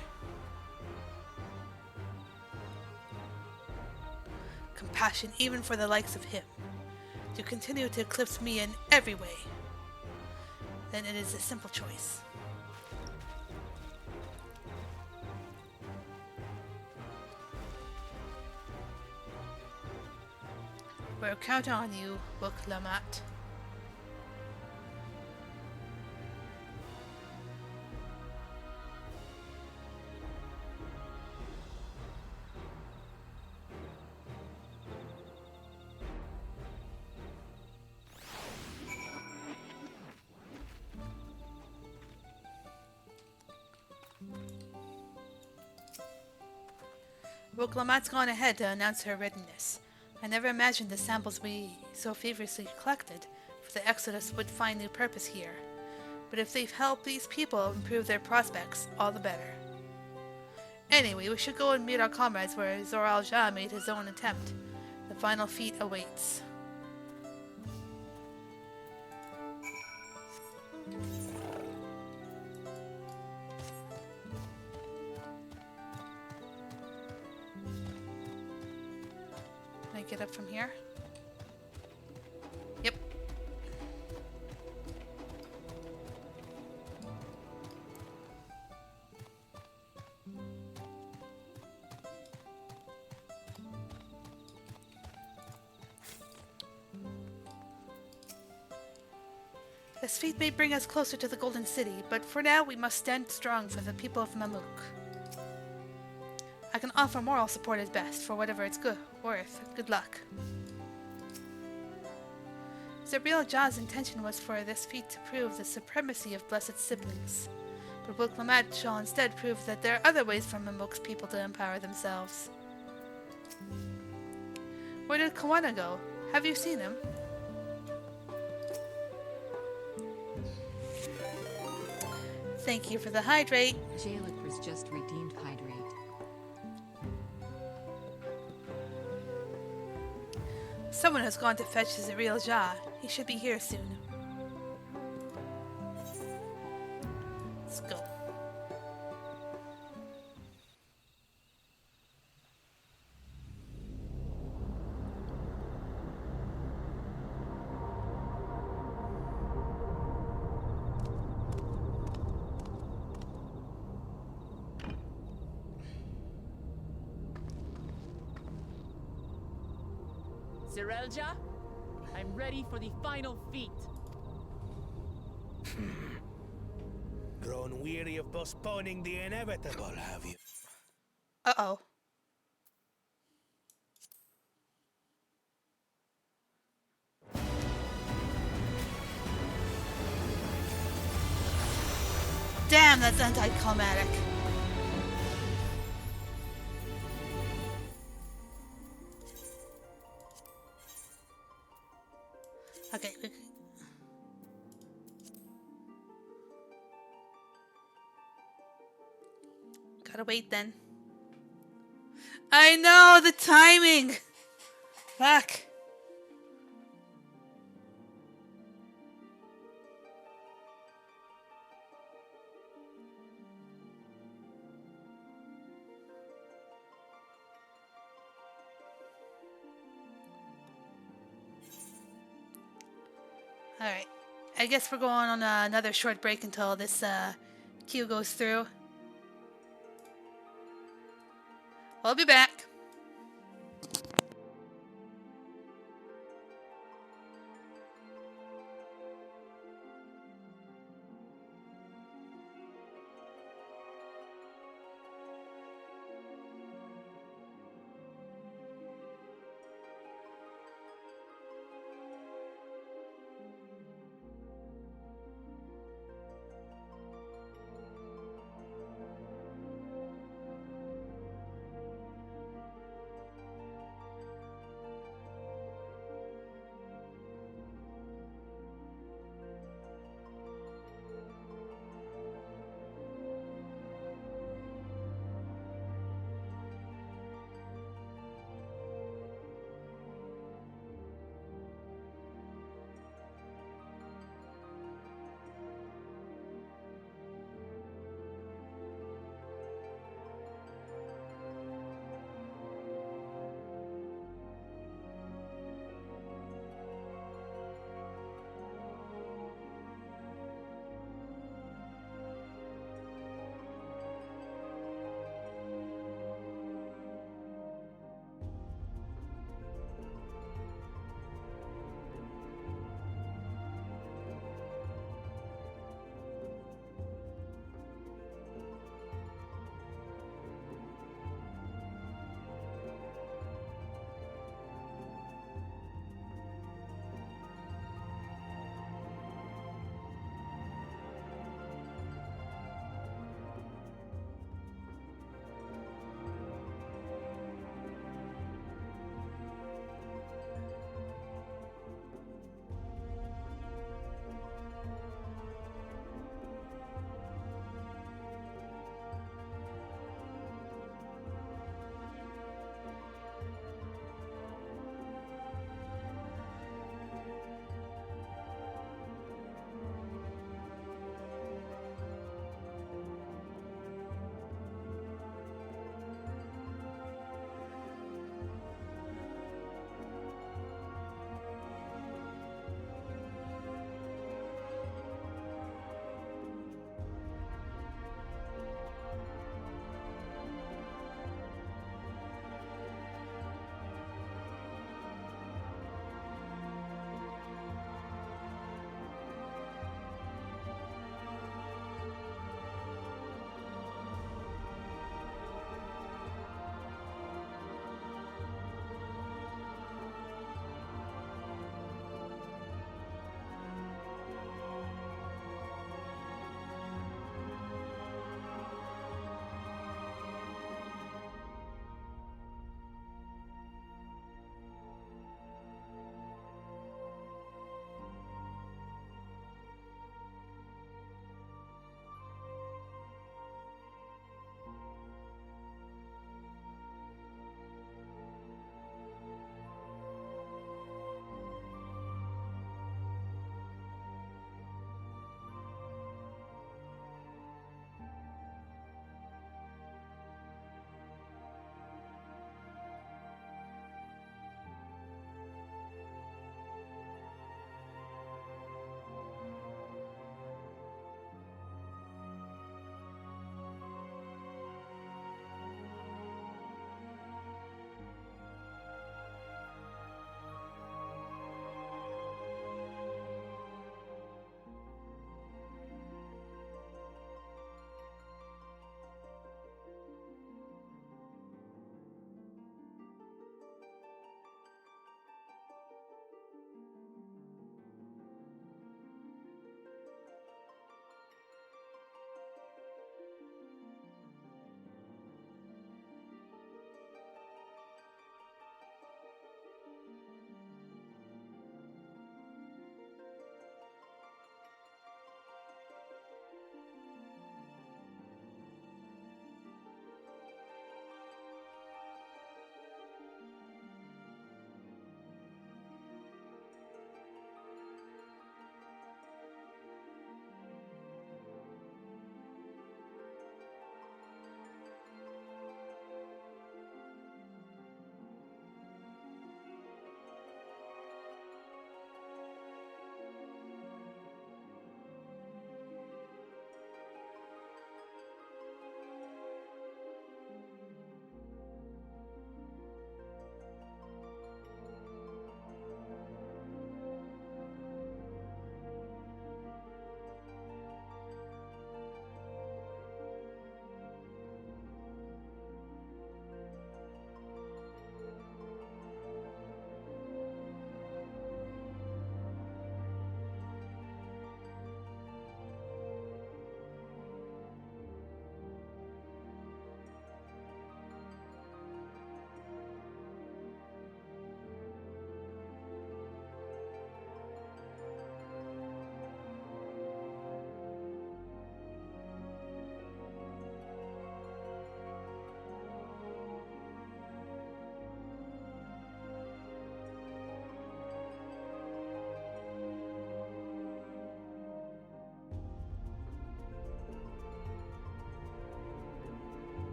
Compassion even for the likes of him. To continue to eclipse me in every way. Then it is a simple choice. We're counting on you, Book Lamat. Book Lamat's gone ahead to announce her readiness. I never imagined the samples we so feverishly collected for the Exodus would find new purpose here. But if they've helped these people improve their prospects, all the better. Anyway, we should go and meet our comrades where Zoral Jah made his own attempt. The final feat awaits. Can I get up from here? Yep. This feat may bring us closer to the Golden City, but for now we must stand strong for the people of Mamuk. I can offer moral support at best, for whatever it's worth. Good luck. Zariel Jah's intention was for this feat to prove the supremacy of blessed siblings, but Wilklamat shall instead prove that there are other ways for Mamuk's people to empower themselves. Where did Kawana go? Have you seen him? Thank you for the hydrate. Jalek was just redeemed hydrate. Someone has gone to fetch Zariel Jah. He should be here soon. Let's go. Zerelja, I'm ready for the final feat. Grown weary of postponing the inevitable, have you? Uh-oh. Damn, that's anticlimactic. Okay. Gotta wait then. I know the timing. Fuck. Alright. I guess we're going on another short break until this queue goes through. We'll be back.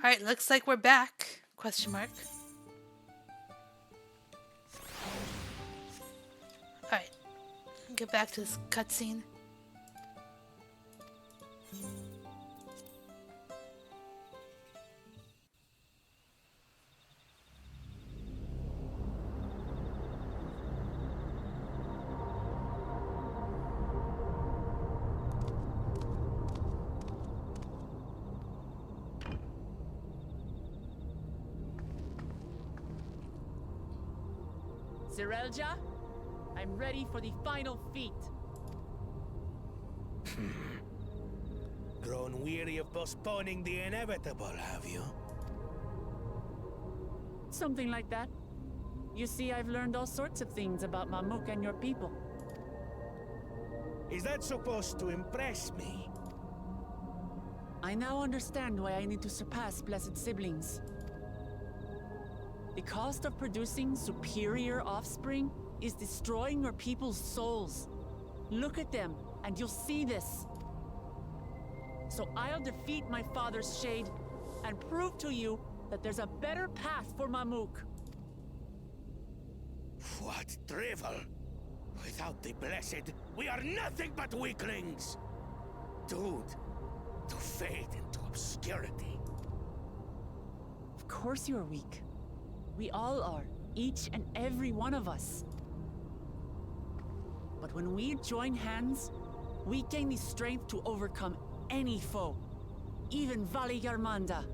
Alright, looks like we're back. Question mark. Alright. Get back to this cutscene. Zerelja, I'm ready for the final feat. Grown weary of postponing the inevitable, have you? Something like that. You see, I've learned all sorts of things about Mamuk and your people. Is that supposed to impress me? I now understand why I need to surpass blessed siblings. The cost of producing superior offspring is destroying your people's souls. Look at them, and you'll see this. So I'll defeat my father's shade, and prove to you that there's a better path for Mamuk. What drivel! Without the blessed, we are nothing but weaklings! Doomed to fade into obscurity. Of course you're weak. We all are, each and every one of us. But when we join hands, we gain the strength to overcome any foe, even Vali Yarmanda.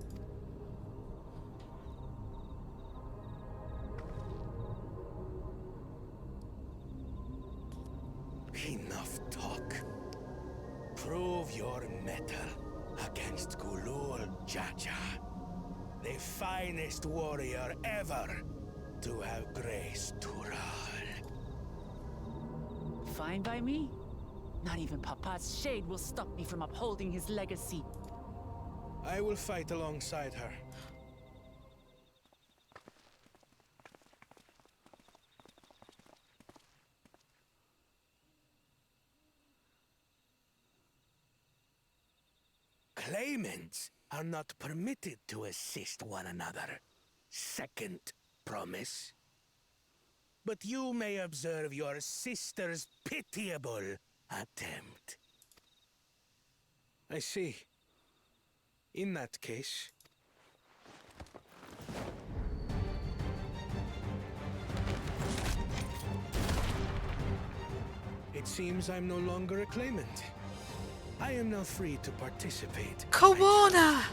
Enough talk. Prove your mettle against Gulul Jaja, the finest warrior ever to have graced Tural. Fine by me. Not even Papa's shade will stop me from upholding his legacy. I will fight alongside her. Claimants are not permitted to assist one another. Second promise. But you may observe your sister's pitiable attempt. I see. In that case... It seems I'm no longer a claimant. I am now free to participate. Kowona!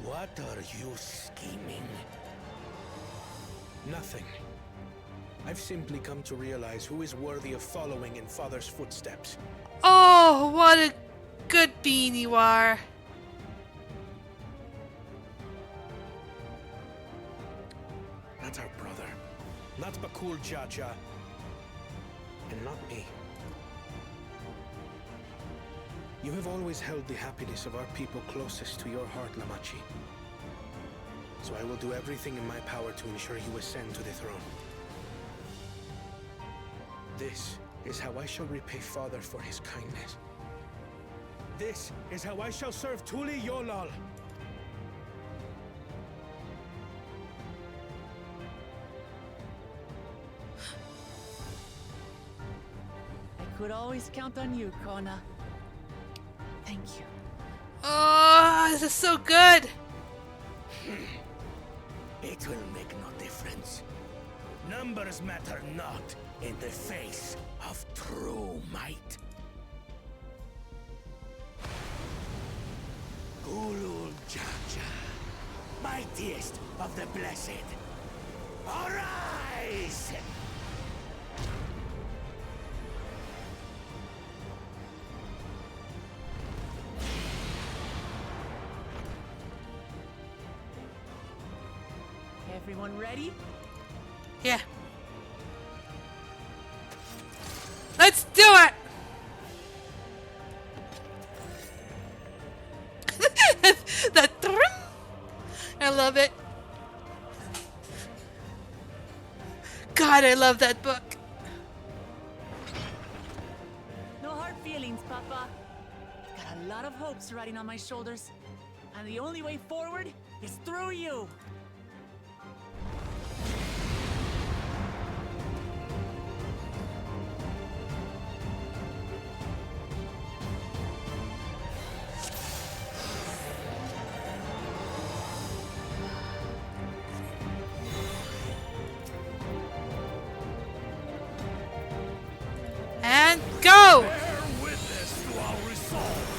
What are you scheming? Nothing. I've simply come to realize who is worthy of following in Father's footsteps. Oh, what a good bean you are. Not our brother. Not Bakul Jaja. And not me. You have always held the happiness of our people closest to your heart, Lamachi. So I will do everything in my power to ensure you ascend to the throne. This is how I shall repay Father for his kindness. This is how I shall serve Tuli Yolal. I could always count on you, Kona. Thank you. Oh, this is so good. It will make no difference. Numbers matter not in the face of true might. Gulul Jaja, mightiest of the blessed, arise! Everyone ready? Yeah. Let's do it! That I love it. God, I love that book. No hard feelings, Papa. lot of hopes riding on my shoulders, and the only way forward is through you. And go! Bear witness to our resolve.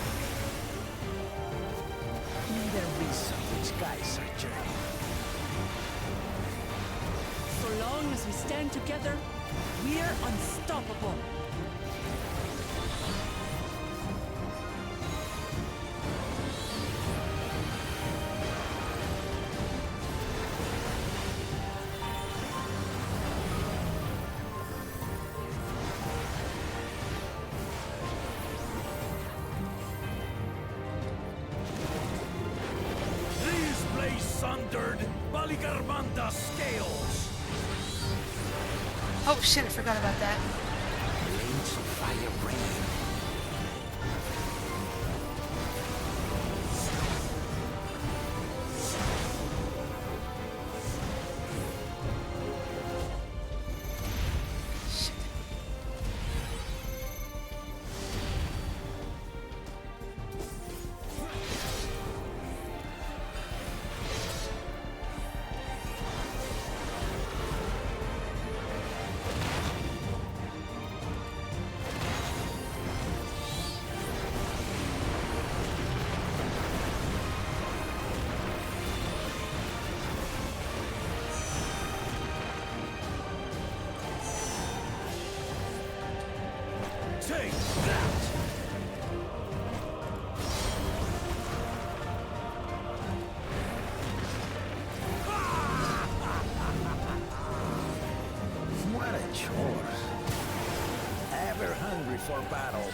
May there be some which guides our journey. So long as we stand together, we're unstoppable. These blaze sundered Baligarmanda scales. Oh shit, I forgot about that. Blades of fire rain. Take that! What a chore. Ever hungry for battle.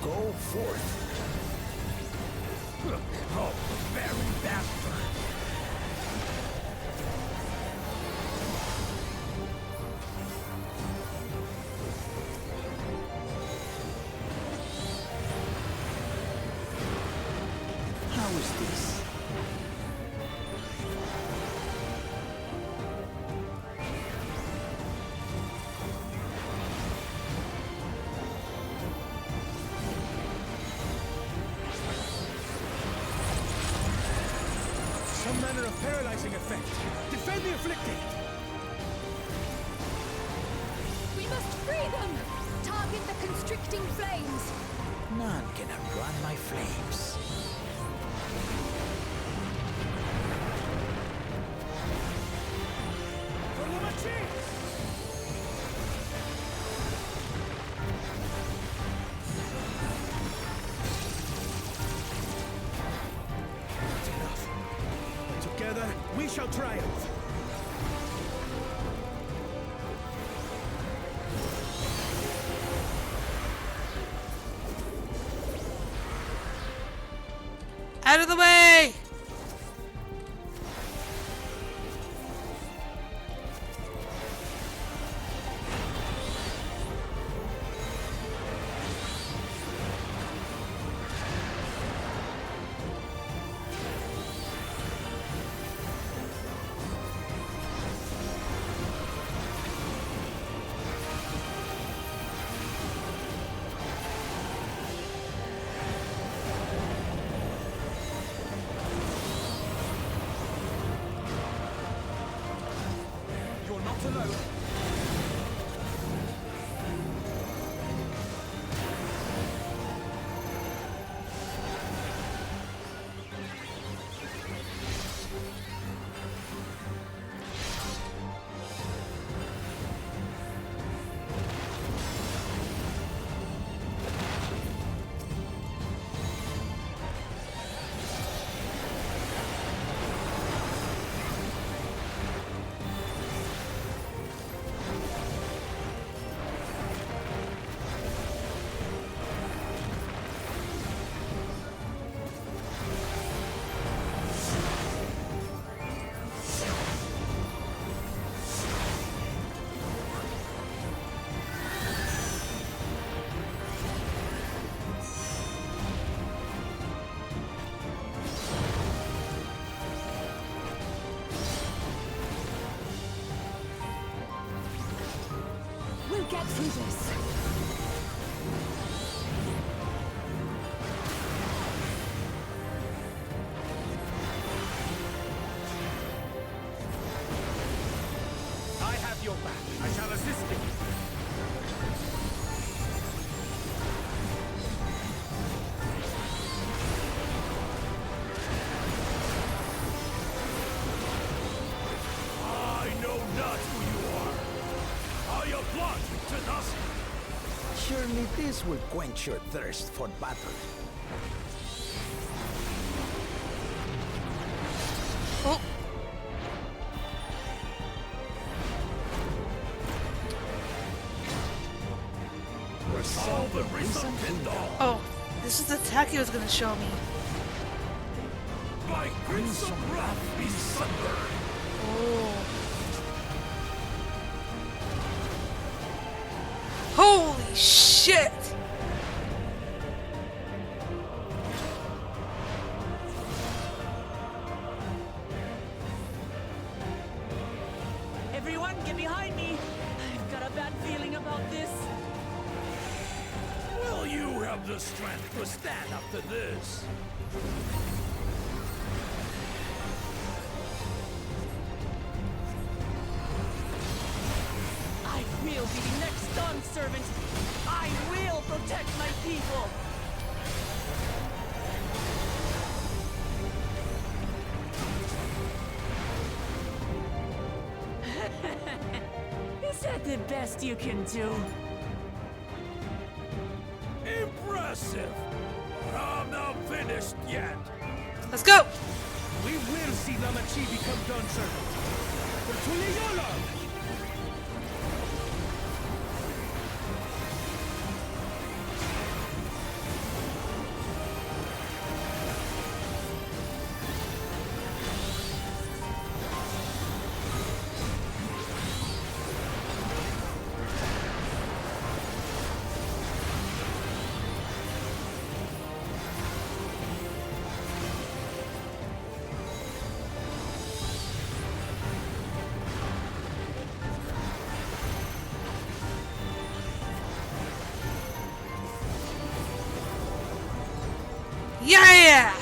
Go forth. Oh, very bastard! How is this? Some manner of paralyzing effect. Defend the afflicted! We must free them! Target the constricting flames! None can outrun my flames. For the machine! That's enough. Together, we shall triumph. Out of the way! through this. I have your back. I shall assist you. I know not who you are. Are you plotting to nothing? Surely this will quench your thirst for battle. Oh. Resolve the risen kingdom. Oh, this is the attack he was gonna show me. By crimson wrath be sundered. Oh. Holy shit! Everyone, get behind me! I've got a bad feeling about this. Will you have the strength to stand up to this? I will be the next Dawn servant. I will protect my people. Is that the best you can do? Impressive! But I'm not finished yet. Let's go! We will see Lamachi become Dawn servant. For Tuliyola! Yeah!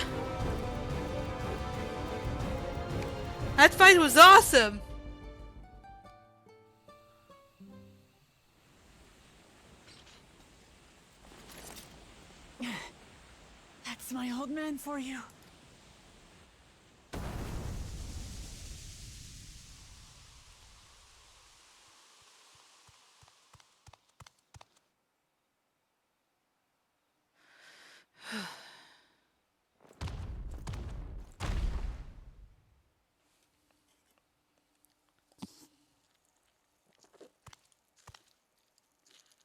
That fight was awesome! That's my old man for you.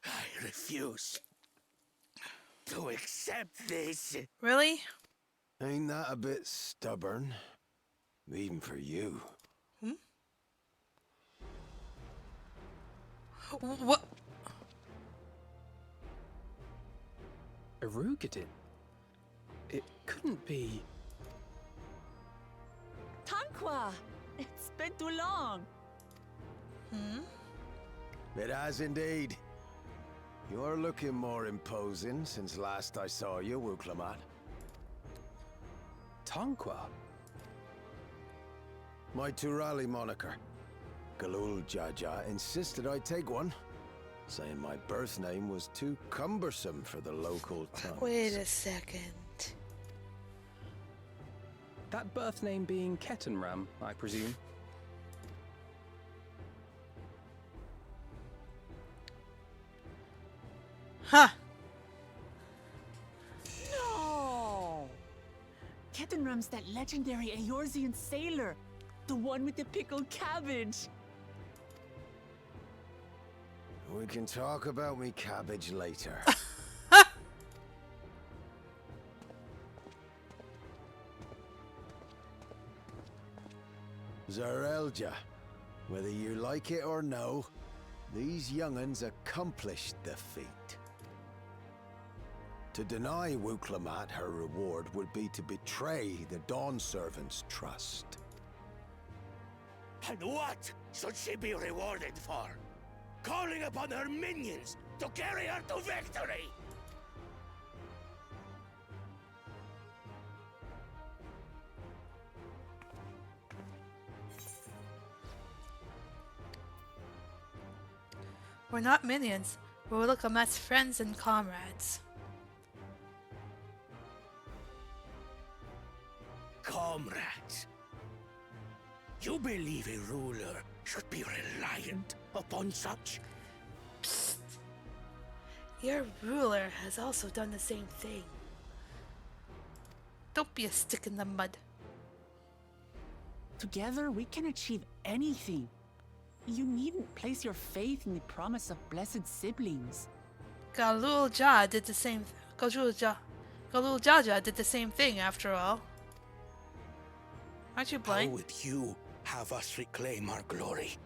I refuse to accept this. Really? Ain't that a bit stubborn? Even for you. What? Erugadin? It couldn't be... Tanqua! It's been too long. It has indeed. You're looking more imposing since last I saw you, Wuklamat. Tanqua? My Turali moniker. Galul Jaja insisted I take one, saying my birth name was too cumbersome for the local tongues. Wait a second. That birth name being Ketenram, I presume. Huh. No! Ketenram's that legendary Eorzean sailor. The one with the pickled cabbage. We can talk about me cabbage later. Zarelja, whether you like it or no, these young'uns accomplished the feat. To deny Wuklamat her reward would be to betray the Dawn Servant's trust. And what should she be rewarded for? calling upon her minions to carry her to victory! We're not minions. We're Ulkamat's friends and comrades. Comrades, you believe a ruler should be reliant upon such? Psst. Your ruler has also done the same thing. Don't be a stick in the mud. Together, we can achieve anything. You needn't place your faith in the promise of blessed siblings. Galul Jah did the same. Galul Jaja did the same thing, after all. Aren't you blind? How would you have us reclaim our glory?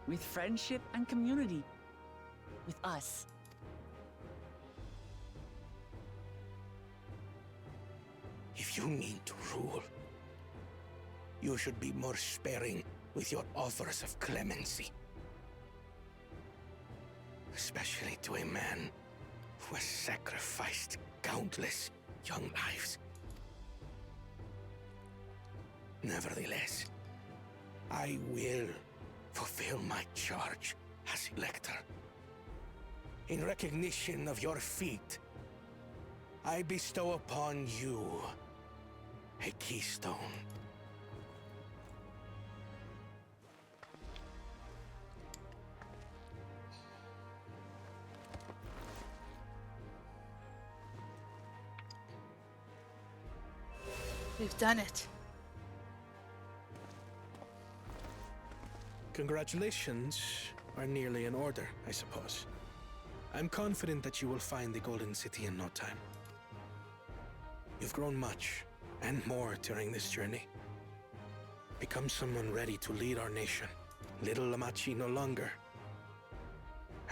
With friendship and community. With us. If you mean to rule, you should be more sparing with your offers of clemency. Especially to a man who has sacrificed countless young lives. Nevertheless, I will fulfill my charge as Elector. In recognition of your feat, I bestow upon you a keystone. We've done it. Congratulations are nearly in order, I suppose. I'm confident that you will find the Golden City in no time. You've grown much, and more during this journey. Become someone ready to lead our nation. Little Lamachi no longer.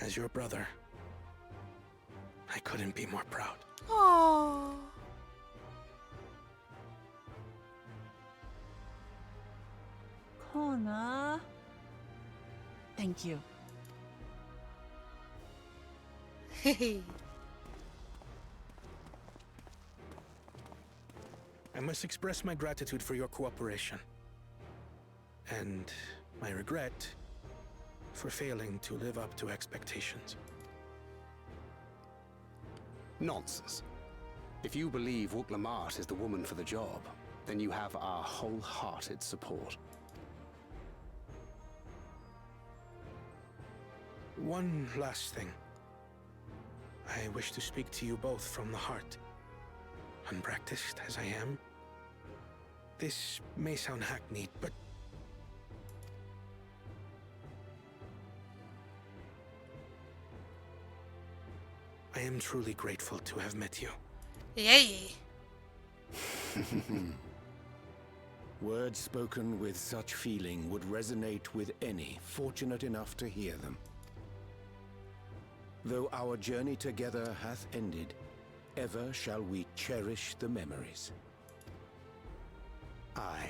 As your brother, I couldn't be more proud. Aww. Kona. Thank you. I must express my gratitude for your cooperation. And my regret for failing to live up to expectations. Nonsense. If you believe Wuk-Lamat is the woman for the job, then you have our wholehearted support. One last thing. I wish to speak to you both from the heart. Unpracticed as I am, this may sound hackneyed, but I am truly grateful to have met you. Yay! Words spoken with such feeling would resonate with any fortunate enough to hear them. Though our journey together hath ended, ever shall we cherish the memories. Aye.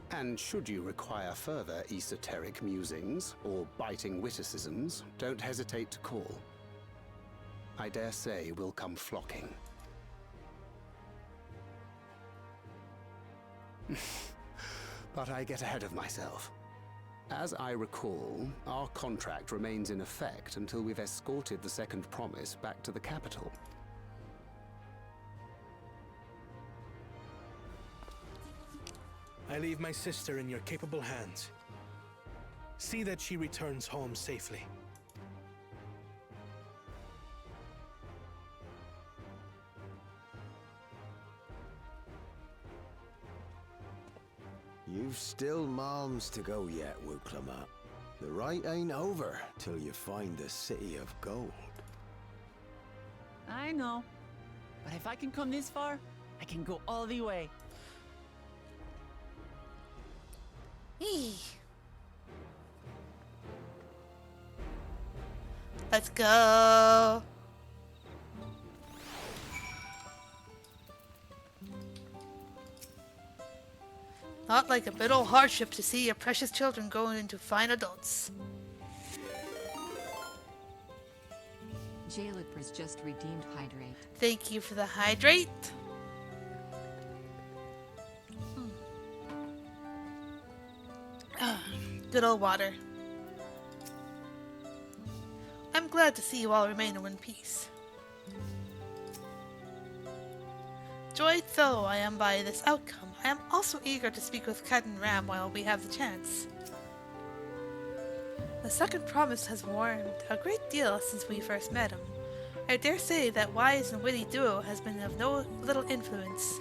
And should you require further esoteric musings or biting witticisms, don't hesitate to call. I dare say we'll come flocking. But I get ahead of myself. As I recall, our contract remains in effect until we've escorted the second promise back to the capital. I leave my sister in your capable hands. See that she returns home safely. You've still moms to go yet, Wuk-Lamat. The rite ain't over till you find the City of Gold. I know. But if I can come this far, I can go all the way. Eee. Let's go. Not like a bit old hardship to see your precious children growing into fine adults. Jalip has just redeemed hydrate. Thank you for the hydrate. Good old water. I'm glad to see you all remain in one piece. Joyed though I am by this outcome, I am also eager to speak with Captain Ram while we have the chance. The second promise has warmed a great deal since we first met him. I dare say that wise and witty duo has been of no little influence.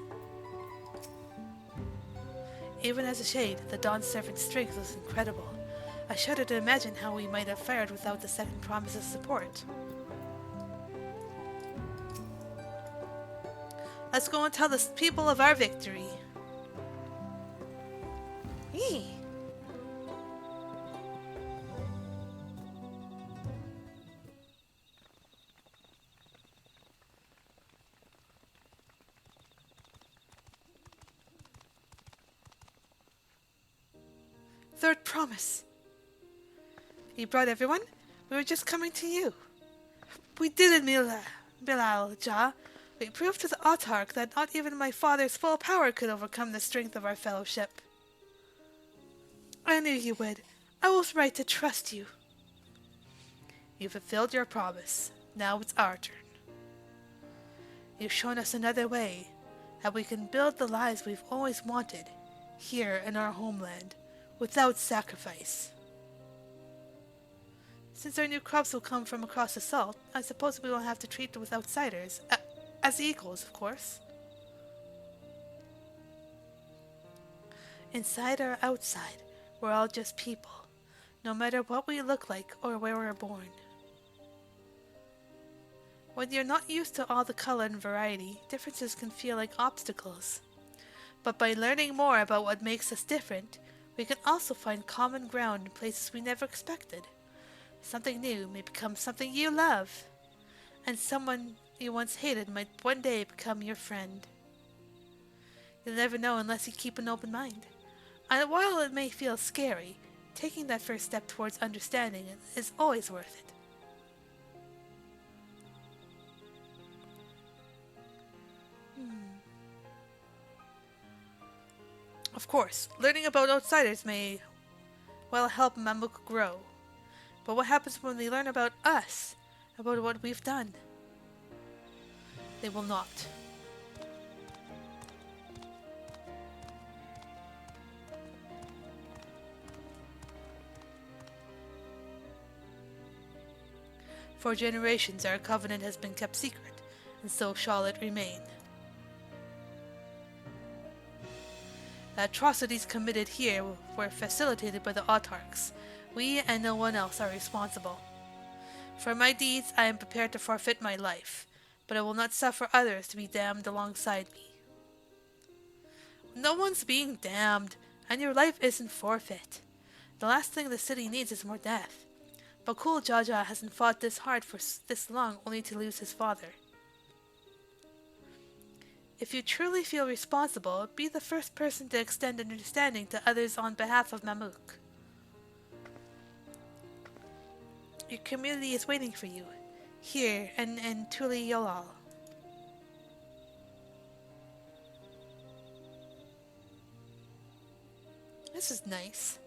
Even as a shade, the Dawn Servant's strength was incredible. I shudder to imagine how we might have fared without the second promise's support. Let's go and tell the people of our victory. Eee. Third promise. You brought everyone? We were just coming to you. We did it, Bilal Jah. We proved to the Autarch that not even my father's full power could overcome the strength of our fellowship. I knew you would. I was right to trust you. You fulfilled your promise. Now it's our turn. You've shown us another way, how we can build the lives we've always wanted, here in our homeland, without sacrifice. Since our new crops will come from across the salt, I suppose we will have to treat them with outsiders, as equals, of course. Inside or outside, we're all just people, no matter what we look like or where we're born. When you're not used to all the color and variety, differences can feel like obstacles. But by learning more about what makes us different, we can also find common ground in places we never expected. Something new may become something you love, and someone you once hated might one day become your friend. You'll never know unless you keep an open mind. And while it may feel scary, taking that first step towards understanding is always worth it. Of course, learning about outsiders may well help Mamuk grow. But what happens when they learn about us, about what we've done? They will not. For generations our covenant has been kept secret, and so shall it remain. The atrocities committed here were facilitated by the Autarchs. We and no one else are responsible. For my deeds, I am prepared to forfeit my life, but I will not suffer others to be damned alongside me. No one's being damned, and your life isn't forfeit. The last thing the city needs is more death. Bakul Jaja hasn't fought this hard for this long only to lose his father. If you truly feel responsible, be the first person to extend understanding to others on behalf of Mamuk. Your community is waiting for you, here in Tuli Yolal. This is nice.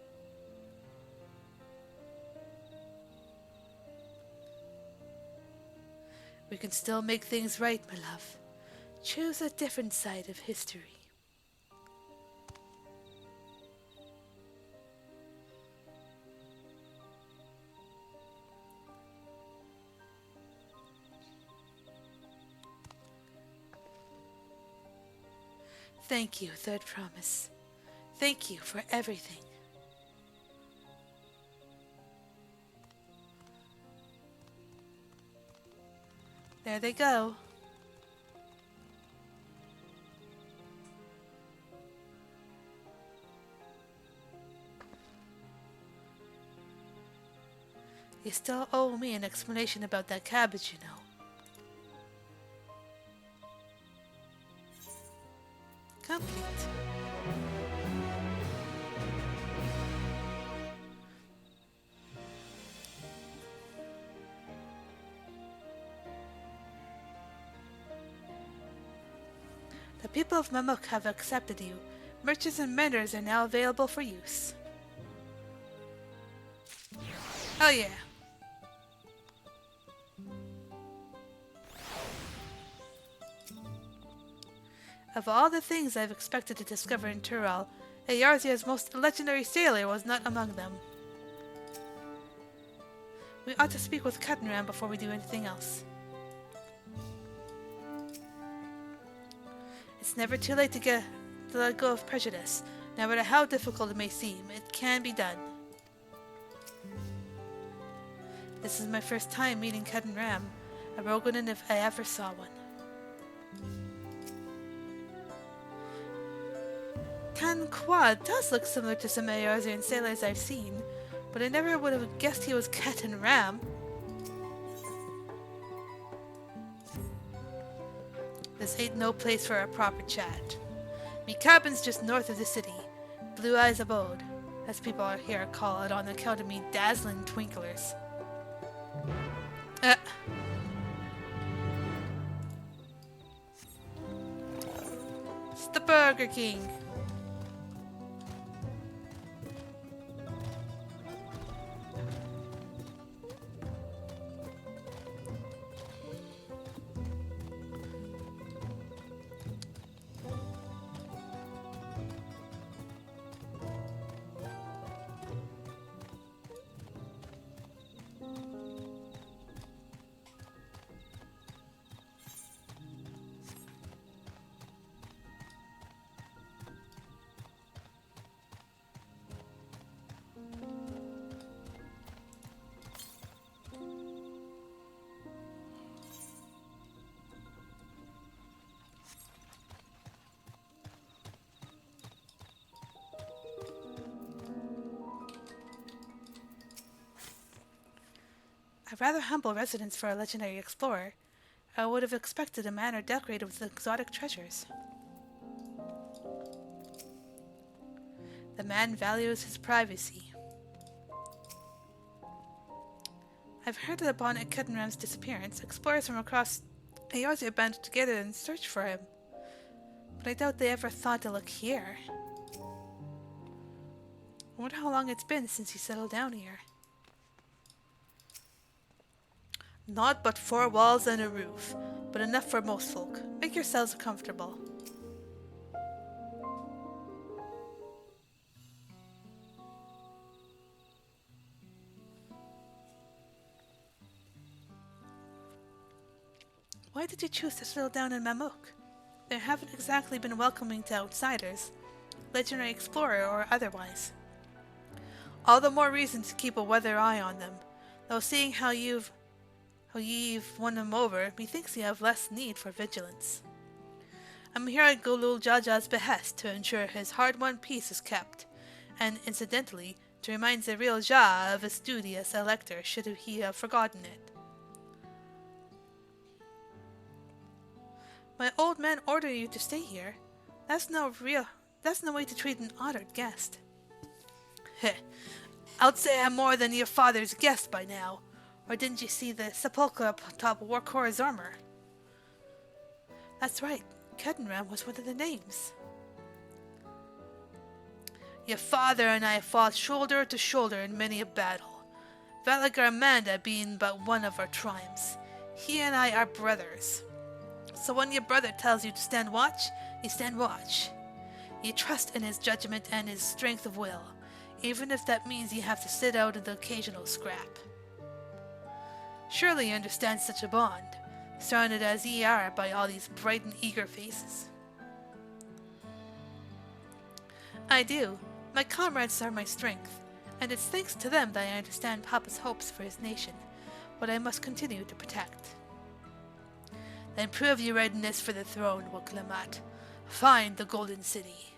We can still make things right, my love. Choose a different side of history. Thank you, Third Promise. Thank you for everything. There they go. You still owe me an explanation about that cabbage, you know. Complete. The people of Mamuk have accepted you. Merchants and menders are now available for use. Oh yeah. Of all the things I've expected to discover in Tural, Earzia's most legendary sailor was not among them. We ought to speak with Ketenram before we do anything else. It's never too late to let go of prejudice. No matter how difficult it may seem, it can be done. This is my first time meeting Ketenram, a Roganin if I ever saw one. Kan-Kwa does look similar to some Earzian sailors I've seen, but I never would have guessed he was Ketenram. This ain't no place for a proper chat. Me cabin's just north of the city. Blue Eyes Abode, as people here call it on account of me dazzling twinklers. It's the Burger King. A rather humble residence for a legendary explorer. I would have expected a manor decorated with exotic treasures. The man values his privacy. I've heard that upon Ketenram's disappearance, explorers from across Eorzea banded together in search for him. But I doubt they ever thought to look here. I wonder how long it's been since he settled down here. Naught but 4 walls and a roof, but enough for most folk. Make yourselves comfortable. Why did you choose to settle down in Mamuk? They haven't exactly been welcoming to outsiders, legendary explorer or otherwise. All the more reason to keep a weather eye on them, though seeing how you've won him over, methinks you have less need for vigilance. I'm here at Gulul Jaja's behest to ensure his hard-won peace is kept, and incidentally, to remind the real Jah of his duty as elector should he have forgotten it. My old man ordered you to stay here. That's no way to treat an honored guest. Heh, I'd say I'm more than your father's guest by now. Or didn't you see the sepulchre up top of Warkor's armor? That's right, Ketenram was one of the names. Your father and I fought shoulder to shoulder in many a battle, Valagarmanda being but one of our triumphs. He and I are brothers. So when your brother tells you to stand watch, you stand watch. You trust in his judgment and his strength of will, even if that means you have to sit out the occasional scrap. Surely you understand such a bond, surrounded as ye are by all these bright and eager faces. I do. My comrades are my strength, and it's thanks to them that I understand Papa's hopes for his nation, what I must continue to protect. Then prove your readiness for the throne, Wuklamat. Find the Golden City.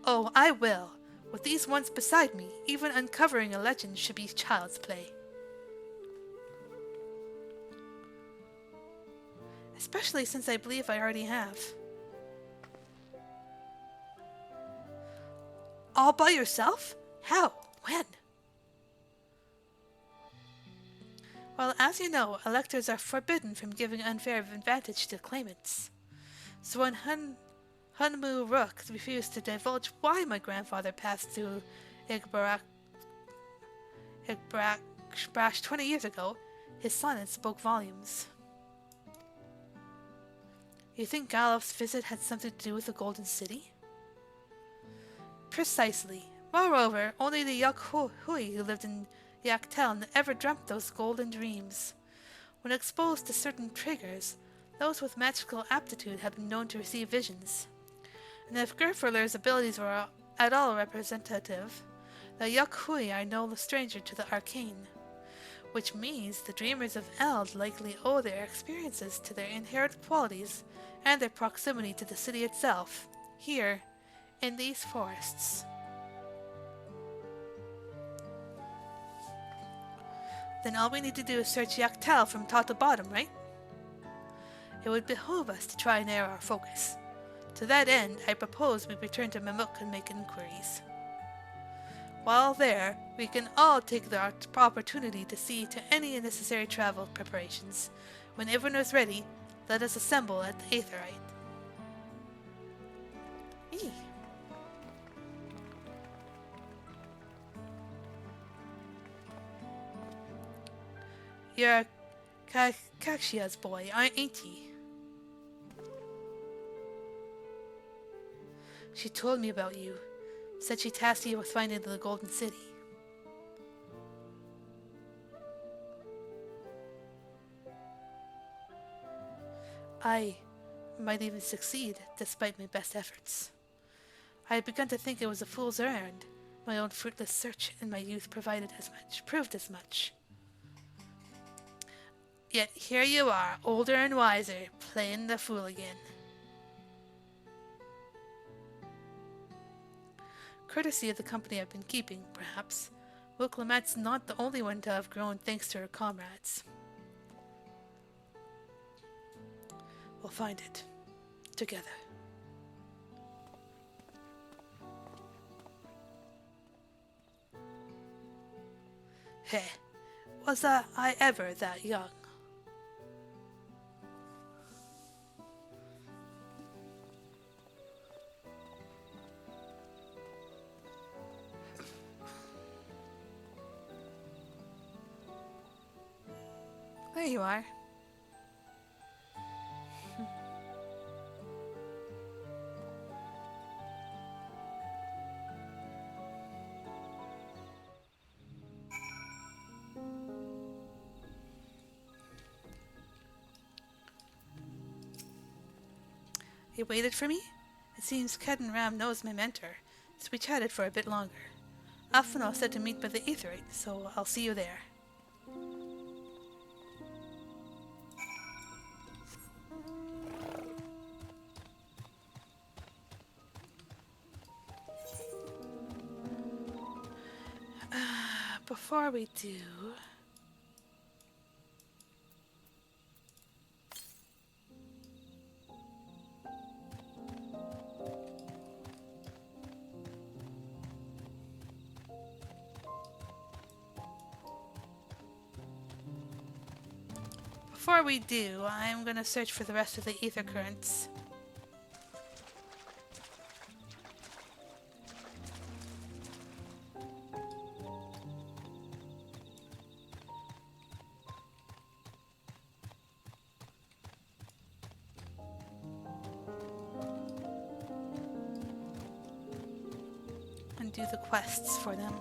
Oh, I will. With these ones beside me, even uncovering a legend should be child's play. Especially since I believe I already have. All by yourself? How? When? Well, as you know, electors are forbidden from giving unfair advantage to claimants. So when Hunmu Rook refused to divulge why my grandfather passed through Igbrash 20 years ago, his silence spoke volumes. You think Galloff's visit had something to do with the Golden City? Precisely. Moreover, only the Yakhui who lived in Yaktel ever dreamt those golden dreams. When exposed to certain triggers, those with magical aptitude have been known to receive visions. And if Gerferler's abilities were at all representative, the Yakhui are no stranger to the arcane, which means the dreamers of Eld likely owe their experiences to their inherent qualities and their proximity to the city itself, here, in these forests. Then all we need to do is search Yaktel from top to bottom, right? It would behoove us to try and narrow our focus. To that end, I propose we return to Mamuk and make inquiries. While there, we can all take the opportunity to see to any necessary travel preparations. When everyone is ready, let us assemble at the Aetherite. Eee. You're Kakshia's boy, ain't he? She told me about you. Said she tasked you with finding the Golden City. I might even succeed, despite my best efforts. I had begun to think it was a fool's errand. My own fruitless search in my youth proved as much. Yet here you are, older and wiser, playing the fool again. Courtesy of the company I've been keeping, perhaps, Wilklamat's not the only one to have grown thanks to her comrades. We'll find it. Together. Hey, was I ever that young? There you are. You waited for me? It seems Kedin Ram knows my mentor, so we chatted for a bit longer. Afano said to meet by the Aetherite, so I'll see you there. Before we do... I'm gonna search for the rest of the ether currents. And do the quests for them.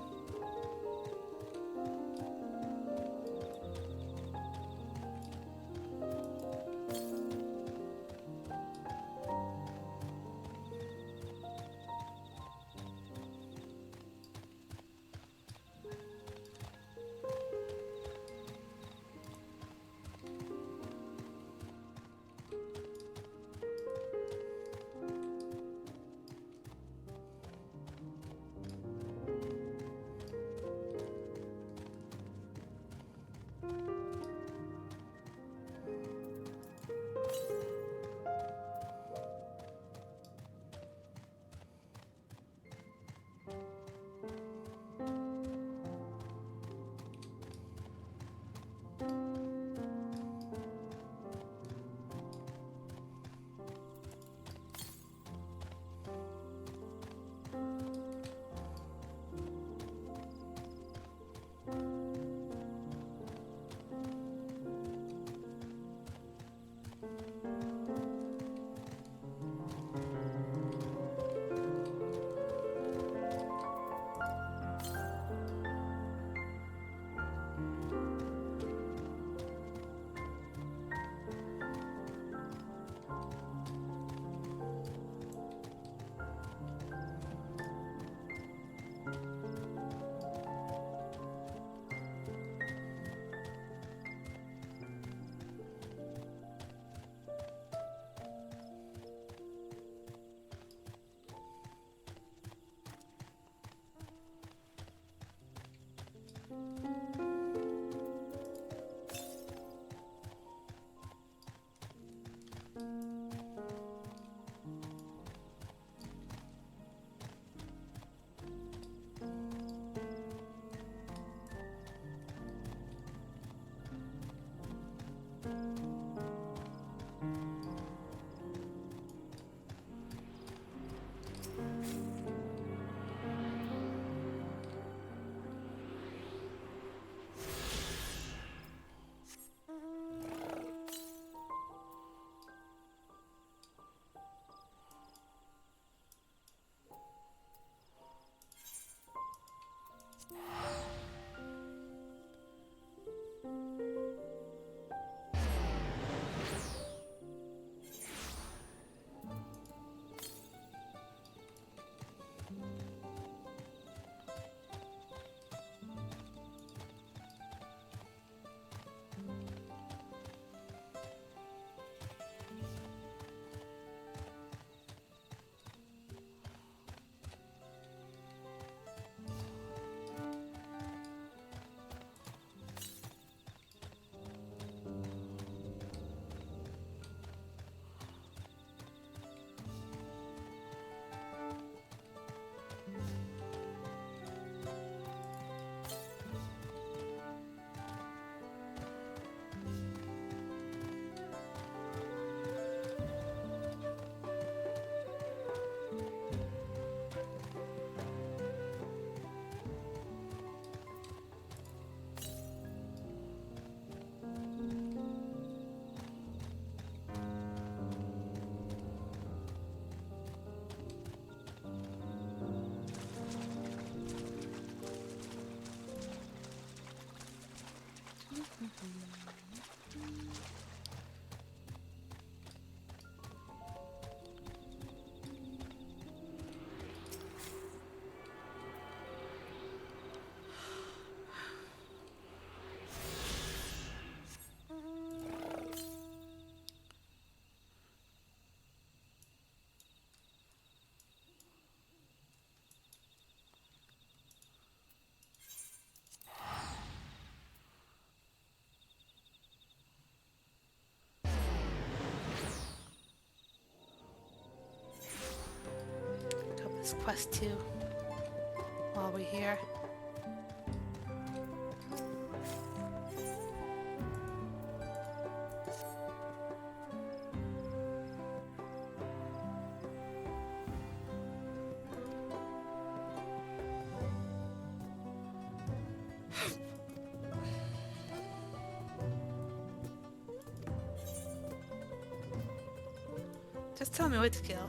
This quest too while we're here. Just tell me what to kill.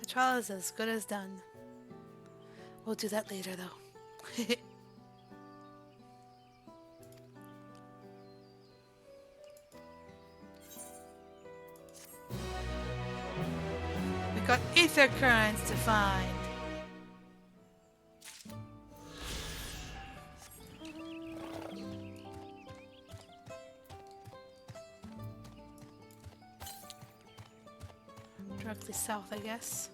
The trial is as good as done. We'll do that later, though. We got ether currents to find. Directly south, I guess.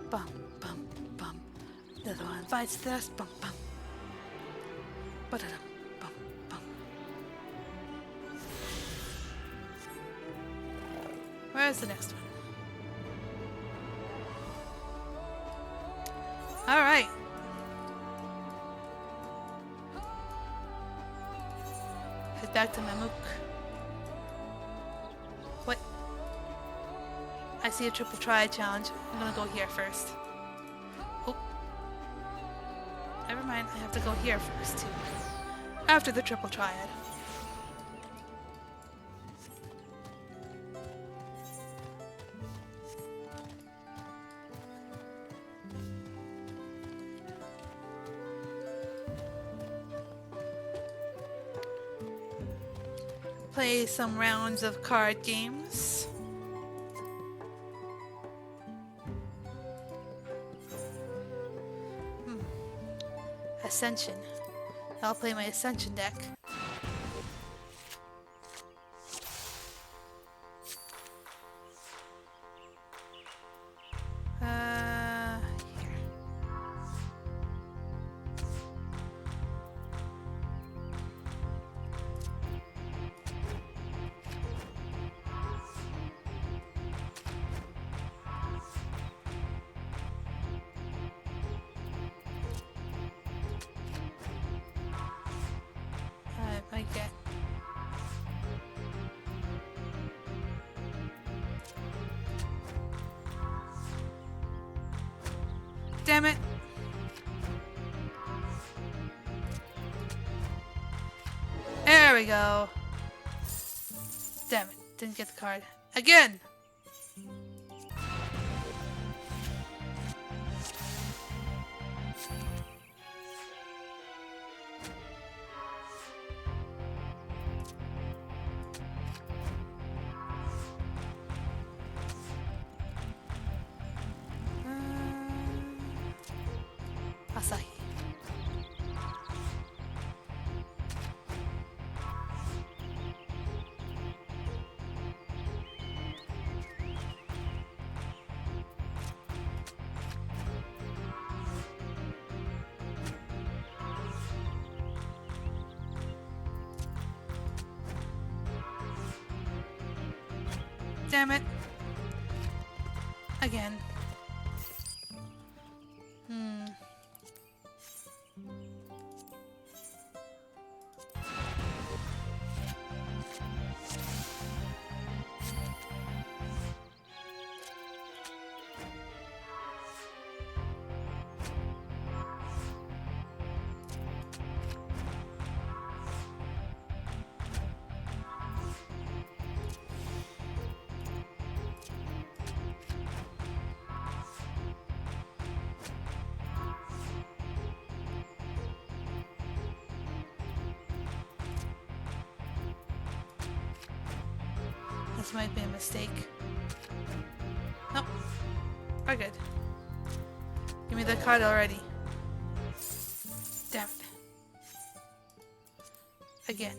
Bum, bum, bum. The other one bites the dust. Bum, bum. Ba-da-dum, bum, bum. Where's the next one? All right. Head back to Mamuk. What? I see a triple triad challenge. I'm gonna go here first. Oh. Never mind, I have to go here first too. After the triple triad. Play some rounds of card games. Ascension. I'll play my Ascension deck. Here. I get. Damn it. There we go. Damn it. Didn't get the card. Again! Asahi. Damn it. Again. This might be a mistake. Nope. We're good. Give me the card already. Damn it. Again.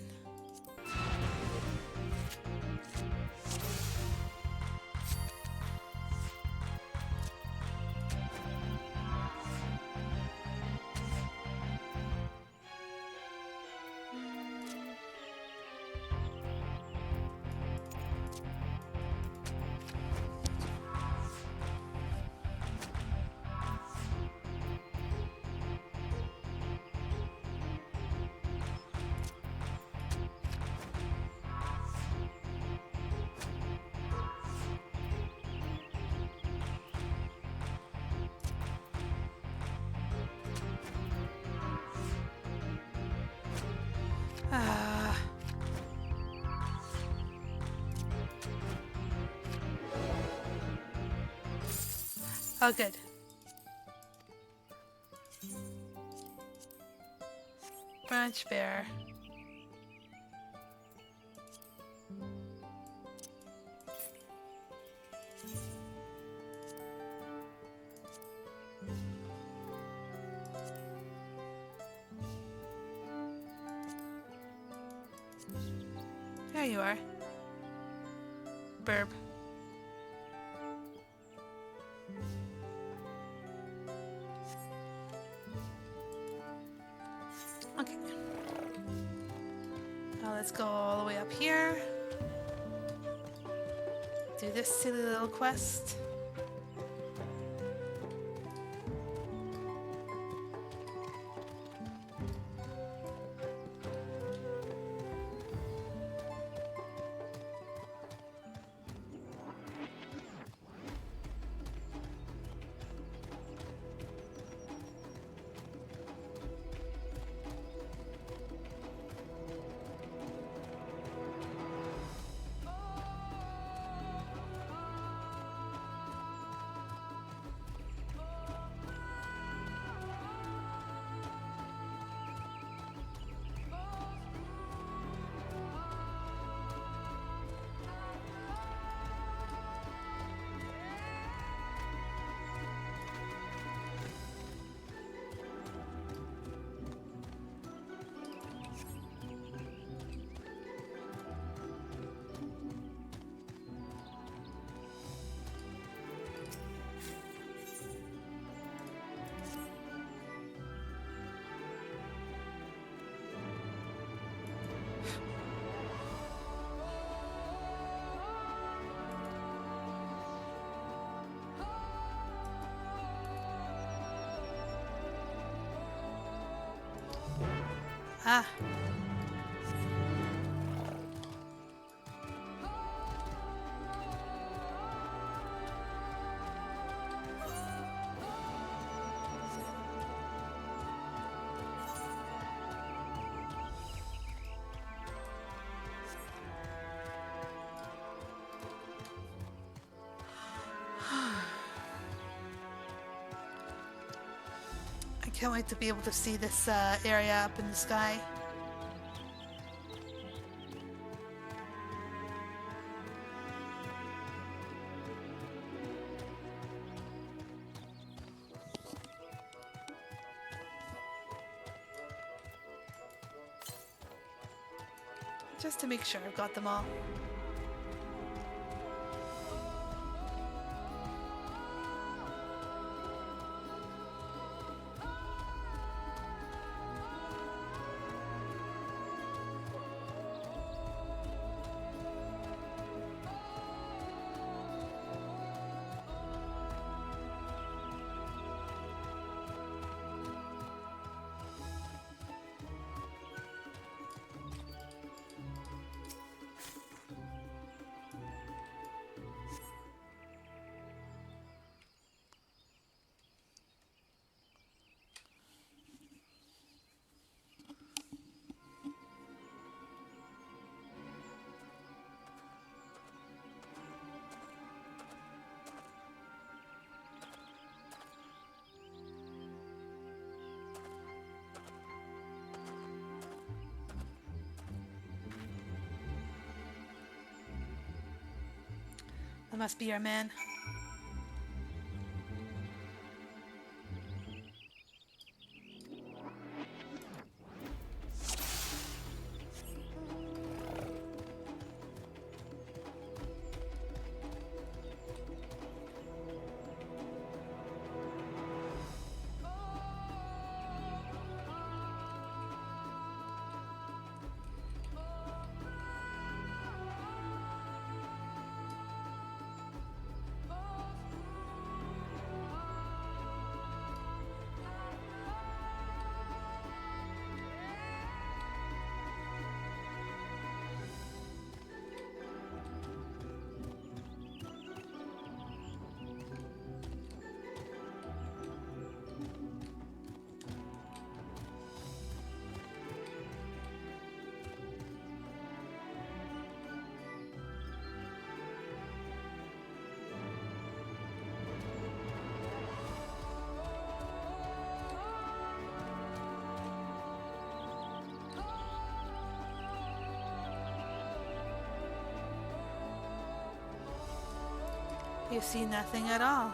Oh, good. Branch bear. There you are. Burb. Okay. Now let's go all the way up here. Do this silly little quest. Ah. I can't wait to be able to see this area up in the sky. Just to make sure I've got them all. must be our man. You see nothing at all.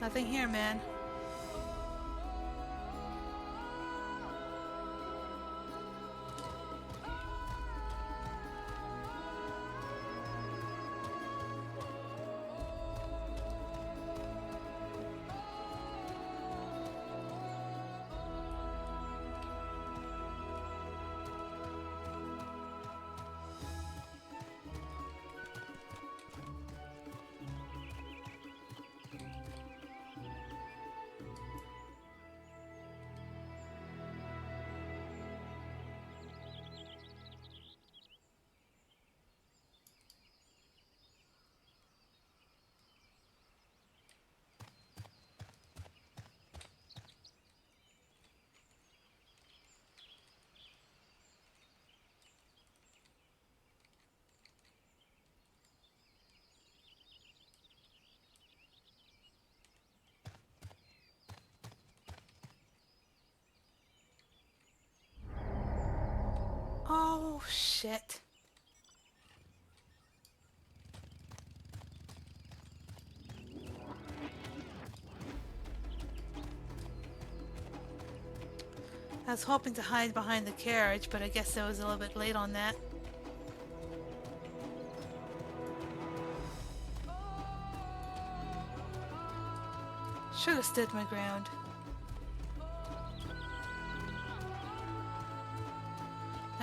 Nothing here, man. Oh, shit. I was hoping to hide behind the carriage, but I guess I was a little bit late on that. Should have stood my ground.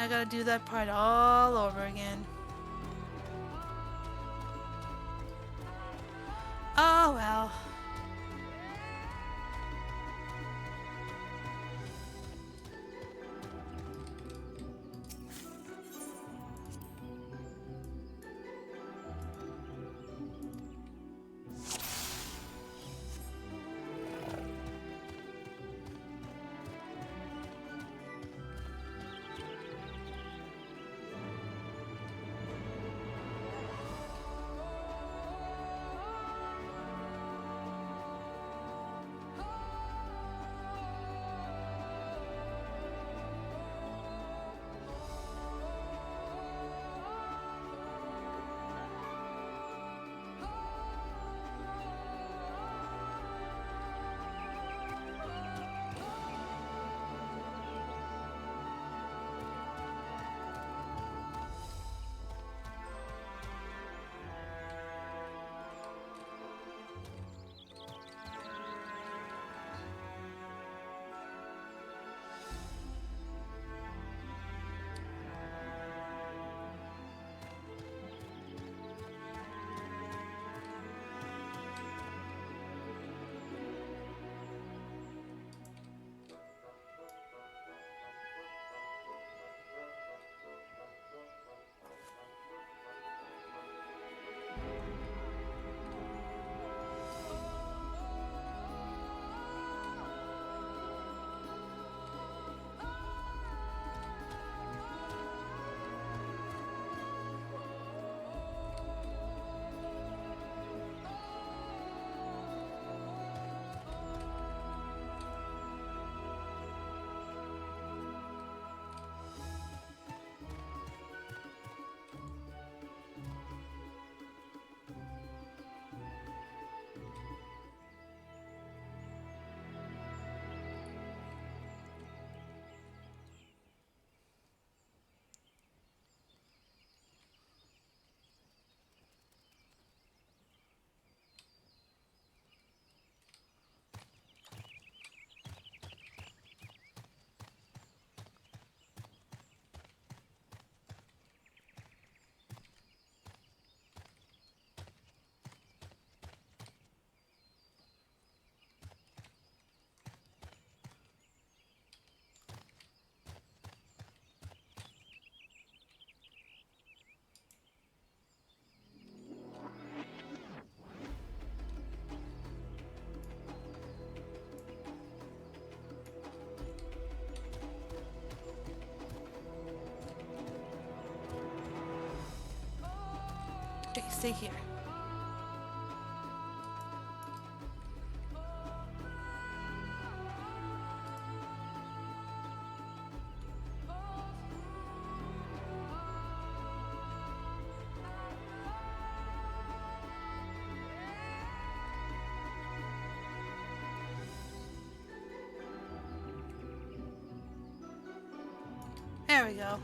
I gotta do that part all over again. Oh well. Okay, stay here. There we go.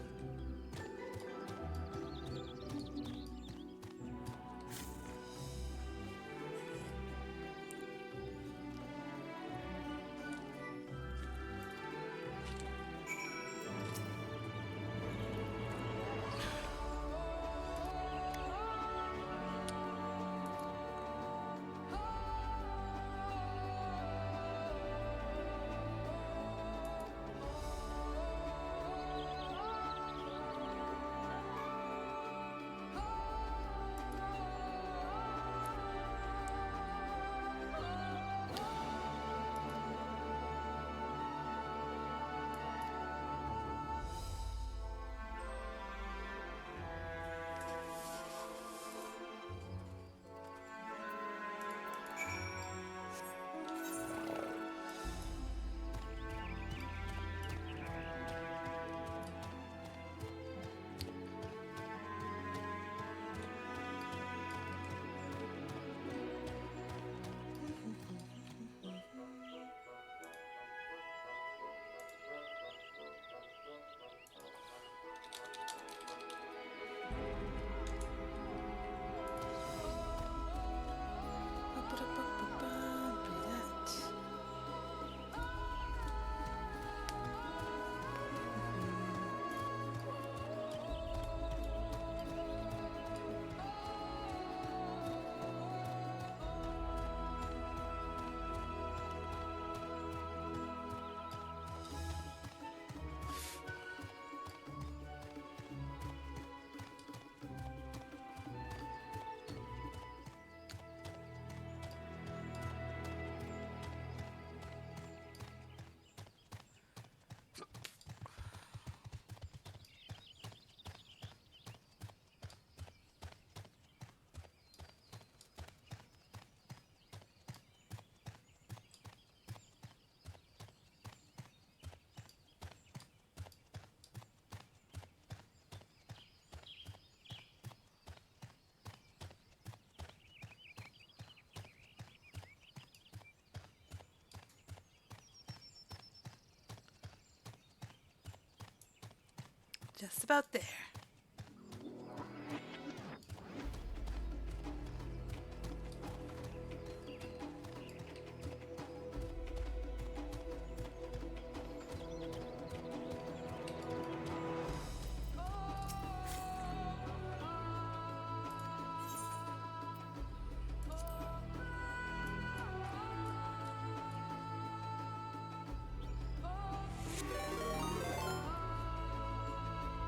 Just about there.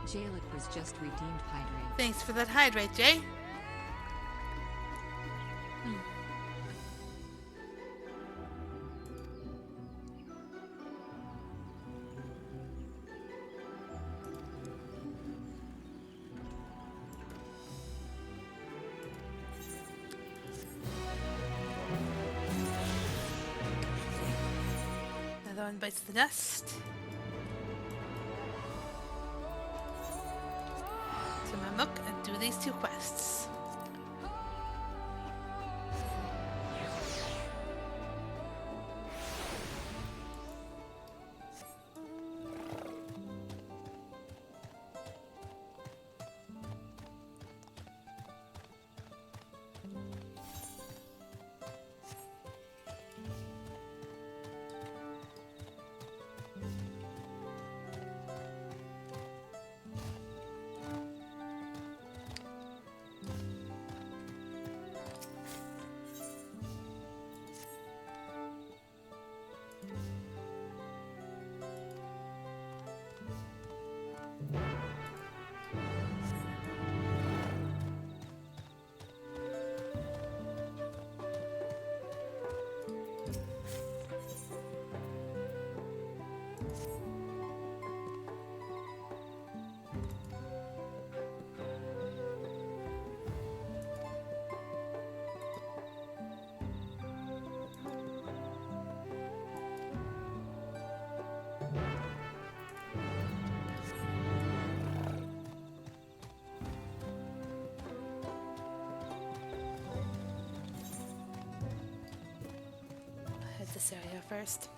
Jailek was just redeemed, Hydrate. Thanks for that hydrate, Jay. Another one bites the dust. To Mamuk and do these two quests. this area first.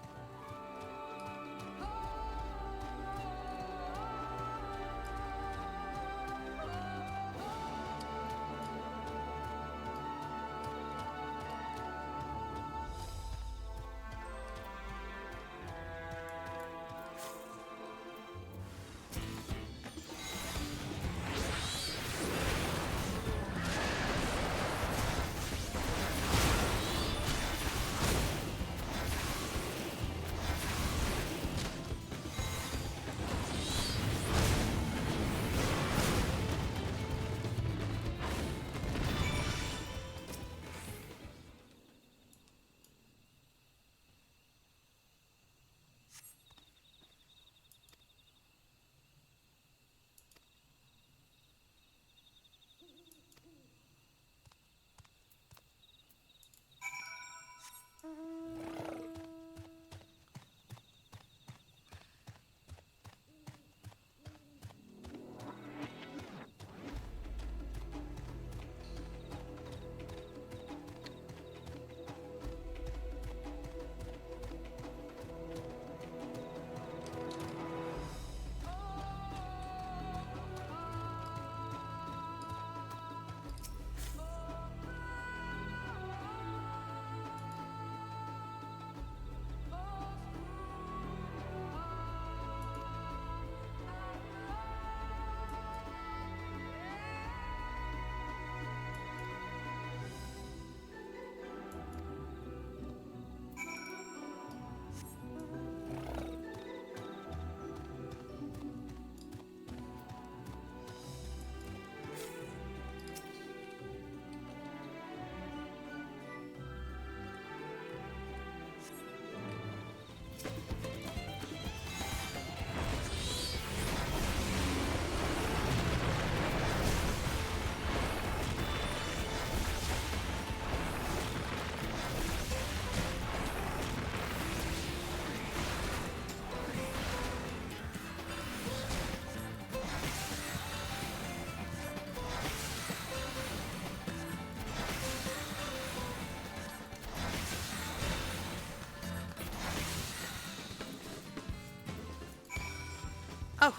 Oh.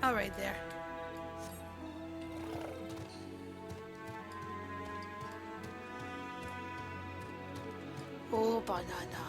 All right there. Oh, banana.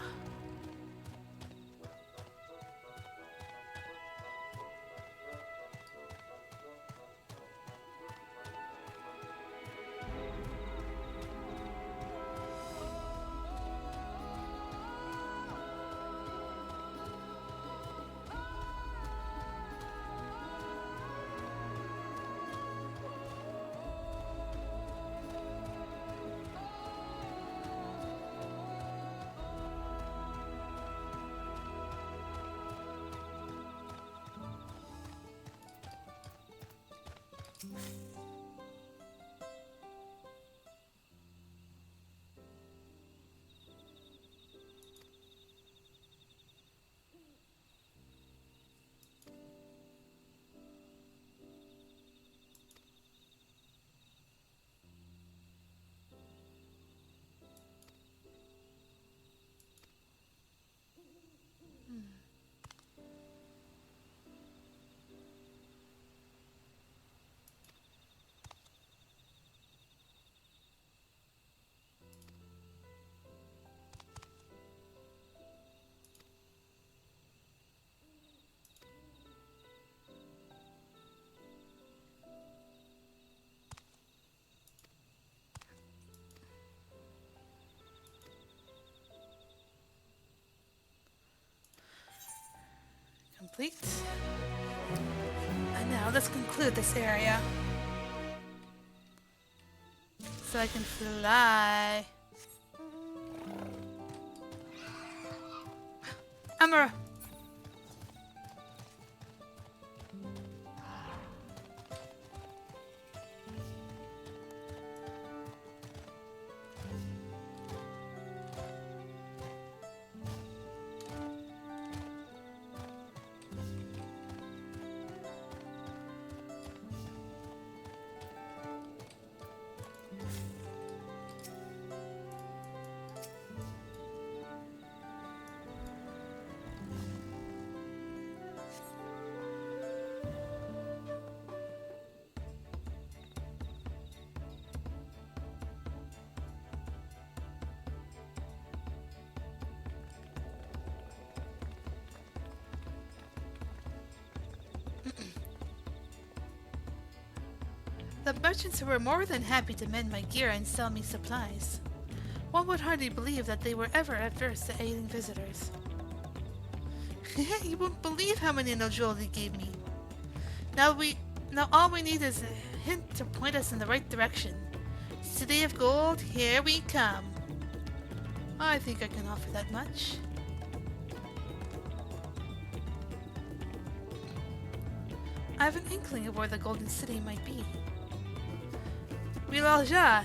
complete. And now let's conclude this area. So I can fly. Amara! The merchants were more than happy to mend my gear and sell me supplies. One would hardly believe that they were ever averse to aiding visitors. You won't believe how many nodules they gave me. Now all we need is a hint to point us in the right direction. City of Gold, here we come. I think I can offer that much. I have an inkling of where the Golden City might be. Rilalja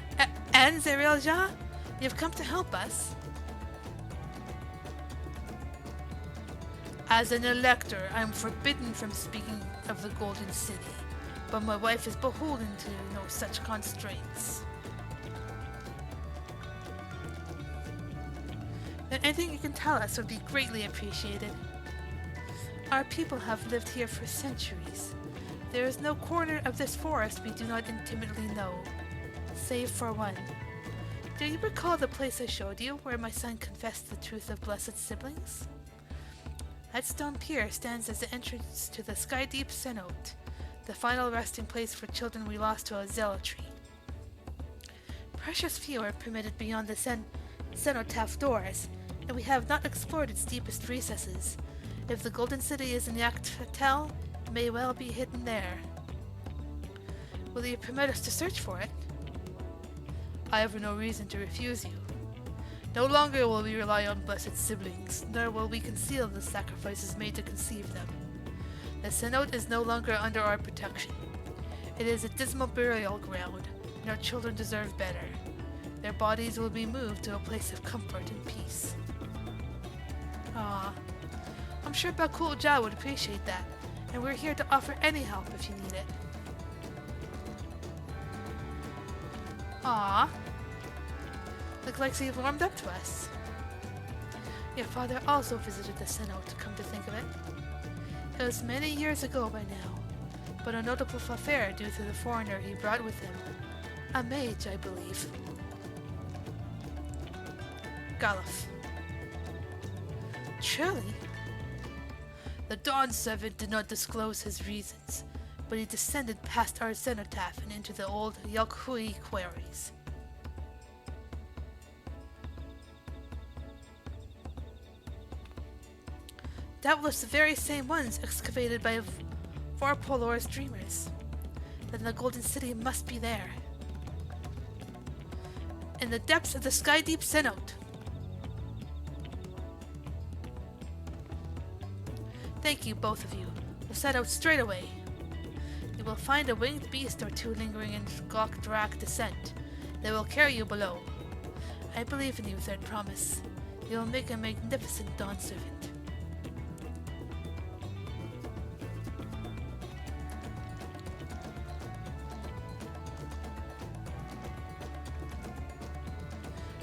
and Zerilja, you've come to help us. As an elector, I'm forbidden from speaking of the Golden City, but my wife is beholden to no such constraints. Then anything you can tell us would be greatly appreciated. Our people have lived here for centuries. There is no corner of this forest we do not intimately know, save for one. Do you recall the place I showed you, where my son confessed the truth of blessed siblings? That stone pier stands as the entrance to the sky-deep cenote, the final resting place for children we lost to a zealotry. Precious few are permitted beyond the cenotaph doors, and we have not explored its deepest recesses. If the Golden City is in Yaktatel, it may well be hidden there. Will you permit us to search for it? I have no reason to refuse you. No longer will we rely on blessed siblings, nor will we conceal the sacrifices made to conceive them. The cenote is no longer under our protection. It is a dismal burial ground, and our children deserve better. Their bodies will be moved to a place of comfort and peace. I'm sure Bakul Ja would appreciate that, and we're here to offer any help if you need it. Looks like you've warmed up to us. Your father also visited the cenote, come to think of it. It was many years ago by now, but a notable affair due to the foreigner he brought with him. A mage, I believe. Galuf. Truly? The Dawn Servant did not disclose his reasons, but he descended past our cenotaph and into the old Yalkhui quarries. Doubtless the very same ones excavated by Vorpolor's dreamers. Then the Golden City must be there. In the depths of the sky-deep cenote. Thank you, both of you. We'll set out straight away. You will find a winged beast or two lingering in Gokdrak descent. They will carry you below. I believe in you, Third Promise. You will make a magnificent Dawn Servant.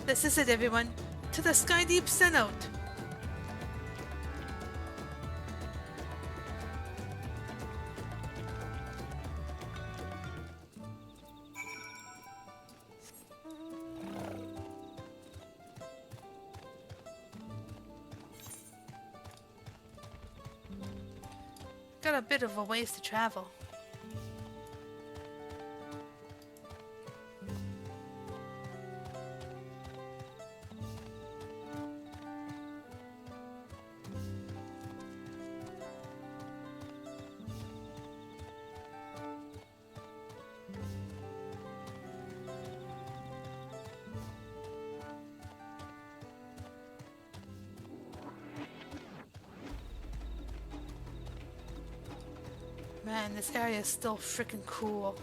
This is it, everyone. To the sky-deep cenote. Got a bit of a ways to travel. Man, this area is still freaking cool.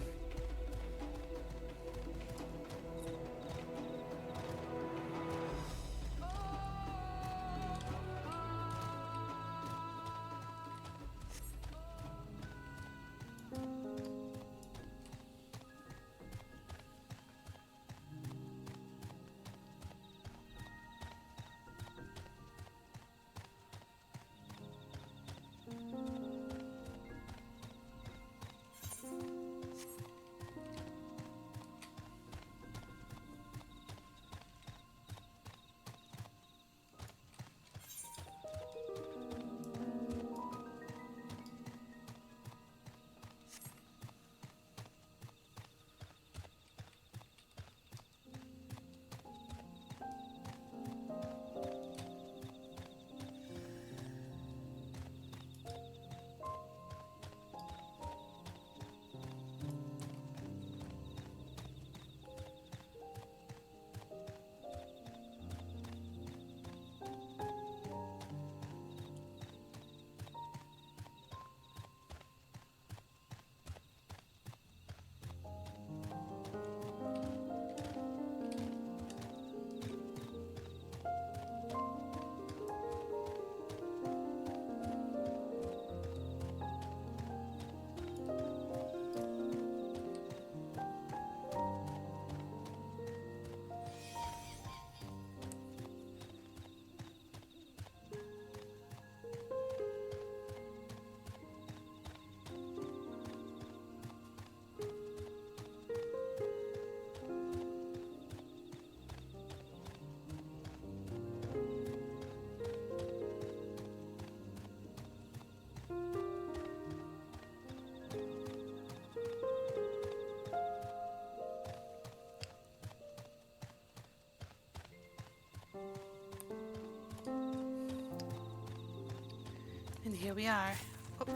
And here we are. Oh.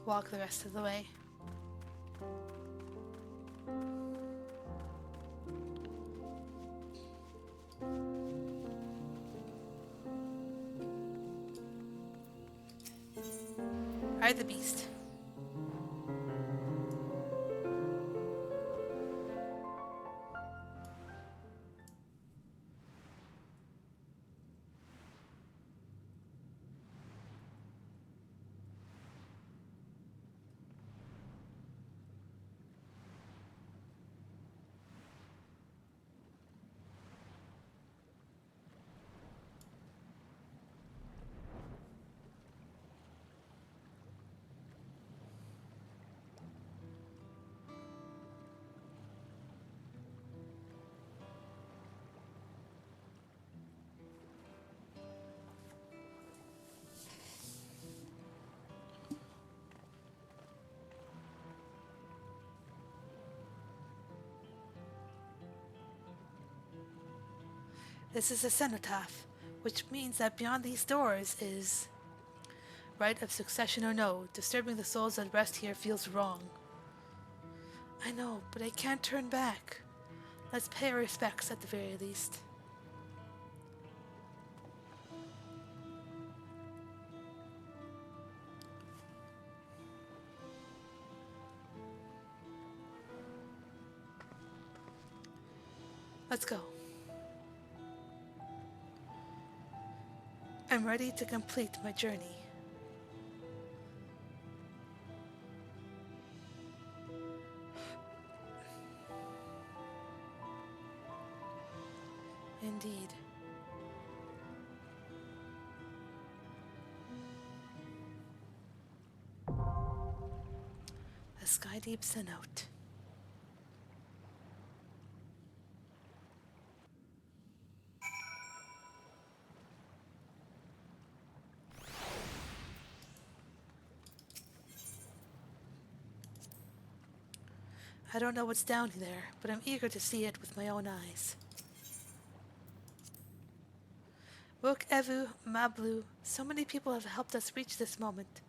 Walk the rest of the way. Ride the beast. This is a cenotaph, which means that beyond these doors is right of succession or no. Disturbing the souls that rest here feels wrong. I know, but I can't turn back. Let's pay our respects at the very least. Let's go. I'm ready to complete my journey. Indeed. A sky deep cenote. I don't know what's down there, but I'm eager to see it with my own eyes. Wook, Evu, Mablu, so many people have helped us reach this moment.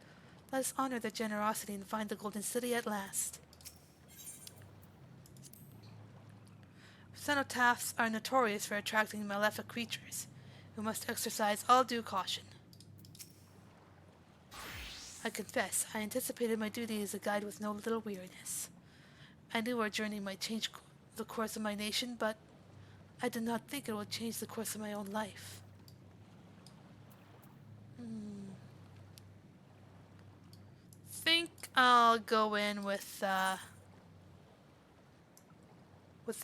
Let us honor their generosity and find the Golden City at last. Cenotaphs are notorious for attracting malefic creatures. We must exercise all due caution. I confess, I anticipated my duty as a guide with no little weariness. I knew our journey might change the course of my nation, but I did not think it would change the course of my own life. Think I'll go in with the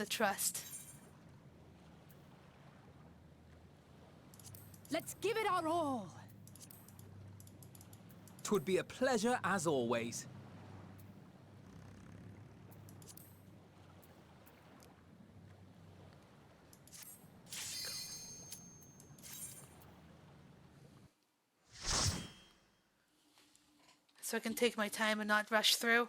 trust. Let's give it our all. 'Twould be a pleasure as always. So I can take my time and not rush through.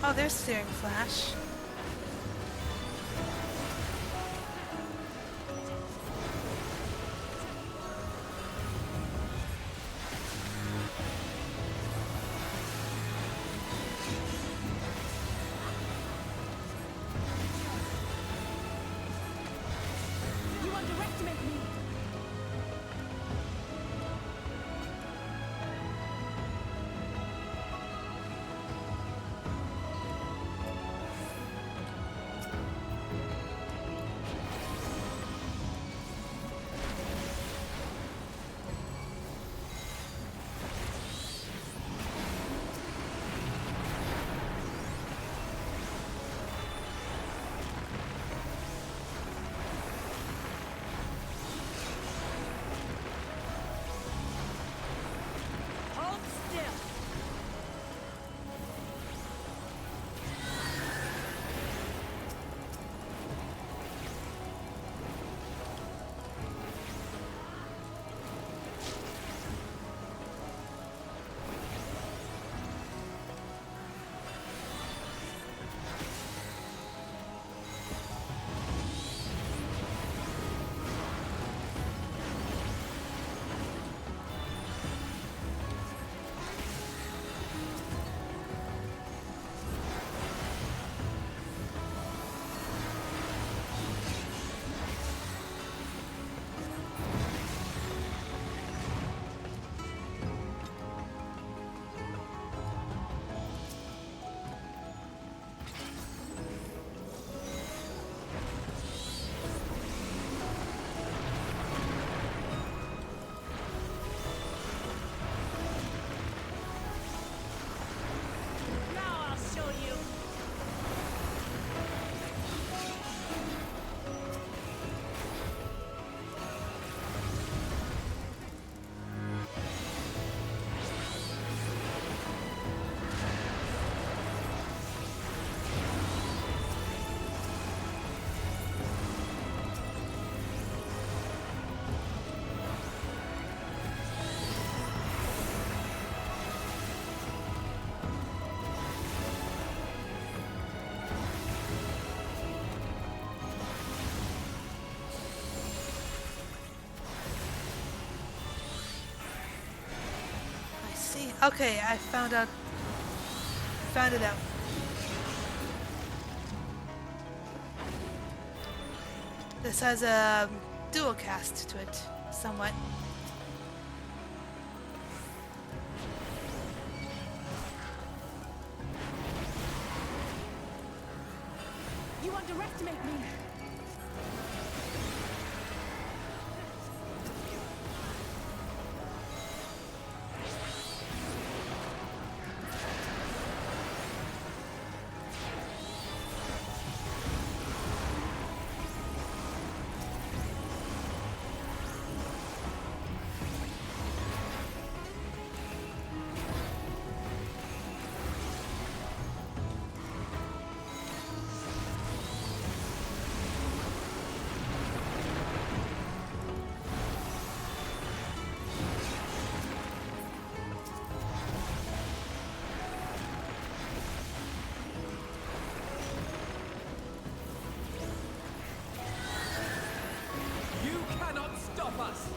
Oh, there's Steering Flash. You underestimate me. Hold still. Now I'll show you. I see. Okay, I found it out. This has a dual cast to it, somewhat. You underestimate me. You cannot stop us!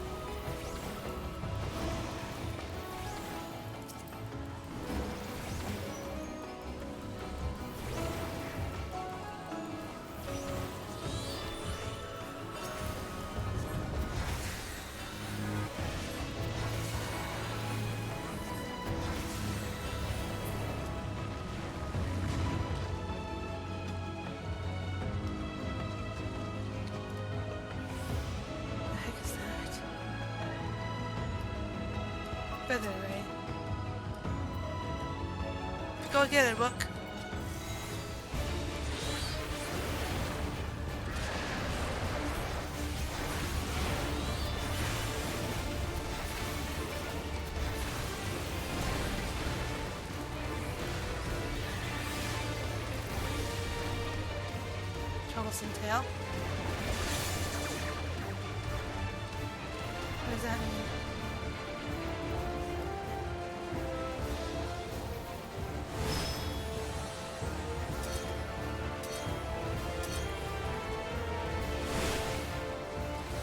What the heck is that? Feather array. Go get it, Rook. Troublesome tail. What does that mean?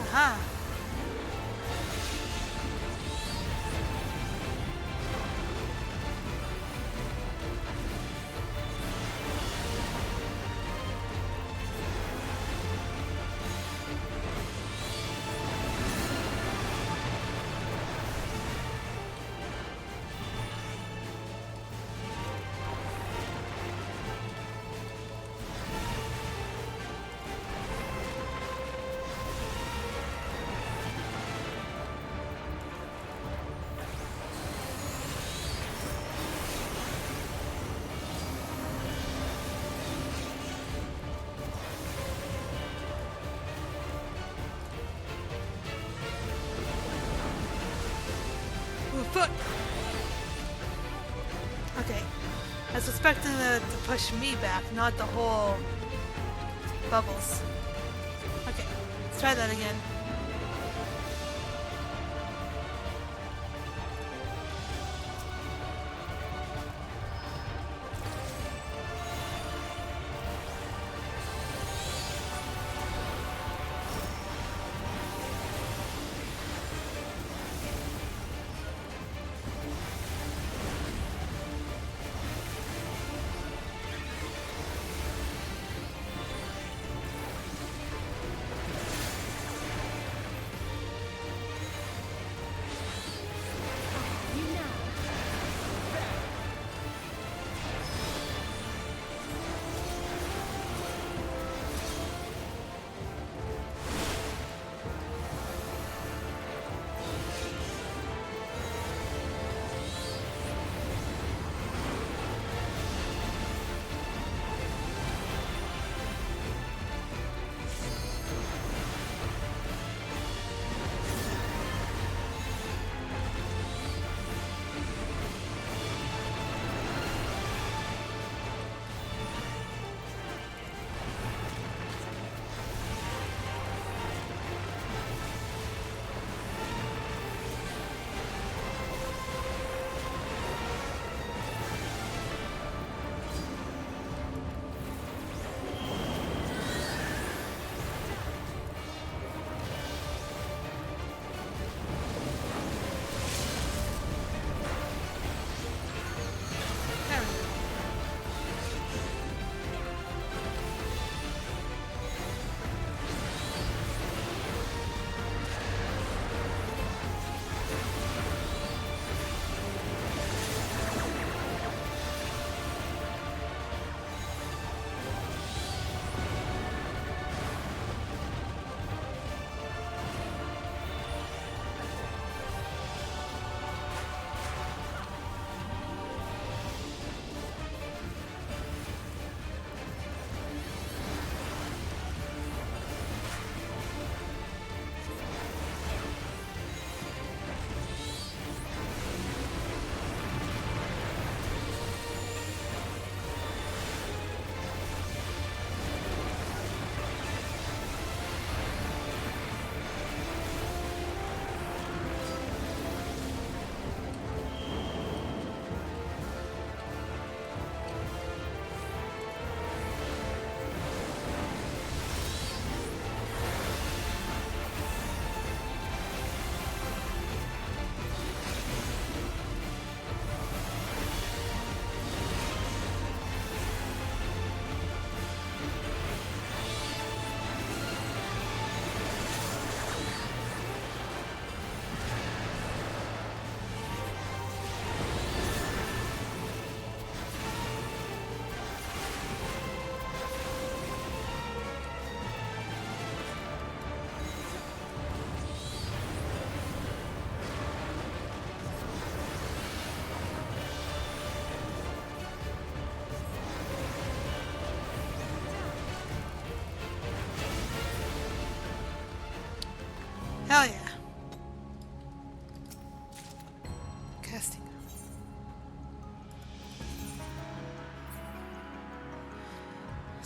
Aha! Oh, fuck! Okay. I was expecting it to push me back, not the whole bubbles. Okay, let's try that again.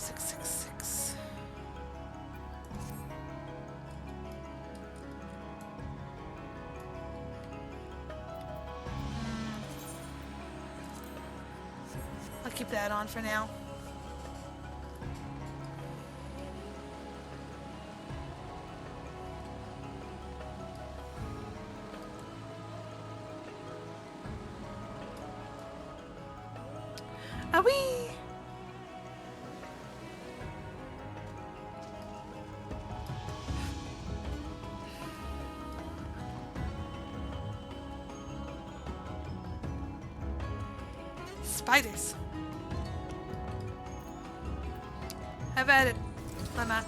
666. I'll keep that on for now. Are we? Spiders. Have at it, Lamati.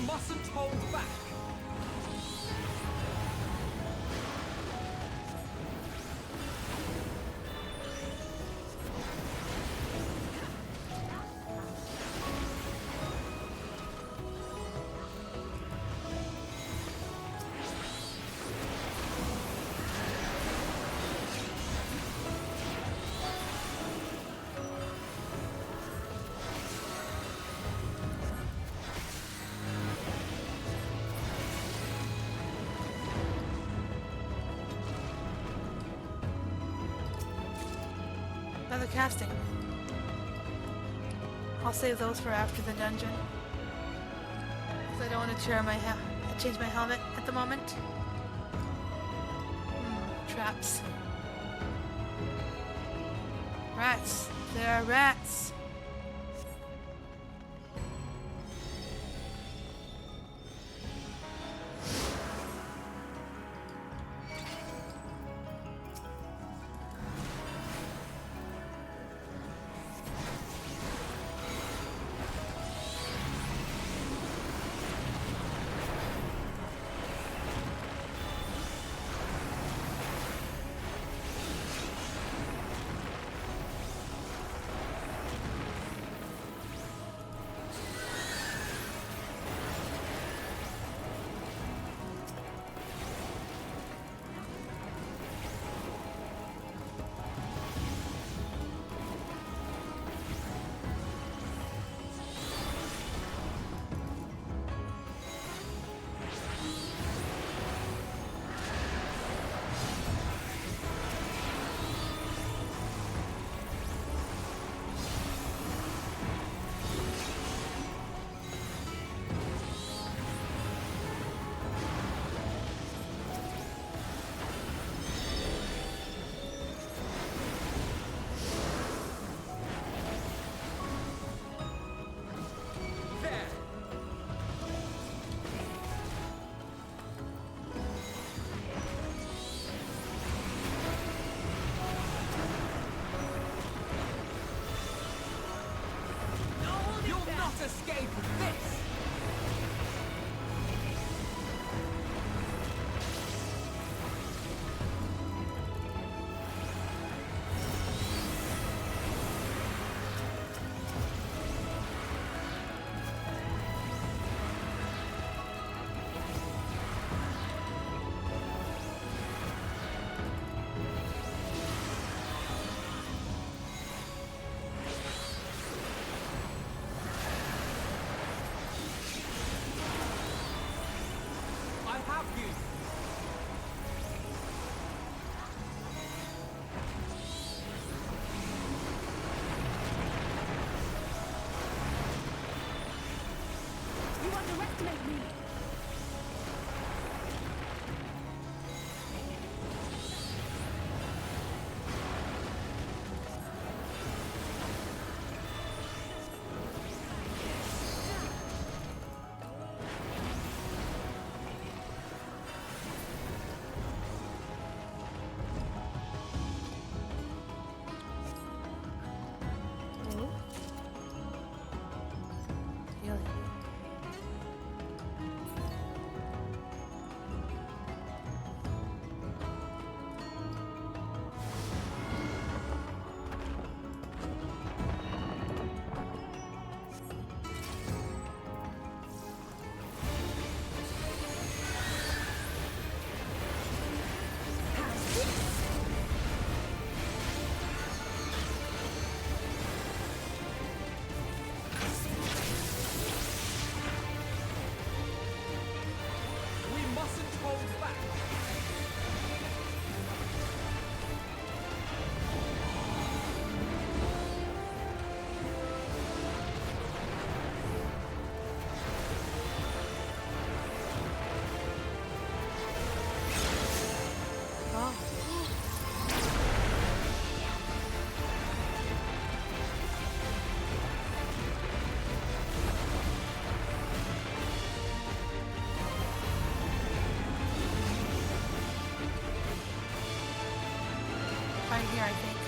Mustn't hold back. Another casting. I'll save those for after the dungeon. Because I don't want to change my helmet at the moment. Traps. Rats. There are rats. in here, I think.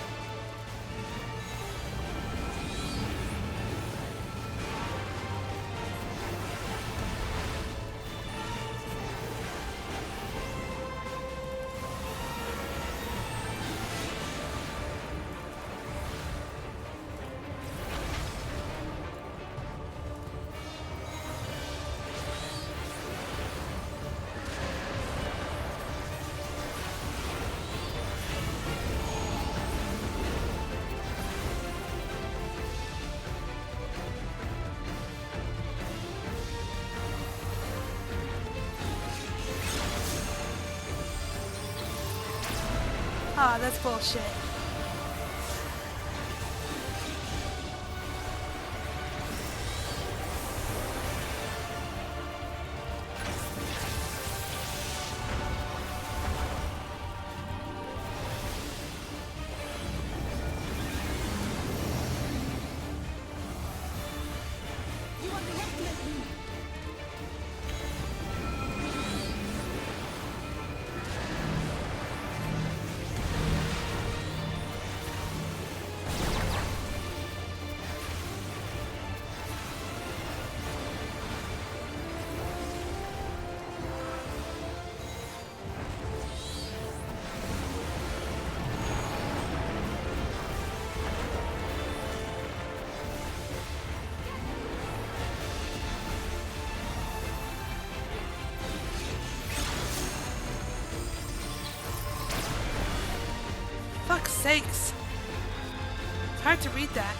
Ah, that's bullshit. Fuck's sakes. It's hard to read that.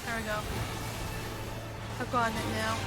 There we go. I've gotten it now.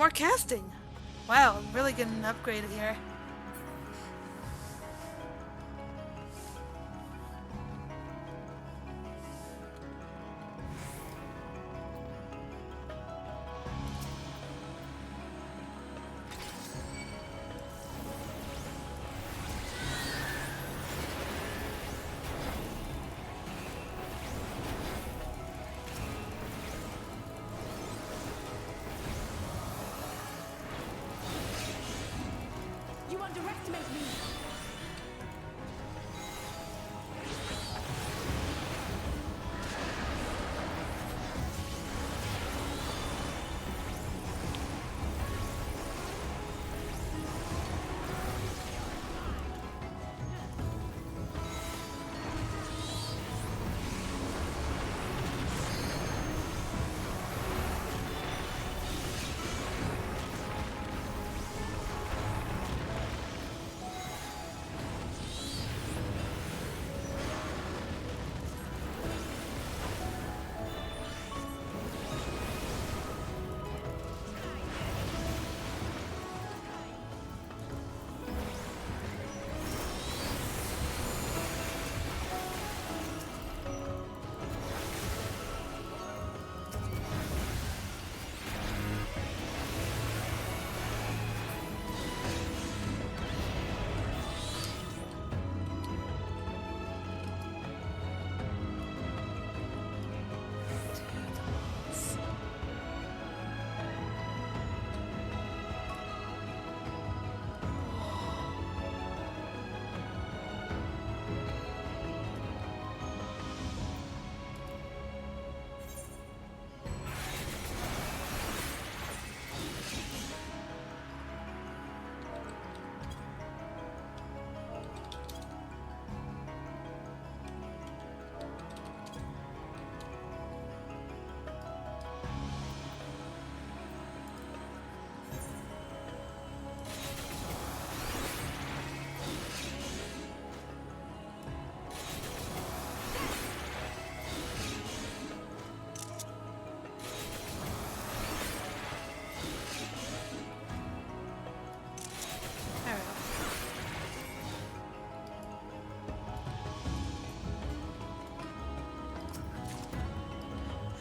More casting. Wow, I'm really getting upgraded here. You underestimate me.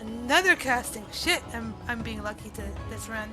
Another casting. Shit, I'm being lucky to this run.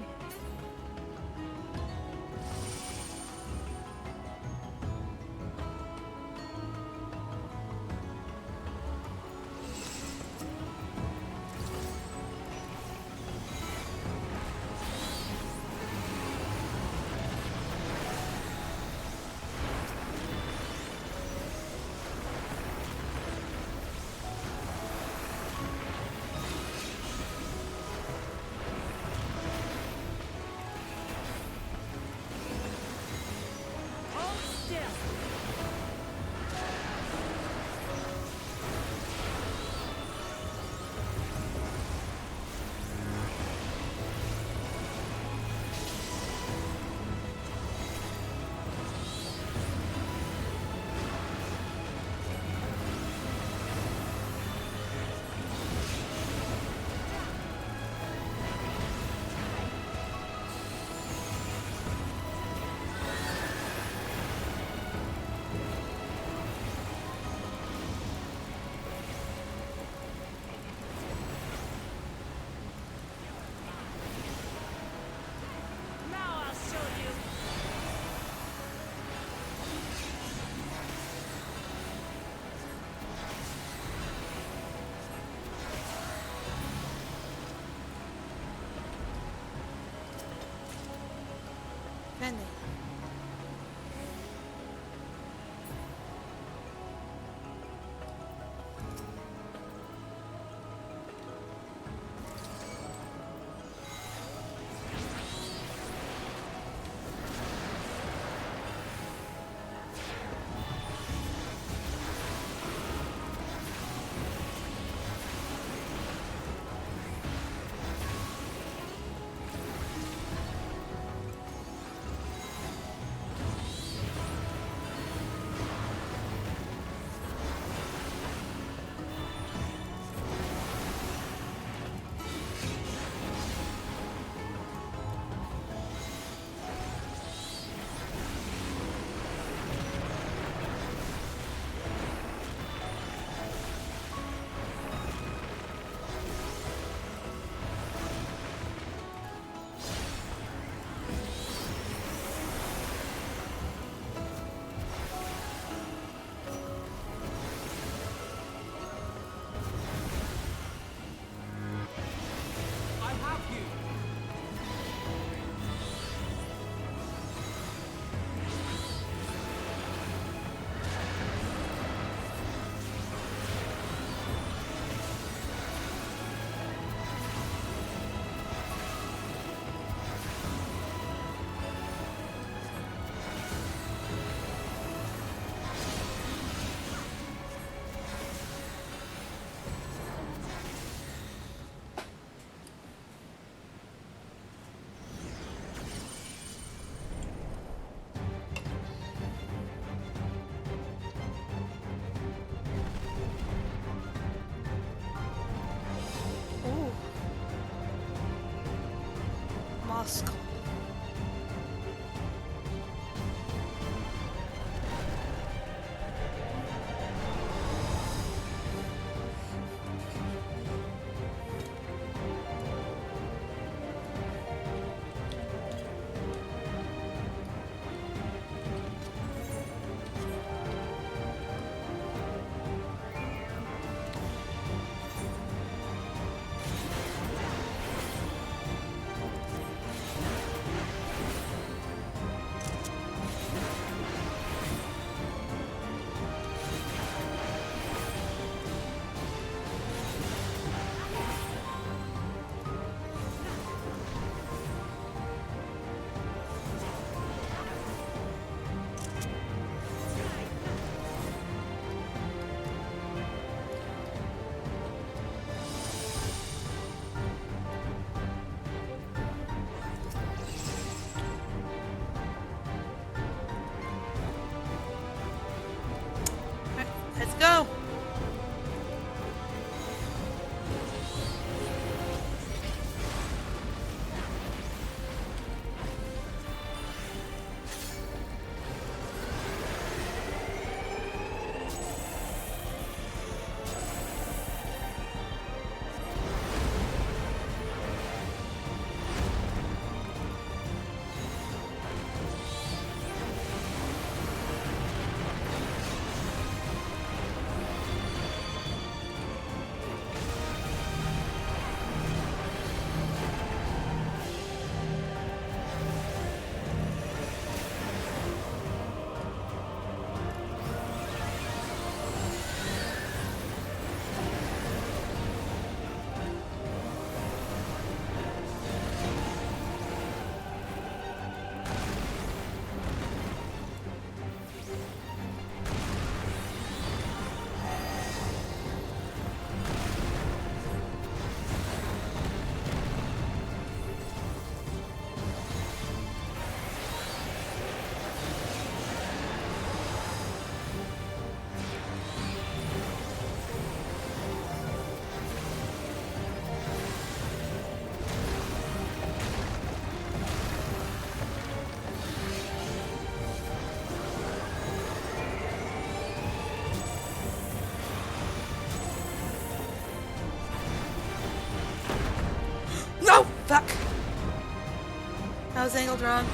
I was angled wrong.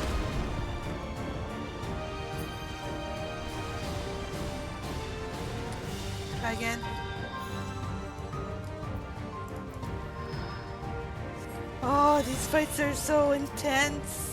Try again. Oh, these fights are so intense.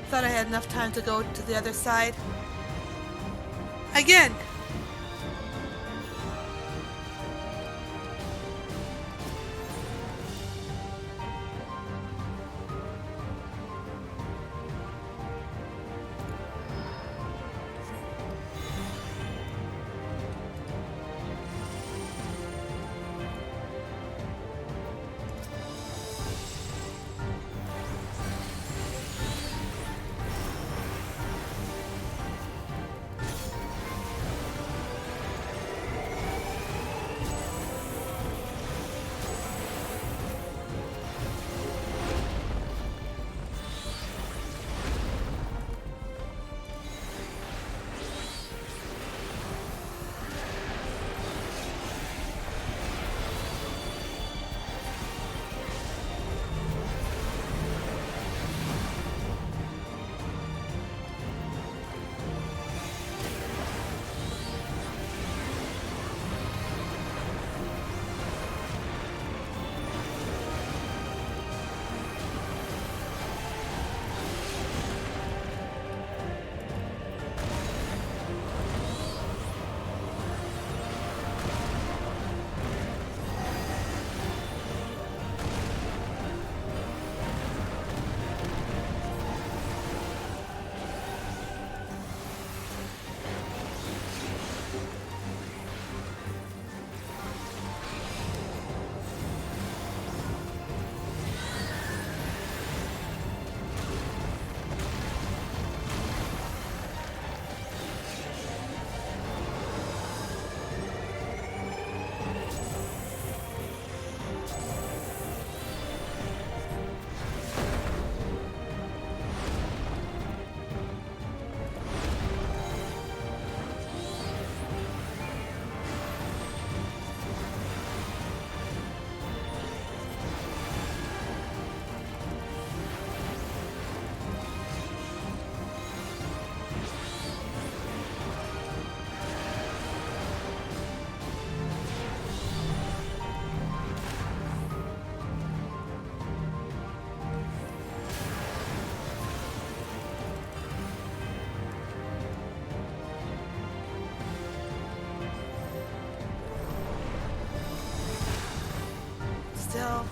Thought I had enough time to go to the other side. Again! Still.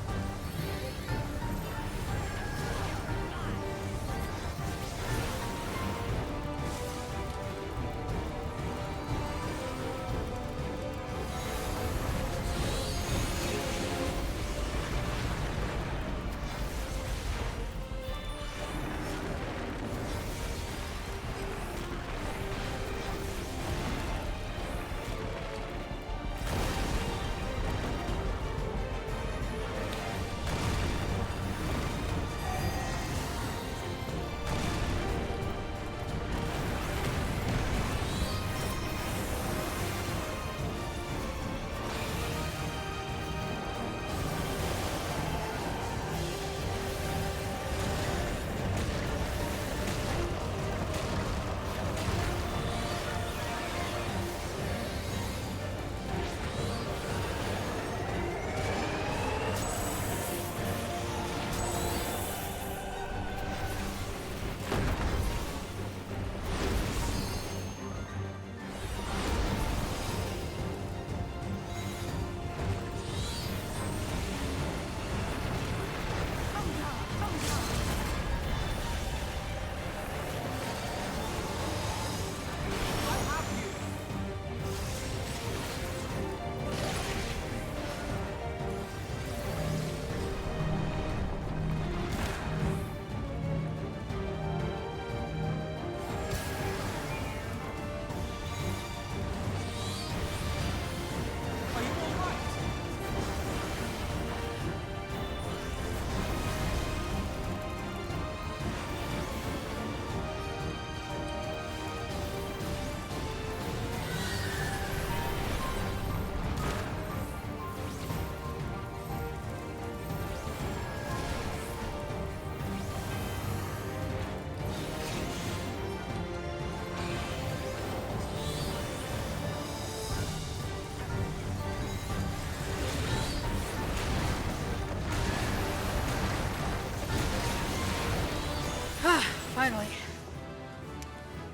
Finally.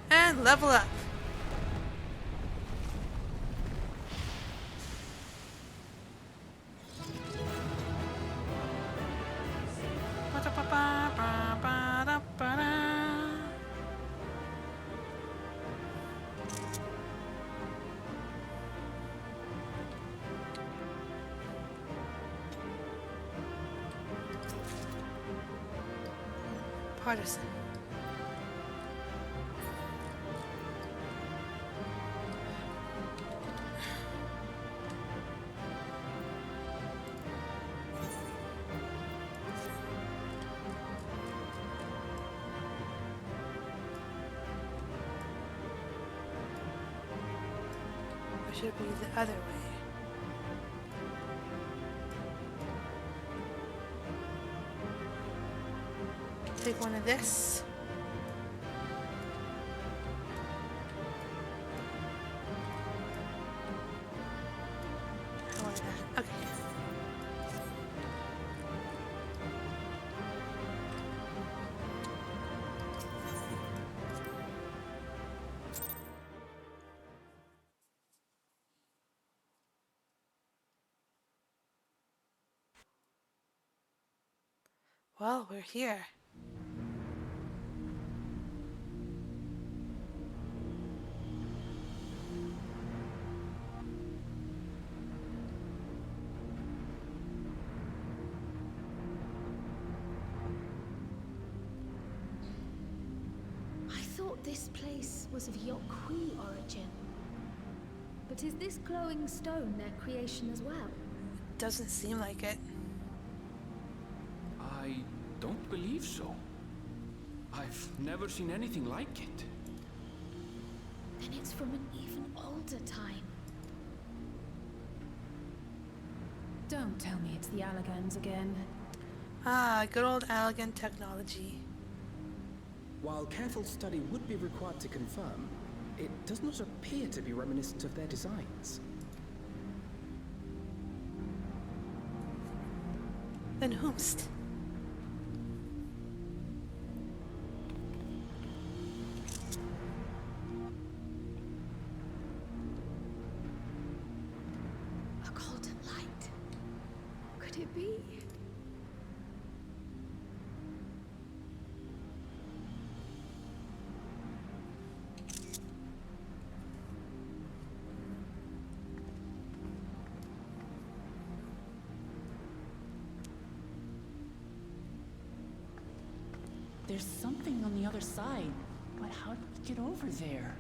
And level up. Partisan. Or should it be the other way? Take one of this. I want that. Okay. Well, we're here. I thought this place was of Yokwi origin. But is this glowing stone their creation as well? Doesn't seem like it. I don't believe so. I've never seen anything like it. Then it's from an even older time. Don't tell me it's the Allagans again. Ah, good old Allagan technology. While careful study would be required to confirm, it does not appear to be reminiscent of their designs. Then whomst? A golden light. Could it be? There's something on the other side, but how did we get over there?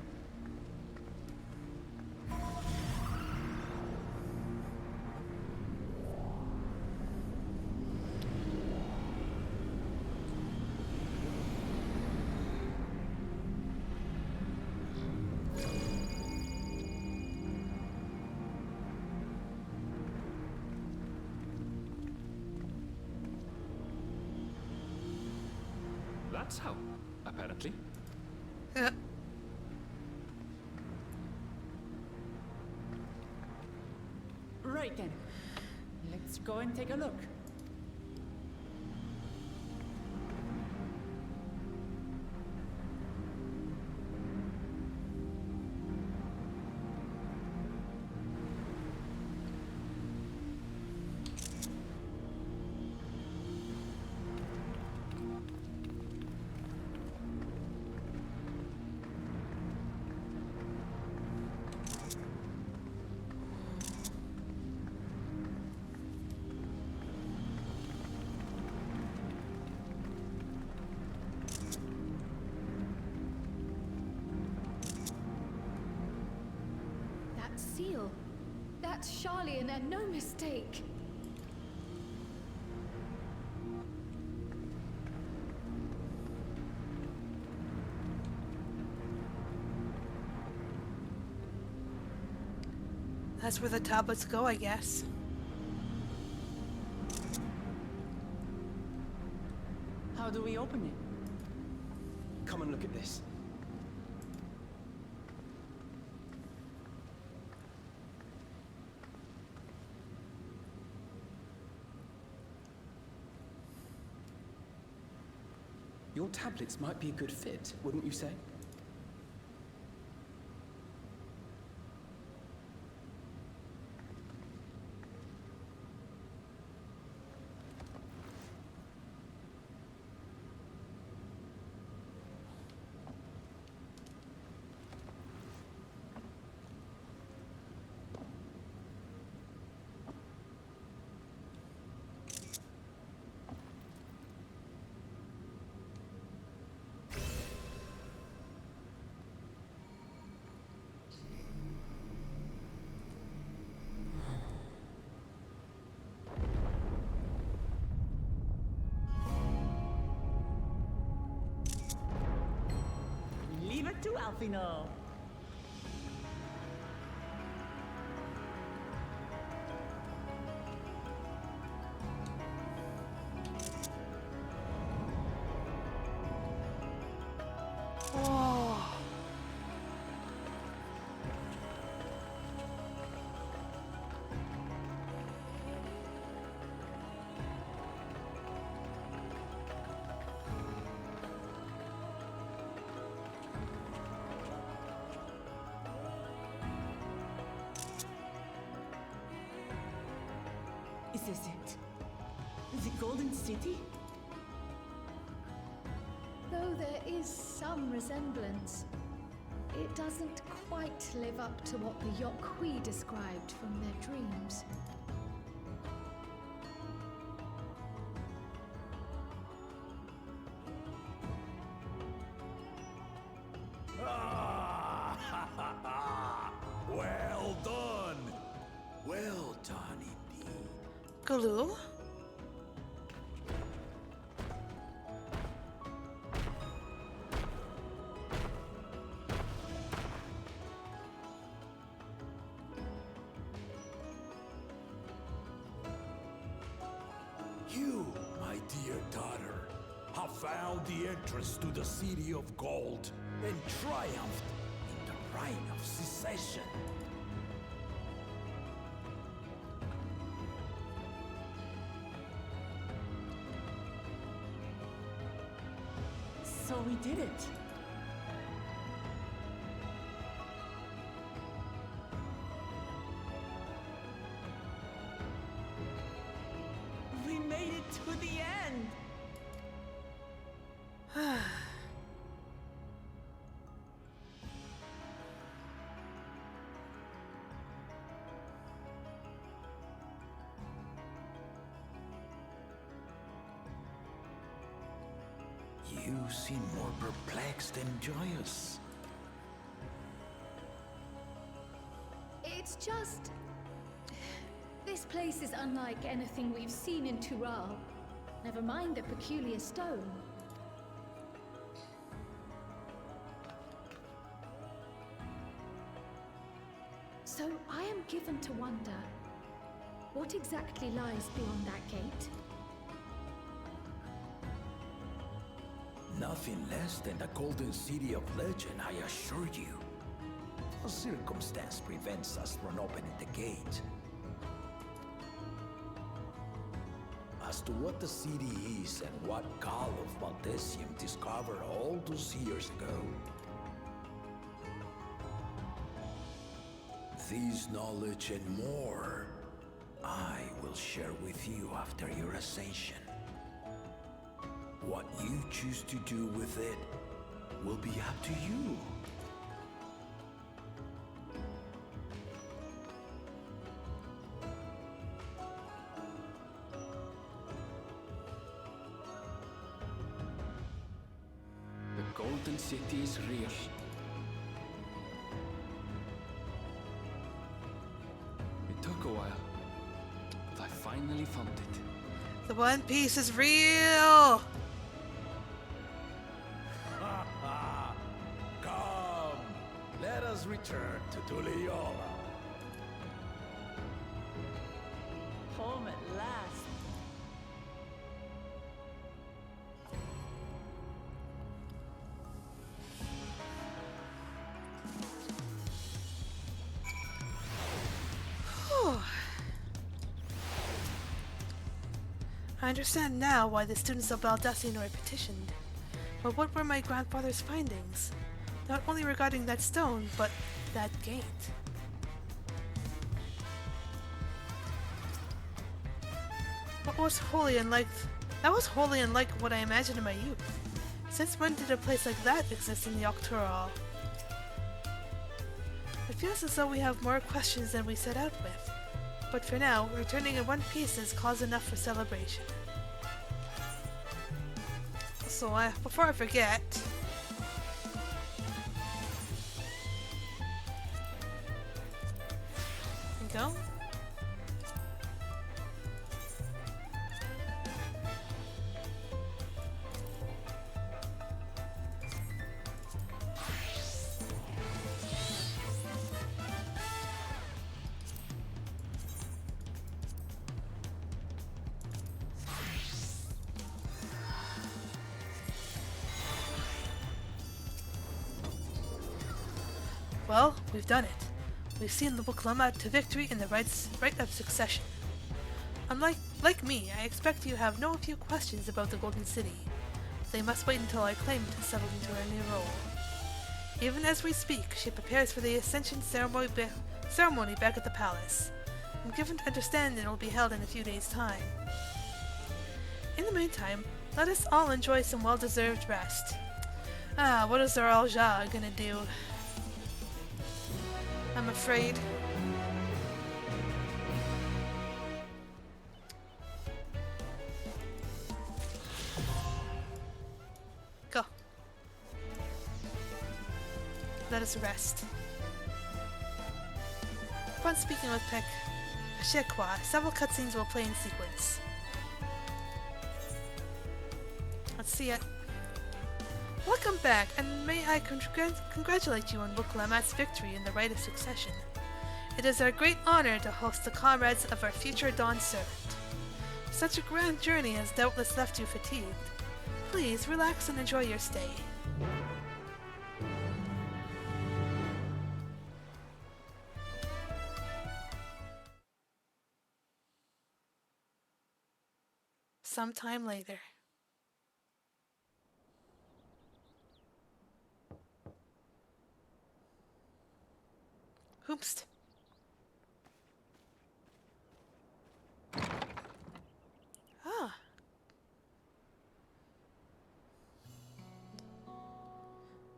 That's how, apparently. Right then. Let's go and take a look. That seal. That's Charlian and no mistake. That's where the tablets go, I guess. How do we open it? Come and look at this. Your tablets might be a good fit, wouldn't you say? Leave it to Alfino. Oh. Is this it? The Golden City? Though there is some resemblance, it doesn't quite live up to what the Yokwi described from their dreams. Well done! Well done indeed. Galul? You, my dear daughter, have found the entrance to the City of Gold and triumphed in the Rite of Secession. So we did it. We made it to the end. You seem more perplexed than joyous. It's just... This place is unlike anything we've seen in Tural. Never mind the peculiar stone. So I am given to wonder, what exactly lies beyond that gate? Nothing less than the Golden City of Legend, I assure you. A circumstance prevents us from opening the gate. As to what the city is and what Gall of Valdesium discovered all those years ago, this knowledge and more, I will share with you after your ascension. What you choose to do with it will be up to you. The Golden City is real. It took a while, but I finally found it. The One Piece is real! Come, let us return to Tuliola. Home at last. I understand now why the students of Baldassino petitioned. But what were my grandfather's findings? Not only regarding that stone, but that gate. That was wholly unlike what I imagined in my youth. Since when did a place like that exist in the Octoral? It feels as though we have more questions than we set out with. But for now, returning in one piece is cause enough for celebration. So, before I forget... There we go. Well, we've done it. We've seen the Wuklama to victory in the right of succession. Like me, I expect you have no few questions about the Golden City. They must wait until I claim to settle into her new role. Even as we speak, she prepares for the Ascension ceremony back at the palace. I'm given to understand it will be held in a few days' time. In the meantime, let us all enjoy some well-deserved rest. What is the Alja gonna do? I'm afraid. Go. Let us rest. Upon speaking with Ashekwa, several cutscenes will play in sequence. Let's see it. Welcome back, and may I congratulate you on Wuklamat's victory in the right of succession. It is our great honor to host the comrades of our future Dawn servant. Such a grand journey has doubtless left you fatigued. Please relax and enjoy your stay. Sometime later. Oops. Ah.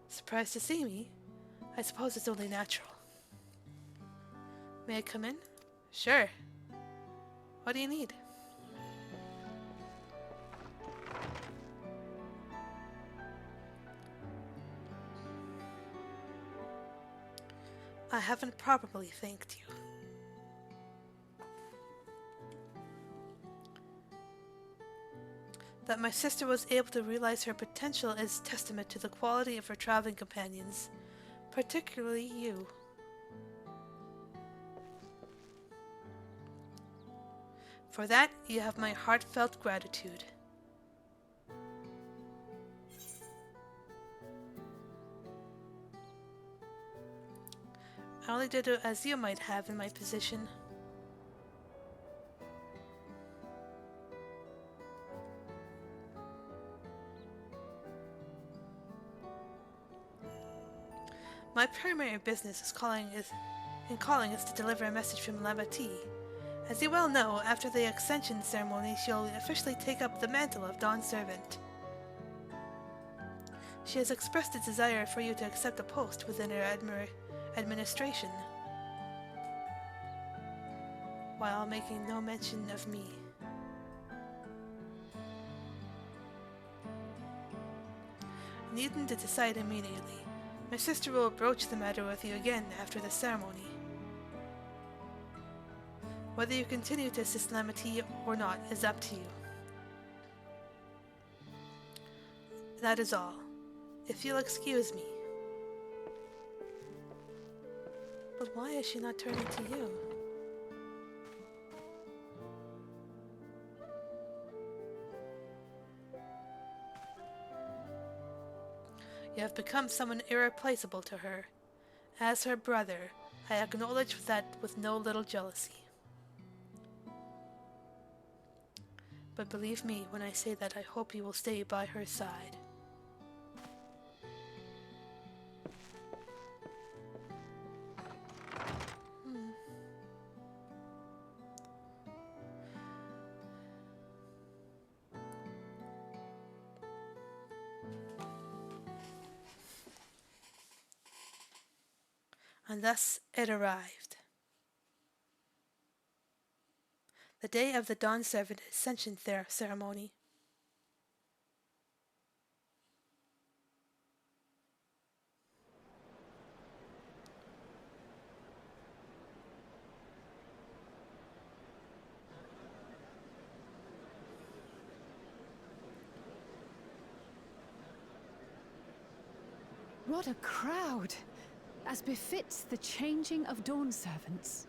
Surprised to see me? I suppose it's only natural. May I come in? Sure. What do you need? I haven't properly thanked you. That my sister was able to realize her potential is testament to the quality of her traveling companions, particularly you. For that, you have my heartfelt gratitude. I only did it as you might have in my position. My primary business is to deliver a message from Lavati. As you well know, after the Ascension ceremony, she'll officially take up the mantle of Dawn Servant. She has expressed a desire for you to accept a post within her administration, while making no mention of me. Needing to decide immediately. My sister will broach the matter with you again after the ceremony. Whether you continue to assist Lamati or not is up to you. That is all. If you'll excuse me. But why is she not turning to you? You have become someone irreplaceable to her. As her brother, I acknowledge that with no little jealousy. But believe me when I say that I hope you will stay by her side. And thus it arrived. The day of the Dawn Servant Ascension ceremony. What a crowd! As befits the changing of Dawn Servants.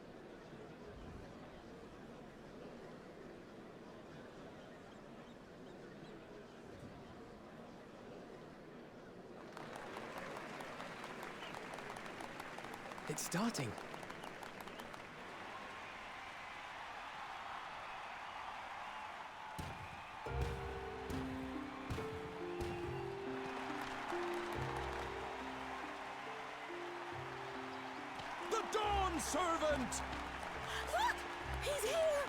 It's starting. The Dawn Servant! Look! He's here!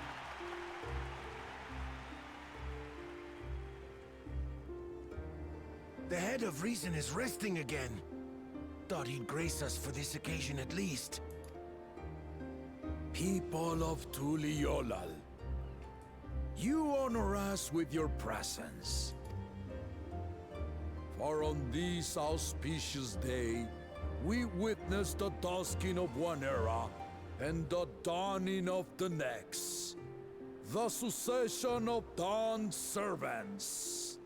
The head of reason is resting again. Thought he'd grace us for this occasion at least. People of Tuliolal, you honor us with your presence. For on this auspicious day, we witness the dusking of one era and the dawning of the next. The succession of Dawn Servants.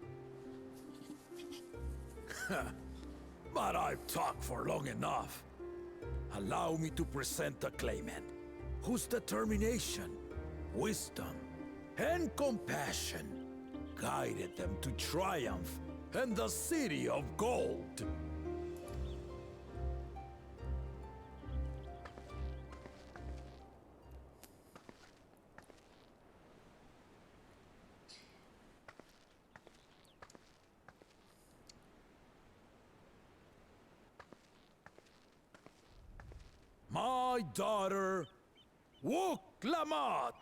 But I've talked for long enough. Allow me to present the claimant, whose determination, wisdom, and compassion guided them to triumph and the City of Gold. My daughter, Wuklamat.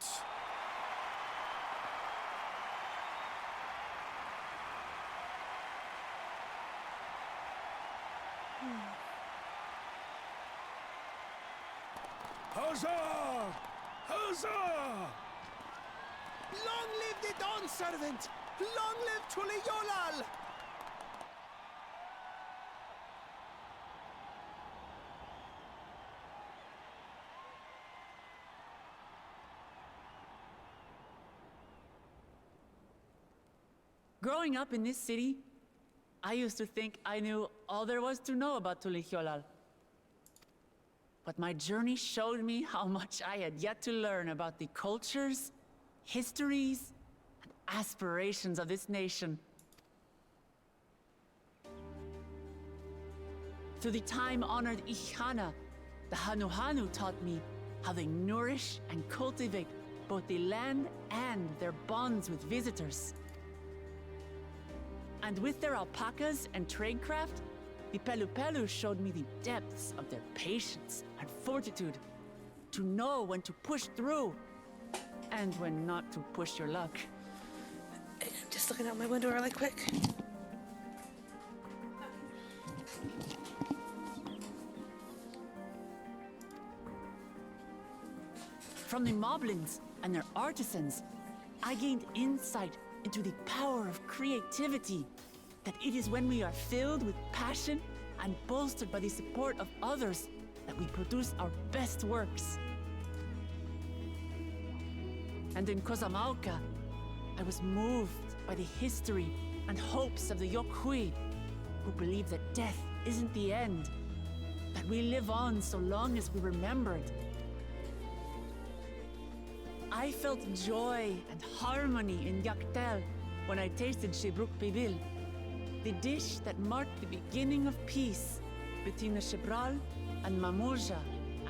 Huzzah! Huzzah! Long live the Dawn Servant! Long live Tuliolal! Growing up in this city, I used to think I knew all there was to know about Tuliolal. But my journey showed me how much I had yet to learn about the cultures, histories, and aspirations of this nation. Through the time-honored Ihana, the Hanuhanu taught me how they nourish and cultivate both the land and their bonds with visitors. And with their alpacas and tradecraft, the Pelupelu showed me the depths of their patience and fortitude, to know when to push through and when not to push your luck. I'm just looking out my window really quick. From the Moblins and their artisans, I gained insight into the power of creativity, that it is when we are filled with passion and bolstered by the support of others that we produce our best works. And in Kozamauka, I was moved by the history and hopes of the Yokhui, who believe that death isn't the end, that we live on so long as we remembered. I felt joy and harmony in Yaktel when I tasted Shibruk Pibil, the dish that marked the beginning of peace between the Shibral and Mamurja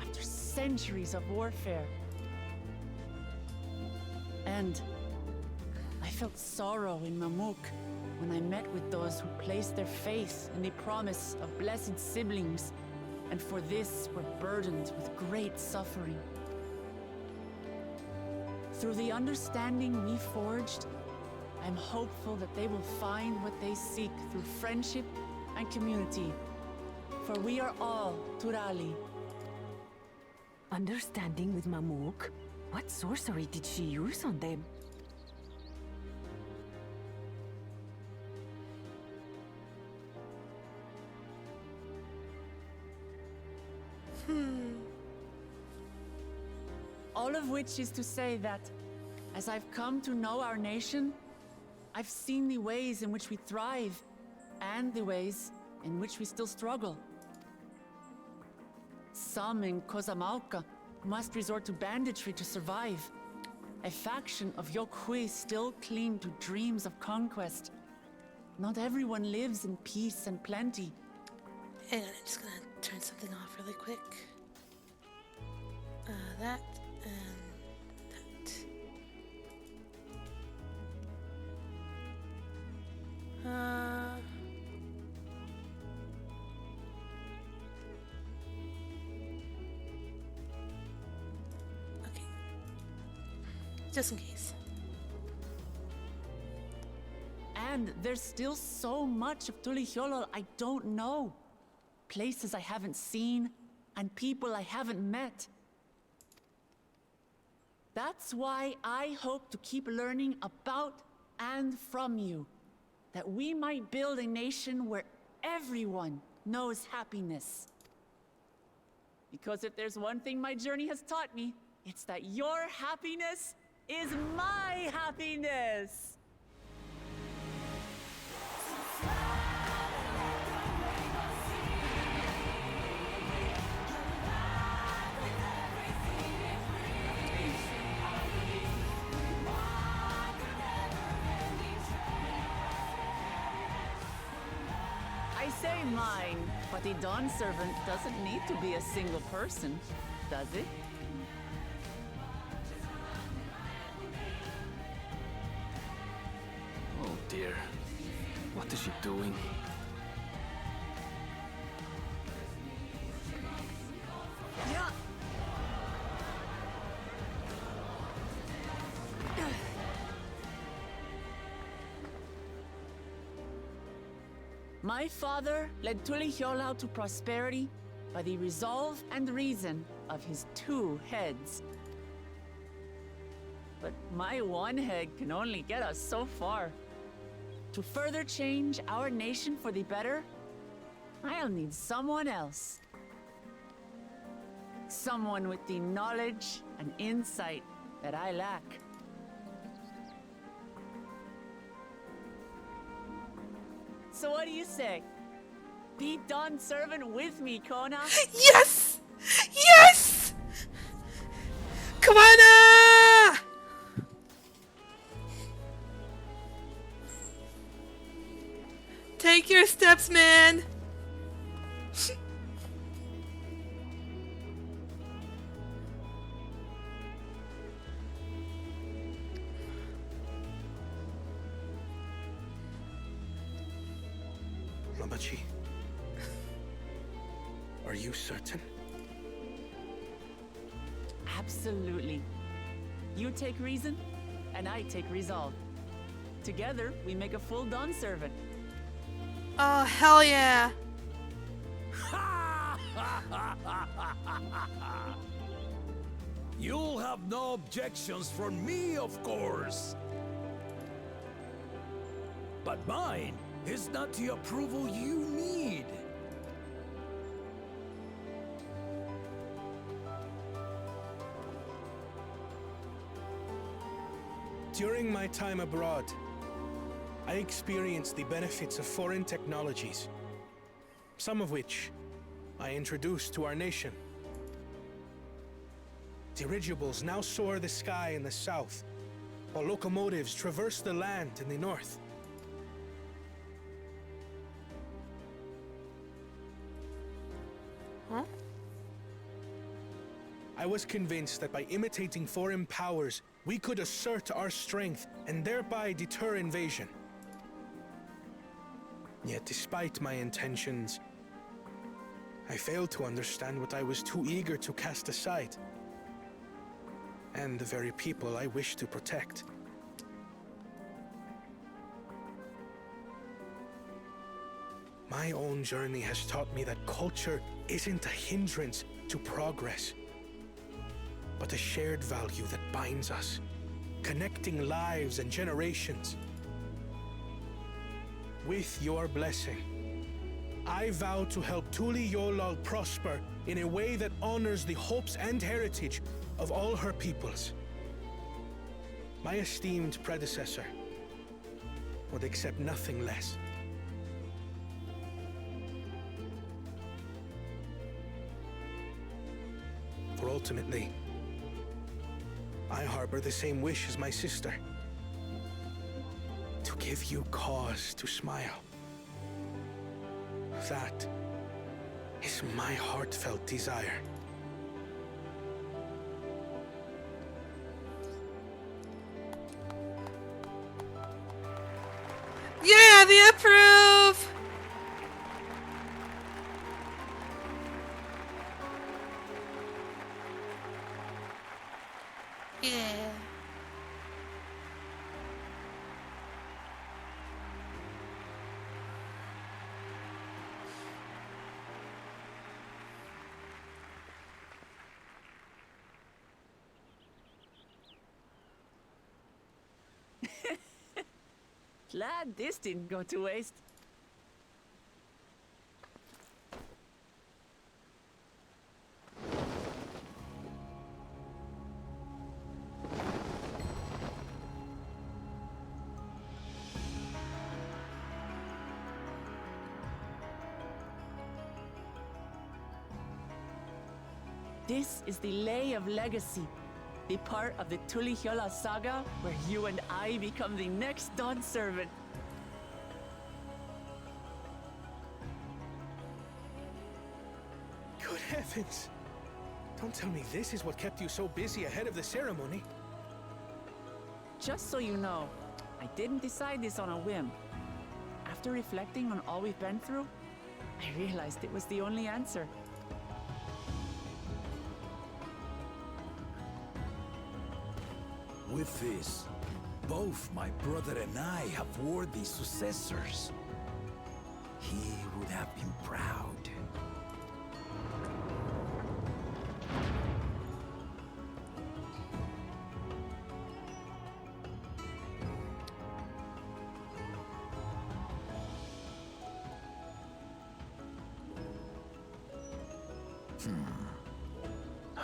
after centuries of warfare. And I felt sorrow in Mamuk when I met with those who placed their faith in the promise of blessed siblings, and for this were burdened with great suffering. Through the understanding we forged, I'm hopeful that they will find what they seek through friendship and community. For we are all Turali, Understanding with Mamuk? What sorcery did she use on them? All of which is to say that, as I've come to know our nation, I've seen the ways in which we thrive, and the ways in which we still struggle. Some in Kozamauka must resort to banditry to survive. A faction of Yokhui still cling to dreams of conquest. Not everyone lives in peace and plenty. Hang on, I'm just gonna turn something off really quick. That and that. Okay. Just in case. And there's still so much of Tulihyolol I don't know. Places I haven't seen, and people I haven't met. That's why I hope to keep learning about and from you, that we might build a nation where everyone knows happiness. Because if there's one thing my journey has taught me, it's that your happiness is my happiness! I say mine, but the Dawn Servant doesn't need to be a single person, does it? Oh dear. What is she doing? Yeah. My father led Tulihyolol to prosperity by the resolve and reason of his 2 heads. But my one head can only get us so far. To further change our nation for the better, I'll need someone else. Someone with the knowledge and insight that I lack. So what do you say? Be Dawn Servant with me, Kona? Yes! Yes! Kwana! Take your steps, man! Lamachi, are you certain? Absolutely. You take reason, and I take resolve. Together, we make a full Dawn Servant. Oh, hell yeah! You'll have no objections from me, of course. But mine is not the approval you need. During my time abroad, I experienced the benefits of foreign technologies, some of which I introduced to our nation. Dirigibles now soar the sky in the south, while locomotives traverse the land in the north. Huh? I was convinced that by imitating foreign powers, we could assert our strength and thereby deter invasion. Yet despite my intentions, I failed to understand what I was too eager to cast aside, and the very people I wish to protect. My own journey has taught me that culture isn't a hindrance to progress, but a shared value that binds us, connecting lives and generations. With your blessing, I vow to help Tuli Yolal prosper in a way that honors the hopes and heritage of all her peoples. My esteemed predecessor would accept nothing less. For ultimately, I harbor the same wish as my sister. To give you cause to smile. That is my heartfelt desire. Yeah, they approve! Yeah. Glad this didn't go to waste. This is the Lay of Legacy, the part of the Tulihyola saga where you and I become the next Dawn servant. Good heavens! Don't tell me this is what kept you so busy ahead of the ceremony. Just so you know, I didn't decide this on a whim. After reflecting on all we've been through, I realized it was the only answer. With this, both my brother and I have worthy successors. He would have been proud.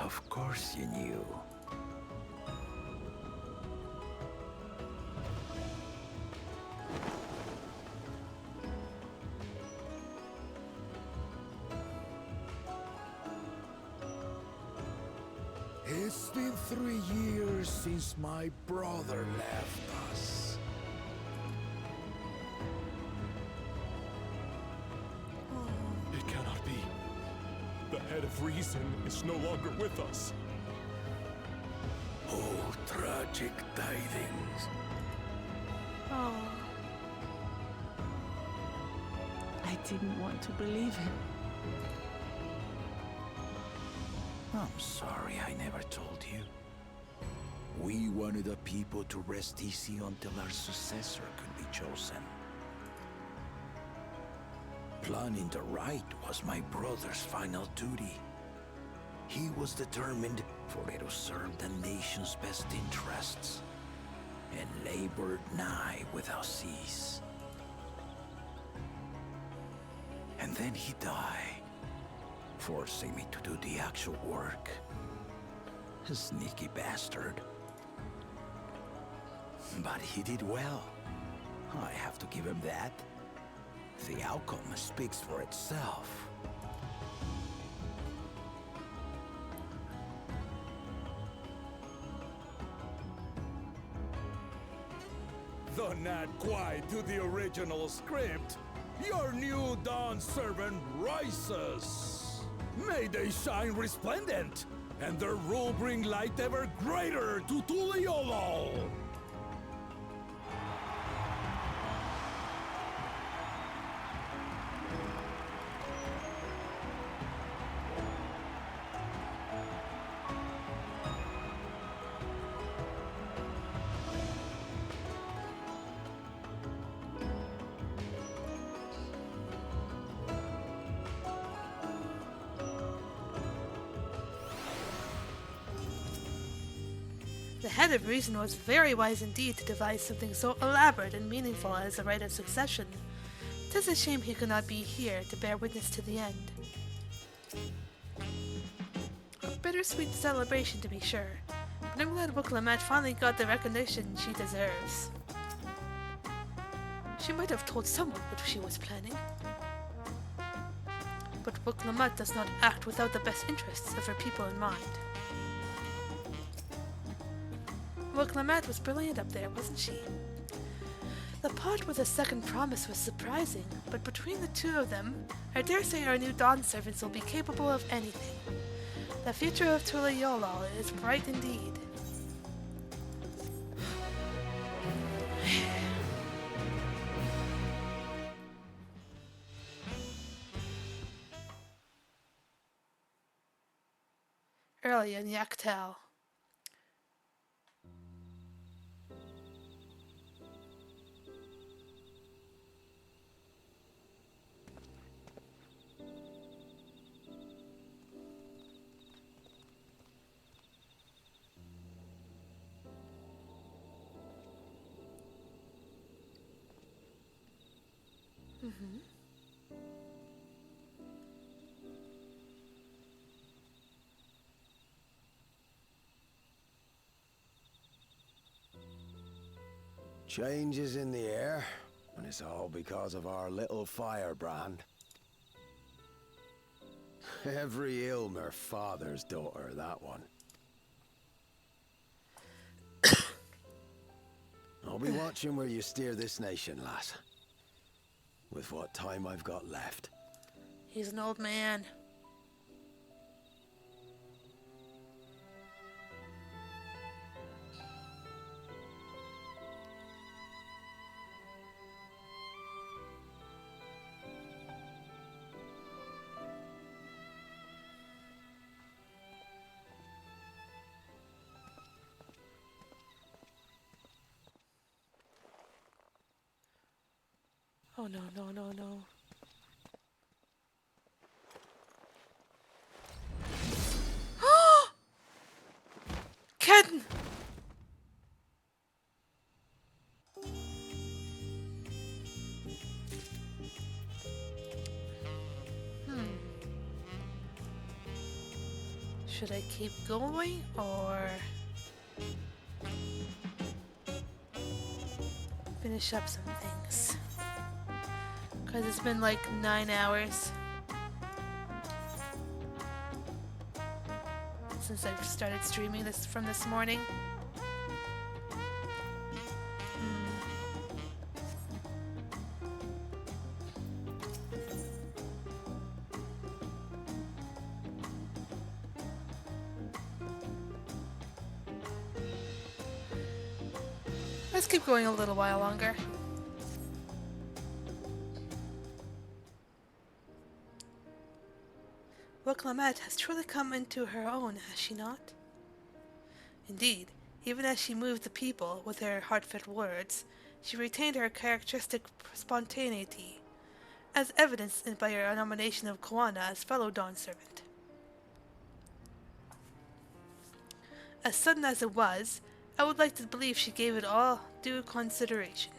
Of course you knew. It's been 3 years since my brother left us. It cannot be. The head of reason is no longer with us. Oh, tragic tidings. Oh. I didn't want to believe it. I'm sorry I never told you. We wanted the people to rest easy until our successor could be chosen. Planning the right was my brother's final duty. He was determined for it to serve the nation's best interests, and labored nigh without cease. And then he died, forcing me to do the actual work. A sneaky bastard. But he did well. I have to give him that. The outcome speaks for itself. Though not quite to the original script, your new Dawn servant rises. May they shine resplendent, and their rule bring light ever greater to Tuliolo. The head of reason was very wise indeed to devise something so elaborate and meaningful as the right of succession. 'Tis a shame he could not be here to bear witness to the end. A bittersweet celebration, to be sure, but I'm glad Willamette finally got the recognition she deserves. She might have told someone what she was planning. But Willamette does not act without the best interests of her people in mind. Willamette was brilliant up there, wasn't she? The part with the second promise was surprising, but between the two of them, I dare say our new Dawn servants will be capable of anything. The future of Tulayolal is bright indeed. Early in Yaktel. Changes in the air, and it's all because of our little firebrand. Every Ilmer father's daughter, that one. I'll be watching where you steer this nation, lass. With what time I've got left. He's an old man. Oh no, no, no, no. Ken! Should I keep going or finish up some things? Because it's been like 9 hours since I've started streaming this from this morning. Let's keep going a little while longer. Willamette has truly come into her own, has she not? Indeed, even as she moved the people with her heartfelt words, she retained her characteristic spontaneity, as evidenced by her nomination of Koana as fellow Dawn servant. As sudden as it was, I would like to believe she gave it all due consideration.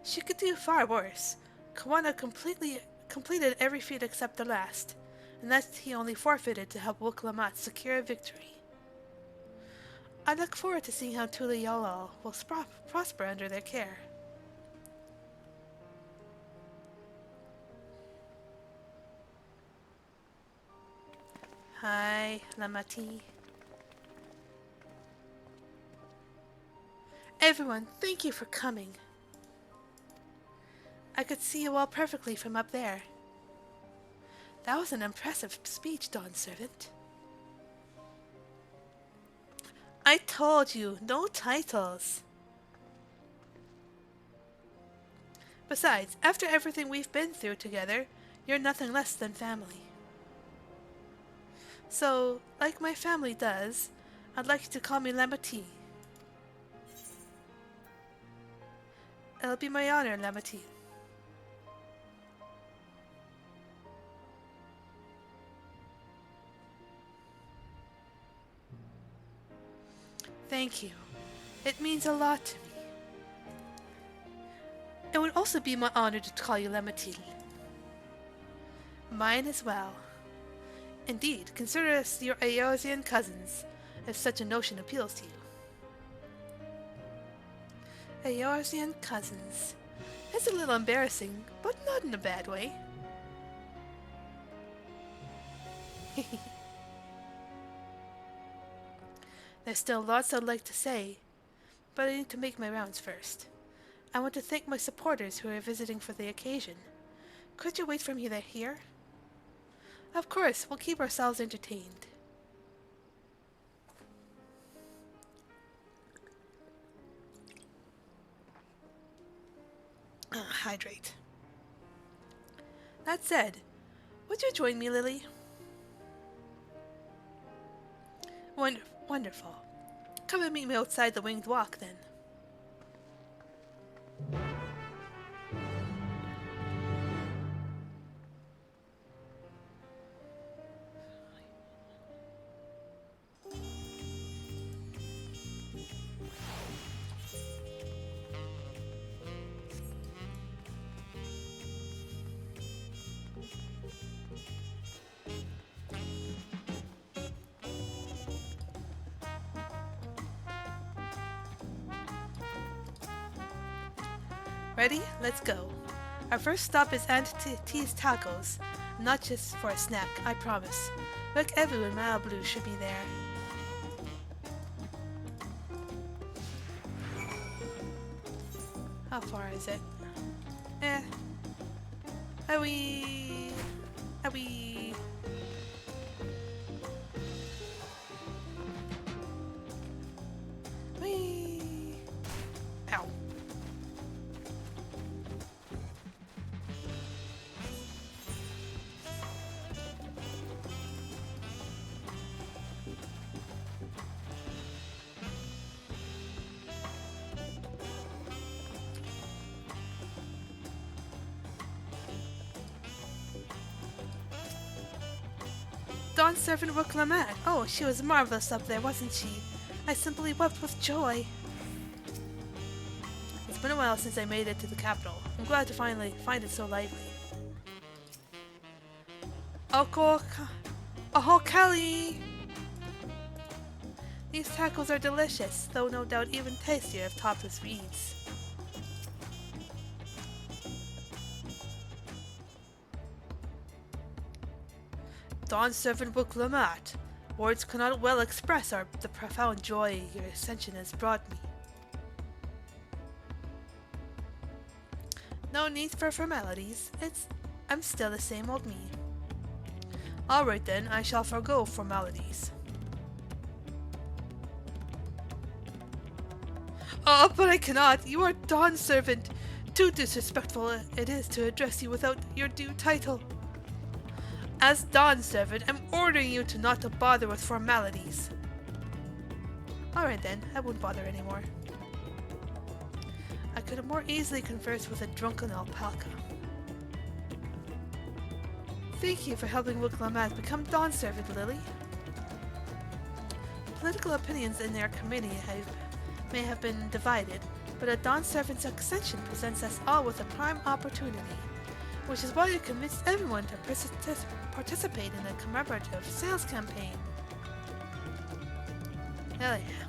She could do far worse. Koana completed every feat except the last, and that he only forfeited to help Willamette secure a victory. I look forward to seeing how Tulayolal will prosper under their care. Hi, Lamati. Everyone, thank you for coming. I could see you all perfectly from up there. That was an impressive speech, Dawn Servant. I told you, no titles. Besides, after everything we've been through together, you're nothing less than family. So, like my family does, I'd like you to call me Lamati. It'll be my honor, Lamati. Thank you. It means a lot to me. It would also be my honor to call you La Mathilde. Mine as well. Indeed, consider us your Eorzean cousins, if such a notion appeals to you. Eorzean cousins. It's a little embarrassing, but not in a bad way. There's still lots I'd like to say, but I need to make my rounds first. I want to thank my supporters who are visiting for the occasion. Could you wait for me here? Of course, we'll keep ourselves entertained. Hydrate. That said, would you join me, Lily? Wonderful. Come and meet me outside the Winged Walk, then. Ready? Let's go. Our first stop is Aunt T's Tacos. Not just for a snack, I promise. Look, everyone, Mile Blue should be there. How far is it? Are we... Ow. Dawn Servant Wicklamat. Oh, she was marvelous up there, wasn't she? I simply wept with joy. It's been a while since I made it to the capital. I'm glad to finally find it so lively. Oh, Kelly! These tacos are delicious, though no doubt even tastier if topped with reeds. Dawn Servant Wicklamat. Words cannot well express the profound joy your ascension has brought me. No need for formalities. I'm still the same old me. Alright then, I shall forgo formalities. Oh, but I cannot. You are Dawn Servant. Too disrespectful it is to address you without your due title. As Dawn Servant, I'm ordering you not to bother with formalities. Alright then, I won't bother anymore. I could have more easily conversed with a drunken alpaca. Thank you for helping Wicklamat become Dawn Servant, Lily. Political opinions in their committee may have been divided, but a Dawn Servant's ascension presents us all with a prime opportunity, which is why I convinced everyone to participate in a commemorative sales campaign. Hell yeah.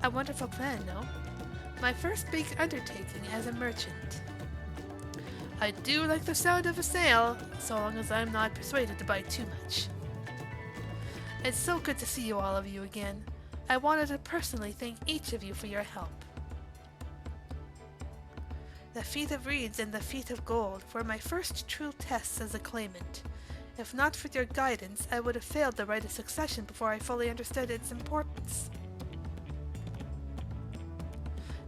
A wonderful plan, no? My first big undertaking as a merchant. I do like the sound of a sale, so long as I'm not persuaded to buy too much. It's so good to see all of you again. I wanted to personally thank each of you for your help. The Feat of Reeds and the Feat of Gold were my first true tests as a claimant. If not for your guidance, I would have failed the right of succession before I fully understood its importance.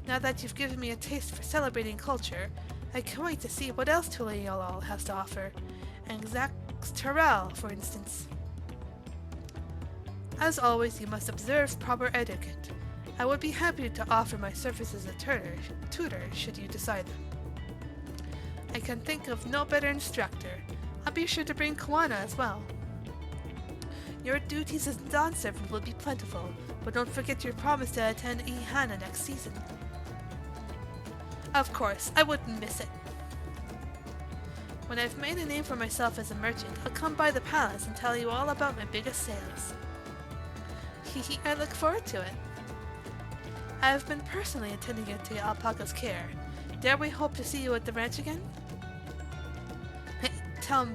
Now that you've given me a taste for celebrating culture, I can't wait to see what else Tuliolal has to offer, and Terrell, for instance. As always, you must observe proper etiquette. I would be happy to offer my services as a tutor should you desire them. I can think of no better instructor. I'll be sure to bring Koana as well. Your duties as Dawn Servant will be plentiful, but don't forget your promise to attend Ihana next season. Of course, I wouldn't miss it. When I've made a name for myself as a merchant, I'll come by the palace and tell you all about my biggest sales. Hehe, I look forward to it. I have been personally attending you to Alpaca's care. Dare we hope to see you at the ranch again? Hey, tell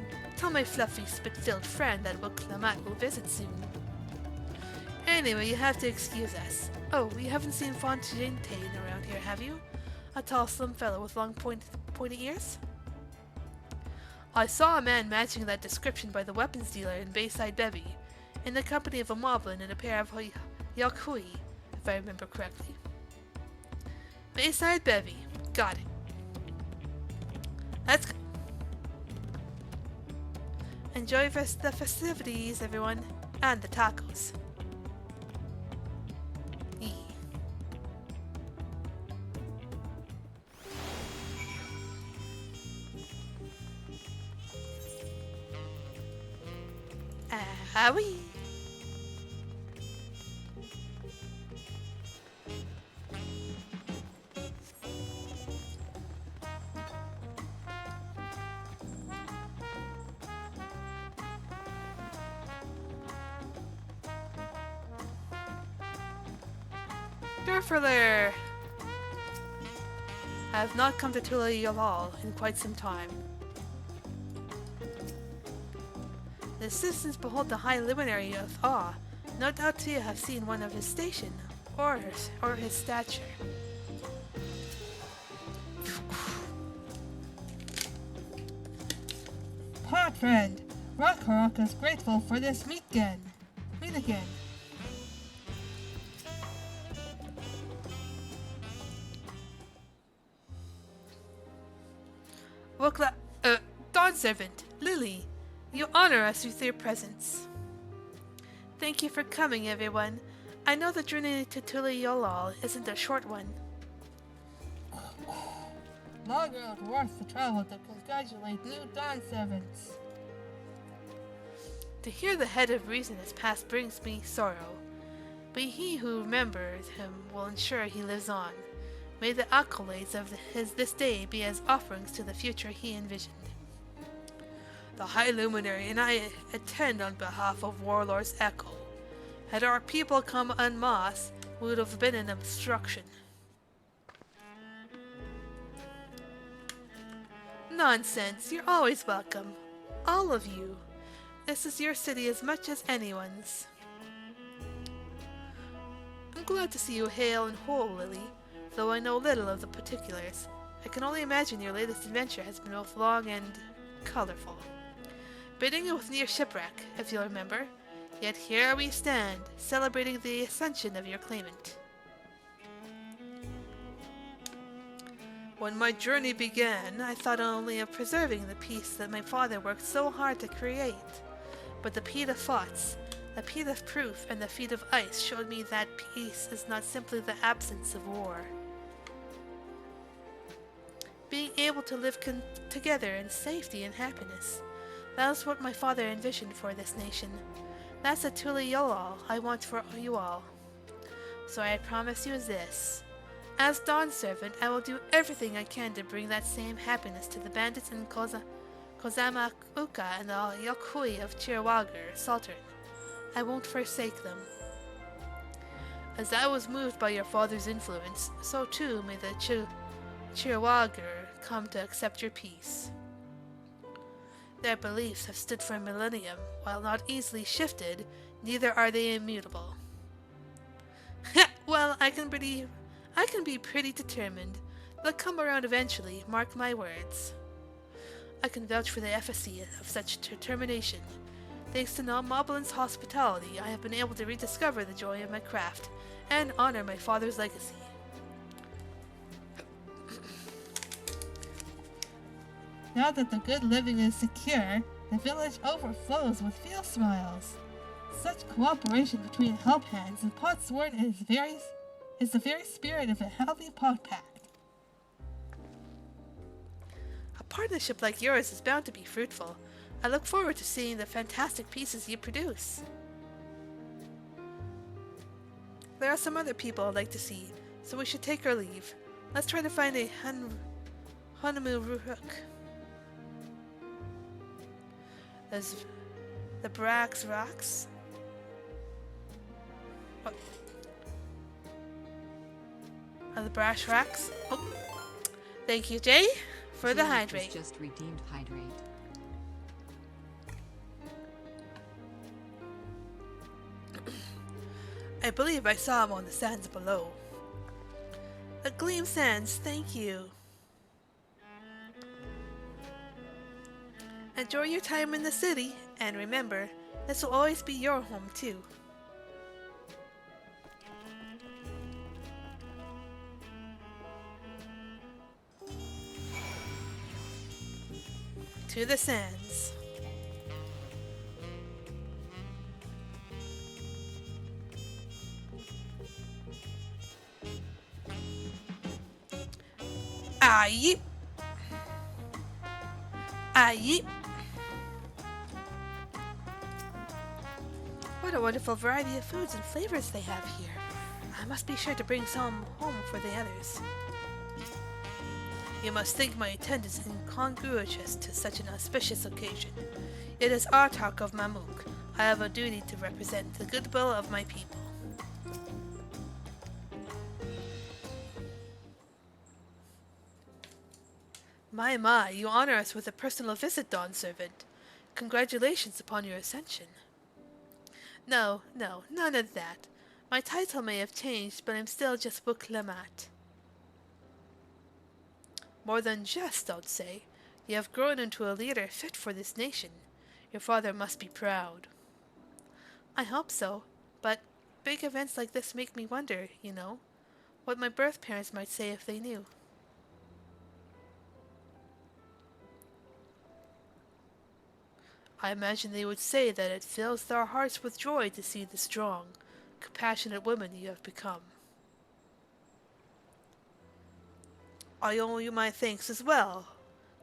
my fluffy spit-filled friend that Woklamat will visit soon. Anyway, you have to excuse us. Oh, you haven't seen Fontaine around here, have you? A tall, slim fellow with long, pointy ears? I saw a man matching that description by the weapons dealer in Bayside Bevy, in the company of a moblin and a pair of Yakui, if I remember correctly. Bayside Bevy. Got it. Let's go. Enjoy the festivities, everyone, and the tacos. Howie. Durfler! I have not come to Tula Yalal in quite some time. The citizens behold the High Luminary with awe. No doubt you have seen one of his station, or his stature. Pod friend, Rock is grateful for this meet again. Dawn Servant, Lily, you honor us with your presence. Thank you for coming, everyone. I know the journey to Tula Yolal isn't a short one. Longer worth the travel to congratulate new Dawn Servants. To hear the head of reason as past brings me sorrow, but he who remembers him will ensure he lives on. May the accolades of this day be as offerings to the future he envisioned. The High Luminary and I attend on behalf of Warlord's Echo. Had our people come en masse, we would have been an obstruction. Nonsense, you're always welcome. All of you. This is your city as much as anyone's. I'm glad to see you hale and whole, Lily, though I know little of the particulars. I can only imagine your latest adventure has been both long and colorful. Bidding it with near shipwreck, if you'll remember. Yet here we stand, celebrating the ascension of your claimant. When my journey began, I thought only of preserving the peace that my father worked so hard to create. But the Peat of Thoughts, the Peat of Proof, and the Feet of Ice showed me that peace is not simply the absence of war. Being able to live together in safety and happiness. That is what my father envisioned for this nation. That's the Tula Yolal I want for you all. So I promise you this. As Dawn Servant, I will do everything I can to bring that same happiness to the bandits in Kozama Uka and the Yakui of Chirwagar, Saltern. I won't forsake them. As I was moved by your father's influence, so too may the Chirwagar come to accept your peace. Their beliefs have stood for a millennium. While not easily shifted, neither are they immutable. Well, I can be pretty determined. They'll come around eventually, mark my words. I can vouch for the efficacy of such determination. Thanks to Moblin's hospitality, I have been able to rediscover the joy of my craft and honor my father's legacy. Now that the good living is secure, the village overflows with field smiles. Such cooperation between help hands and potsworn is the very spirit of a healthy pot pact. A partnership like yours is bound to be fruitful. I look forward to seeing the fantastic pieces you produce. there are some other people I'd like to see, so we should take our leave. Let's try to find a honeymoon. There's the Brax Rocks. What? Are the Brash Rocks? Oh. Thank you, Jay, for the hydrate. Just redeemed hydrate. I believe I saw him on the sands below. The Gleam Sands, thank you. Enjoy your time in the city, and remember, this will always be your home too. To the sands. Aye. Aye. What a wonderful variety of foods and flavors they have here. I must be sure to bring some home for the others. You must think my attendance incongruous to such an auspicious occasion. It is Artak of Mamuk. I have a duty to represent the goodwill of my people. My, you honor us with a personal visit, Dawn Servant. Congratulations upon your ascension. No, none of that. My title may have changed, but I'm still just Book Lamat. More than just, I'd say. You have grown into a leader fit for this nation. Your father must be proud. I hope so, but big events like this make me wonder, what my birth parents might say if they knew. I imagine they would say that it fills their hearts with joy to see the strong, compassionate woman you have become. I owe you my thanks as well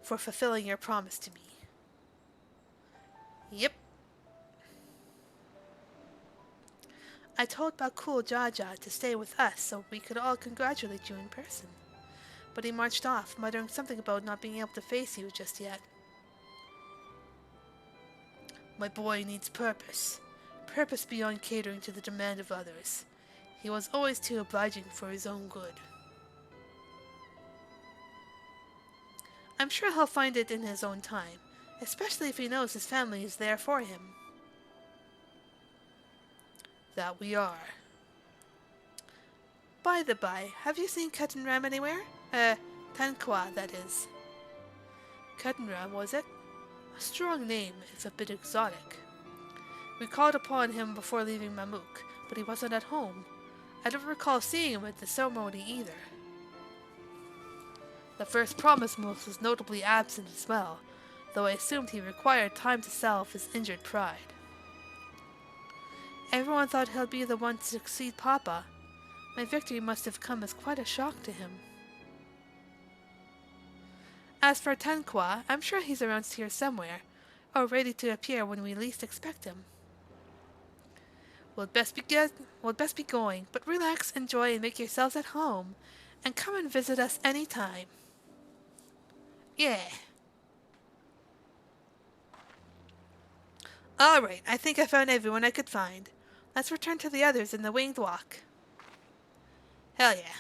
for fulfilling your promise to me. Yep. I told Bakul Jaja to stay with us so we could all congratulate you in person. But he marched off, muttering something about not being able to face you just yet. My boy needs purpose. Purpose beyond catering to the demand of others. He was always too obliging for his own good. I'm sure he'll find it in his own time, especially if he knows his family is there for him. That we are. By the by, have you seen Ketenram anywhere? Tanqua, that is. Ketenram, was it? A strong name, if a bit exotic. We called upon him before leaving Mamuk, but he wasn't at home. I don't recall seeing him at the ceremony either. The first promise moose was notably absent as well, though I assumed he required time to salve his injured pride. Everyone thought he'll be the one to succeed Papa. My victory must have come as quite a shock to him. As for Tanqua, I'm sure he's around here somewhere, or ready to appear when we least expect him. We'll best be going, but relax, enjoy, and make yourselves at home, and come and visit us any time. Yeah. Alright, I think I found everyone I could find. Let's return to the others in the Winged Walk. Hell yeah.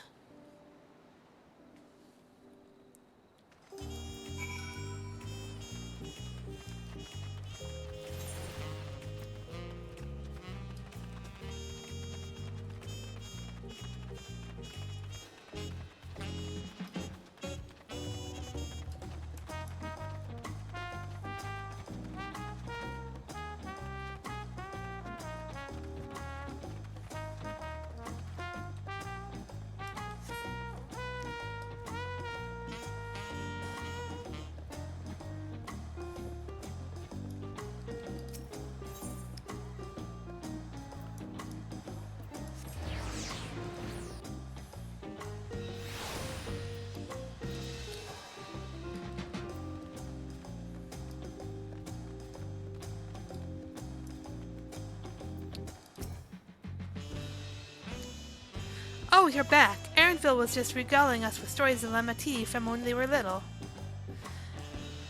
you're back. Erinville was just regaling us with stories of Lamati from when they were little.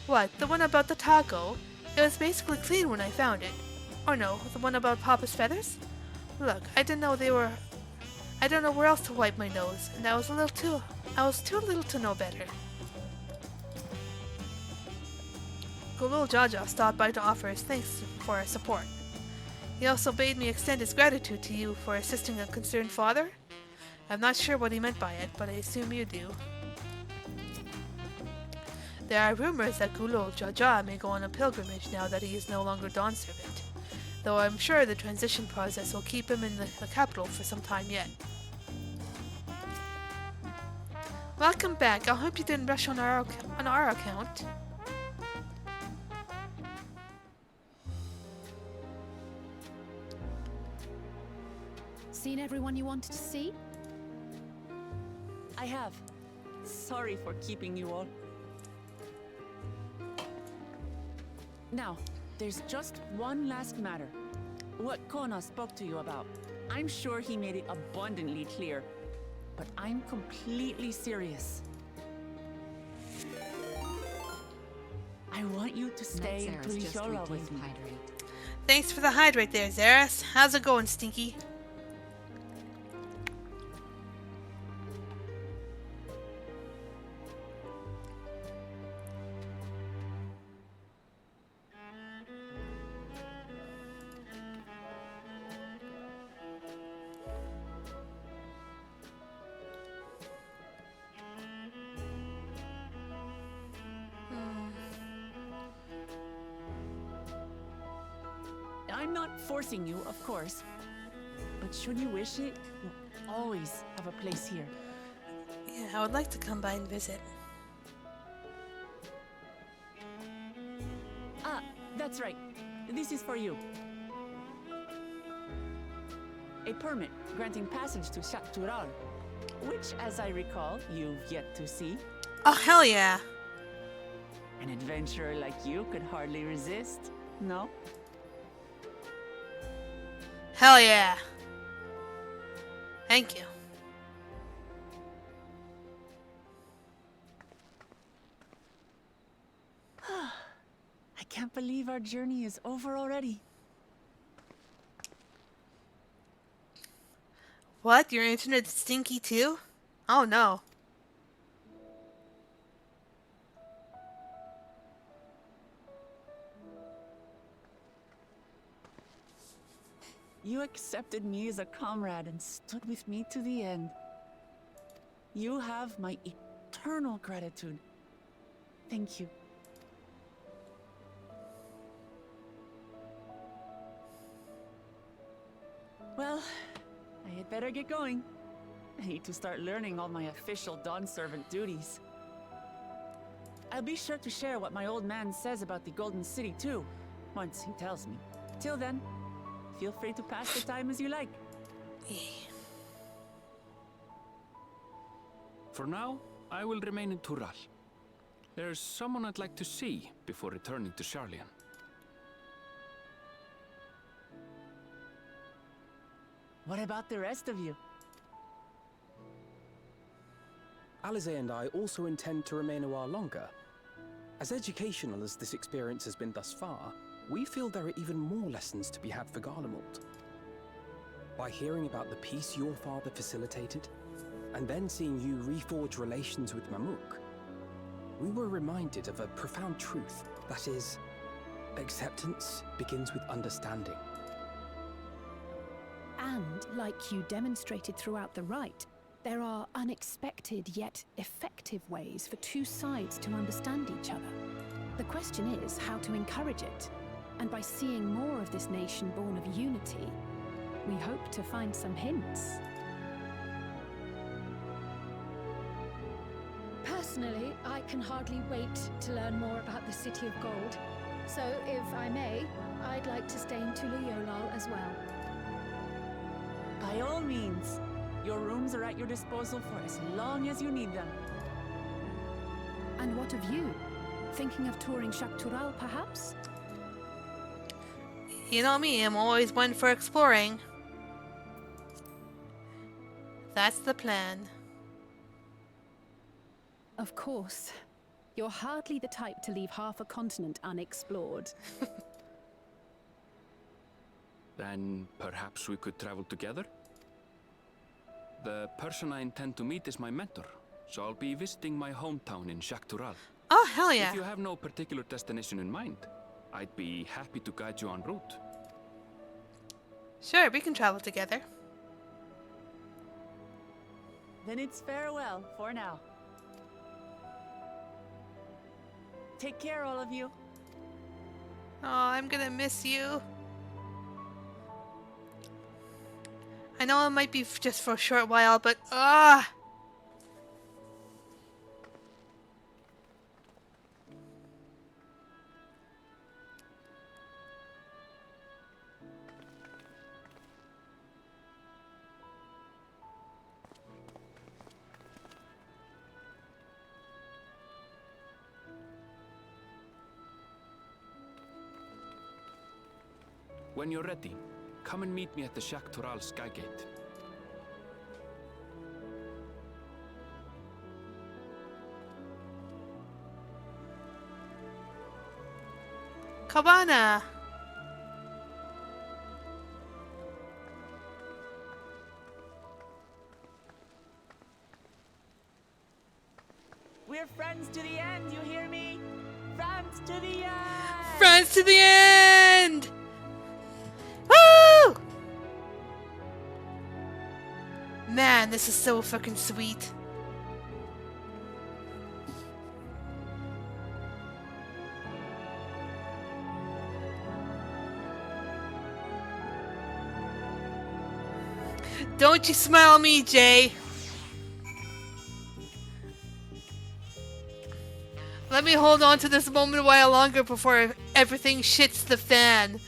What, the one about the taco? It was basically clean when I found it. Or no, the one about Papa's feathers? Look, I didn't know where else to wipe my nose, and I was too little to know better. Gulul Jaja stopped by to offer his thanks for his support. He also bade me extend his gratitude to you for assisting a concerned father. I'm not sure what he meant by it, but I assume you do. There are rumors that Gulul Jaja may go on a pilgrimage now that he is no longer Dawn Servant, though I'm sure the transition process will keep him in the capital for some time yet. Welcome back. I hope you didn't rush on our account. Seen everyone you wanted to see? I have. Sorry for keeping you all. Now, there's just one last matter. What Kona spoke to you about. I'm sure he made it abundantly clear, but I'm completely serious. I want you to stay in Turishola with me. Thanks for the hydrate there, Zeras. How's it going, Stinky? I'm not forcing you, of course. But should you wish it, you'll always have a place here. Yeah, I would like to come by and visit. Ah, that's right. This is for you. A permit granting passage to Shaktural, which, as I recall, you've yet to see. Oh, hell yeah! An adventurer like you could hardly resist, no? Hell yeah! Thank you. I can't believe our journey is over already. What? Your internet's stinky too? Oh no. You accepted me as a comrade and stood with me to the end. You have my eternal gratitude. Thank you. Well, I had better get going. I need to start learning all my official Dawn Servant duties. I'll be sure to share what my old man says about the Golden City too, once he tells me. Till then, feel free to pass the time as you like. For now, I will remain in Tural. There's someone I'd like to see before returning to Sharlayan. What about the rest of you? Alize and I also intend to remain a while longer. As educational as this experience has been thus far, we feel there are even more lessons to be had for Garlemald. By hearing about the peace your father facilitated, and then seeing you reforge relations with Mamuk, we were reminded of a profound truth, that is, acceptance begins with understanding. And, like you demonstrated throughout the rite, there are unexpected yet effective ways for two sides to understand each other. The question is how to encourage it. And by seeing more of this nation born of unity, we hope to find some hints. Personally, I can hardly wait to learn more about the City of Gold. So, if I may, I'd like to stay in Tuluyolal as well. By all means, your rooms are at your disposal for as long as you need them. And what of you? Thinking of touring Shaktural, perhaps? You know me, I'm always one for exploring. That's the plan. Of course. You're hardly the type to leave half a continent unexplored. Then perhaps we could travel together? The person I intend to meet is my mentor, so I'll be visiting my hometown in Shaktural. Oh, hell yeah. If you have no particular destination in mind, I'd be happy to guide you en route. Sure, we can travel together. Then it's farewell for now. Take care, all of you. Oh, I'm gonna miss you. I know it might be just for a short while, but When you're ready, come and meet me at the Shaktural Skygate. Cabana. We're friends to the end, you hear me? Friends to the end! Friends to the end! Woo! Man, this is so fucking sweet. Don't you smile at me, Jay. Let me hold on to this moment a while longer before everything shits the fan.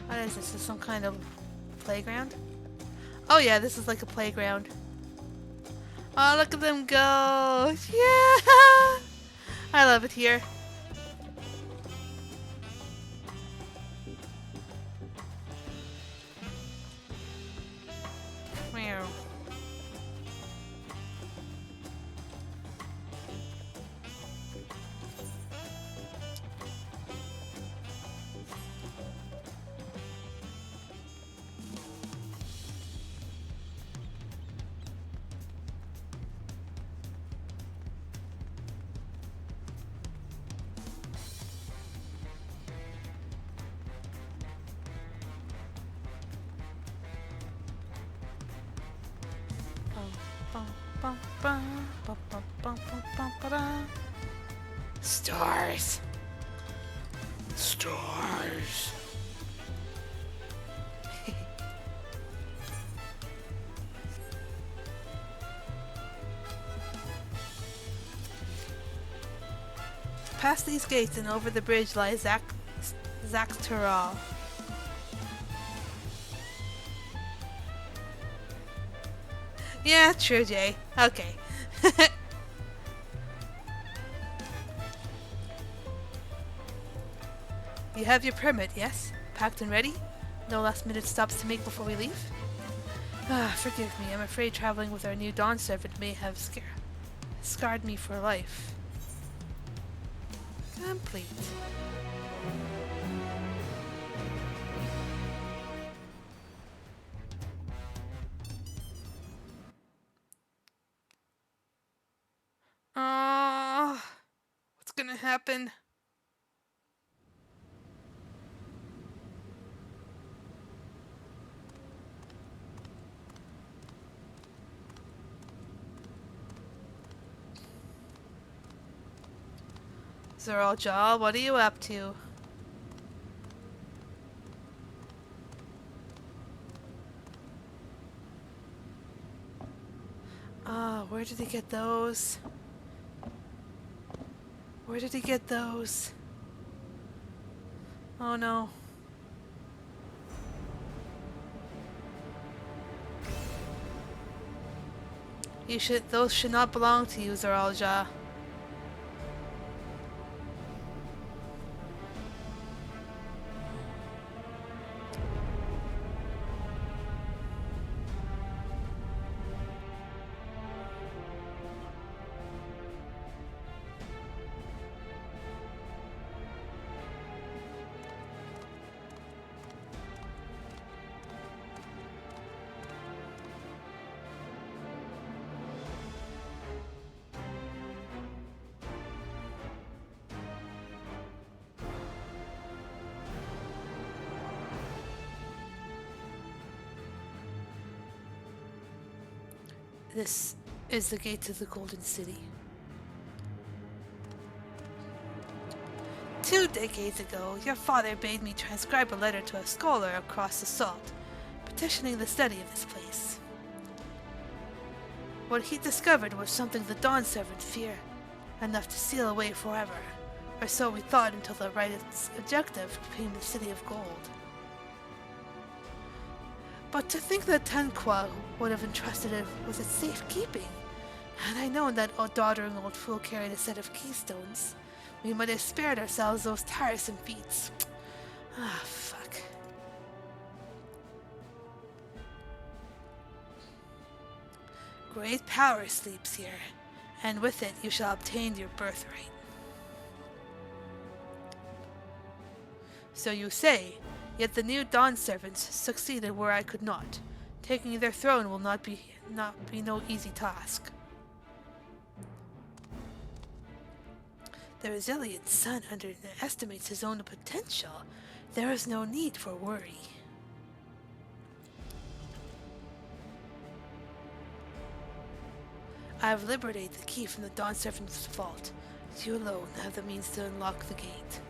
What is this? Is this some kind of playground? Oh yeah, this is like a playground. Oh, look at them go! Yeah! I love it here. Meow. Stars. Stars. Past these gates and over the bridge lies Zaktural. Yeah, true, Jay. Okay. You have your permit, yes? Packed and ready? No last minute stops to make before we leave? Ah, forgive me. I'm afraid traveling with our new Dawn servant may have scarred me for life. Complete. What's gonna happen? Zoral Jaw, what are you up to? where did he get those? Where did he get those? Oh no. Those should not belong to you, Zaralja. This is the gate to the Golden City. 2 decades ago, your father bade me transcribe a letter to a scholar across the salt, petitioning the study of this place. What he discovered was something the Dawn Servant fear, enough to seal away forever, or so we thought until the right objective became the City of Gold. But to think that Tenqua would have entrusted it with its safekeeping, had I known that doddering old fool carried a set of keystones, we might have spared ourselves those tiresome feats. Ah, fuck. Great power sleeps here, and with it you shall obtain your birthright. So you say, yet the new Dawn Servants succeeded where I could not. Taking their throne will not be no easy task. The resilient son underestimates his own potential. There is no need for worry. I have liberated the key from the Dawn Servant's vault. You alone have the means to unlock the gate.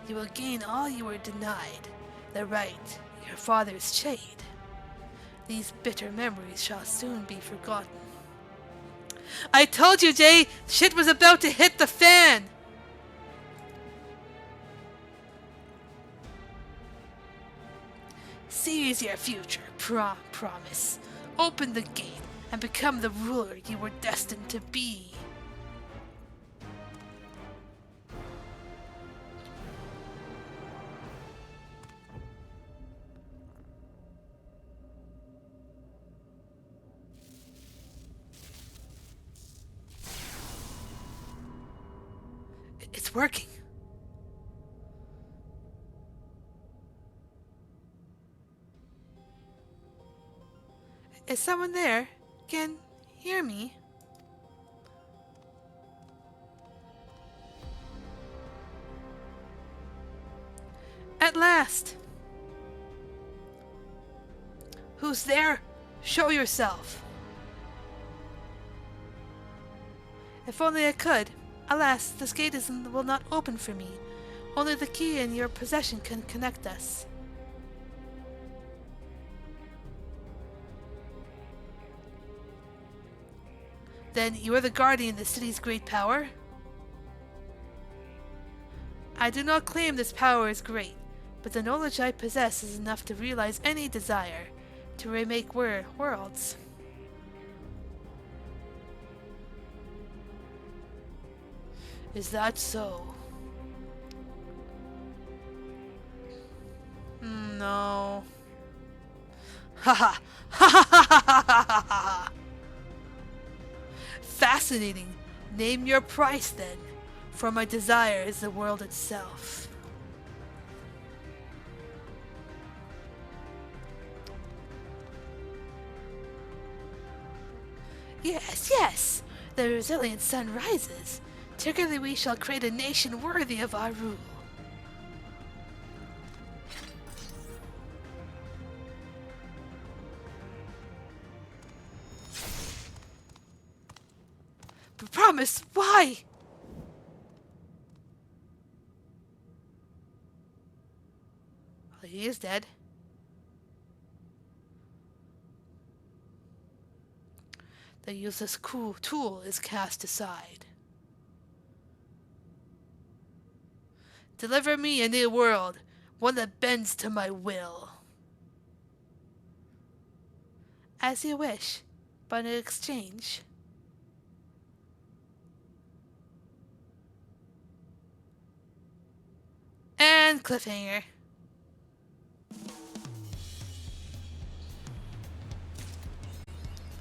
You will gain all you were denied, the right, your father's shade. These bitter memories shall soon be forgotten. I told you, Jay! Shit was about to hit the fan! Seize your future, promise. Open the gate and become the ruler you were destined to be. It's working. Is someone there? Can hear me? At last! Who's there? Show yourself! If only I could. Alas, this gate will not open for me. Only the key in your possession can connect us. Then you are the guardian of the city's great power? I do not claim this power is great, but the knowledge I possess is enough to realize any desire, to remake worlds. Is that so? No. Ha ha! Ha ha ha ha ha ha ha! Fascinating. Name your price then, for my desire is the world itself. Yes, yes! The resilient sun rises. Together we shall create a nation worthy of our rule. But promise, why? Well, he is dead. The useless tool is cast aside. Deliver me a new world, one that bends to my will. As you wish, but in exchange. And cliffhanger.